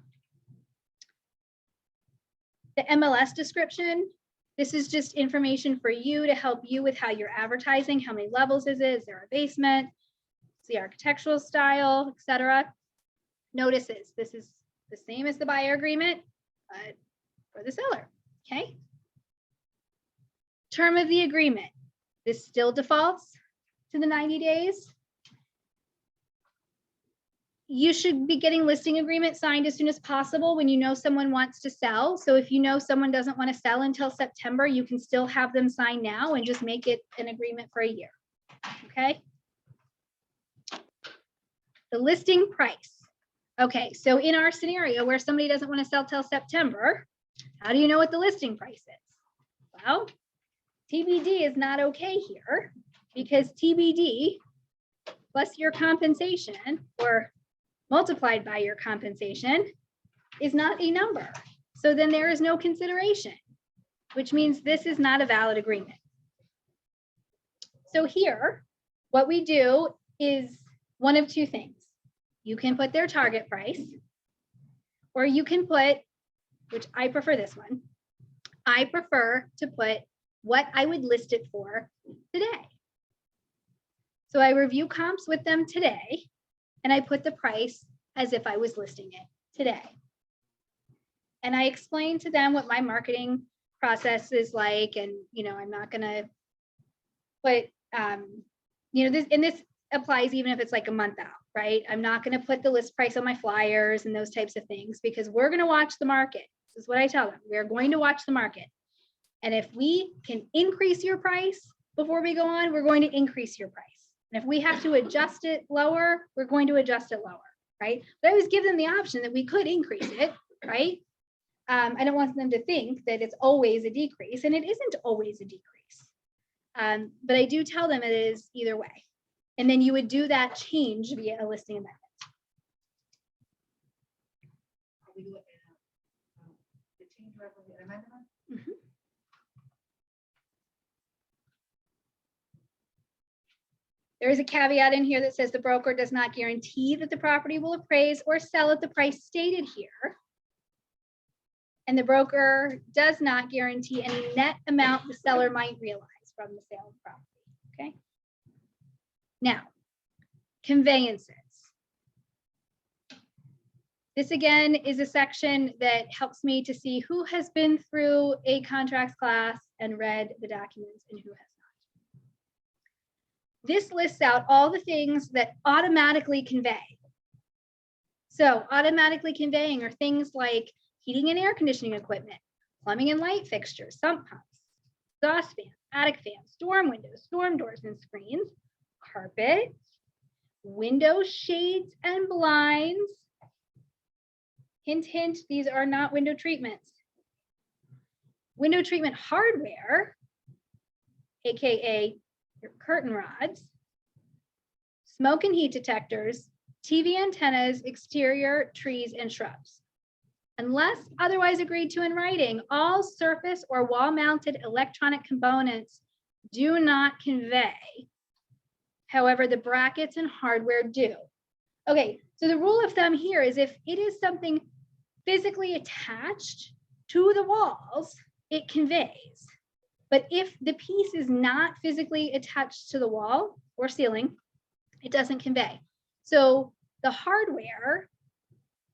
The MLS description, this is just information for you to help you with how you're advertising, how many levels is it, is there a basement, the architectural style, etc. Notices, this is the same as the buyer agreement, but for the seller, okay? Term of the agreement, this still defaults to the 90 days. You should be getting listing agreement signed as soon as possible when you know someone wants to sell. So if you know someone doesn't want to sell until September, you can still have them sign now and just make it an agreement for a year, okay? The listing price. Okay, so in our scenario where somebody doesn't want to sell till September, how do you know what the listing price is? Well, TBD is not okay here because TBD plus your compensation or multiplied by your compensation is not a number. So then there is no consideration, which means this is not a valid agreement. So here, what we do is one of two things. You can put their target price, or you can put, which I prefer this one, I prefer to put what I would list it for today. So I review comps with them today, and I put the price as if I was listing it today. And I explain to them what my marketing process is like, and I'm not gonna put, this applies even if it's like a month out, right? I'm not gonna put the list price on my flyers and those types of things because we're gonna watch the market. This is what I tell them. We're going to watch the market. And if we can increase your price before we go on, we're going to increase your price. And if we have to adjust it lower, we're going to adjust it lower, right? But I always give them the option that we could increase it, right? I don't want them to think that it's always a decrease, and it isn't always a decrease. But I do tell them it is either way. And then you would do that change via a listing amendment. Mm-hmm. There is a caveat in here that says the broker does not guarantee that the property will appraise or sell at the price stated here. And the broker does not guarantee any net amount the seller might realize from the sale of the property, okay? Now, conveyances. This again is a section that helps me to see who has been through a contracts class and read the documents and who has not. This lists out all the things that automatically convey. So automatically conveying are things like heating and air conditioning equipment, plumbing and light fixtures, sump pumps, exhaust fans, attic fans, storm windows, storm doors and screens, carpet, window shades and blinds. Hint, hint, these are not window treatments. Window treatment hardware, AKA your curtain rods, smoke and heat detectors, TV antennas, exterior trees and shrubs. Unless otherwise agreed to in writing, all surface or wall-mounted electronic components do not convey. However, the brackets and hardware do. Okay, so the rule of thumb here is if it is something physically attached to the walls, it conveys. But if the piece is not physically attached to the wall or ceiling, it doesn't convey. So the hardware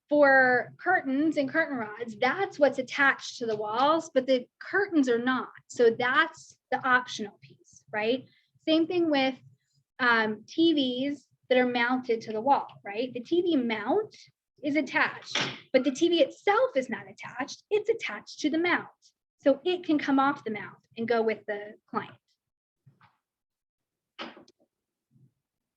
for curtains and curtain rods, that's what's attached to the walls, but the curtains are not. So that's the optional piece, right? Same thing with TVs that are mounted to the wall, right? The TV mount is attached, but the TV itself is not attached. It's attached to the mount. So it can come off the mount and go with the client.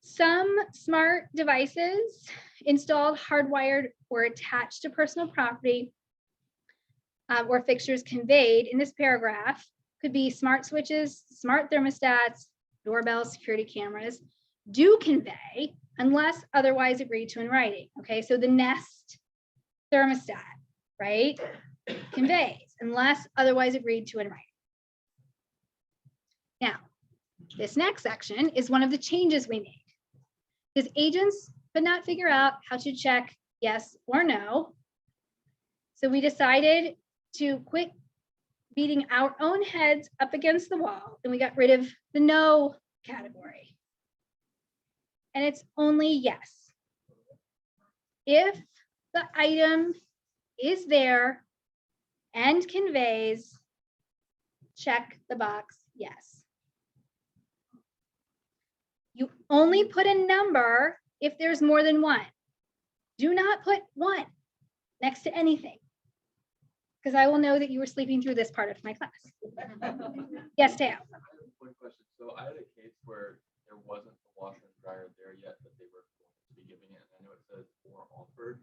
Some smart devices installed, hardwired, or attached to personal property or fixtures conveyed in this paragraph could be smart switches, smart thermostats, doorbells, security cameras, do convey unless otherwise agreed to in writing. Okay, so the Nest thermostat, right, conveys unless otherwise agreed to in writing. Now, this next section is one of the changes we made. Because agents could not figure out how to check yes or no. So we decided to quit beating our own heads up against the wall, and we got rid of the no category. And it's only yes. If the item is there and conveys, check the box yes. You only put a number if there's more than one. Do not put 1 next to anything, because I will know that you were sleeping through this part of my class. Yes, Teo. Quick question. So I had a case where there wasn't a washer and dryer there yet, but they were going to be giving it. And I know it says or offered.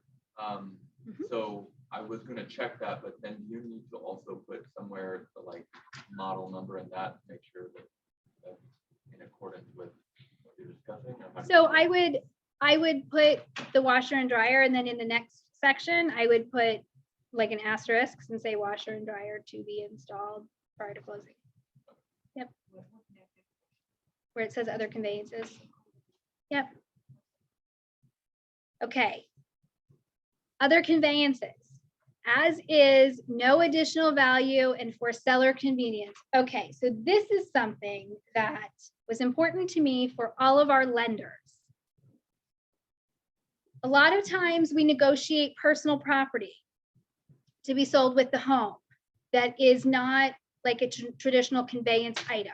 So I was going to check that, but then you need to also put somewhere the like model number in that to make sure that that's in accordance with what you're discussing. So I would put the washer and dryer, and then in the next section, I would put like an asterisk and say washer and dryer to be installed prior to closing. Yep. Where it says other conveyances. Yep. Okay. Other conveyances. As is, no additional value and for seller convenience. Okay, so this is something that was important to me for all of our lenders. A lot of times we negotiate personal property to be sold with the home that is not like a traditional conveyance item,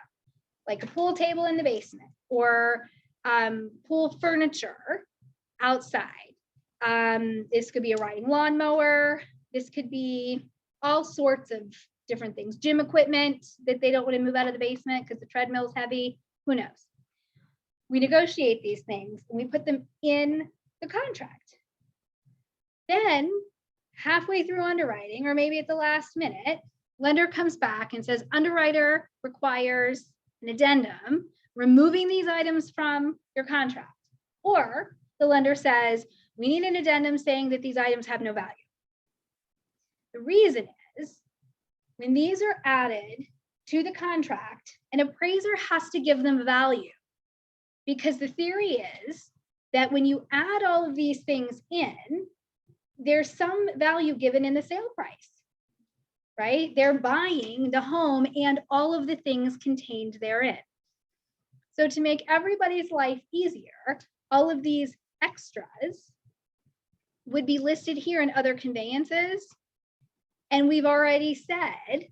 like a pool table in the basement or pool furniture outside. This could be a riding lawnmower. This could be all sorts of different things. Gym equipment that they don't want to move out of the basement because the treadmill is heavy. Who knows? We negotiate these things and we put them in the contract. Then halfway through underwriting, or maybe at the last minute, lender comes back and says, underwriter requires an addendum removing these items from your contract. Or the lender says, we need an addendum saying that these items have no value. The reason is when these are added to the contract, an appraiser has to give them value, because the theory is that when you add all of these things in, there's some value given in the sale price, right? They're buying the home and all of the things contained therein. So to make everybody's life easier, all of these extras would be listed here in other conveyances. And we've already said,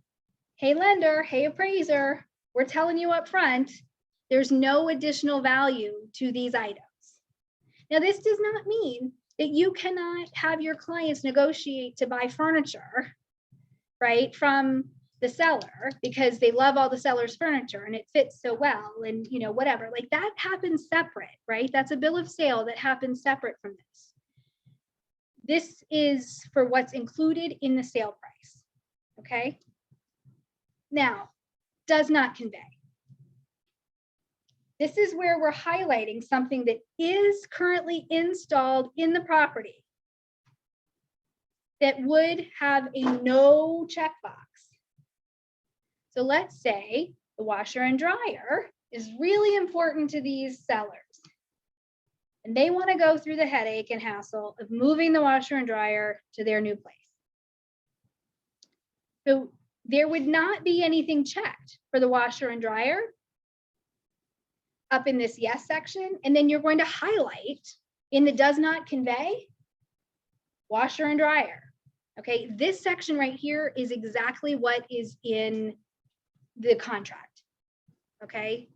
hey lender, hey appraiser, we're telling you up front, there's no additional value to these items. Now, this does not mean that you cannot have your clients negotiate to buy furniture, right, from the seller because they love all the seller's furniture and it fits so well and, you know, whatever. Like that happens separate, right? That's a bill of sale that happens separate from this. This is for what's included in the sale price, okay? Now, does not convey. This is where we're highlighting something that is currently installed in the property that would have a no checkbox. So let's say the washer and dryer is really important to these sellers. And they want to go through the headache and hassle of moving the washer and dryer to their new place. So there would not be anything checked for the washer and dryer up in this yes section. And then you're going to highlight in the does not convey, washer and dryer. Okay, this section right here is exactly what is in the contract. Okay.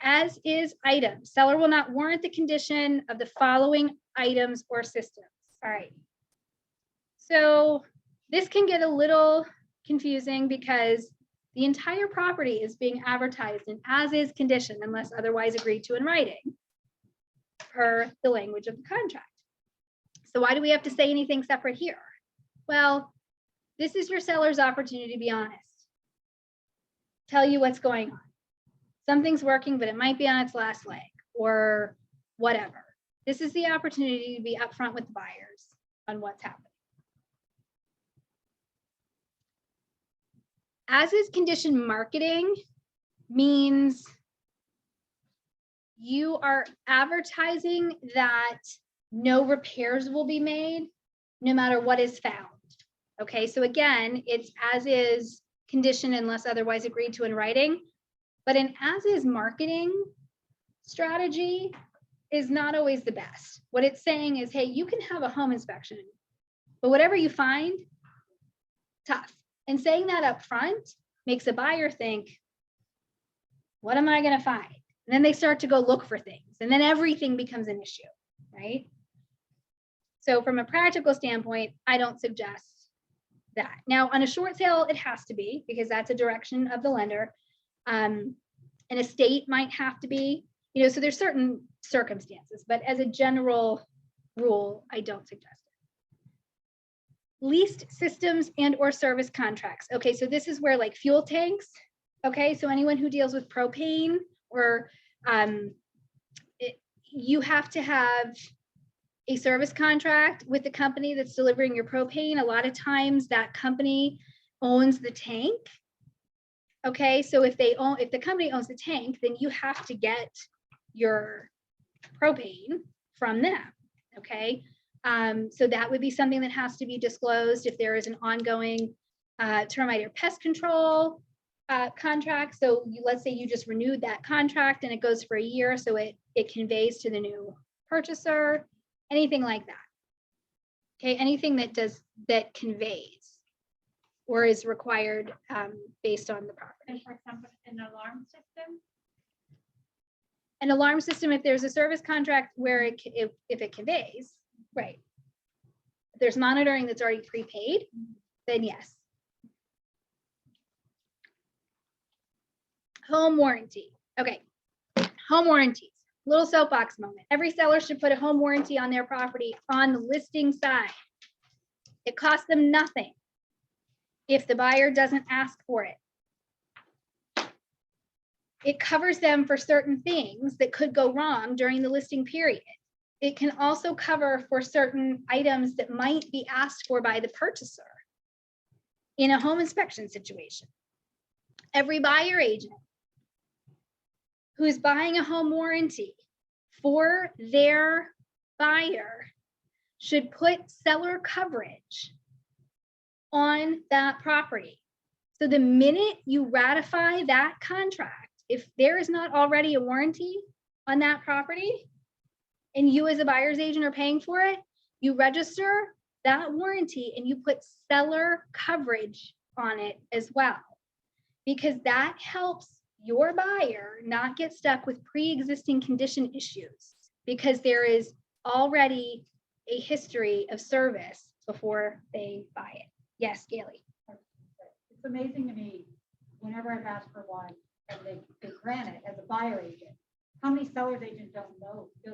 As is items. Seller will not warrant the condition of the following items or systems. All right. So this can get a little confusing because the entire property is being advertised in as is condition unless otherwise agreed to in writing per the language of the contract. So why do we have to say anything separate here? Well, this is your seller's opportunity to be honest. Tell you what's going on. Something's working, but it might be on its last leg or whatever. This is the opportunity to be upfront with the buyers on what's happening. As is condition marketing means you are advertising that no repairs will be made no matter what is found. Okay, so again, it's as is condition unless otherwise agreed to in writing. But an as is marketing strategy is not always the best. What it's saying is, hey, you can have a home inspection, but whatever you find, tough. And saying that up front makes a buyer think, what am I going to find? And then they start to go look for things, and then everything becomes an issue, right? So from a practical standpoint, I don't suggest that. Now, on a short sale, it has to be because that's a direction of the lender. An estate might have to be, so there's certain circumstances, but as a general rule, I don't suggest it. Leased systems and or service contracts. Okay, so this is where like fuel tanks, okay, so anyone who deals with propane or you have to have a service contract with the company that's delivering your propane. A lot of times that company owns the tank. Okay, so if the company owns the tank, then you have to get your propane from them. Okay, so that would be something that has to be disclosed if there is an ongoing termite or pest control contract. So let's say you just renewed that contract and it goes for a year, so it conveys to the new purchaser, anything like that. Okay, anything that conveys or is required based on the property. And for example, an alarm system? An alarm system, if there's a service contract where if it conveys, right. If there's monitoring that's already prepaid, then yes. Home warranty. Okay, home warranties. Little soapbox moment. Every seller should put a home warranty on their property on the listing side. It costs them nothing if the buyer doesn't ask for it. It covers them for certain things that could go wrong during the listing period. It can also cover for certain items that might be asked for by the purchaser in a home inspection situation. Every buyer agent who's buying a home warranty for their buyer should put seller coverage on that property. So the minute you ratify that contract, if there is not already a warranty on that property and you as a buyer's agent are paying for it, you register that warranty and you put seller coverage on it as well, because that helps your buyer not get stuck with pre-existing condition issues because there is already a history of service before they buy it. Yes, Gailey. It's amazing to me, whenever I've asked for one and they grant it as a buyer agent, how many sellers agents don't know this.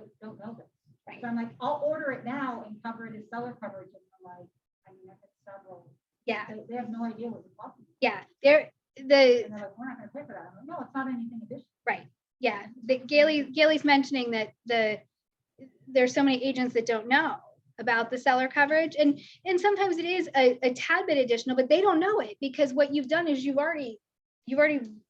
Right. So I'm like, I'll order it now and cover it as seller coverage. And I'm like, I mean, that's several. Yeah. They have no idea what we're talking about. Yeah, And they're like, we're not gonna pay for that. I'm like, no, it's not anything additional. right. Yeah, Gailey's mentioning that there's so many agents that don't know about the seller coverage, and sometimes it is a tad bit additional, but they don't know it because what you've done is you've already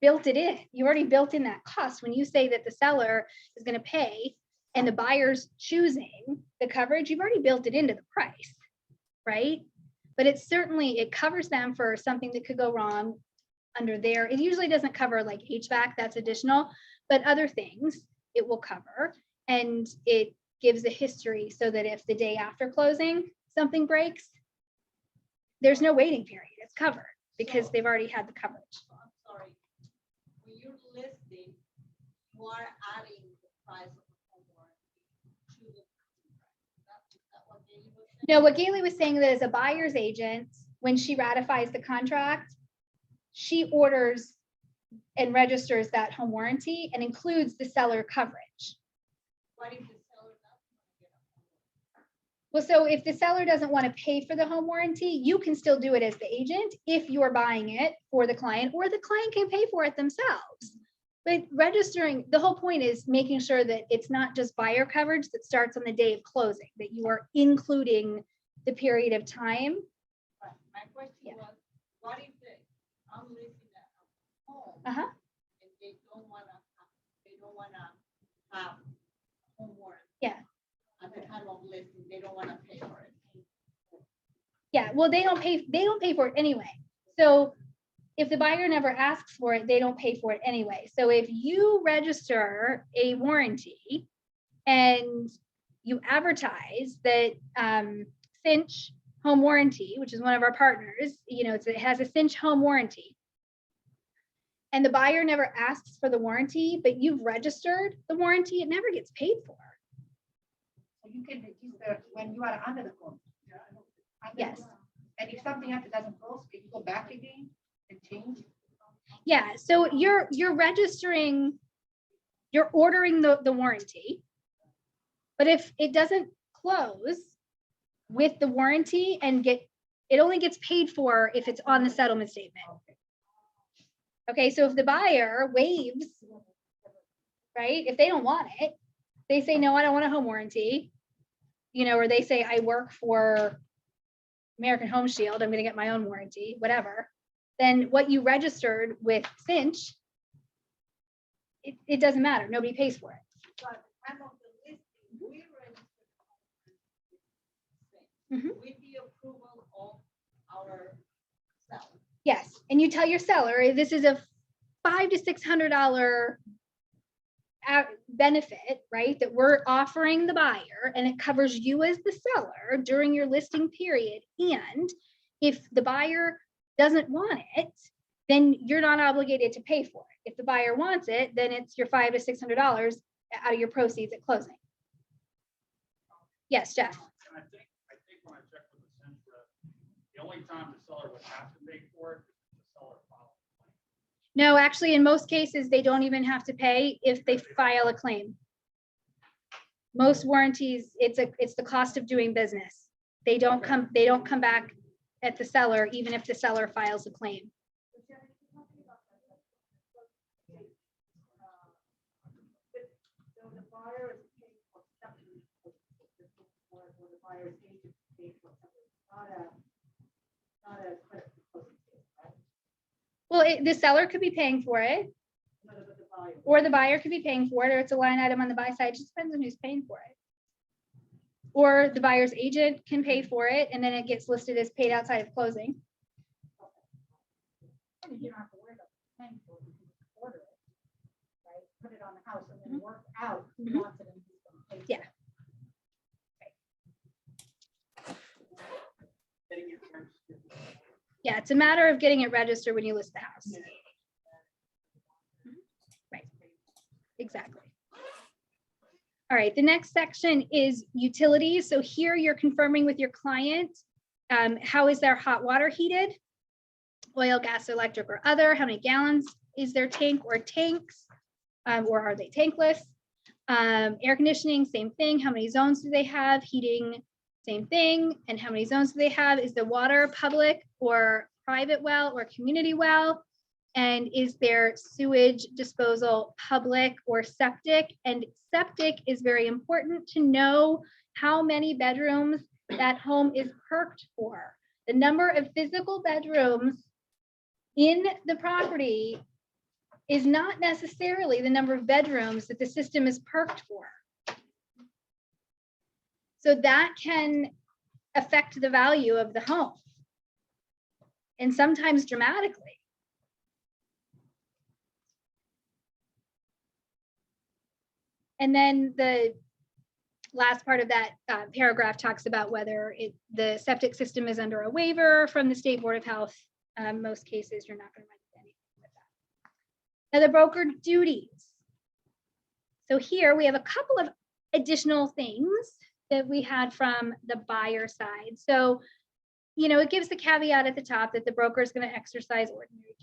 built it in. You already built in that cost when you say that the seller is going to pay and the buyer's choosing the coverage. You've already built it into the price, right? But it covers them for something that could go wrong under there. It usually doesn't cover like HVAC, that's additional, but other things it will cover, and it gives a history so that if the day after closing something breaks, there's no waiting period. It's covered because they've already had the coverage. I'm sorry. When you're listing, you are adding the price of the home warranty to the contract. Is that what Gailey was saying? No, what Gailey was saying that as a buyer's agent, when she ratifies the contract, she orders and registers that home warranty and includes the seller coverage. What if the seller doesn't want to get a home warranty? Well, so if the seller doesn't want to pay for the home warranty, you can still do it as the agent if you're buying it for the client, or the client can pay for it themselves. But registering, the whole point is making sure that it's not just buyer coverage that starts on the day of closing, that you are including the period of time. But my question was, what if I'm listing that home Uh-huh. and they don't wanna have home warranty? Yeah. At the time of listing, they don't wanna pay for it. Yeah, well, they don't pay for it anyway. So if the buyer never asks for it, they don't pay for it anyway. So if you register a warranty and you advertise that Cinch Home Warranty, which is one of our partners, it has a Cinch home warranty, and the buyer never asks for the warranty, but you've registered the warranty, it never gets paid for. So you can register when you are under the contract. Yes. And if something happens, doesn't close, can you go back again and change? Yeah, so you're registering, you're ordering the warranty. But if it doesn't close with the warranty and it only gets paid for if it's on the settlement statement. Okay, so if the buyer waives, right, if they don't want it, they say, no, I don't want a home warranty, or they say, I work for American Home Shield, I'm gonna get my own warranty, whatever, then what you registered with Cinch, it doesn't matter, nobody pays for it. So at the time of the listing, we registered Mhm. with the approval of our seller. Yes, and you tell your seller, this is a $500 to $600 benefit, right, that we're offering the buyer, and it covers you as the seller during your listing period. And if the buyer doesn't want it, then you're not obligated to pay for it. If the buyer wants it, then it's your $500 to $600 out of your proceeds at closing. Yes, Jeff. And I think when I checked with the Cinch rep, the only time the seller would have to pay for it is if the seller filed a claim. No, actually, in most cases, they don't even have to pay if they file a claim. Most warranties, it's the cost of doing business. They don't come back at the seller, even if the seller files a claim. So the buyer is paying for something, or the buyer's agent is paying for something, not a credit closing date, right? Well, the seller could be paying for it, No, but the buyer. or the buyer could be paying for it, or it's a line item on the buy side. It just depends on who's paying for it. Or the buyer's agent can pay for it, and then it gets listed as paid outside of closing. And you don't have to worry about paying for it, you can order it, right? Put it on the house and then work out who Mhm. wants it and who's gonna pay for it. Yeah. Yeah, it's a matter of getting it registered when you list the house. Right, exactly. All right, the next section is utilities. So here you're confirming with your client, how is their hot water heated? Oil, gas, electric, or other? How many gallons is their tank or tanks? Or are they tankless? Air conditioning, same thing. How many zones do they have? Heating, same thing. And how many zones do they have? Is the water public or private well or community well? And is their sewage disposal public or septic? And septic is very important to know how many bedrooms that home is perked for. The number of physical bedrooms in the property is not necessarily the number of bedrooms that the system is perked for. So that can affect the value of the home, and sometimes dramatically. And then the last part of that paragraph talks about whether the septic system is under a waiver from the State Board of Health. Most cases, you're not going to run into anything with that. Now, the broker duties. So here we have a couple of additional things that we had from the buyer side. So, it gives the caveat at the top that the broker is going to exercise ordinary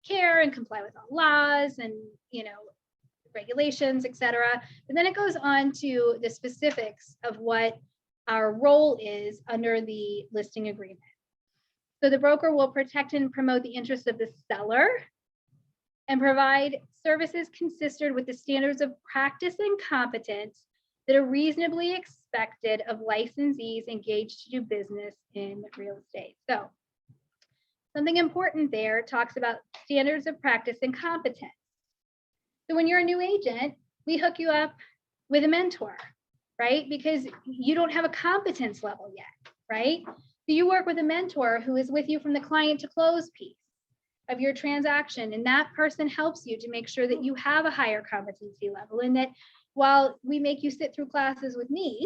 care and comply with all laws and, regulations, et cetera. But then it goes on to the specifics of what our role is under the listing agreement. So the broker will protect and promote the interests of the seller and provide services consistent with the standards of practice and competence that are reasonably expected of licensees engaged to do business in real estate. So something important there talks about standards of practice and competence. So when you're a new agent, we hook you up with a mentor, right? Because you don't have a competence level yet, right? So you work with a mentor who is with you from the client to close piece of your transaction. And that person helps you to make sure that you have a higher competency level, and that while we make you sit through classes with me,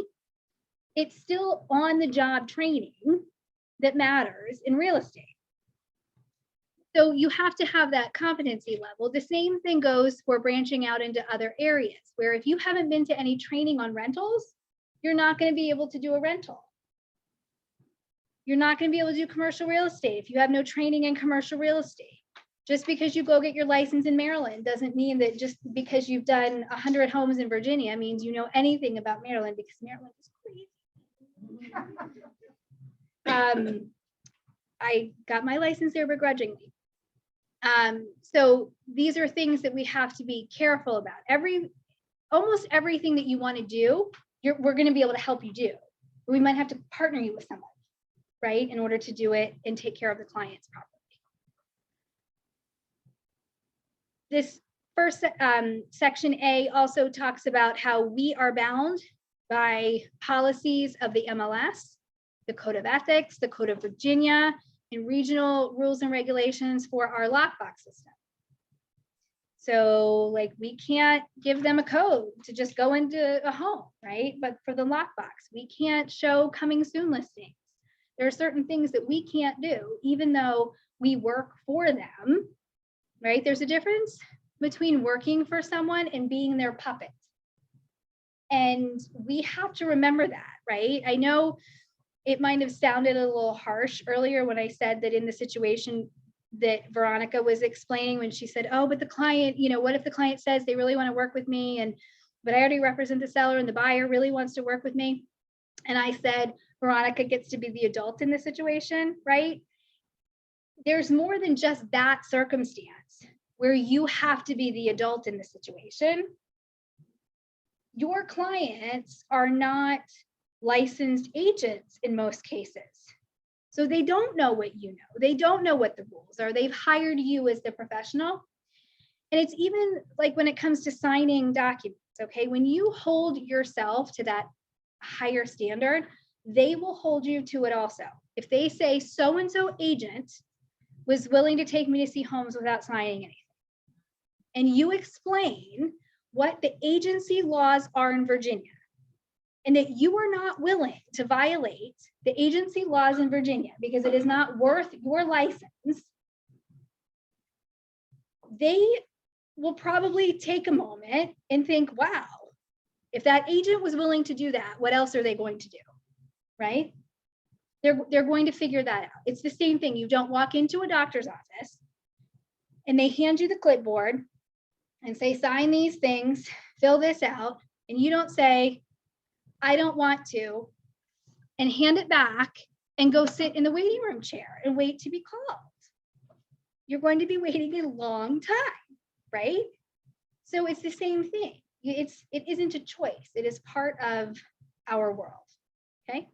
it's still on the job training that matters in real estate. So you have to have that competency level. The same thing goes for branching out into other areas, where if you haven't been to any training on rentals, you're not going to be able to do a rental. You're not going to be able to do commercial real estate if you have no training in commercial real estate. Just because you go get your license in Maryland doesn't mean that just because you've done 100 homes in Virginia means you know anything about Maryland, because Maryland is crazy. I got my license there begrudgingly. So these are things that we have to be careful about. Almost everything that you want to do, we're going to be able to help you do. We might have to partner you with somebody, right, in order to do it and take care of the clients properly. This first section A also talks about how we are bound by policies of the MLS, the Code of Ethics, the Code of Virginia, and regional rules and regulations for our lockbox system. So like we can't give them a code to just go into a home, right? But for the lockbox, we can't show coming soon listings. There are certain things that we can't do, even though we work for them, right? There's a difference between working for someone and being their puppet. And we have to remember that, right? I know it might have sounded a little harsh earlier when I said that in the situation that Veronica was explaining, when she said, oh, but the client, what if the client says they really want to work with me, but I already represent the seller and the buyer really wants to work with me. And I said, Veronica gets to be the adult in the situation, right? There's more than just that circumstance where you have to be the adult in the situation. Your clients are not licensed agents in most cases. So they don't know what you know. They don't know what the rules are. They've hired you as the professional. And it's even like when it comes to signing documents, okay? When you hold yourself to that higher standard, they will hold you to it also. If they say so-and-so agent was willing to take me to see homes without signing anything, and you explain what the agency laws are in Virginia, and that you are not willing to violate the agency laws in Virginia because it is not worth your license, they will probably take a moment and think, wow, if that agent was willing to do that, what else are they going to do, right? They're going to figure that out. It's the same thing. You don't walk into a doctor's office and they hand you the clipboard and say, sign these things, fill this out, and you don't say, I don't want to, and hand it back and go sit in the waiting room chair and wait to be called. You're going to be waiting a long time, right? So it's the same thing. It isn't a choice. It is part of our world, okay?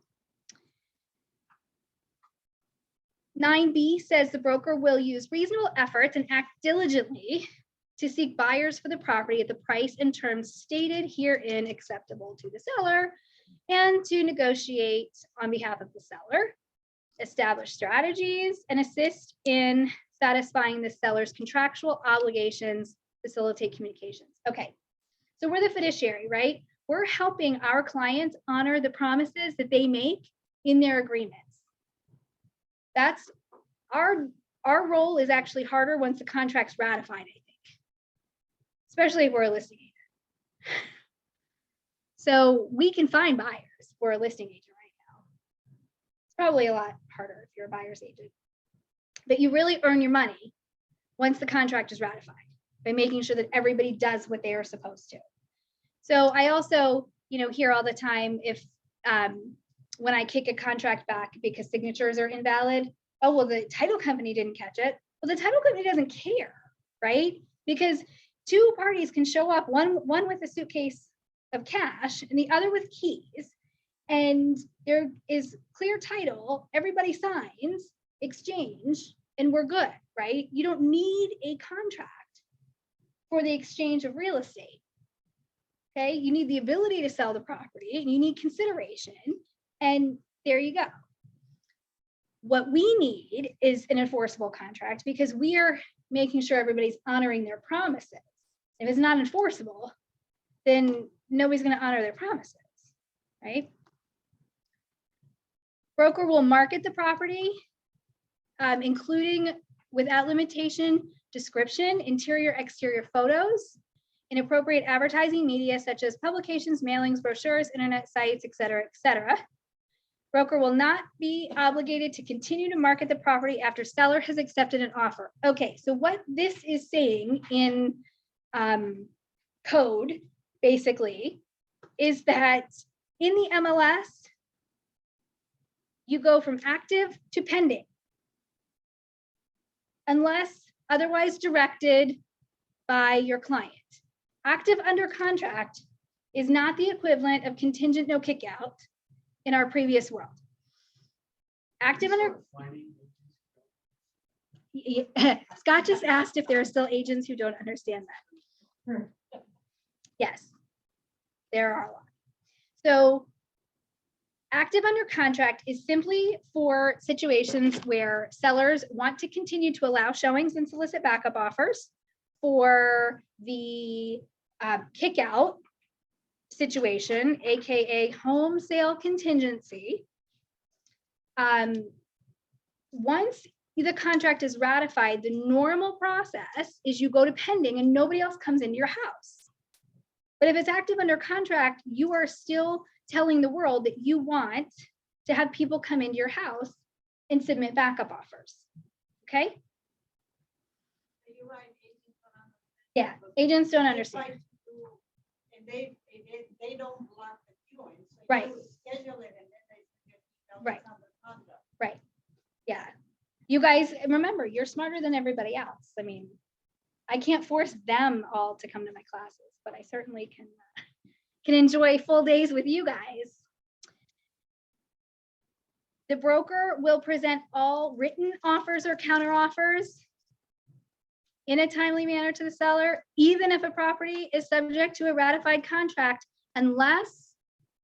9B says the broker will use reasonable efforts and act diligently to seek buyers for the property at the price and terms stated herein acceptable to the seller, and to negotiate on behalf of the seller, establish strategies, and assist in satisfying the seller's contractual obligations, facilitate communications. Okay, so we're the fiduciary, right? We're helping our clients honor the promises that they make in their agreements. That's our role is actually harder once the contract's ratified, I think. Especially if we're a listing So we can find buyers for a listing agent right now. It's probably a lot harder if you're a buyer's agent. But you really earn your money once the contract is ratified by making sure that everybody does what they are supposed to. So I also, hear all the time if when I kick a contract back because signatures are invalid, oh, well, the title company didn't catch it. Well, the title company doesn't care, right? Because two parties can show up, one with a suitcase of cash and the other with keys, and there is clear title, everybody signs, exchange, and we're good, right? You don't need a contract for the exchange of real estate. Okay, you need the ability to sell the property and you need consideration, and there you go. What we need is an enforceable contract because we are making sure everybody's honoring their promises. If it's not enforceable, then nobody's going to honor their promises, right? Broker will market the property, including without limitation, description, interior, exterior photos, inappropriate advertising media such as publications, mailings, brochures, internet sites, et cetera. Broker will not be obligated to continue to market the property after seller has accepted an offer. Okay, so what this is saying in code, basically, is that in the MLS, you go from active to pending, unless otherwise directed by your client. Active under contract is not the equivalent of contingent no kick out in our previous world. Active under, Scott just asked if there are still agents who don't understand that. Yes, there are a lot. So active under contract is simply for situations where sellers want to continue to allow showings and solicit backup offers for the kick out situation, AKA home sale contingency. Once the contract is ratified, the normal process is you go to pending and nobody else comes into your house. But if it's active under contract, you are still telling the world that you want to have people come into your house and submit backup offers. Okay? Yeah, agents don't understand. And they don't block the viewing. So Right. you schedule it and then they Right. Right. Yeah. You guys, remember, you're smarter than everybody else. I mean, I can't force them all to come to my classes, but I certainly can enjoy full days with you guys. The broker will present all written offers or counter offers in a timely manner to the seller, even if a property is subject to a ratified contract, unless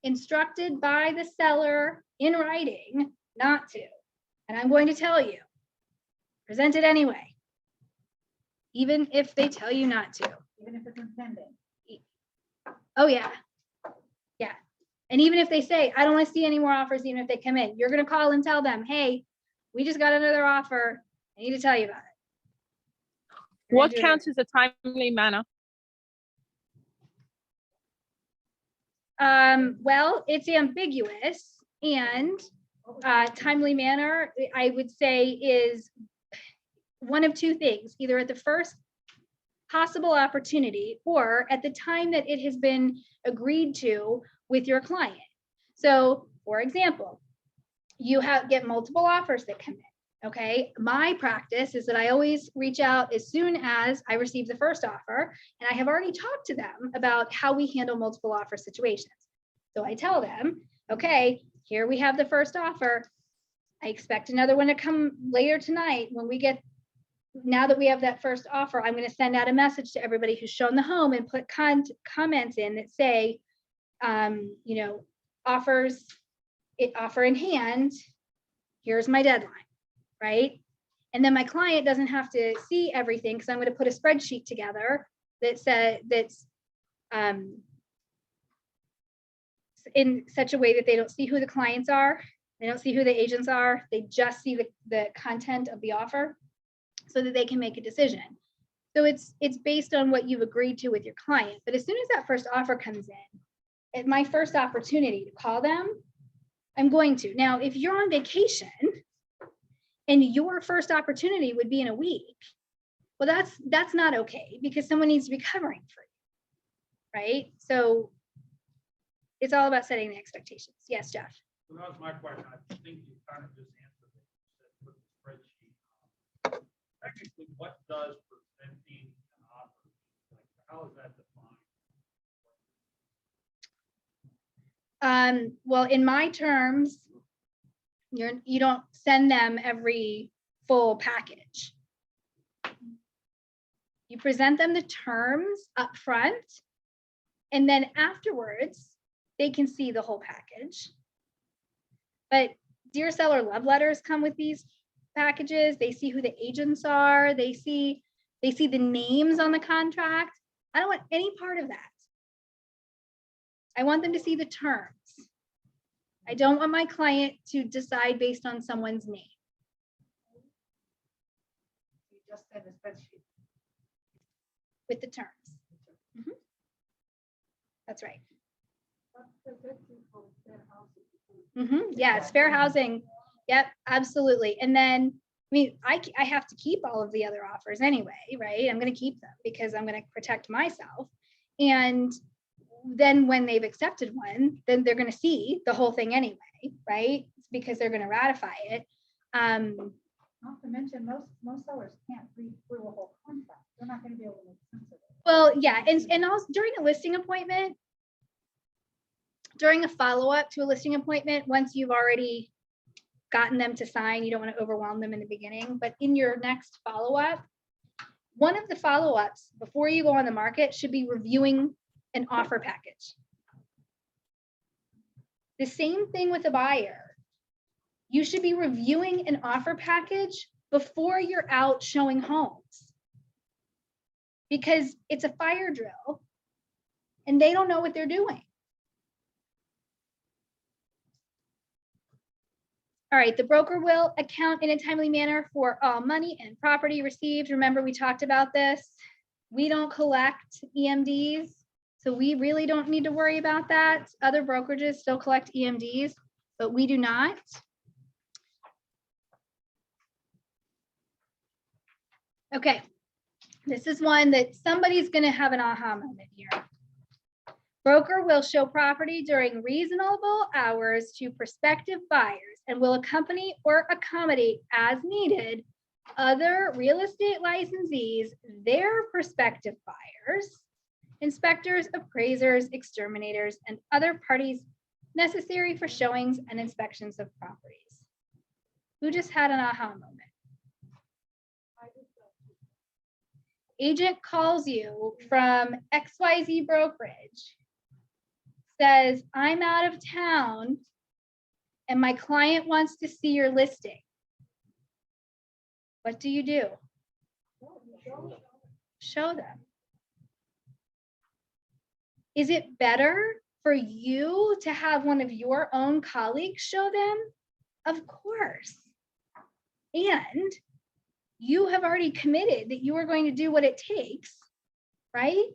instructed by the seller in writing not to. And I'm going to tell you, present it anyway, even if they tell you not to. Even if it's pending. Oh yeah, yeah. And even if they say, I don't want to see any more offers, even if they come in, you're going to call and tell them, hey, we just got another offer. I need to tell you about it. What counts as a timely manner? Well, it's ambiguous, and timely manner, I would say, is one of two things, either at the first possible opportunity or at the time that it has been agreed to with your client. So, for example, you get multiple offers that come in. Okay, my practice is that I always reach out as soon as I receive the first offer, and I have already talked to them about how we handle multiple offer situations. So I tell them, okay, here we have the first offer. I expect another one to come later tonight. Now that we have that first offer, I'm going to send out a message to everybody who's shown the home and put comments in that say, offer in hand, here's my deadline. Right? And then my client doesn't have to see everything because I'm going to put a spreadsheet together that's in such a way that they don't see who the clients are, they don't see who the agents are, they just see the content of the offer so that they can make a decision. So it's based on what you've agreed to with your client. But as soon as that first offer comes in, at my first opportunity to call them, I'm going to. Now, if you're on vacation and your first opportunity would be in a week, well, that's not okay because someone needs to be covering for you, right? So it's all about setting the expectations. Yes, Jeff. So that was my question. I think you kind of just answered it. You said put the spreadsheet. Technically, what does presenting an offer? Like, how is that defined? Well, in my terms, you don't send them every full package. You present them the terms up front, and then afterwards, they can see the whole package. But Dear Seller love letters come with these packages. They see who the agents are. They see the names on the contract. I don't want any part of that. I want them to see the terms. I don't want my client to decide based on someone's name. You just send a spreadsheet. With the terms. Mhm. That's right. Yeah, it's fair housing. Yep, absolutely. And then, I mean, I have to keep all of the other offers anyway, right? I'm going to keep them because I'm going to protect myself. And then when they've accepted one, then they're going to see the whole thing anyway, right? It's because they're going to ratify it. Not to mention, most sellers can't read through a whole contract. They're not going to be able to make sense of it. Well, yeah, and also during a listing appointment, during a follow-up to a listing appointment, once you've already gotten them to sign, you don't want to overwhelm them in the beginning, but in your next follow-up, one of the follow-ups before you go on the market should be reviewing an offer package. The same thing with a buyer. You should be reviewing an offer package before you're out showing homes. Because it's a fire drill and they don't know what they're doing. All right, the broker will account in a timely manner for all money and property received. Remember, we talked about this. We don't collect EMDs, so we really don't need to worry about that. Other brokerages still collect EMDs, but we do not. Okay, this is one that somebody's going to have an aha moment here. Broker will show property during reasonable hours to prospective buyers and will accompany or accommodate as needed other real estate licensees, their prospective buyers, inspectors, appraisers, exterminators, and other parties necessary for showings and inspections of properties. Who just had an aha moment? Agent calls you from XYZ brokerage, says, I'm out of town and my client wants to see your listing. What do? Show them. Is it better for you to have one of your own colleagues show them? Of course. And you have already committed that you are going to do what it takes, right?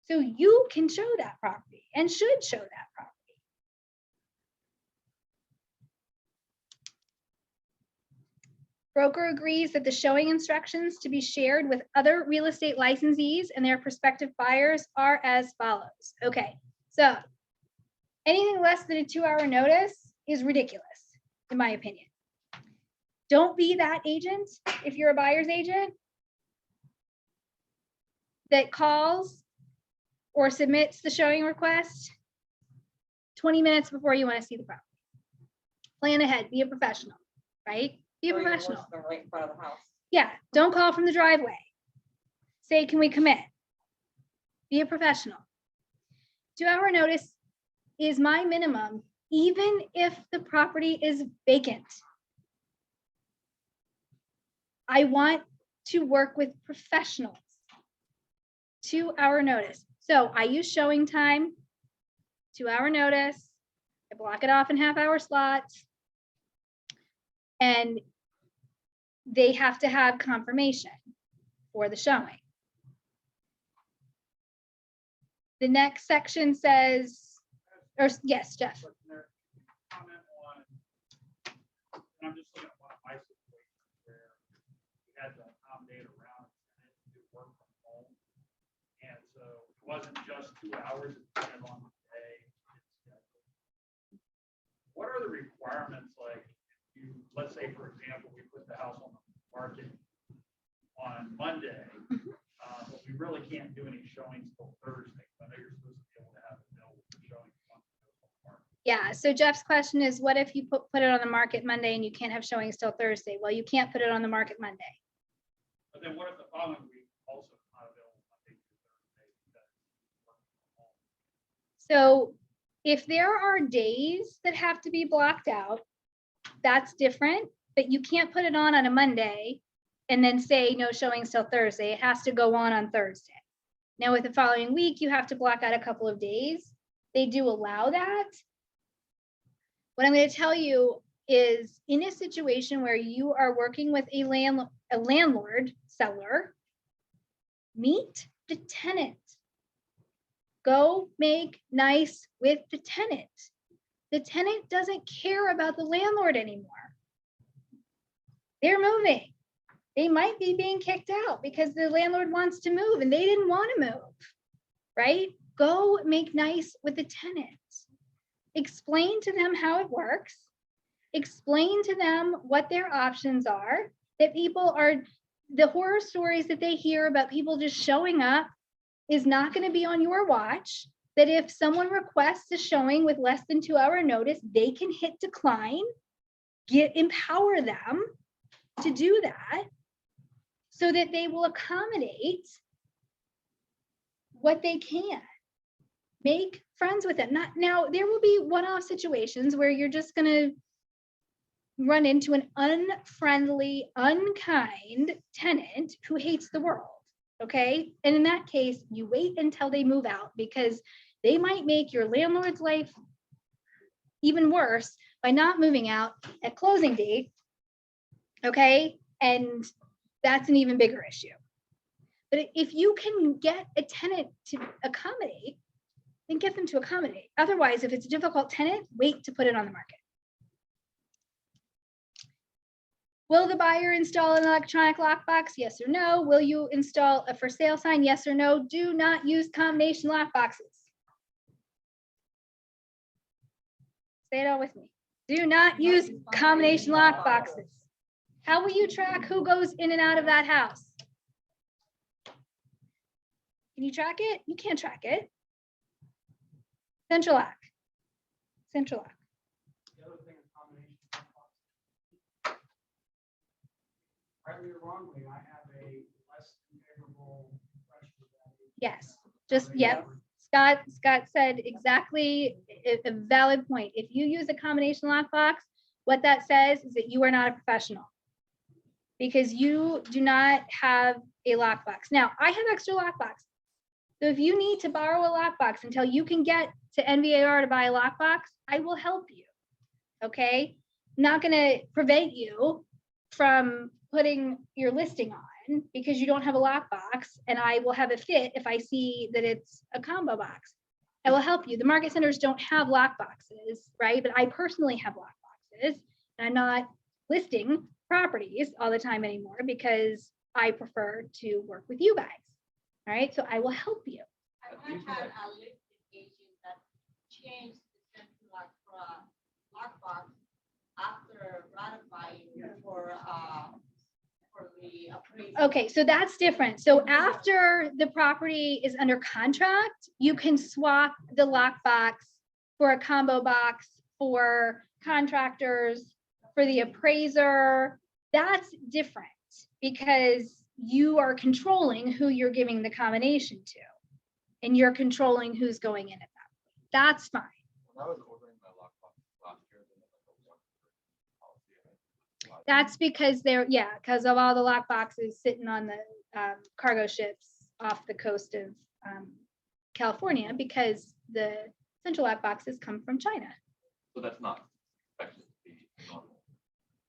So you can show that property and should show that property. Broker agrees that the showing instructions to be shared with other real estate licensees and their prospective buyers are as follows. Okay, so anything less than a 2-hour notice is ridiculous, in my opinion. Don't be that agent if you're a buyer's agent that calls or submits the showing request 20 minutes before you want to see the property. Plan ahead, be a professional, right? Be a professional. Right in front of the house. Yeah, don't call from the driveway. Say, can we commit? Be a professional. 2-hour notice is my minimum, even if the property is vacant. I want to work with professionals. 2-hour notice. So I use showing time, 2-hour notice. I block it off in half-hour slots. And they have to have confirmation for the showing. The next section says, or yes, Jeff. Comment on, and I'm just looking at one of my situations where we had to accommodate around and do work from home. And so it wasn't just 2 hours, it depended on the day. What are the requirements, like, if you, let's say, for example, we put the house on the market on Monday, but we really can't do any showings till Thursday. I know you're supposed to be able to have it available for showings once it goes on the market. Yeah, so Jeff's question is, what if you put it on the market Monday and you can't have showings till Thursday? Well, you can't put it on the market Monday. But then what if the following week also not available Monday through Thursday? Because it's working from home? So if there are days that have to be blocked out, that's different, but you can't put it on a Monday and then say no showings till Thursday. It has to go on Thursday. Now with the following week, you have to block out a couple of days. They do allow that. What I'm going to tell you is, in a situation where you are working with a landlord seller, meet the tenant. Go make nice with the tenant. The tenant doesn't care about the landlord anymore. They're moving. They might be being kicked out because the landlord wants to move and they didn't want to move, right? Go make nice with the tenant. Explain to them how it works. Explain to them what their options are, that people are, the horror stories that they hear about people just showing up is not going to be on your watch. That if someone requests a showing with less than 2 hour notice, they can hit decline, empower them to do that so that they will accommodate what they can. Make friends with them. Now, there will be one-off situations where you're just going to run into an unfriendly, unkind tenant who hates the world. Okay. And in that case, you wait until they move out, because they might make your landlord's life even worse by not moving out at closing date. Okay. And that's an even bigger issue. But if you can get a tenant to accommodate, then get them to accommodate. Otherwise, if it's a difficult tenant, wait to put it on the market. Will the buyer install an electronic lockbox? Yes or no? Will you install a for sale sign? Yes or no? Do not use combination lockboxes. Say it all with me. Do not use combination lockboxes. How will you track who goes in and out of that house? Can you track it? You can't track it. Central lock. Central lock. The other thing is combination lockbox. Rightly or wrongly, I have a less favorable impression of that. Yes, just, yep. Scott said exactly a valid point. If you use a combination lockbox, what that says is that you are not a professional, because you do not have a lockbox. Now, I have extra lockbox. So if you need to borrow a lockbox until you can get to NVAR to buy a lockbox, I will help you. Okay? I'm not going to prevent you from putting your listing on because you don't have a lockbox, and I will have it fit if I see that it's a combo box. I will help you. The market centers don't have lockboxes, right? But I personally have lockboxes, and I'm not listing properties all the time anymore because I prefer to work with you guys. All right, so I will help you. I might have a listing agent that changed the central lockbox after ratifying for the appraisal. Okay, so that's different. So after the property is under contract, you can swap the lockbox for a combo box for contractors, for the appraiser. That's different because you are controlling who you're giving the combination to, and you're controlling who's going in at that point. That's fine. When I was ordering my lockbox last year, they had like a 1 policy. That's because because of all the lock boxes sitting on the cargo ships off the coast of California, because the central lock boxes come from China. So that's not expected to be normal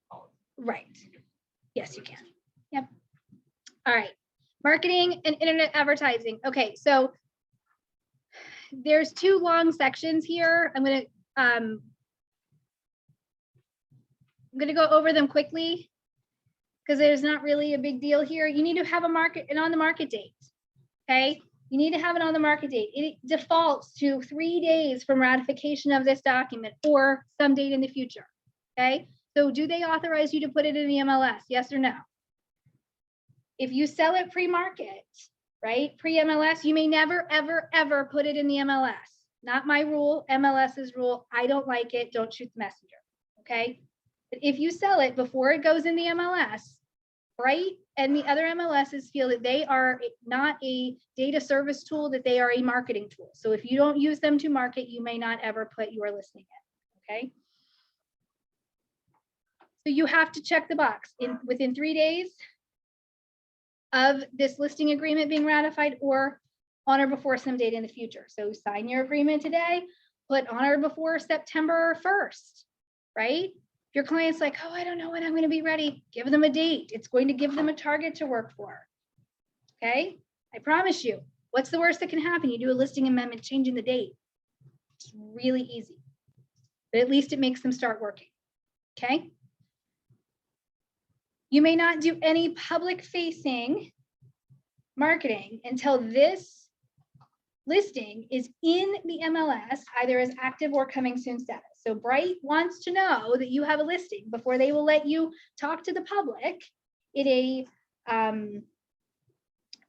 policy. Right. Yes, you can. Yep. All right. Marketing and internet advertising. Okay, so there's two long sections here. I'm gonna go over them quickly because there's not really a big deal here. You need to have an on the market date. Okay, you need to have it on the market date. It defaults to 3 days from ratification of this document or some date in the future. Okay, so do they authorize you to put it in the MLS? Yes or no? If you sell it pre-market, right, pre-MLS, you may never, ever, ever put it in the MLS. Not my rule, MLS's rule. I don't like it. Don't shoot the messenger. Okay, but if you sell it before it goes in the MLS, right, and the other MLSs feel that they are not a data service tool, that they are a marketing tool. So if you don't use them to market, you may not ever put your listing in. Okay. So you have to check the box within 3 days of this listing agreement being ratified or on or before some date in the future. So sign your agreement today, put on or before September 1st, right? If your client's like, oh, I don't know when I'm going to be ready, give them a date. It's going to give them a target to work for. Okay, I promise you, what's the worst that can happen? You do a listing amendment, changing the date. It's really easy, but at least it makes them start working. Okay. You may not do any public facing marketing until this listing is in the MLS, either as active or coming soon status. So Bright wants to know that you have a listing before they will let you talk to the public in a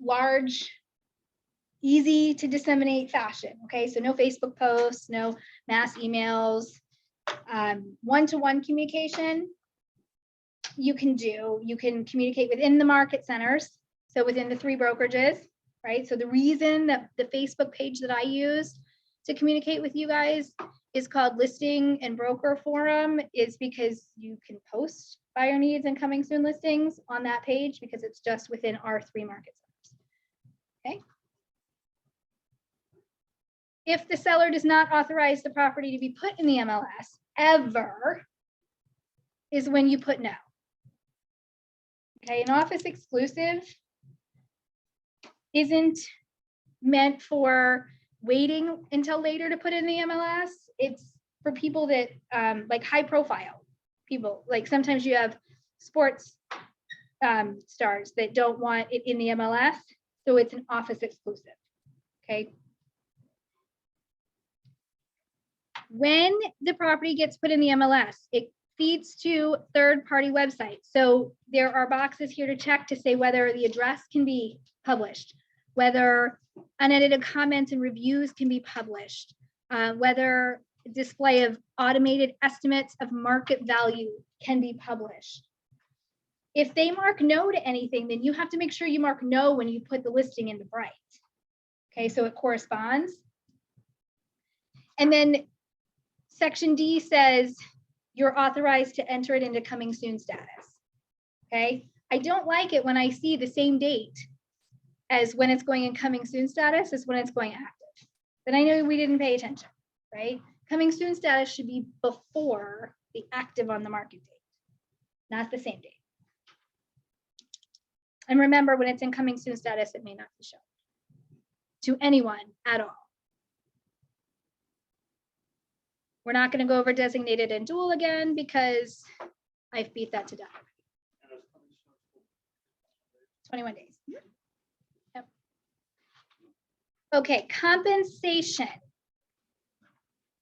large, easy to disseminate fashion. Okay, so no Facebook posts, no mass emails, one-to-one communication. You can communicate within the market centers. So within the 3 brokerages, right? So the reason that the Facebook page that I use to communicate with you guys is called Listing and Broker Forum is because you can post buyer needs and coming soon listings on that page because it's just within our 3 market centers. Okay. If the seller does not authorize the property to be put in the MLS ever, is when you put no. Okay, an office exclusive isn't meant for waiting until later to put in the MLS. It's for people that like high profile people. Like sometimes you have sports stars that don't want it in the MLS. So it's an office exclusive. Okay. When the property gets put in the MLS, it feeds to third-party websites. So there are boxes here to check to say whether the address can be published, whether unedited comments and reviews can be published, whether display of automated estimates of market value can be published. If they mark no to anything, then you have to make sure you mark no when you put the listing into Bright. Okay, so it corresponds. And then Section D says you're authorized to enter it into coming soon status. Okay, I don't like it when I see the same date as when it's going in coming soon status as when it's going active. Then I know we didn't pay attention, right? Coming soon status should be before the active on the market date, not the same date. And remember, when it's in coming soon status, it may not be shown to anyone at all. We're not going to go over designated and dual again because I've beat that to death. 21 days. Yep. Okay, compensation.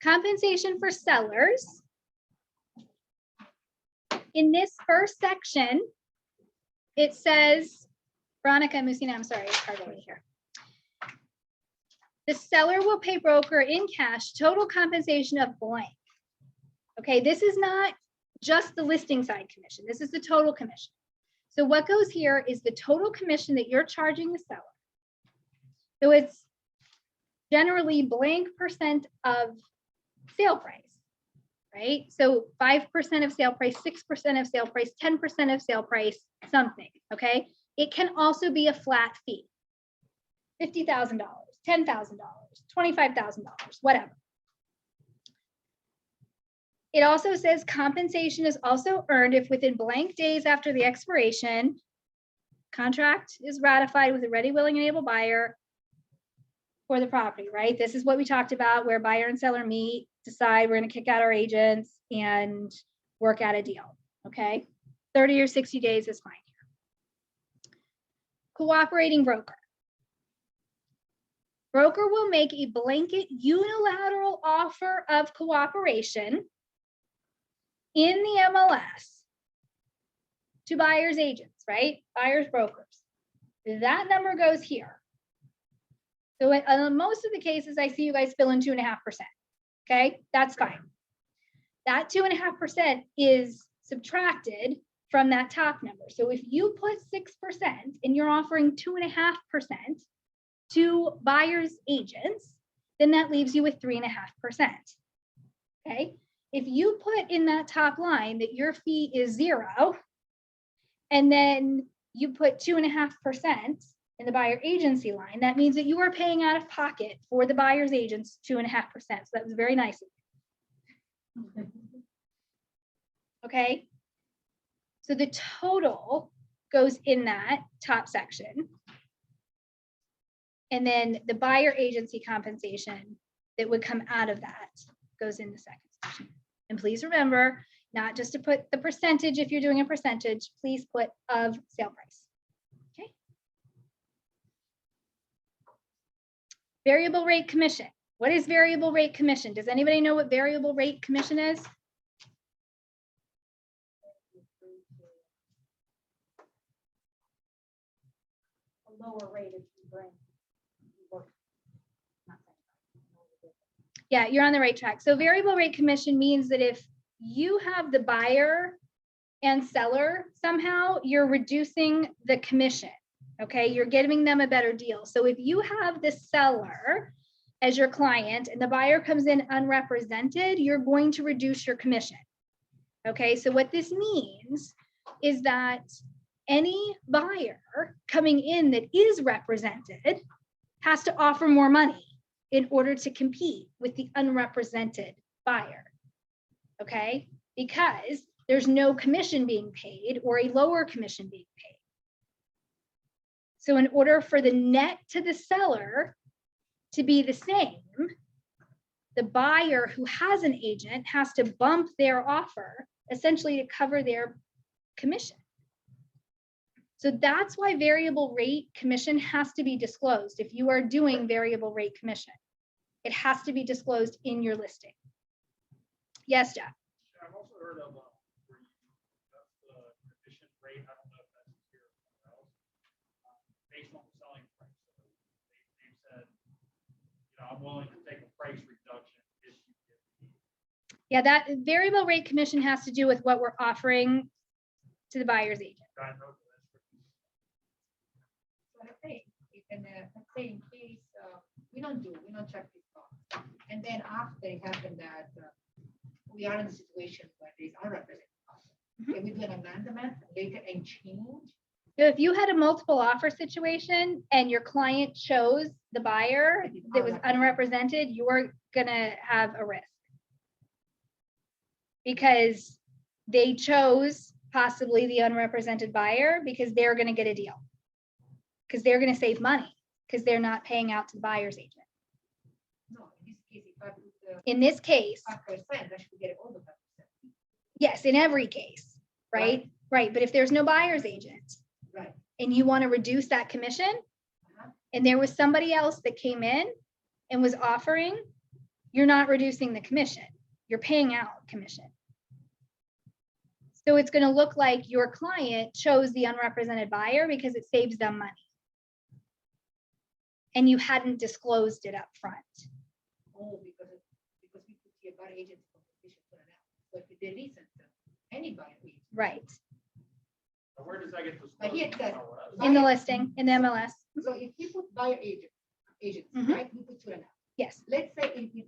Compensation for sellers. In this first section, it says, Veronica Musina, I'm sorry, it's hard to read here. The seller will pay broker in cash total compensation of blank. Okay, this is not just the listing side commission. This is the total commission. So what goes here is the total commission that you're charging the seller. So it's generally blank % of sale price, right? So 5% of sale price, 6% of sale price, 10% of sale price, something, okay? It can also be a flat fee, $50,000. $10,000, $25,000, whatever. It also says compensation is also earned if within blank days after the expiration, Contract is ratified with a ready, willing, and able buyer for the property, right? This is what we talked about, where buyer and seller meet, decide we're gonna kick out our agents and work out a deal, okay? 30 or 60 days is fine here. Cooperating broker. Broker will make a blanket unilateral offer of cooperation in the MLS to buyer's agents, right? Buyer's brokers. That number goes here. So in most of the cases, I see you guys fill in 2.5%. Okay, that's fine. That 2.5% is subtracted from that top number. So if you put 6% and you're offering 2.5% to buyer's agents, then that leaves you with 3.5%. Okay, if you put in that top line that your fee is 0, and then you put 2.5% in the buyer agency line, that means that you are paying out of pocket for the buyer's agents 2.5%. So that was very nice of you. Okay. So the total goes in that top section. And then the buyer agency compensation that would come out of that goes in the second section. And please remember, not just to put the percentage, if you're doing a percentage, please put of sale price. Okay. Variable rate commission. What is variable rate commission? Does anybody know what variable rate commission is? A lower rate if you bring. Yeah, you're on the right track. So variable rate commission means that if you have the buyer and seller, somehow you're reducing the commission. Okay, you're giving them a better deal. So if you have the seller as your client and the buyer comes in unrepresented, you're going to reduce your commission. Okay, so what this means is that any buyer coming in that is represented has to offer more money in order to compete with the unrepresented buyer. Okay, because there's no commission being paid or a lower commission being paid. So in order for the net to the seller to be the same, the buyer who has an agent has to bump their offer essentially to cover their commission. So that's why variable rate commission has to be disclosed. If you are doing variable rate commission, it has to be disclosed in your listing. Yes, Jeff. I've also heard of where you adjust the commission rate. I don't know if that's here or somewhere else, based on the selling price. So they said, you know, I'm willing to take a price reduction if you give me. Yeah, that variable rate commission has to do with what we're offering to the buyer's agent. So let's say, let's say in case we don't check this box, and then after it happened that we are in a situation where there's unrepresented offer, can we do an amendment later and change? So if you had a multiple offer situation and your client chose the buyer that was unrepresented, you're gonna have a risk. Because they chose possibly the unrepresented buyer because they're gonna get a deal. Because they're gonna save money, because they're not paying out to the buyer's agent. No, in this case, if I put In this case, 5%, I should get all the 5%. yes, in every case, right? Right, but if there's no buyer's agent Right. and you want to reduce that commission, and there was somebody else that came in and was offering, you're not reducing the commission, you're paying out commission. So it's going to look like your client chose the unrepresented buyer because it saves them money. And you hadn't disclosed it up front. Oh, because we could see a buyer agent competition for an app. But if there isn't any buyer agent. Right. So where does that get this? But here it says. In the listing, in the MLS. So if you put buyer agents, Mhm. right, we put 2.5. Yes. Let's say there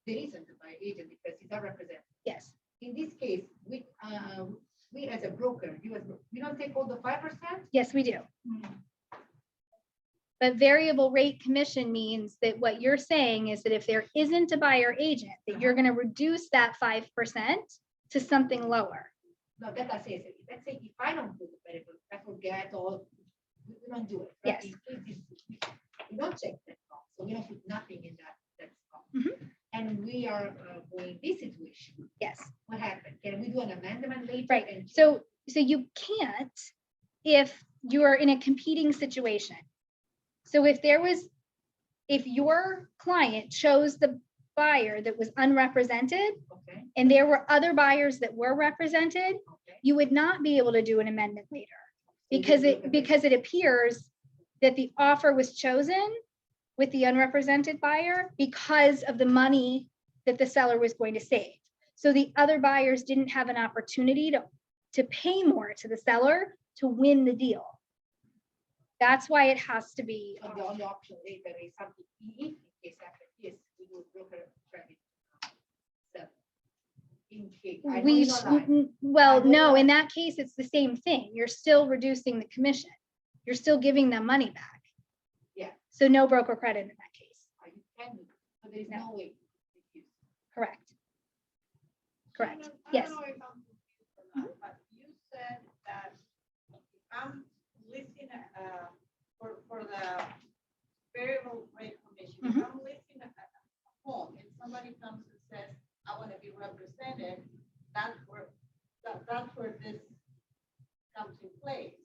isn't a buyer agent because he's not represented. Yes. In this case, we as a broker, we don't take all the 5%? Yes, we do. But variable rate commission means that what you're saying is that if there isn't a buyer agent, that you're going to reduce that 5% to something lower. No, that I say, let's say if I don't do the variable, I forget or we don't do it. right? Yes. In case we don't check that box, so we don't put nothing in that box. Mhm. And we are going this situation. Yes. What happened? Can we do an amendment later? Right. And So you can't if you're in a competing situation. So if your client chose the buyer that was unrepresented okay, and there were other buyers that were represented, okay. you would not be able to do an amendment later So because you look at because it appears that the offer was chosen with the unrepresented buyer because of the money that the seller was going to save. So the other buyers didn't have an opportunity to pay more to the seller to win the deal. That's why it has to be. So the only option later is something in case after this, we will broker credit. So in case. I know We, you don't lie. well, I know no, you in lie. that case, it's the same thing. You're still reducing the commission. You're still giving them money back. Yeah. So no broker credit in that case. You can do it. So there is no way. to use. Correct. Correct. Shannon, I Yes. don't know if I'm confused or not, but you said that if I'm listing for the variable rate commission, if Mhm. I'm listing a home and somebody comes and says, I want to be represented, that's where this comes in place,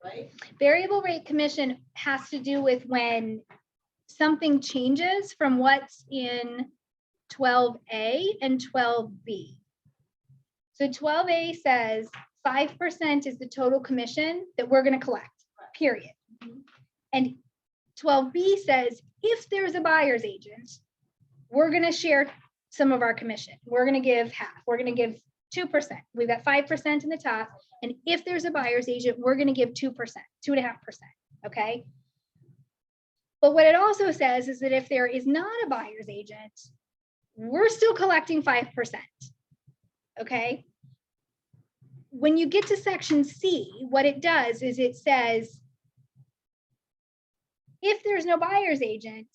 right? Variable rate commission has to do with when something changes from what's in 12A and 12B. So 12A says 5% is the total commission that we're going to collect, period. And 12B says if there's a buyer's agent, we're going to share some of our commission. We're going to give half. We're going to give 2%. We've got 5% in the top. And if there's a buyer's agent, we're going to give 2%, 2.5%. Okay. But what it also says is that if there is not a buyer's agent, we're still collecting 5%. Okay. When you get to section C, what it does is it says, if there's no buyer's agent,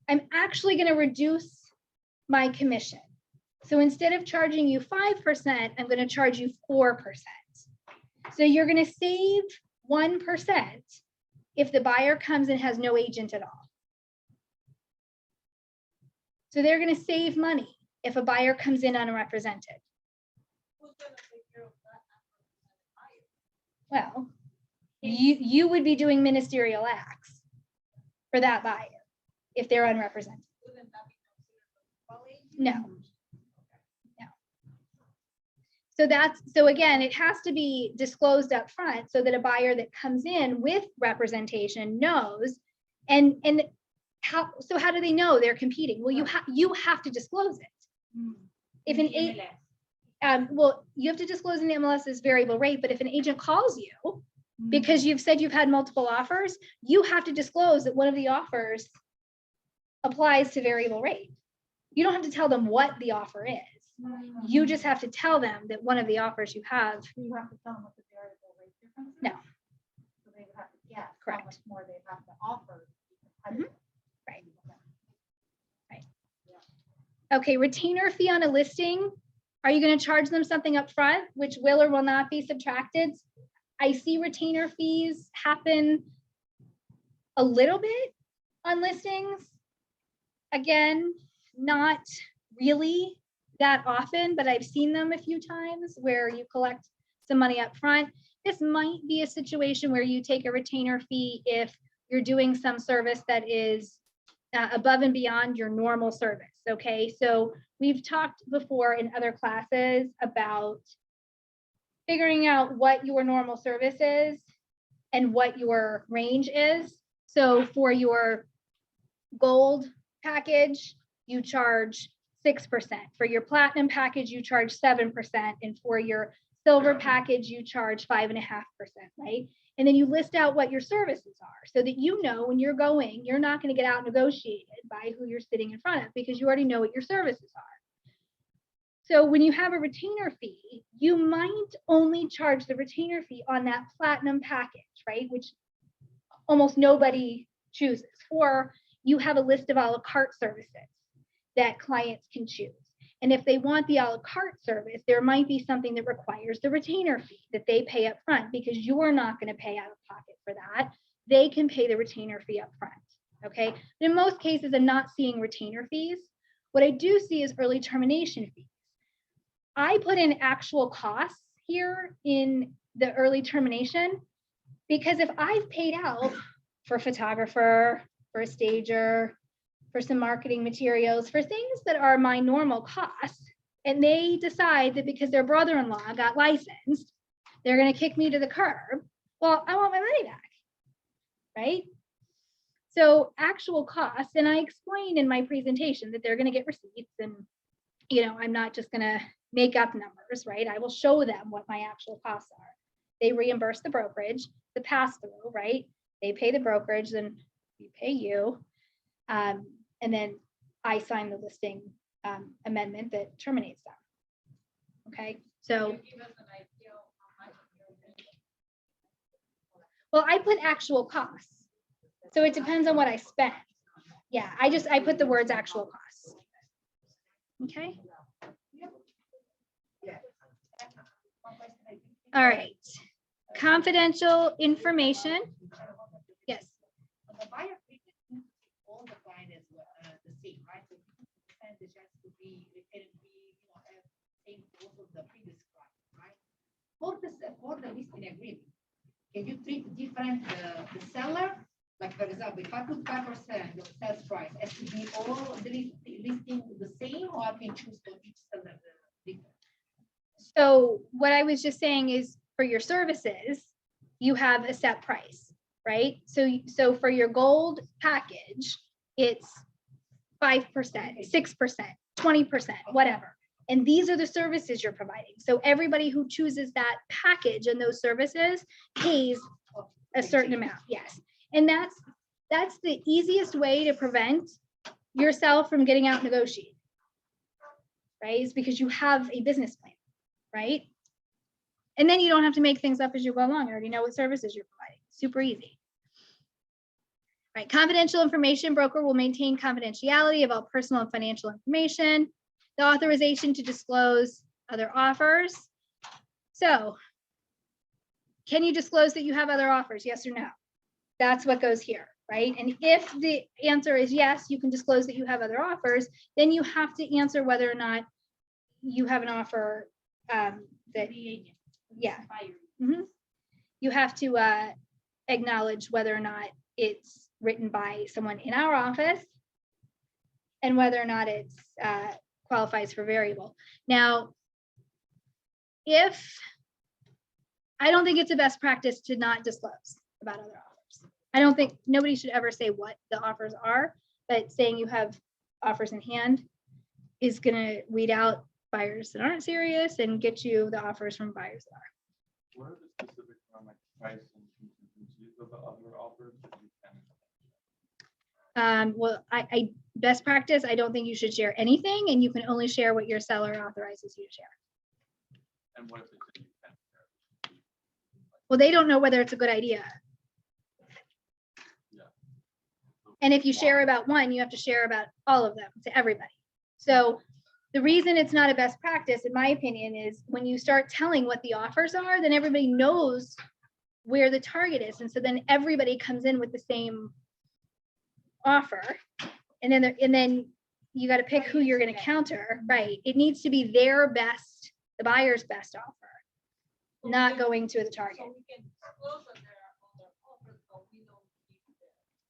I'm actually going to reduce my commission. So instead of charging you 5%, I'm going to charge you 4%. So you're going to save 1% if the buyer comes and has no agent at all. So they're going to save money if a buyer comes in unrepresented. Who's gonna take care of that? Well, you would be doing ministerial acts for that buyer if they're unrepresented. Wouldn't that be considered a quality? No. No. So again, it has to be disclosed up front so that a buyer that comes in with representation knows. And how do they know they're competing? Well, you have to disclose it. If an agent, well, you have to disclose in the MLS's variable rate, but if an agent calls you because you've said you've had multiple offers, you have to disclose that one of the offers applies to variable rate. You don't have to tell them what the offer is. You just have to tell them that one of the offers you have. You have to tell them what the variable rate difference is? No. So they would have to guess how Correct. much more they have to offer. Right. Right. Okay, retainer fee on a listing. Are you going to charge them something up front, which will or will not be subtracted? I see retainer fees happen a little bit on listings. Again, not really that often, but I've seen them a few times where you collect some money up front. This might be a situation where you take a retainer fee if you're doing some service that is above and beyond your normal service. Okay, so we've talked before in other classes about figuring out what your normal service is and what your range is. So for your gold package, you charge 6%. For your platinum package, you charge 7%. And for your silver package, you charge 5.5%, right? And then you list out what your services are so that you know when you're going, you're not going to get out negotiated by who you're sitting in front of because you already know what your services are. So when you have a retainer fee, you might only charge the retainer fee on that platinum package, right? Which almost nobody chooses. Or you have a list of a la carte services that clients can choose. And if they want the a la carte service, there might be something that requires the retainer fee that they pay up front because you're not going to pay out of pocket for that. They can pay the retainer fee up front. Okay. But in most cases, I'm not seeing retainer fees. What I do see is early termination fees. I put in actual costs here in the early termination because if I've paid out for a photographer, for a stager, for some marketing materials, for things that are my normal costs, and they decide that because their brother-in-law got licensed, they're going to kick me to the curb, well, I want my money back, right? So actual costs, and I explained in my presentation that they're going to get receipts and, you know, I'm not just going to make up numbers, right? I will show them what my actual costs are. They reimburse the brokerage, the pass-through, right? They pay the brokerage, then we pay you. And then I sign the listing amendment that terminates them. Okay, so. Well, I put actual costs. So it depends on what I spent. Yeah, I put the words actual costs. Okay. All right. Confidential information. Yes. The buyer all the client is the same, right? So percentage has to be, it can be, you know, same also the previous client, right? For the listing agreement, can you treat different the seller? Like for example, if I put 5% of sales price, has to be all the listing the same, or I can choose for each seller different? So what I was just saying is for your services, you have a set price, right? So for your gold package, it's 5%, 6%, 20%, whatever. And these are the services you're providing. So everybody who chooses that package and those services pays a certain amount, yes. And that's the easiest way to prevent yourself from getting out negotiated, right? Is because you have a business plan, right? And then you don't have to make things up as you go along. You already know what services you're providing. Super easy. Right, confidential information, broker will maintain confidentiality of all personal and financial information, the authorization to disclose other offers. So can you disclose that you have other offers? Yes or no? That's what goes here, right? And if the answer is yes, you can disclose that you have other offers, then you have to answer whether or not you have an offer that, yeah. You have to acknowledge whether or not it's written by someone in our office and whether or not it's qualifies for variable. Now, I don't think it's a best practice to not disclose about other offers. I don't think nobody should ever say what the offers are, but saying you have offers in hand is going to weed out buyers that aren't serious and get you the offers from buyers that are. What are the specifics on like price and contingencies of the other offers? Well, I best practice, I don't think you should share anything, and you can only share what your seller authorizes you to share. And what if they say you can share? Well, they don't know whether it's a good idea. Yeah. And if you share about one, you have to share about all of them to everybody. So the reason it's not a best practice, in my opinion, is when you start telling what the offers are, then everybody knows where the target is. And so then everybody comes in with the same offer. And then you got to pick who you're going to counter, right? It needs to be their best, the buyer's best offer, not going to the target.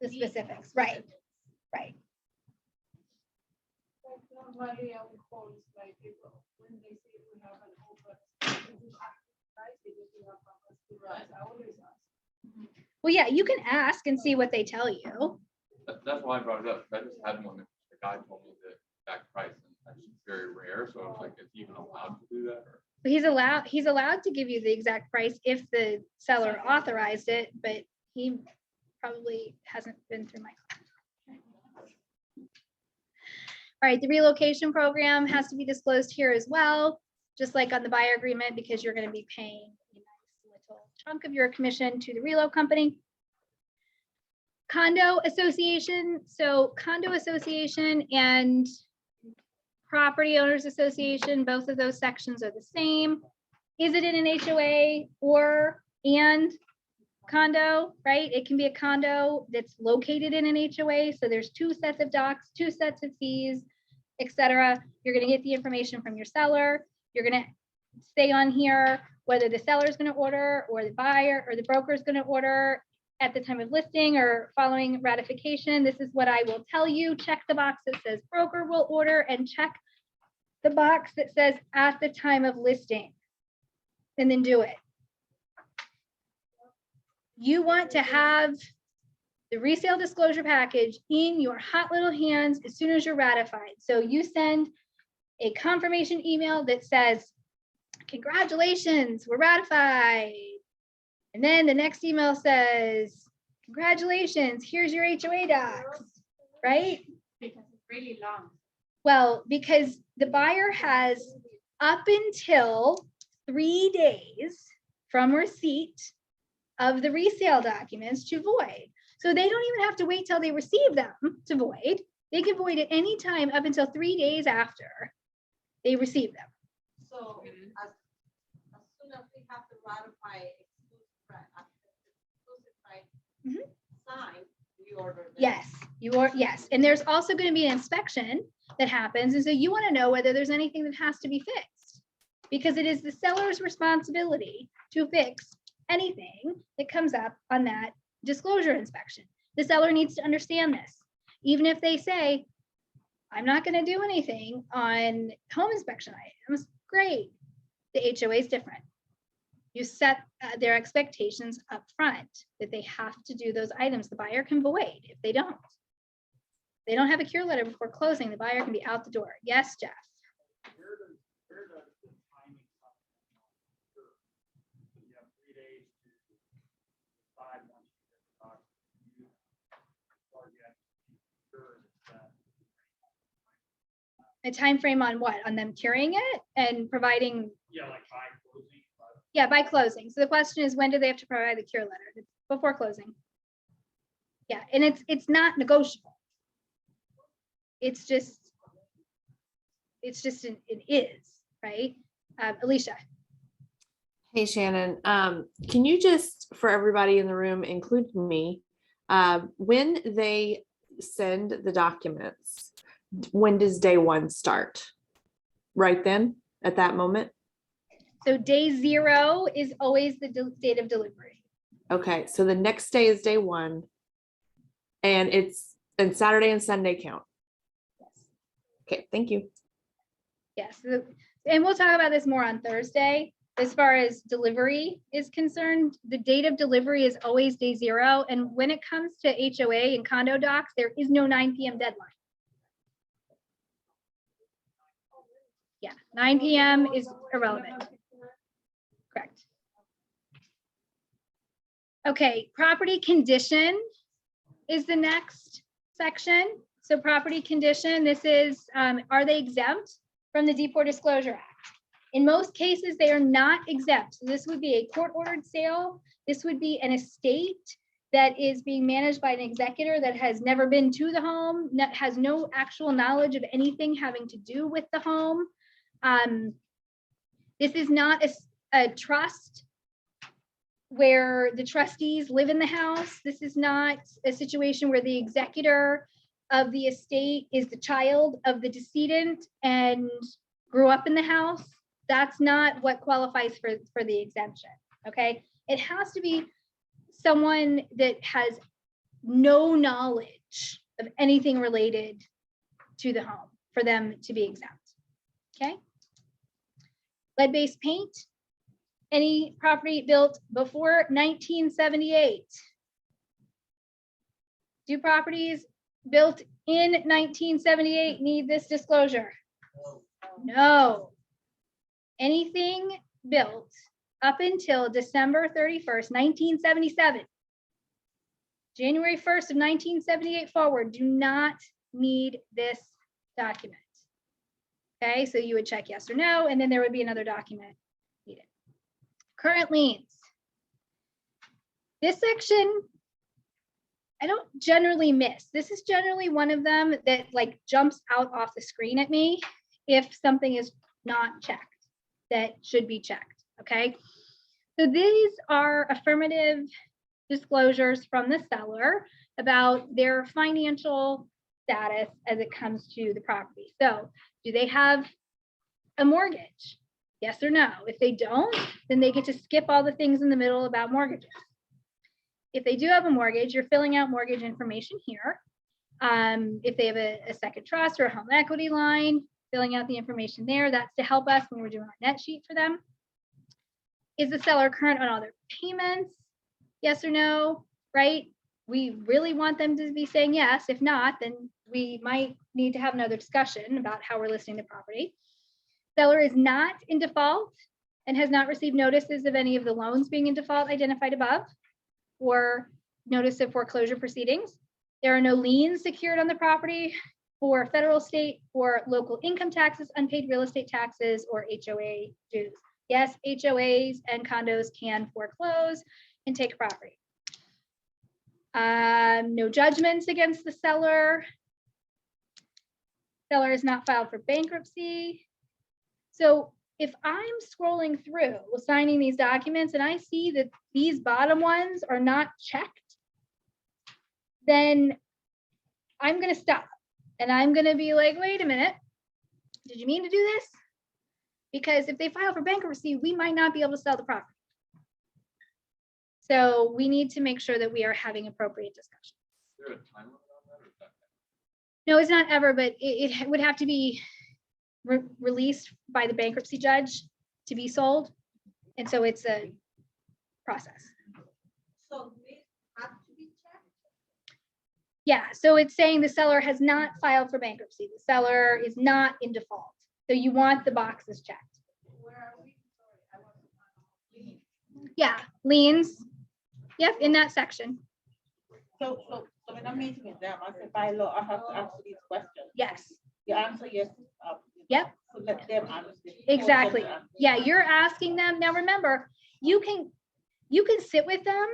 The specifics, right, right. Well, yeah, you can ask and see what they tell you. That's why I brought it up. I just had one. The guy told me the exact price, and that's very rare. So I was like, is he even allowed to do that? Or? He's allowed to give you the exact price if the seller authorized it, but he probably hasn't been through my class. All right, the relocation program has to be disclosed here as well, just like on the buyer agreement, because you're going to be paying a nice little chunk of your commission to the reload company. Condo association. So condo association and property owners association, both of those sections are the same. Is it in an HOA or and condo, right? It can be a condo that's located in an HOA. So there's 2 sets of docs, 2 sets of fees, etc. You're going to get the information from your seller. You're going to stay on here whether the seller is going to order or the buyer or the broker is going to order at the time of listing or following ratification. This is what I will tell you. Check the box that says broker will order and check the box that says at the time of listing, and then do it. You want to have the resale disclosure package in your hot little hands as soon as you're ratified. So you send a confirmation email that says, congratulations, we're ratified. And then the next email says, congratulations, here's your HOA docs, right? Because it's really long. Well, because the buyer has up until 3 days from receipt of the resale documents to void. So they don't even have to wait till they receive them to void. They can void at any time up until 3 days after they receive them. So as soon as we have to ratify exclusive right, sign, we order them. Yes, yes. And there's also going to be an inspection that happens. And so you want to know whether there's anything that has to be fixed, because it is the seller's responsibility to fix anything that comes up on that disclosure inspection. The seller needs to understand this. Even if they say, I'm not going to do anything on home inspection items, great. The HOA is different. You set their expectations up front that they have to do those items. The buyer can void if they don't. They don't have a cure letter before closing. The buyer can be out the door. Yes, Jeff. Where does the timing come from? So you have 3 days to decide once you get the document, or you have to be sure that A time frame on what? On them curing it and providing? yeah, like by closing. Yeah, by closing. So the question is, when do they have to provide the cure letter? It's before closing. Yeah, and it's not negotiable. It is, right? Alicia. Hey, Shannon, can you just, for everybody in the room, including me, when they send the documents, when does day 1 start? Right then, at that moment? So day 0 is always the date of delivery. Okay, so the next day is day 1, and Saturday and Sunday count. Yes. Okay, thank you. Yes, and we'll talk about this more on Thursday. As far as delivery is concerned, the date of delivery is always day 0. And when it comes to HOA and condo docs, there is no 9 p.m. deadline. Yeah, 9 p.m. is irrelevant. Correct. Okay, property condition is the next section. So property condition, this is, are they exempt from the Depot Disclosure Act? In most cases, they are not exempt. So this would be a court-ordered sale. This would be an estate that is being managed by an executor that has never been to the home, that has no actual knowledge of anything having to do with the home. This is not a trust where the trustees live in the house. This is not a situation where the executor of the estate is the child of the decedent and grew up in the house. That's not what qualifies for the exemption, okay? It has to be someone that has no knowledge of anything related to the home for them to be exempt, okay? Lead-based paint, any property built before 1978. Do properties built in 1978 need this disclosure? No. Anything built up until December 31st, 1977, January 1st of 1978 forward, do not need this document. Okay, so you would check yes or no, and then there would be another document needed. Current liens. This section, I don't generally miss. This is generally one of them that like jumps out off the screen at me. if something is not checked that should be checked, okay? So these are affirmative disclosures from the seller about their financial status as it comes to the property. So do they have a mortgage? Yes or no? If they don't, then they get to skip all the things in the middle about mortgages. If they do have a mortgage, you're filling out mortgage information here. If they have a second trust or a home equity line, filling out the information there. That's to help us when we're doing our net sheet for them. Is the seller current on all their payments? Yes or no, right? We really want them to be saying yes. If not, then we might need to have another discussion about how we're listing the property. Seller is not in default and has not received notices of any of the loans being in default identified above or notice of foreclosure proceedings. There are no liens secured on the property for federal, state, or local income taxes, unpaid real estate taxes, or HOA dues. Yes, HOAs and condos can foreclose and take property. No judgments against the seller. Seller is not filed for bankruptcy. So if I'm scrolling through signing these documents and I see that these bottom ones are not checked, then I'm going to stop and I'm going to be like, wait a minute, did you mean to do this? Because if they file for bankruptcy, we might not be able to sell the property. So we need to make sure that we are having appropriate discussion. Is there a time limit on that, or is that? No, it's not ever, but it would have to be released by the bankruptcy judge to be sold. And so it's a process. So they have to be checked? Yeah, so it's saying the seller has not filed for bankruptcy. The seller is not in default. So you want the boxes checked. Where are we? Sorry, I wasn't on. Yeah, liens. Yep, in that section. So when I'm meeting with them, I said, by law, I have to answer these questions. Yes. You answer yes. Yep. So let them answer. Exactly. Yeah, you're asking them. Now remember, you can sit with them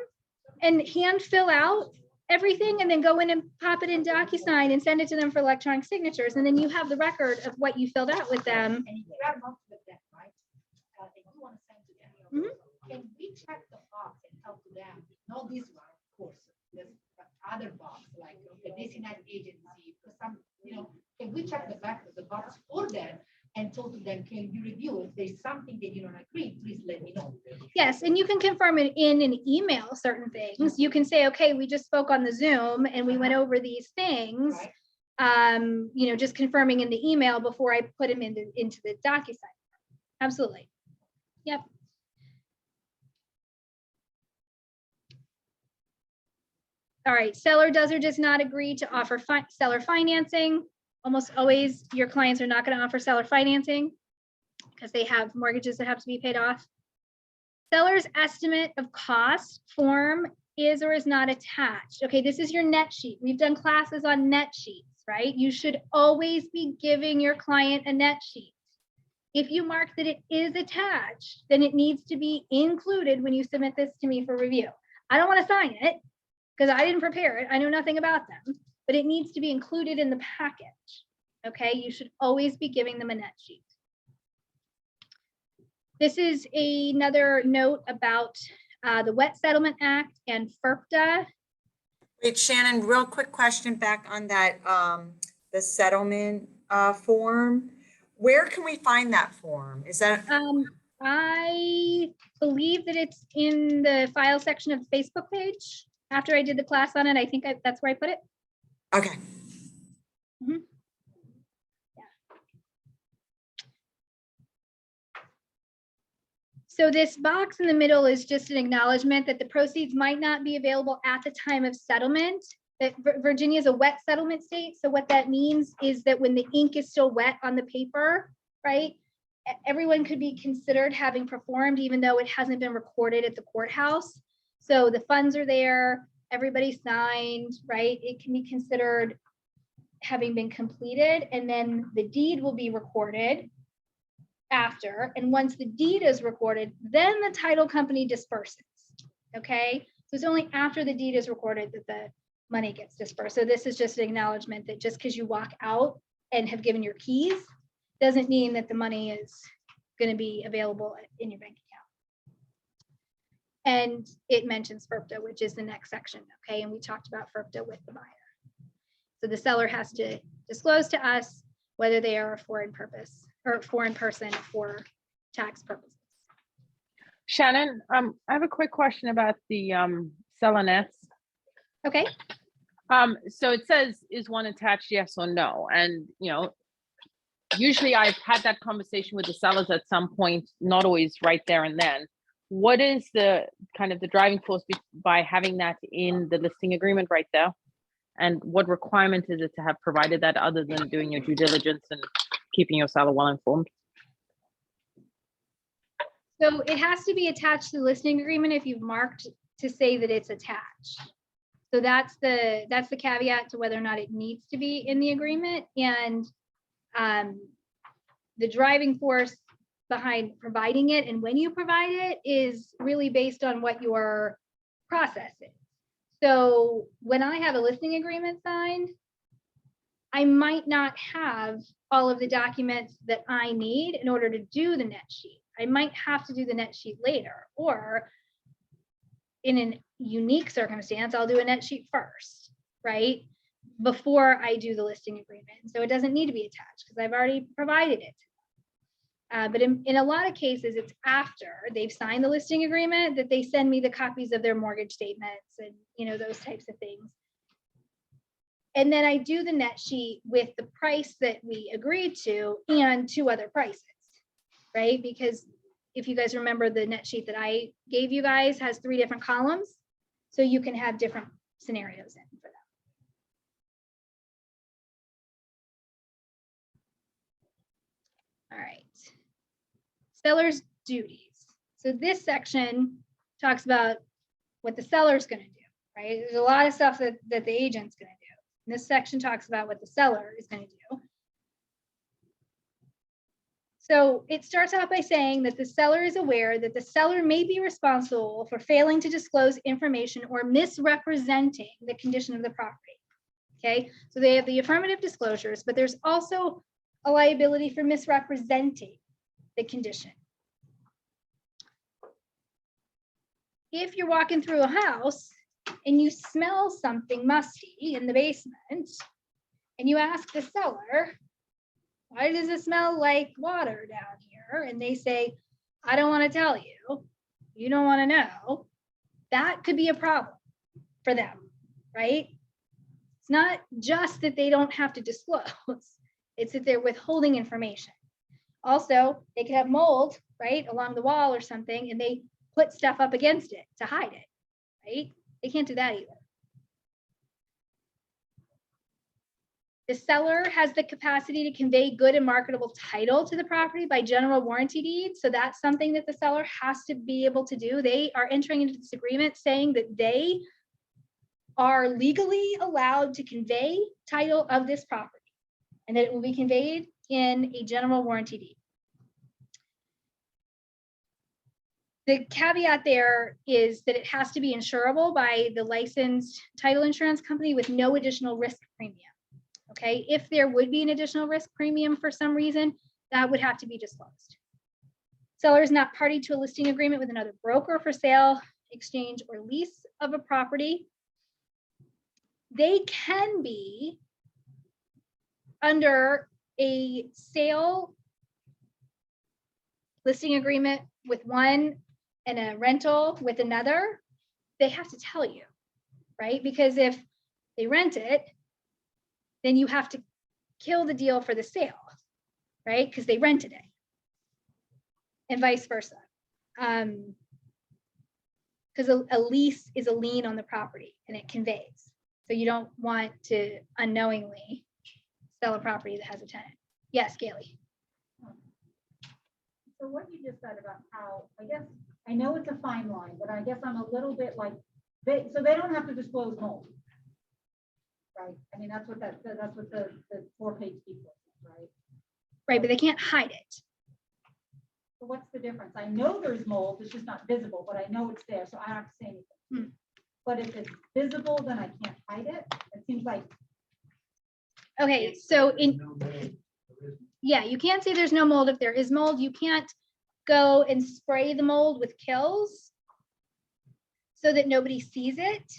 and hand fill out everything and then go in and pop it in DocuSign and send it to them for electronic signatures. And then you have the record of what you filled out with them. And if you are not with them, right? And you want to send to them, can we check the box and help them? Not this one, of course. There's other box like the designated agency, for some, can we check the back of the box for them and talk to them, can you review? If there's something that you don't agree, please let me know. Yes, and you can confirm it in an email, certain things. You can say, okay, we just spoke on the Zoom and we went over these things. Right. Just confirming in the email before I put them into the DocuSign. Absolutely. Yep. All right, seller does or does not agree to offer seller financing. Almost always your clients are not going to offer seller financing because they have mortgages that have to be paid off. Seller's estimate of cost form is or is not attached. Okay, this is your net sheet. We've done classes on net sheets, right? You should always be giving your client a net sheet. If you mark that it is attached, then it needs to be included when you submit this to me for review. I don't want to sign it because I didn't prepare it. I know nothing about them, but it needs to be included in the package. Okay, you should always be giving them a net sheet. This is another note about the Wet Settlement Act and FERPTA. Wait, Shannon, real quick question back on that, the settlement form. Where can we find that form? Is that? I believe that it's in the file section of the Facebook page. After I did the class on it, I think that's where I put it. Okay. Mm-hmm. Yeah. So this box in the middle is just an acknowledgement that the proceeds might not be available at the time of settlement. That Virginia is a wet settlement state. So what that means is that when the ink is still wet on the paper, right, everyone could be considered having performed even though it hasn't been recorded at the courthouse. So the funds are there, everybody signed, right? It can be considered having been completed, and then the deed will be recorded after. And once the deed is recorded, then the title company disperses, okay? So it's only after the deed is recorded that the money gets dispersed. So this is just an acknowledgement that just because you walk out and have given your keys doesn't mean that the money is going to be available in your bank account. And it mentions FERPTA, which is the next section, okay? And we talked about FERPTA with the buyer. So the seller has to disclose to us whether they are a foreign person for tax purposes. Shannon, I have a quick question about the seller nets. Okay. So it says, is one attached, yes or no? And, you know, usually I've had that conversation with the sellers at some point, not always right there and then. What is the kind of the driving force by having that in the listing agreement right there? And what requirement is it to have provided that other than doing your due diligence and keeping your seller well informed? So it has to be attached to the listing agreement if you've marked to say that it's attached. So that's the caveat to whether or not it needs to be in the agreement. And the driving force behind providing it and when you provide it is really based on what your process is. So when I have a listing agreement signed, I might not have all of the documents that I need in order to do the net sheet. I might have to do the net sheet later, or in a unique circumstance, I'll do a net sheet first, right? Before I do the listing agreement. So it doesn't need to be attached because I've already provided it. But in a lot of cases, it's after they've signed the listing agreement that they send me the copies of their mortgage statements and, you know, those types of things. And then I do the net sheet with the price that we agreed to and 2 other prices, right? Because if you guys remember, the net sheet that I gave you guys has 3 different columns. So you can have different scenarios in for them. All right. Seller's duties. So this section talks about what the seller's going to do, right? There's a lot of stuff that the agent's going to do. And this section talks about what the seller is going to do. So it starts out by saying that the seller is aware that the seller may be responsible for failing to disclose information or misrepresenting the condition of the property. Okay, so they have the affirmative disclosures, but there's also a liability for misrepresenting the condition. If you're walking through a house and you smell something musty in the basement and you ask the seller, why does it smell like water down here? And they say, I don't want to tell you. You don't want to know. That could be a problem for them, right? It's not just that they don't have to disclose. It's that they're withholding information. Also, they could have mold, right, along the wall or something, and they put stuff up against it to hide it, right? They can't do that either. The seller has the capacity to convey good and marketable title to the property by general warranty deed. So that's something that the seller has to be able to do. They are entering into this agreement saying that they are legally allowed to convey title of this property and that it will be conveyed in a general warranty deed. The caveat there is that it has to be insurable by the licensed title insurance company with no additional risk premium. Okay, if there would be an additional risk premium for some reason, that would have to be disclosed. Seller is not party to a listing agreement with another broker for sale, exchange, or lease of a property. They can be under a sale listing agreement with one and a rental with another. They have to tell you, right? Because if they rent it, then you have to kill the deal for the sale, right? Because they rented it, and vice versa. Because a lease is a lien on the property and it conveys. So you don't want to unknowingly sell a property that has a tenant. Yes, Gailey. So what you just said about how, I guess, I know it's a fine line, but I guess I'm a little bit like, so they don't have to disclose mold. Right, I mean, that's what the 4-page piece is, right? Right, but they can't hide it. So what's the difference? I know there's mold, it's just not visible, but I know it's there, so I don't have to say anything. But if it's visible, then I can't hide it. It seems like. Okay, so Yeah, you can't say there's no mold if there is mold. You can't go and spray the mold with kills so that nobody sees it,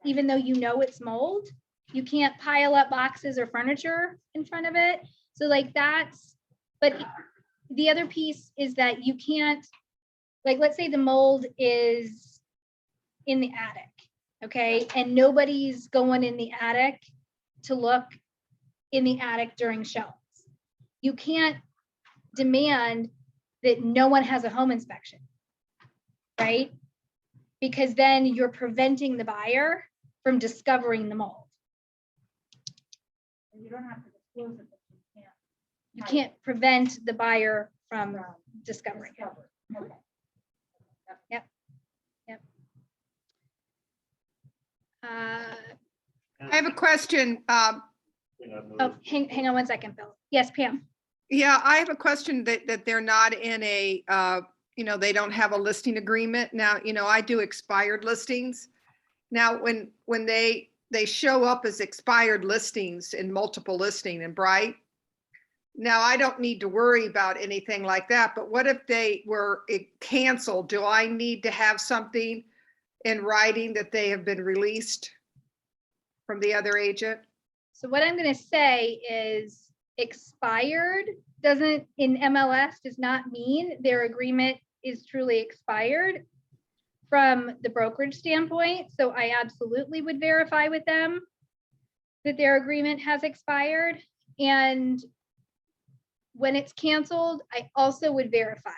even though you know it's mold. You can't pile up boxes or furniture in front of it. So like that's, but the other piece is that you can't, like, let's say the mold is in the attic, okay? And nobody's going in the attic to look in the attic during shows. You can't demand that no one has a home inspection, right? Because then you're preventing the buyer from discovering the mold. And you don't have to disclose it, but you can't. You can't prevent the buyer from discovering it. Okay. Yep. Yep. I have a question. Oh, hang on one second, Bill. Yes, Pam. Yeah, I have a question that they're not in a, they don't have a listing agreement. Now, I do expired listings. Now, when they show up as expired listings in multiple listing in Bright, now I don't need to worry about anything like that, but what if they were canceled? Do I need to have something in writing that they have been released from the other agent? So what I'm going to say is expired doesn't in MLS does not mean their agreement is truly expired from the brokerage standpoint. So I absolutely would verify with them that their agreement has expired. And when it's canceled, I also would verify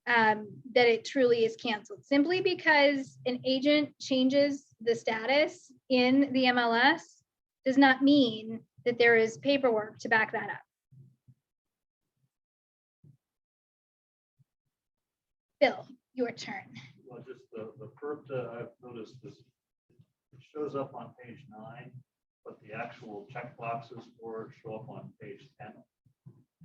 that it truly is canceled, simply because an agent changes the status in the MLS does not mean that there is paperwork to back that up. Bill, your turn. Well, just the FERPTA, I've noticed this, it shows up on page 9, but the actual check boxes for it show up on page 10.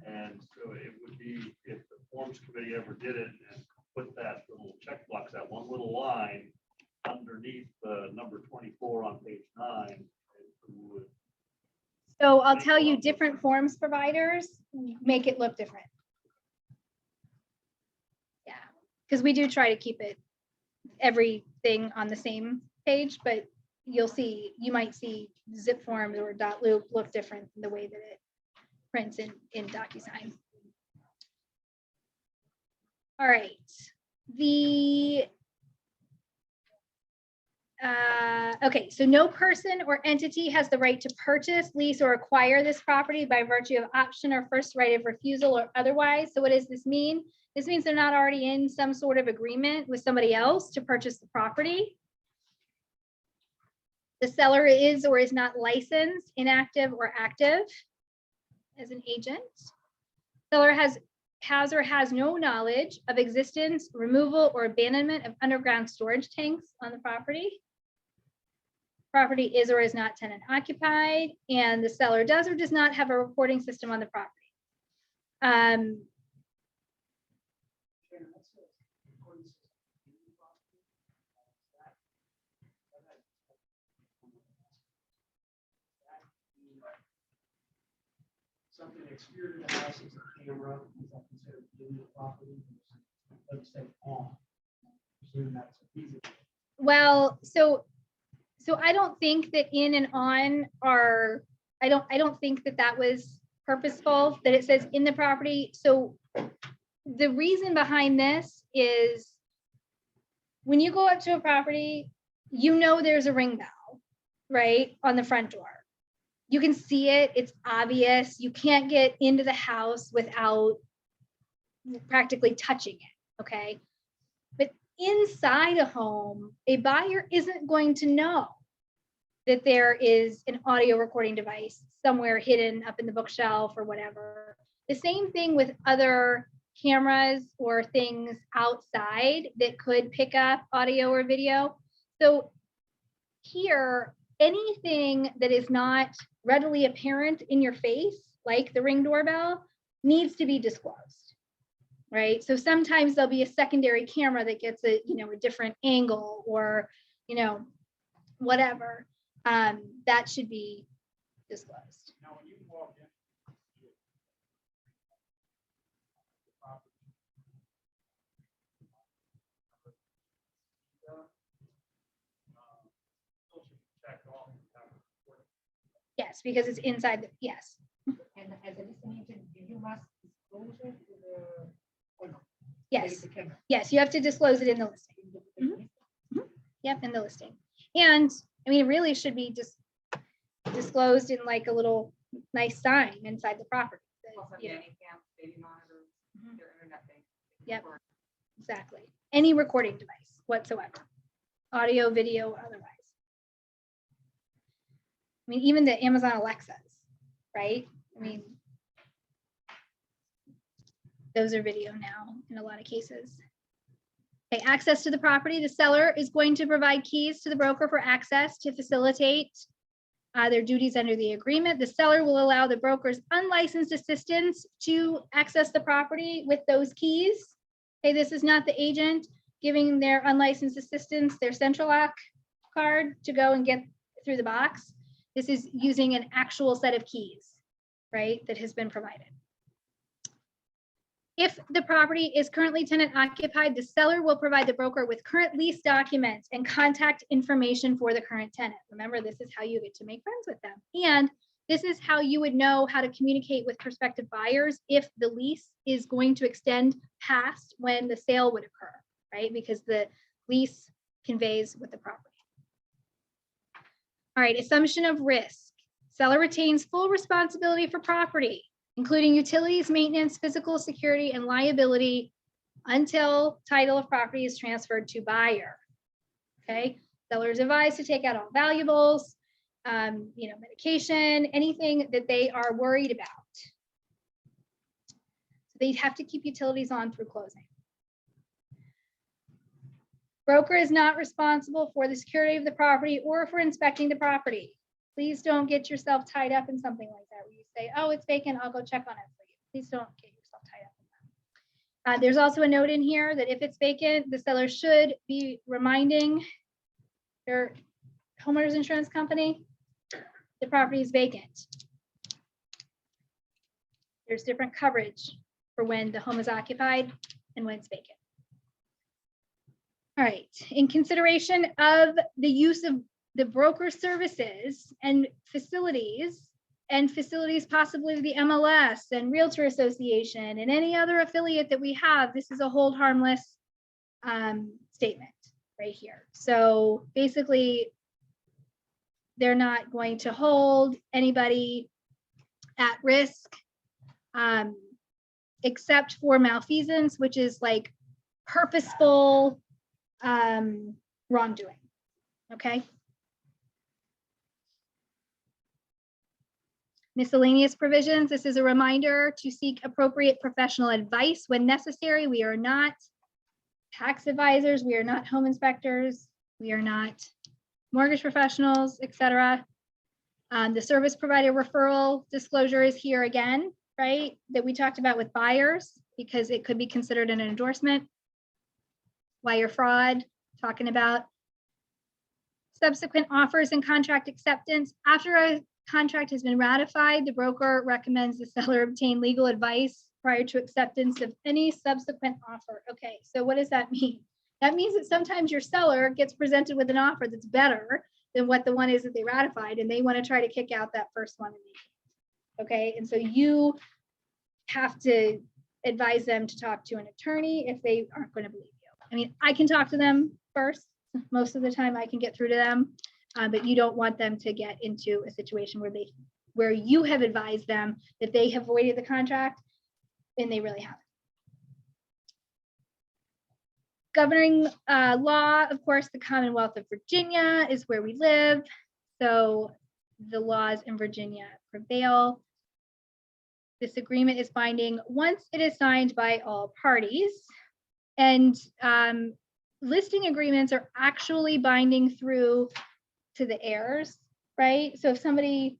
And so it would be, if the forms committee ever did it and put that little check box, that one little line underneath the number 24 on page 9, it would. So I'll tell you, different forms providers make it look different. Yeah, because we do try to keep it everything on the same page, but you might see zip forms or .loop look different than the way that it prints in DocuSign. All right, okay, so no person or entity has the right to purchase, lease, or acquire this property by virtue of option or first right of refusal or otherwise. So what does this mean? This means they're not already in some sort of agreement with somebody else to purchase the property. The seller is or is not licensed, inactive, or active as an agent. Seller has or has no knowledge of existence, removal, or abandonment of underground storage tanks on the property. Property is or is not tenant occupied, and the seller does or does not have a reporting system on the property. Something exterior to the house is a camera, is that considered in the property? Let's say on. Presume that's easy. Well, so I don't think that in and on are, I don't think that was purposeful, that it says in the property. So the reason behind this is when you go up to a property, there's a ring bell, right, on the front door. You can see it, it's obvious. You can't get into the house without practically touching it, okay? But inside a home, a buyer isn't going to know that there is an audio recording device somewhere hidden up in the bookshelf or whatever. The same thing with other cameras or things outside that could pick up audio or video. So here, anything that is not readily apparent in your face, like the Ring doorbell, needs to be disclosed, right? So sometimes there'll be a secondary camera that gets a different angle or, whatever, that should be disclosed. Now, when you walk in, Yes, because it's inside the, yes. And as a listing agent, you must disclose it to the, or no? Yes, The camera. yes, you have to disclose it in the listing. Yep, in the listing. And I mean, it really should be just disclosed in like a little nice sign inside the property. that, Also, you know, nanny cams, baby monitors, their internet thing. Yep, exactly. Any recording device whatsoever, audio, video, otherwise. I mean, even the Amazon Alexas, right? I mean, those are video now in a lot of cases. Okay, access to the property. The seller is going to provide keys to the broker for access to facilitate their duties under the agreement. The seller will allow the broker's unlicensed assistants to access the property with those keys. Okay, this is not the agent giving their unlicensed assistants their central lock card to go and get through the box. This is using an actual set of keys, right, that has been provided. If the property is currently tenant occupied, the seller will provide the broker with current lease documents and contact information for the current tenant. Remember, this is how you get to make friends with them. And this is how you would know how to communicate with prospective buyers if the lease is going to extend past when the sale would occur, right? Because the lease conveys with the property. All right, assumption of risk. Seller retains full responsibility for property, including utilities, maintenance, physical security, and liability until title of property is transferred to buyer. Okay, seller is advised to take out all valuables, medication, anything that they are worried about. So they have to keep utilities on through closing. Broker is not responsible for the security of the property or for inspecting the property. Please don't get yourself tied up in something like that where you say, oh, it's vacant, I'll go check on it for you. Please don't get yourself tied up in that. There's also a note in here that if it's vacant, the seller should be reminding their homeowner's insurance company the property is vacant. There's different coverage for when the home is occupied and when it's vacant. All right, in consideration of the use of the broker services and facilities possibly the MLS and Realtor Association and any other affiliate that we have, this is a hold harmless statement right here. So basically, they're not going to hold anybody at risk except for malfeasance, which is like purposeful wrongdoing, okay? Miscellaneous provisions. This is a reminder to seek appropriate professional advice when necessary. We are not tax advisors. We are not home inspectors. We are not mortgage professionals, etc. The service provider referral disclosure is here again, right? That we talked about with buyers because it could be considered an endorsement. Wire fraud, talking about subsequent offers and contract acceptance. After a contract has been ratified, the broker recommends the seller obtain legal advice prior to acceptance of any subsequent offer. Okay, so what does that mean? That means that sometimes your seller gets presented with an offer that's better than what the one is that they ratified, and they want to try to kick out that first one. Okay, and so you have to advise them to talk to an attorney if they aren't going to believe you. I mean, I can talk to them first. Most of the time I can get through to them, but you don't want them to get into a situation where you have advised them that they have voided the contract and they really haven't. Governing law, of course, the Commonwealth of Virginia is where we live. So the laws in Virginia prevail. This agreement is binding once it is signed by all parties. And listing agreements are actually binding through to the heirs, right? So if somebody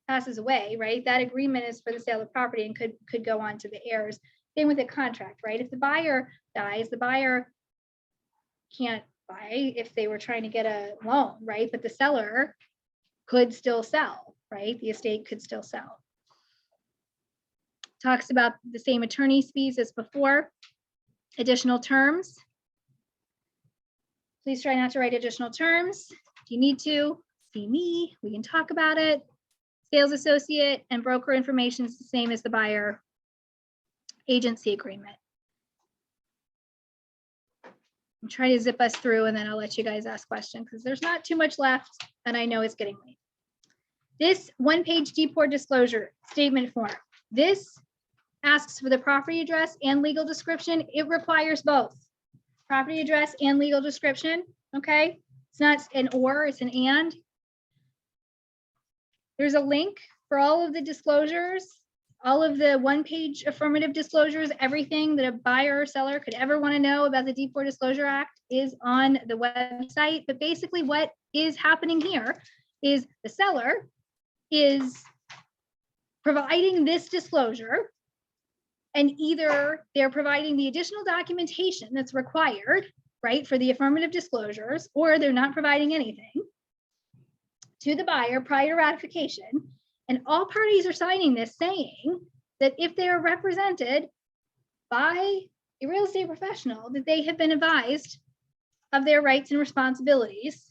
passes away, right, that agreement is for the sale of property and could go on to the heirs. Same with a contract, right? If the buyer dies, the buyer can't buy if they were trying to get a loan, right? But the seller could still sell, right? The estate could still sell. Talks about the same attorney's fees as before. Additional terms. Please try not to write additional terms. If you need to, see me, we can talk about it. Sales associate and broker information is the same as the buyer agency agreement. I'm trying to zip us through and then I'll let you guys ask questions because there's not too much left and I know it's getting late. This one-page deport disclosure statement form, this asks for the property address and legal description. It requires both property address and legal description, okay? It's not an or, it's an and. There's a link for all of the disclosures, all of the one-page affirmative disclosures, everything that a buyer or seller could ever want to know about the Deport Disclosure Act is on the website. But basically what is happening here is the seller is providing this disclosure, and either they're providing the additional documentation that's required, right, for the affirmative disclosures, or they're not providing anything to the buyer prior to ratification. And all parties are signing this saying that if they are represented by a real estate professional, that they have been advised of their rights and responsibilities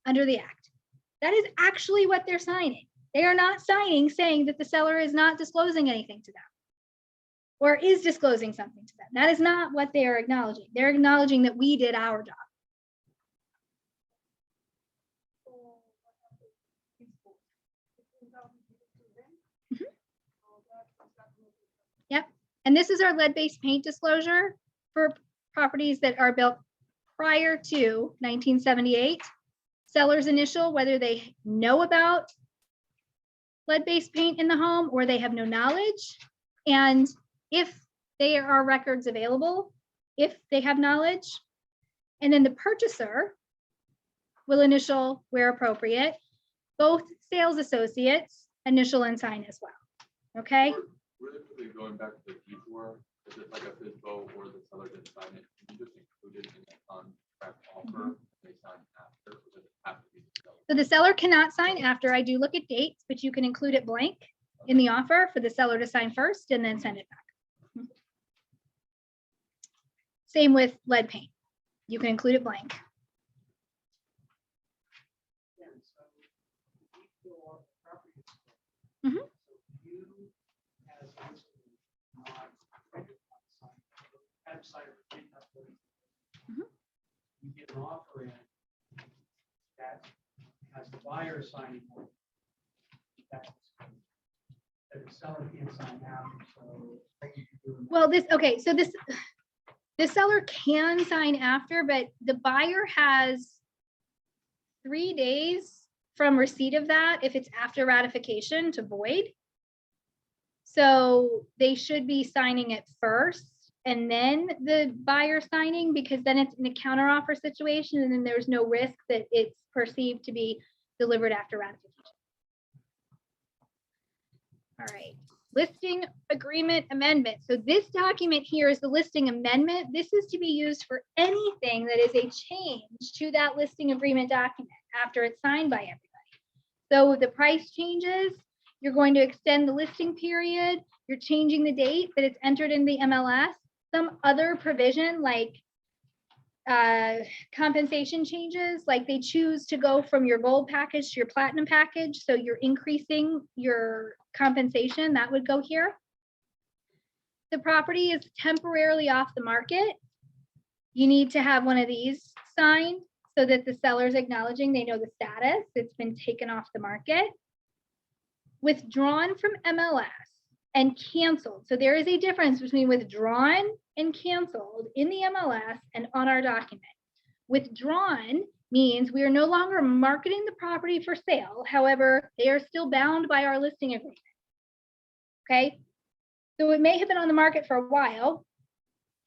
under the act. That is actually what they're signing. They are not signing saying that the seller is not disclosing anything to them or is disclosing something to them. That is not what they are acknowledging. They're acknowledging that we did our job. Yep. And this is our lead-based paint disclosure for properties that are built prior to 1978. Seller's initial, whether they know about lead-based paint in the home or they have no knowledge. And if there are records available, if they have knowledge. And then the purchaser will initial where appropriate. Both sales associates initial and sign as well. Okay. Really quickly going back to the detour, is it like a FISBO or the seller didn't sign it? Can you just include it in the contract offer? They sign after, or does it have to be the seller? So the seller cannot sign after. I do look at dates, but you can include it blank in the offer for the seller to sign first and then send it back. Same with lead paint. You can include it blank. Mhm. You get an offer in that has the buyer signing on it, that the seller can't sign out. So what you can do. Well, okay, so the seller can sign after, but the buyer has 3 days from receipt of that, if it's after ratification, to void. So they should be signing it first and then the buyer signing, because then it's in a counteroffer situation and then there's no risk that it's perceived to be delivered after ratification. All right, listing agreement amendment. So this document here is the listing amendment. This is to be used for anything that is a change to that listing agreement document after it's signed by everybody. So the price changes, you're going to extend the listing period, you're changing the date that it's entered in the MLS, some other provision like compensation changes, like they choose to go from your gold package to your platinum package, so you're increasing your compensation, that would go here. The property is temporarily off the market. You need to have one of these signed so that the seller's acknowledging they know the status, it's been taken off the market. Withdrawn from MLS and canceled. So there is a difference between withdrawn and canceled in the MLS and on our document. Withdrawn means we are no longer marketing the property for sale. However, they are still bound by our listing agreement. Okay, so it may have been on the market for a while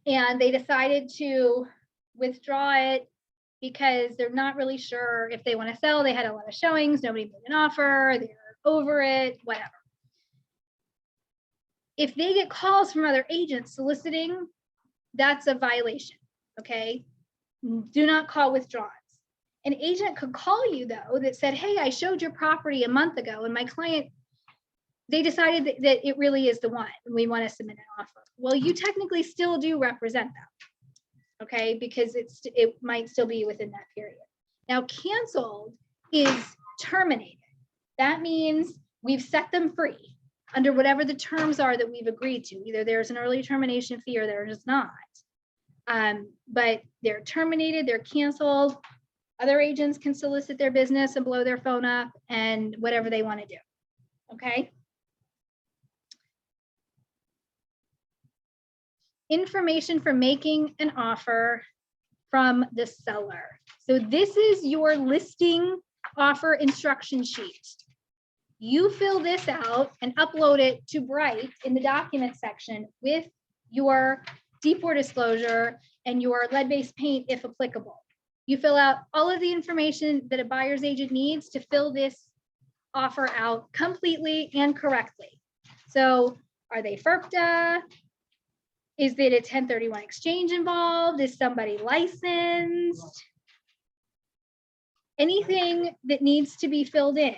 and they decided to withdraw it because they're not really sure if they want to sell. They had a lot of showings, nobody made an offer, they're over it, whatever. If they get calls from other agents soliciting, that's a violation, okay? Do not call withdrawals. An agent could call you though that said, hey, I showed your property a month ago and my client, they decided that it really is the one and we want to submit an offer. Well, you technically still do represent them, okay? Because it might still be within that period. Now, canceled is terminated. That means we've set them free under whatever the terms are that we've agreed to. Either there's an early termination fee or there is not. But they're terminated, they're canceled. Other agents can solicit their business and blow their phone up and whatever they want to do. Okay. Information for making an offer from the seller. So this is your listing offer instruction sheet. You fill this out and upload it to Bright in the document section with your D4 disclosure and your lead-based paint if applicable. You fill out all of the information that a buyer's agent needs to fill this offer out completely and correctly. So are they FERPTA? Is it a 1031 exchange involved? Is somebody licensed? Anything that needs to be filled in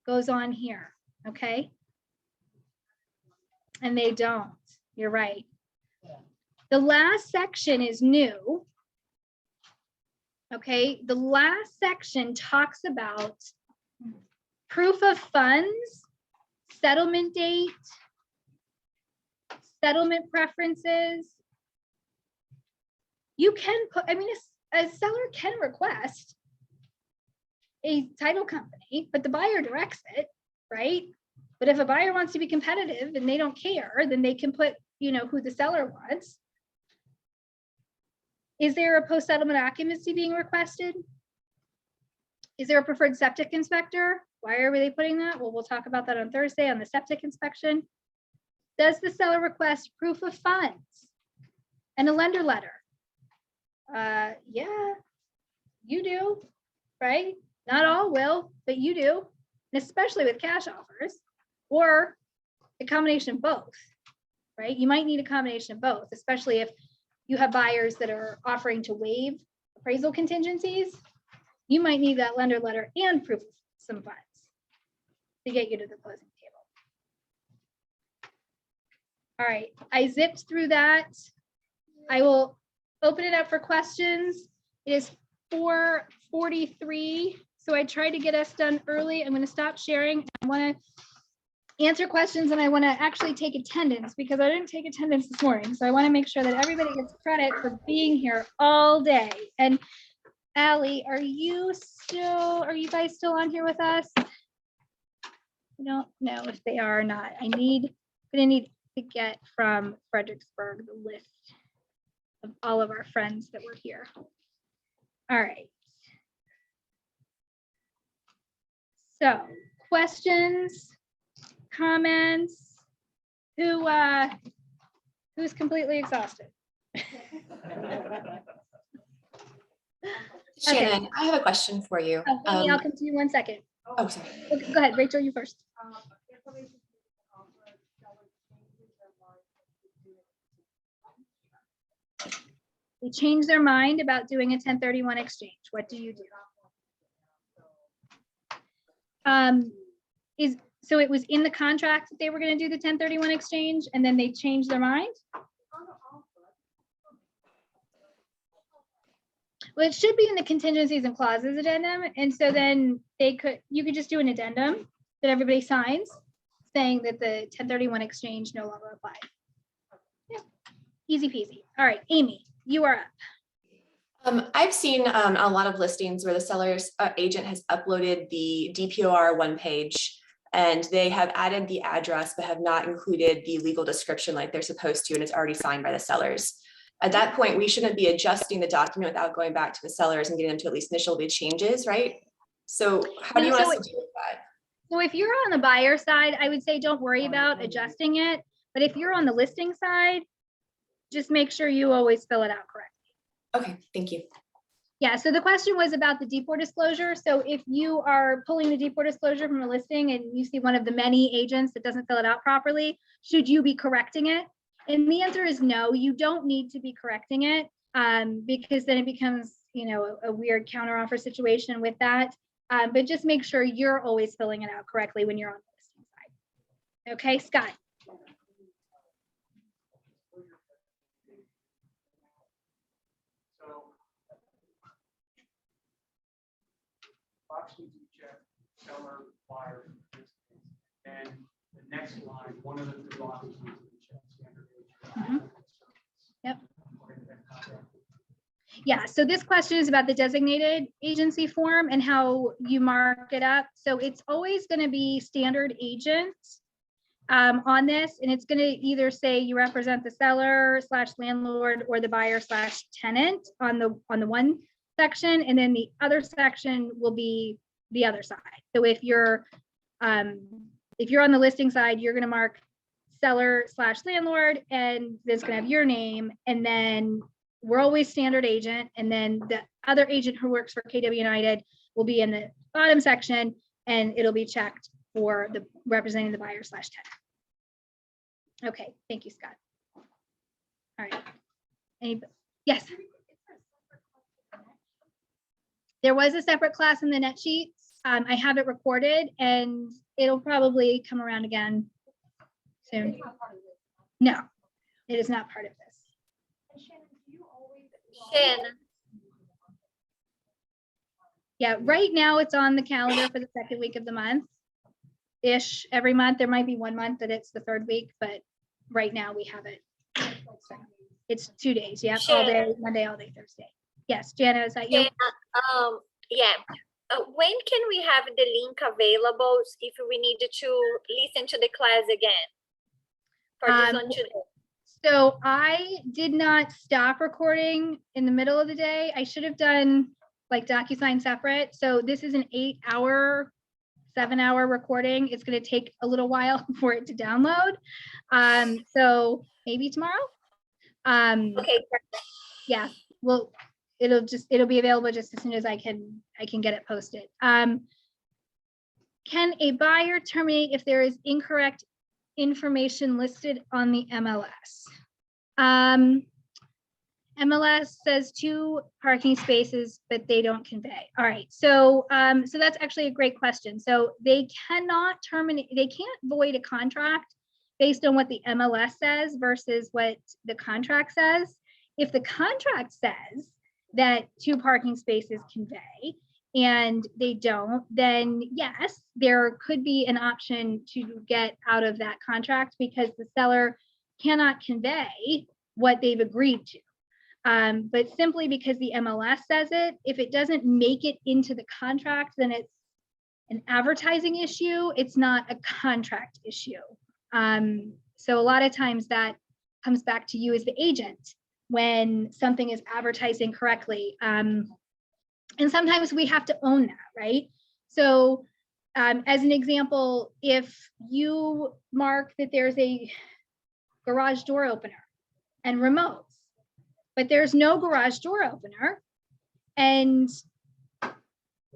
goes on here, okay? And they don't, you're right. The last section is new. Okay, the last section talks about proof of funds, settlement date, settlement preferences. You can put, I mean, a seller can request a title company, but the buyer directs it, right? But if a buyer wants to be competitive and they don't care, then they can put, you know, who the seller wants. Is there a post-settlement occupancy being requested? Is there a preferred septic inspector? Why are they putting that? Well, we'll talk about that on Thursday on the septic inspection. Does the seller request proof of funds and a lender letter? Yeah, you do, right? Not all will, but you do, and especially with cash offers, or a combination of both, right? You might need a combination of both, especially if you have buyers that are offering to waive appraisal contingencies. You might need that lender letter and proof of some funds to get you to the closing table. All right, I zipped through that. I will open it up for questions. It is 4:43, so I tried to get us done early. I'm going to stop sharing. I want to answer questions and I want to actually take attendance because I didn't take attendance this morning. So I want to make sure that everybody gets credit for being here all day. And Allie, are you guys still on here with us? I don't know if they are or not. I'm gonna need to get from Fredericksburg the list of all of our friends that were here. All right. So questions, comments, who's completely exhausted? Shannon, I have a question for you. Oh, Amy, I'll come to you 1 second. Oh, sorry. Okay, go ahead, Rachel, you first. They change their mind about doing a 1031 exchange. What do you do? So it was in the contract that they were going to do the 1031 exchange and then they changed their mind? Well, it should be in the contingencies and clauses addendum. And so then you could just do an addendum that everybody signs saying that the 1031 exchange no longer applies. Yeah, easy peasy. All right, Amy, you are up. I've seen a lot of listings where the seller's agent has uploaded the DPOR one page and they have added the address but have not included the legal description like they're supposed to, and it's already signed by the sellers. At that point, we shouldn't be adjusting the document without going back to the sellers and getting them to at least initial the changes, right? So how do you want us to deal with that? So if you're on the buyer side, I would say don't worry about adjusting it. But if you're on the listing side, just make sure you always fill it out correctly. Okay, thank you. Yeah, so the question was about the D4 disclosure. So if you are pulling the D4 disclosure from a listing and you see one of the many agents that doesn't fill it out properly, should you be correcting it? And the answer is no, you don't need to be correcting it because then it becomes, you know, a weird counteroffer situation with that. But just make sure you're always filling it out correctly when you're on the listing side. Okay, Scott. So box needs to be checked, seller, buyer, And the next line, one of the two boxes needs to be checked, standard Mhm. Yep. Yeah, so this question is about the designated agency form and how you mark it up. So it's always going to be standard agent on this, and it's going to either say you represent the seller / landlord or the buyer / tenant on the one section, and then the other section will be the other side. So if you're on the listing side, you're going to mark seller / landlord, and it's going to have your name, and then we're always standard agent, and then the other agent who works for KW United will be in the bottom section, and it'll be checked for the representing the buyer / tenant. Okay, thank you, Scott. All right. Yes. There was a separate class in the net sheets. I have it recorded, and it'll probably come around again soon. No, it is not part of this. Shannon. Yeah, right now it's on the calendar for the second week of the month-ish. Every month, there might be 1 month that it's the third week, but right now we have it. It's 2 days, yeah, all day, Monday, all day, Thursday. Yes, Jana, is that you? Yeah. When can we have the link available if we need to listen to the class again? For this one today. So I did not stop recording in the middle of the day. I should have done like DocuSign separate. So this is an 8-hour, 7-hour recording. It's going to take a little while for it to download. So maybe tomorrow. Okay. Yeah. Well, it'll be available just as soon as I can get it posted. Can a buyer terminate if there is incorrect information listed on the MLS? MLS says 2 parking spaces, but they don't convey. All right, so so that's actually a great question. So they cannot terminate, they can't void a contract based on what the MLS says versus what the contract says. If the contract says that 2 parking spaces convey and they don't, then yes, there could be an option to get out of that contract because the seller cannot convey what they've agreed to. But simply because the MLS says it, if it doesn't make it into the contract, then it's an advertising issue. It's not a contract issue. So a lot of times that comes back to you as the agent when something is advertised incorrectly. And sometimes we have to own that, right? So as an example, if you mark that there's a garage door opener and remotes, but there's no garage door opener, and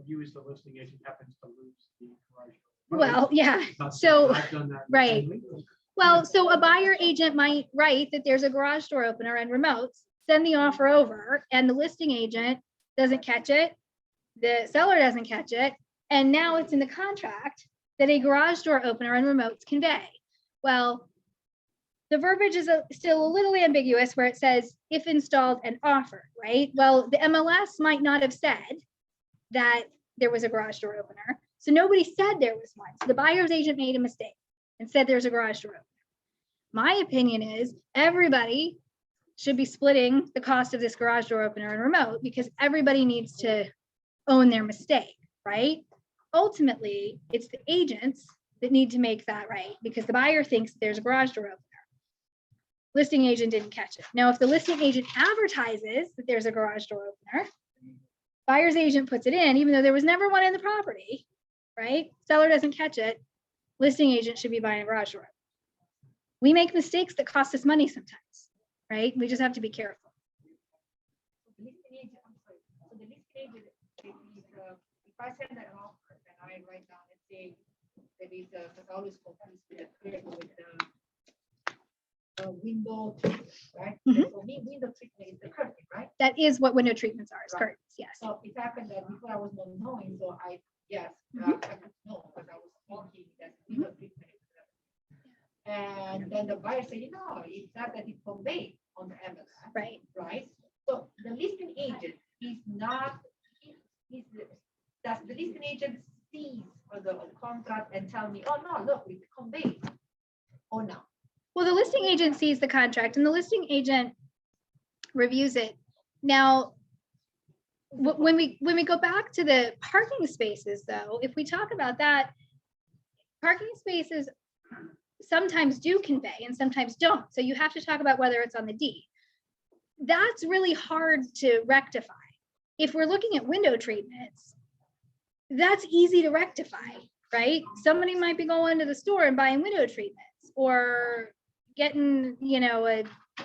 you as the listing agent happens to lose the garage. well, yeah, so right. Well, so a buyer agent might write that there's a garage door opener and remotes, send the offer over, and the listing agent doesn't catch it, the seller doesn't catch it, and now it's in the contract that a garage door opener and remotes convey. Well, the verbiage is still a little ambiguous where it says if installed and offered, right? Well, the MLS might not have said that there was a garage door opener. So nobody said there was one. So the buyer's agent made a mistake and said there's a garage door opener. My opinion is everybody should be splitting the cost of this garage door opener and remote because everybody needs to own their mistake, right? Ultimately, it's the agents that need to make that right because the buyer thinks there's a garage door opener. Listing agent didn't catch it. Now, if the listing agent advertises that there's a garage door opener, buyer's agent puts it in, even though there was never one in the property, right? Seller doesn't catch it. Listing agent should be buying a garage door. We make mistakes that cost us money sometimes, right? We just have to be careful. The listing agent, I'm sorry. So the listing agent, if I send an offer and I write down, let's say, there is a, because I always confuse with the window treatment, right? So window treatment is the curtain, right? That is what window treatments are, is curtains, yes. So it happened that before I was not knowing, so I could know, because I was thinking that window treatment is curtain. And then the buyer said, it's not that it's conveyed on the MLS. Right? So the listing agent is not, does the listing agent sees or the contract and tell me, oh, no, look, we conveyed. Or no? Well, the listing agent sees the contract and the listing agent reviews it. Now, when we go back to the parking spaces though, if we talk about that, parking spaces sometimes do convey and sometimes don't. So you have to talk about whether it's on the deed. That's really hard to rectify. If we're looking at window treatments, that's easy to rectify, right? Somebody might be going to the store and buying window treatments or getting,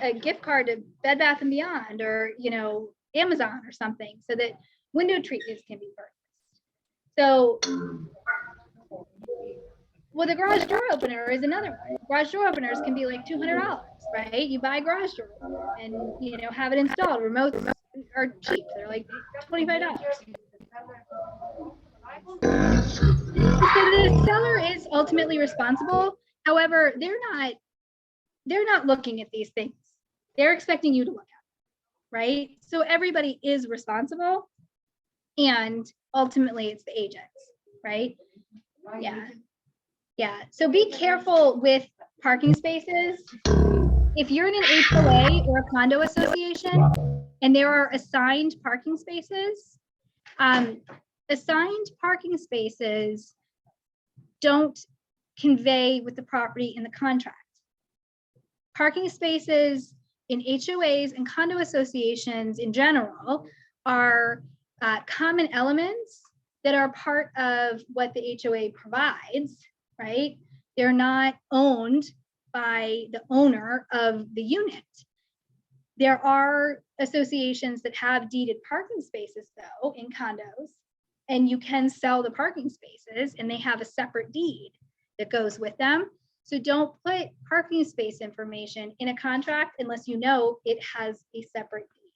a gift card to Bed Bath & Beyond or, Amazon or something so that window treatments can be purchased. So, well, the garage door opener is another one. Garage door openers can be like $200, right? You buy a garage door and, have it installed. Remotes are cheap. They're like $25. So the seller is ultimately responsible. However, they're not looking at these things. They're expecting you to look at them, right? So everybody is responsible, and ultimately it's the agents, right? Yeah. So be careful with parking spaces. If you're in an HOA or a condo association and there are assigned parking spaces, assigned parking spaces don't convey with the property in the contract. Parking spaces in HOAs and condo associations in general are common elements that are part of what the HOA provides, right? They're not owned by the owner of the unit. There are associations that have deeded parking spaces though in condos, and you can sell the parking spaces and they have a separate deed that goes with them. So don't put parking space information in a contract unless you know it has a separate deed.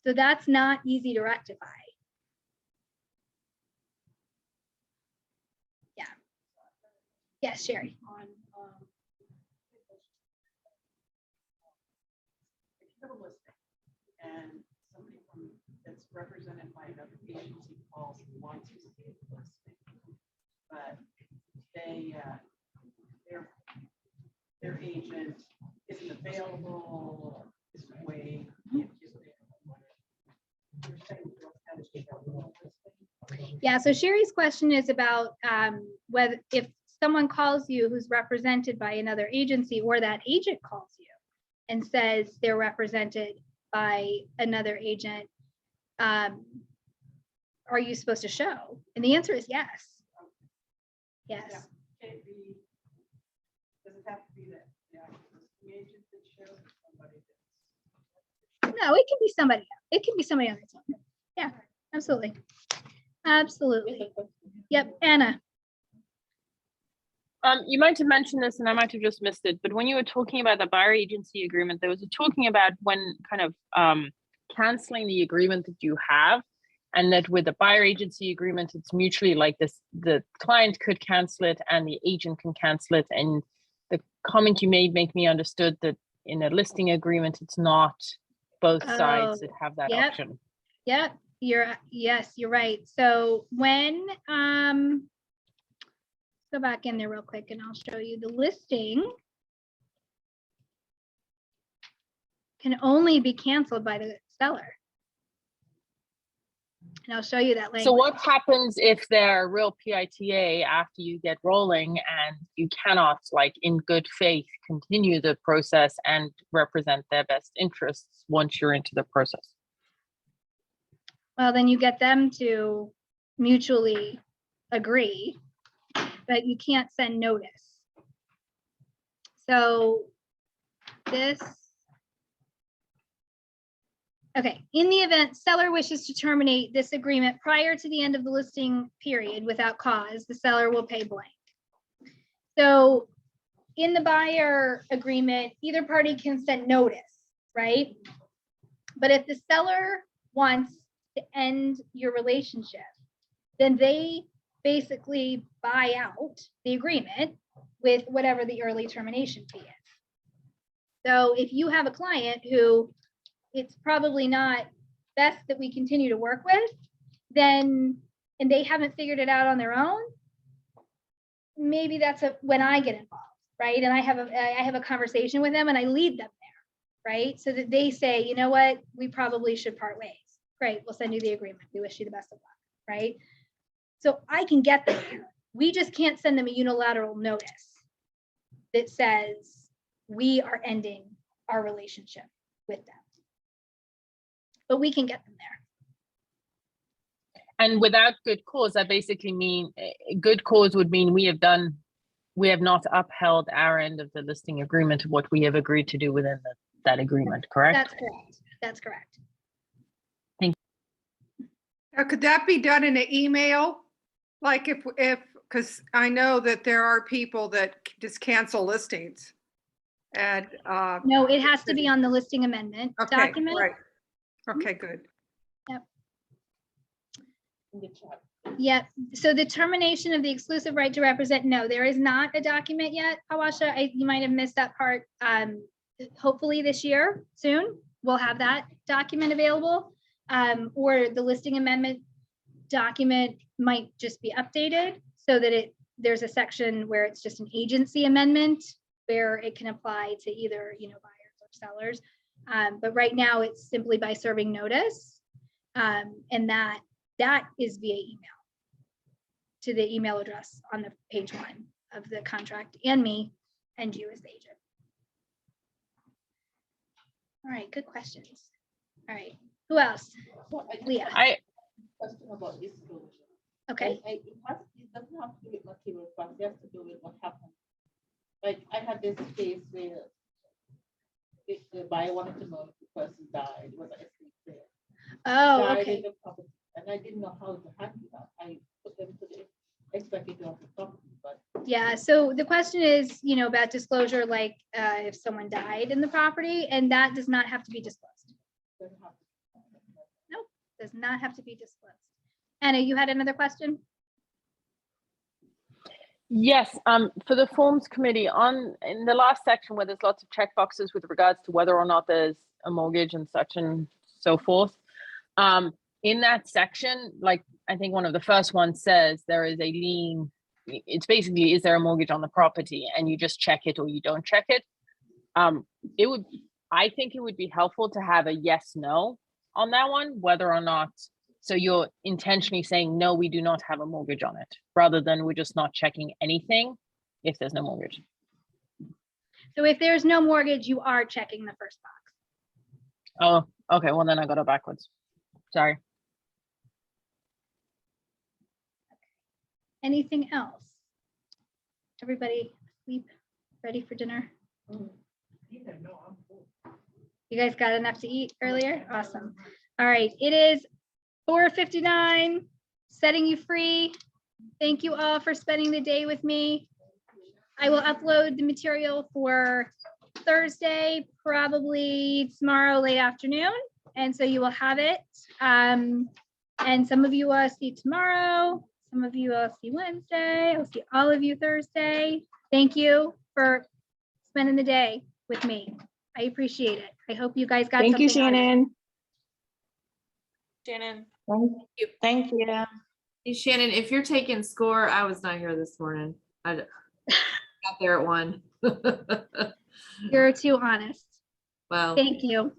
So that's not easy to rectify. Yeah. Yes, Sherry. And somebody that's represented by another agency calls and wants to see the listing, but their agent isn't available or isn't away. Yeah, so Sherry's question is about whether if someone calls you who's represented by another agency or that agent calls you and says they're represented by another agent, are you supposed to show? And the answer is yes. Yes. Does it have to be that the agent that shows somebody? No, it can be somebody else. It can be somebody on its own. Yeah, absolutely. Absolutely. Yep, Anna. You might have mentioned this and I might have just missed it, but when you were talking about the buyer agency agreement, there was a talking about when kind of canceling the agreement that you have, and that with the buyer agency agreement, it's mutually like this, the client could cancel it and the agent can cancel it. And the comment you made make me understood that in a listing agreement, it's not both sides that have that option. Yep, yes, you're right. So when go back in there real quick and I'll show you the listing can only be canceled by the seller. And I'll show you that language. So what happens if they're real PITA after you get rolling and you cannot, like in good faith, continue the process and represent their best interests once you're into the process? Well, then you get them to mutually agree, but you can't send notice. So this, okay, in the event seller wishes to terminate this agreement prior to the end of the listing period without cause, the seller will pay blank. So in the buyer agreement, either party can send notice, right? But if the seller wants to end your relationship, then they basically buy out the agreement with whatever the early termination fee is. So if you have a client who it's probably not best that we continue to work with, then and they haven't figured it out on their own, maybe that's when I get involved, right? And I have a conversation with them and I lead them there, right? So that they say, you know what, we probably should part ways. Great, we'll send you the agreement. We wish you the best of luck, right? So I can get them there. We just can't send them a unilateral notice that says we are ending our relationship with them. But we can get them there. And without good cause, that basically mean good cause would mean we have not upheld our end of the listing agreement of what we have agreed to do within that agreement, correct? That's correct. That's correct. Thank you. Now, could that be done in an email? Like if, because I know that there are people that just cancel listings. And no, it has to be on the listing amendment document. Right. Okay, good. Yep. Yep. So the termination of the exclusive right to represent, no, there is not a document yet, Awasha. You might have missed that part. Hopefully this year, soon, we'll have that document available. Or the listing amendment document might just be updated so that there's a section where it's just an agency amendment where it can apply to either, buyers or sellers. But right now it's simply by serving notice. And that is via email to the email address on the page 1 of the contract and me and you as the agent. All right, good questions. All right, who else? Leah. Question about disclosure. Okay. It doesn't have to do with material facts, it has to do with what happened. Like I had this case where the buyer wanted to know if the person died, was an estate sale. Oh, Died okay. in the property, and I didn't know how to handle that. I put them to the executive of the property, but Yeah, so the question is, about disclosure, like if someone died in the property, and that does not have to be disclosed. Nope, does not have to be disclosed. Anna, you had another question? Yes, for the forms committee in the last section where there's lots of check boxes with regards to whether or not there's a mortgage and such and so forth. In that section, like I think one of the first ones says there is a lien. It's basically, is there a mortgage on the property, and you just check it or you don't check it. I think it would be helpful to have a yes, no on that one, whether or not, so you're intentionally saying, no, we do not have a mortgage on it, rather than we're just not checking anything if there's no mortgage. So if there's no mortgage, you are checking the first box. Oh, okay, well then I got it backwards. Sorry. Anything else? Everybody sleep, ready for dinner? You guys got enough to eat earlier? Awesome. All right, it is 4:59, setting you free. Thank you all for spending the day with me. I will upload the material for Thursday, probably tomorrow late afternoon. And so you will have it. And some of you will see tomorrow. Some of you will see Wednesday. I'll see all of you Thursday. Thank you for spending the day with me. I appreciate it. I hope you guys got Thank you, something out of it. Shannon. Shannon. Thank you. Hey, Shannon, if you're taking score, I was not here this morning. I got there at 1. You're too honest. Well, Thank you.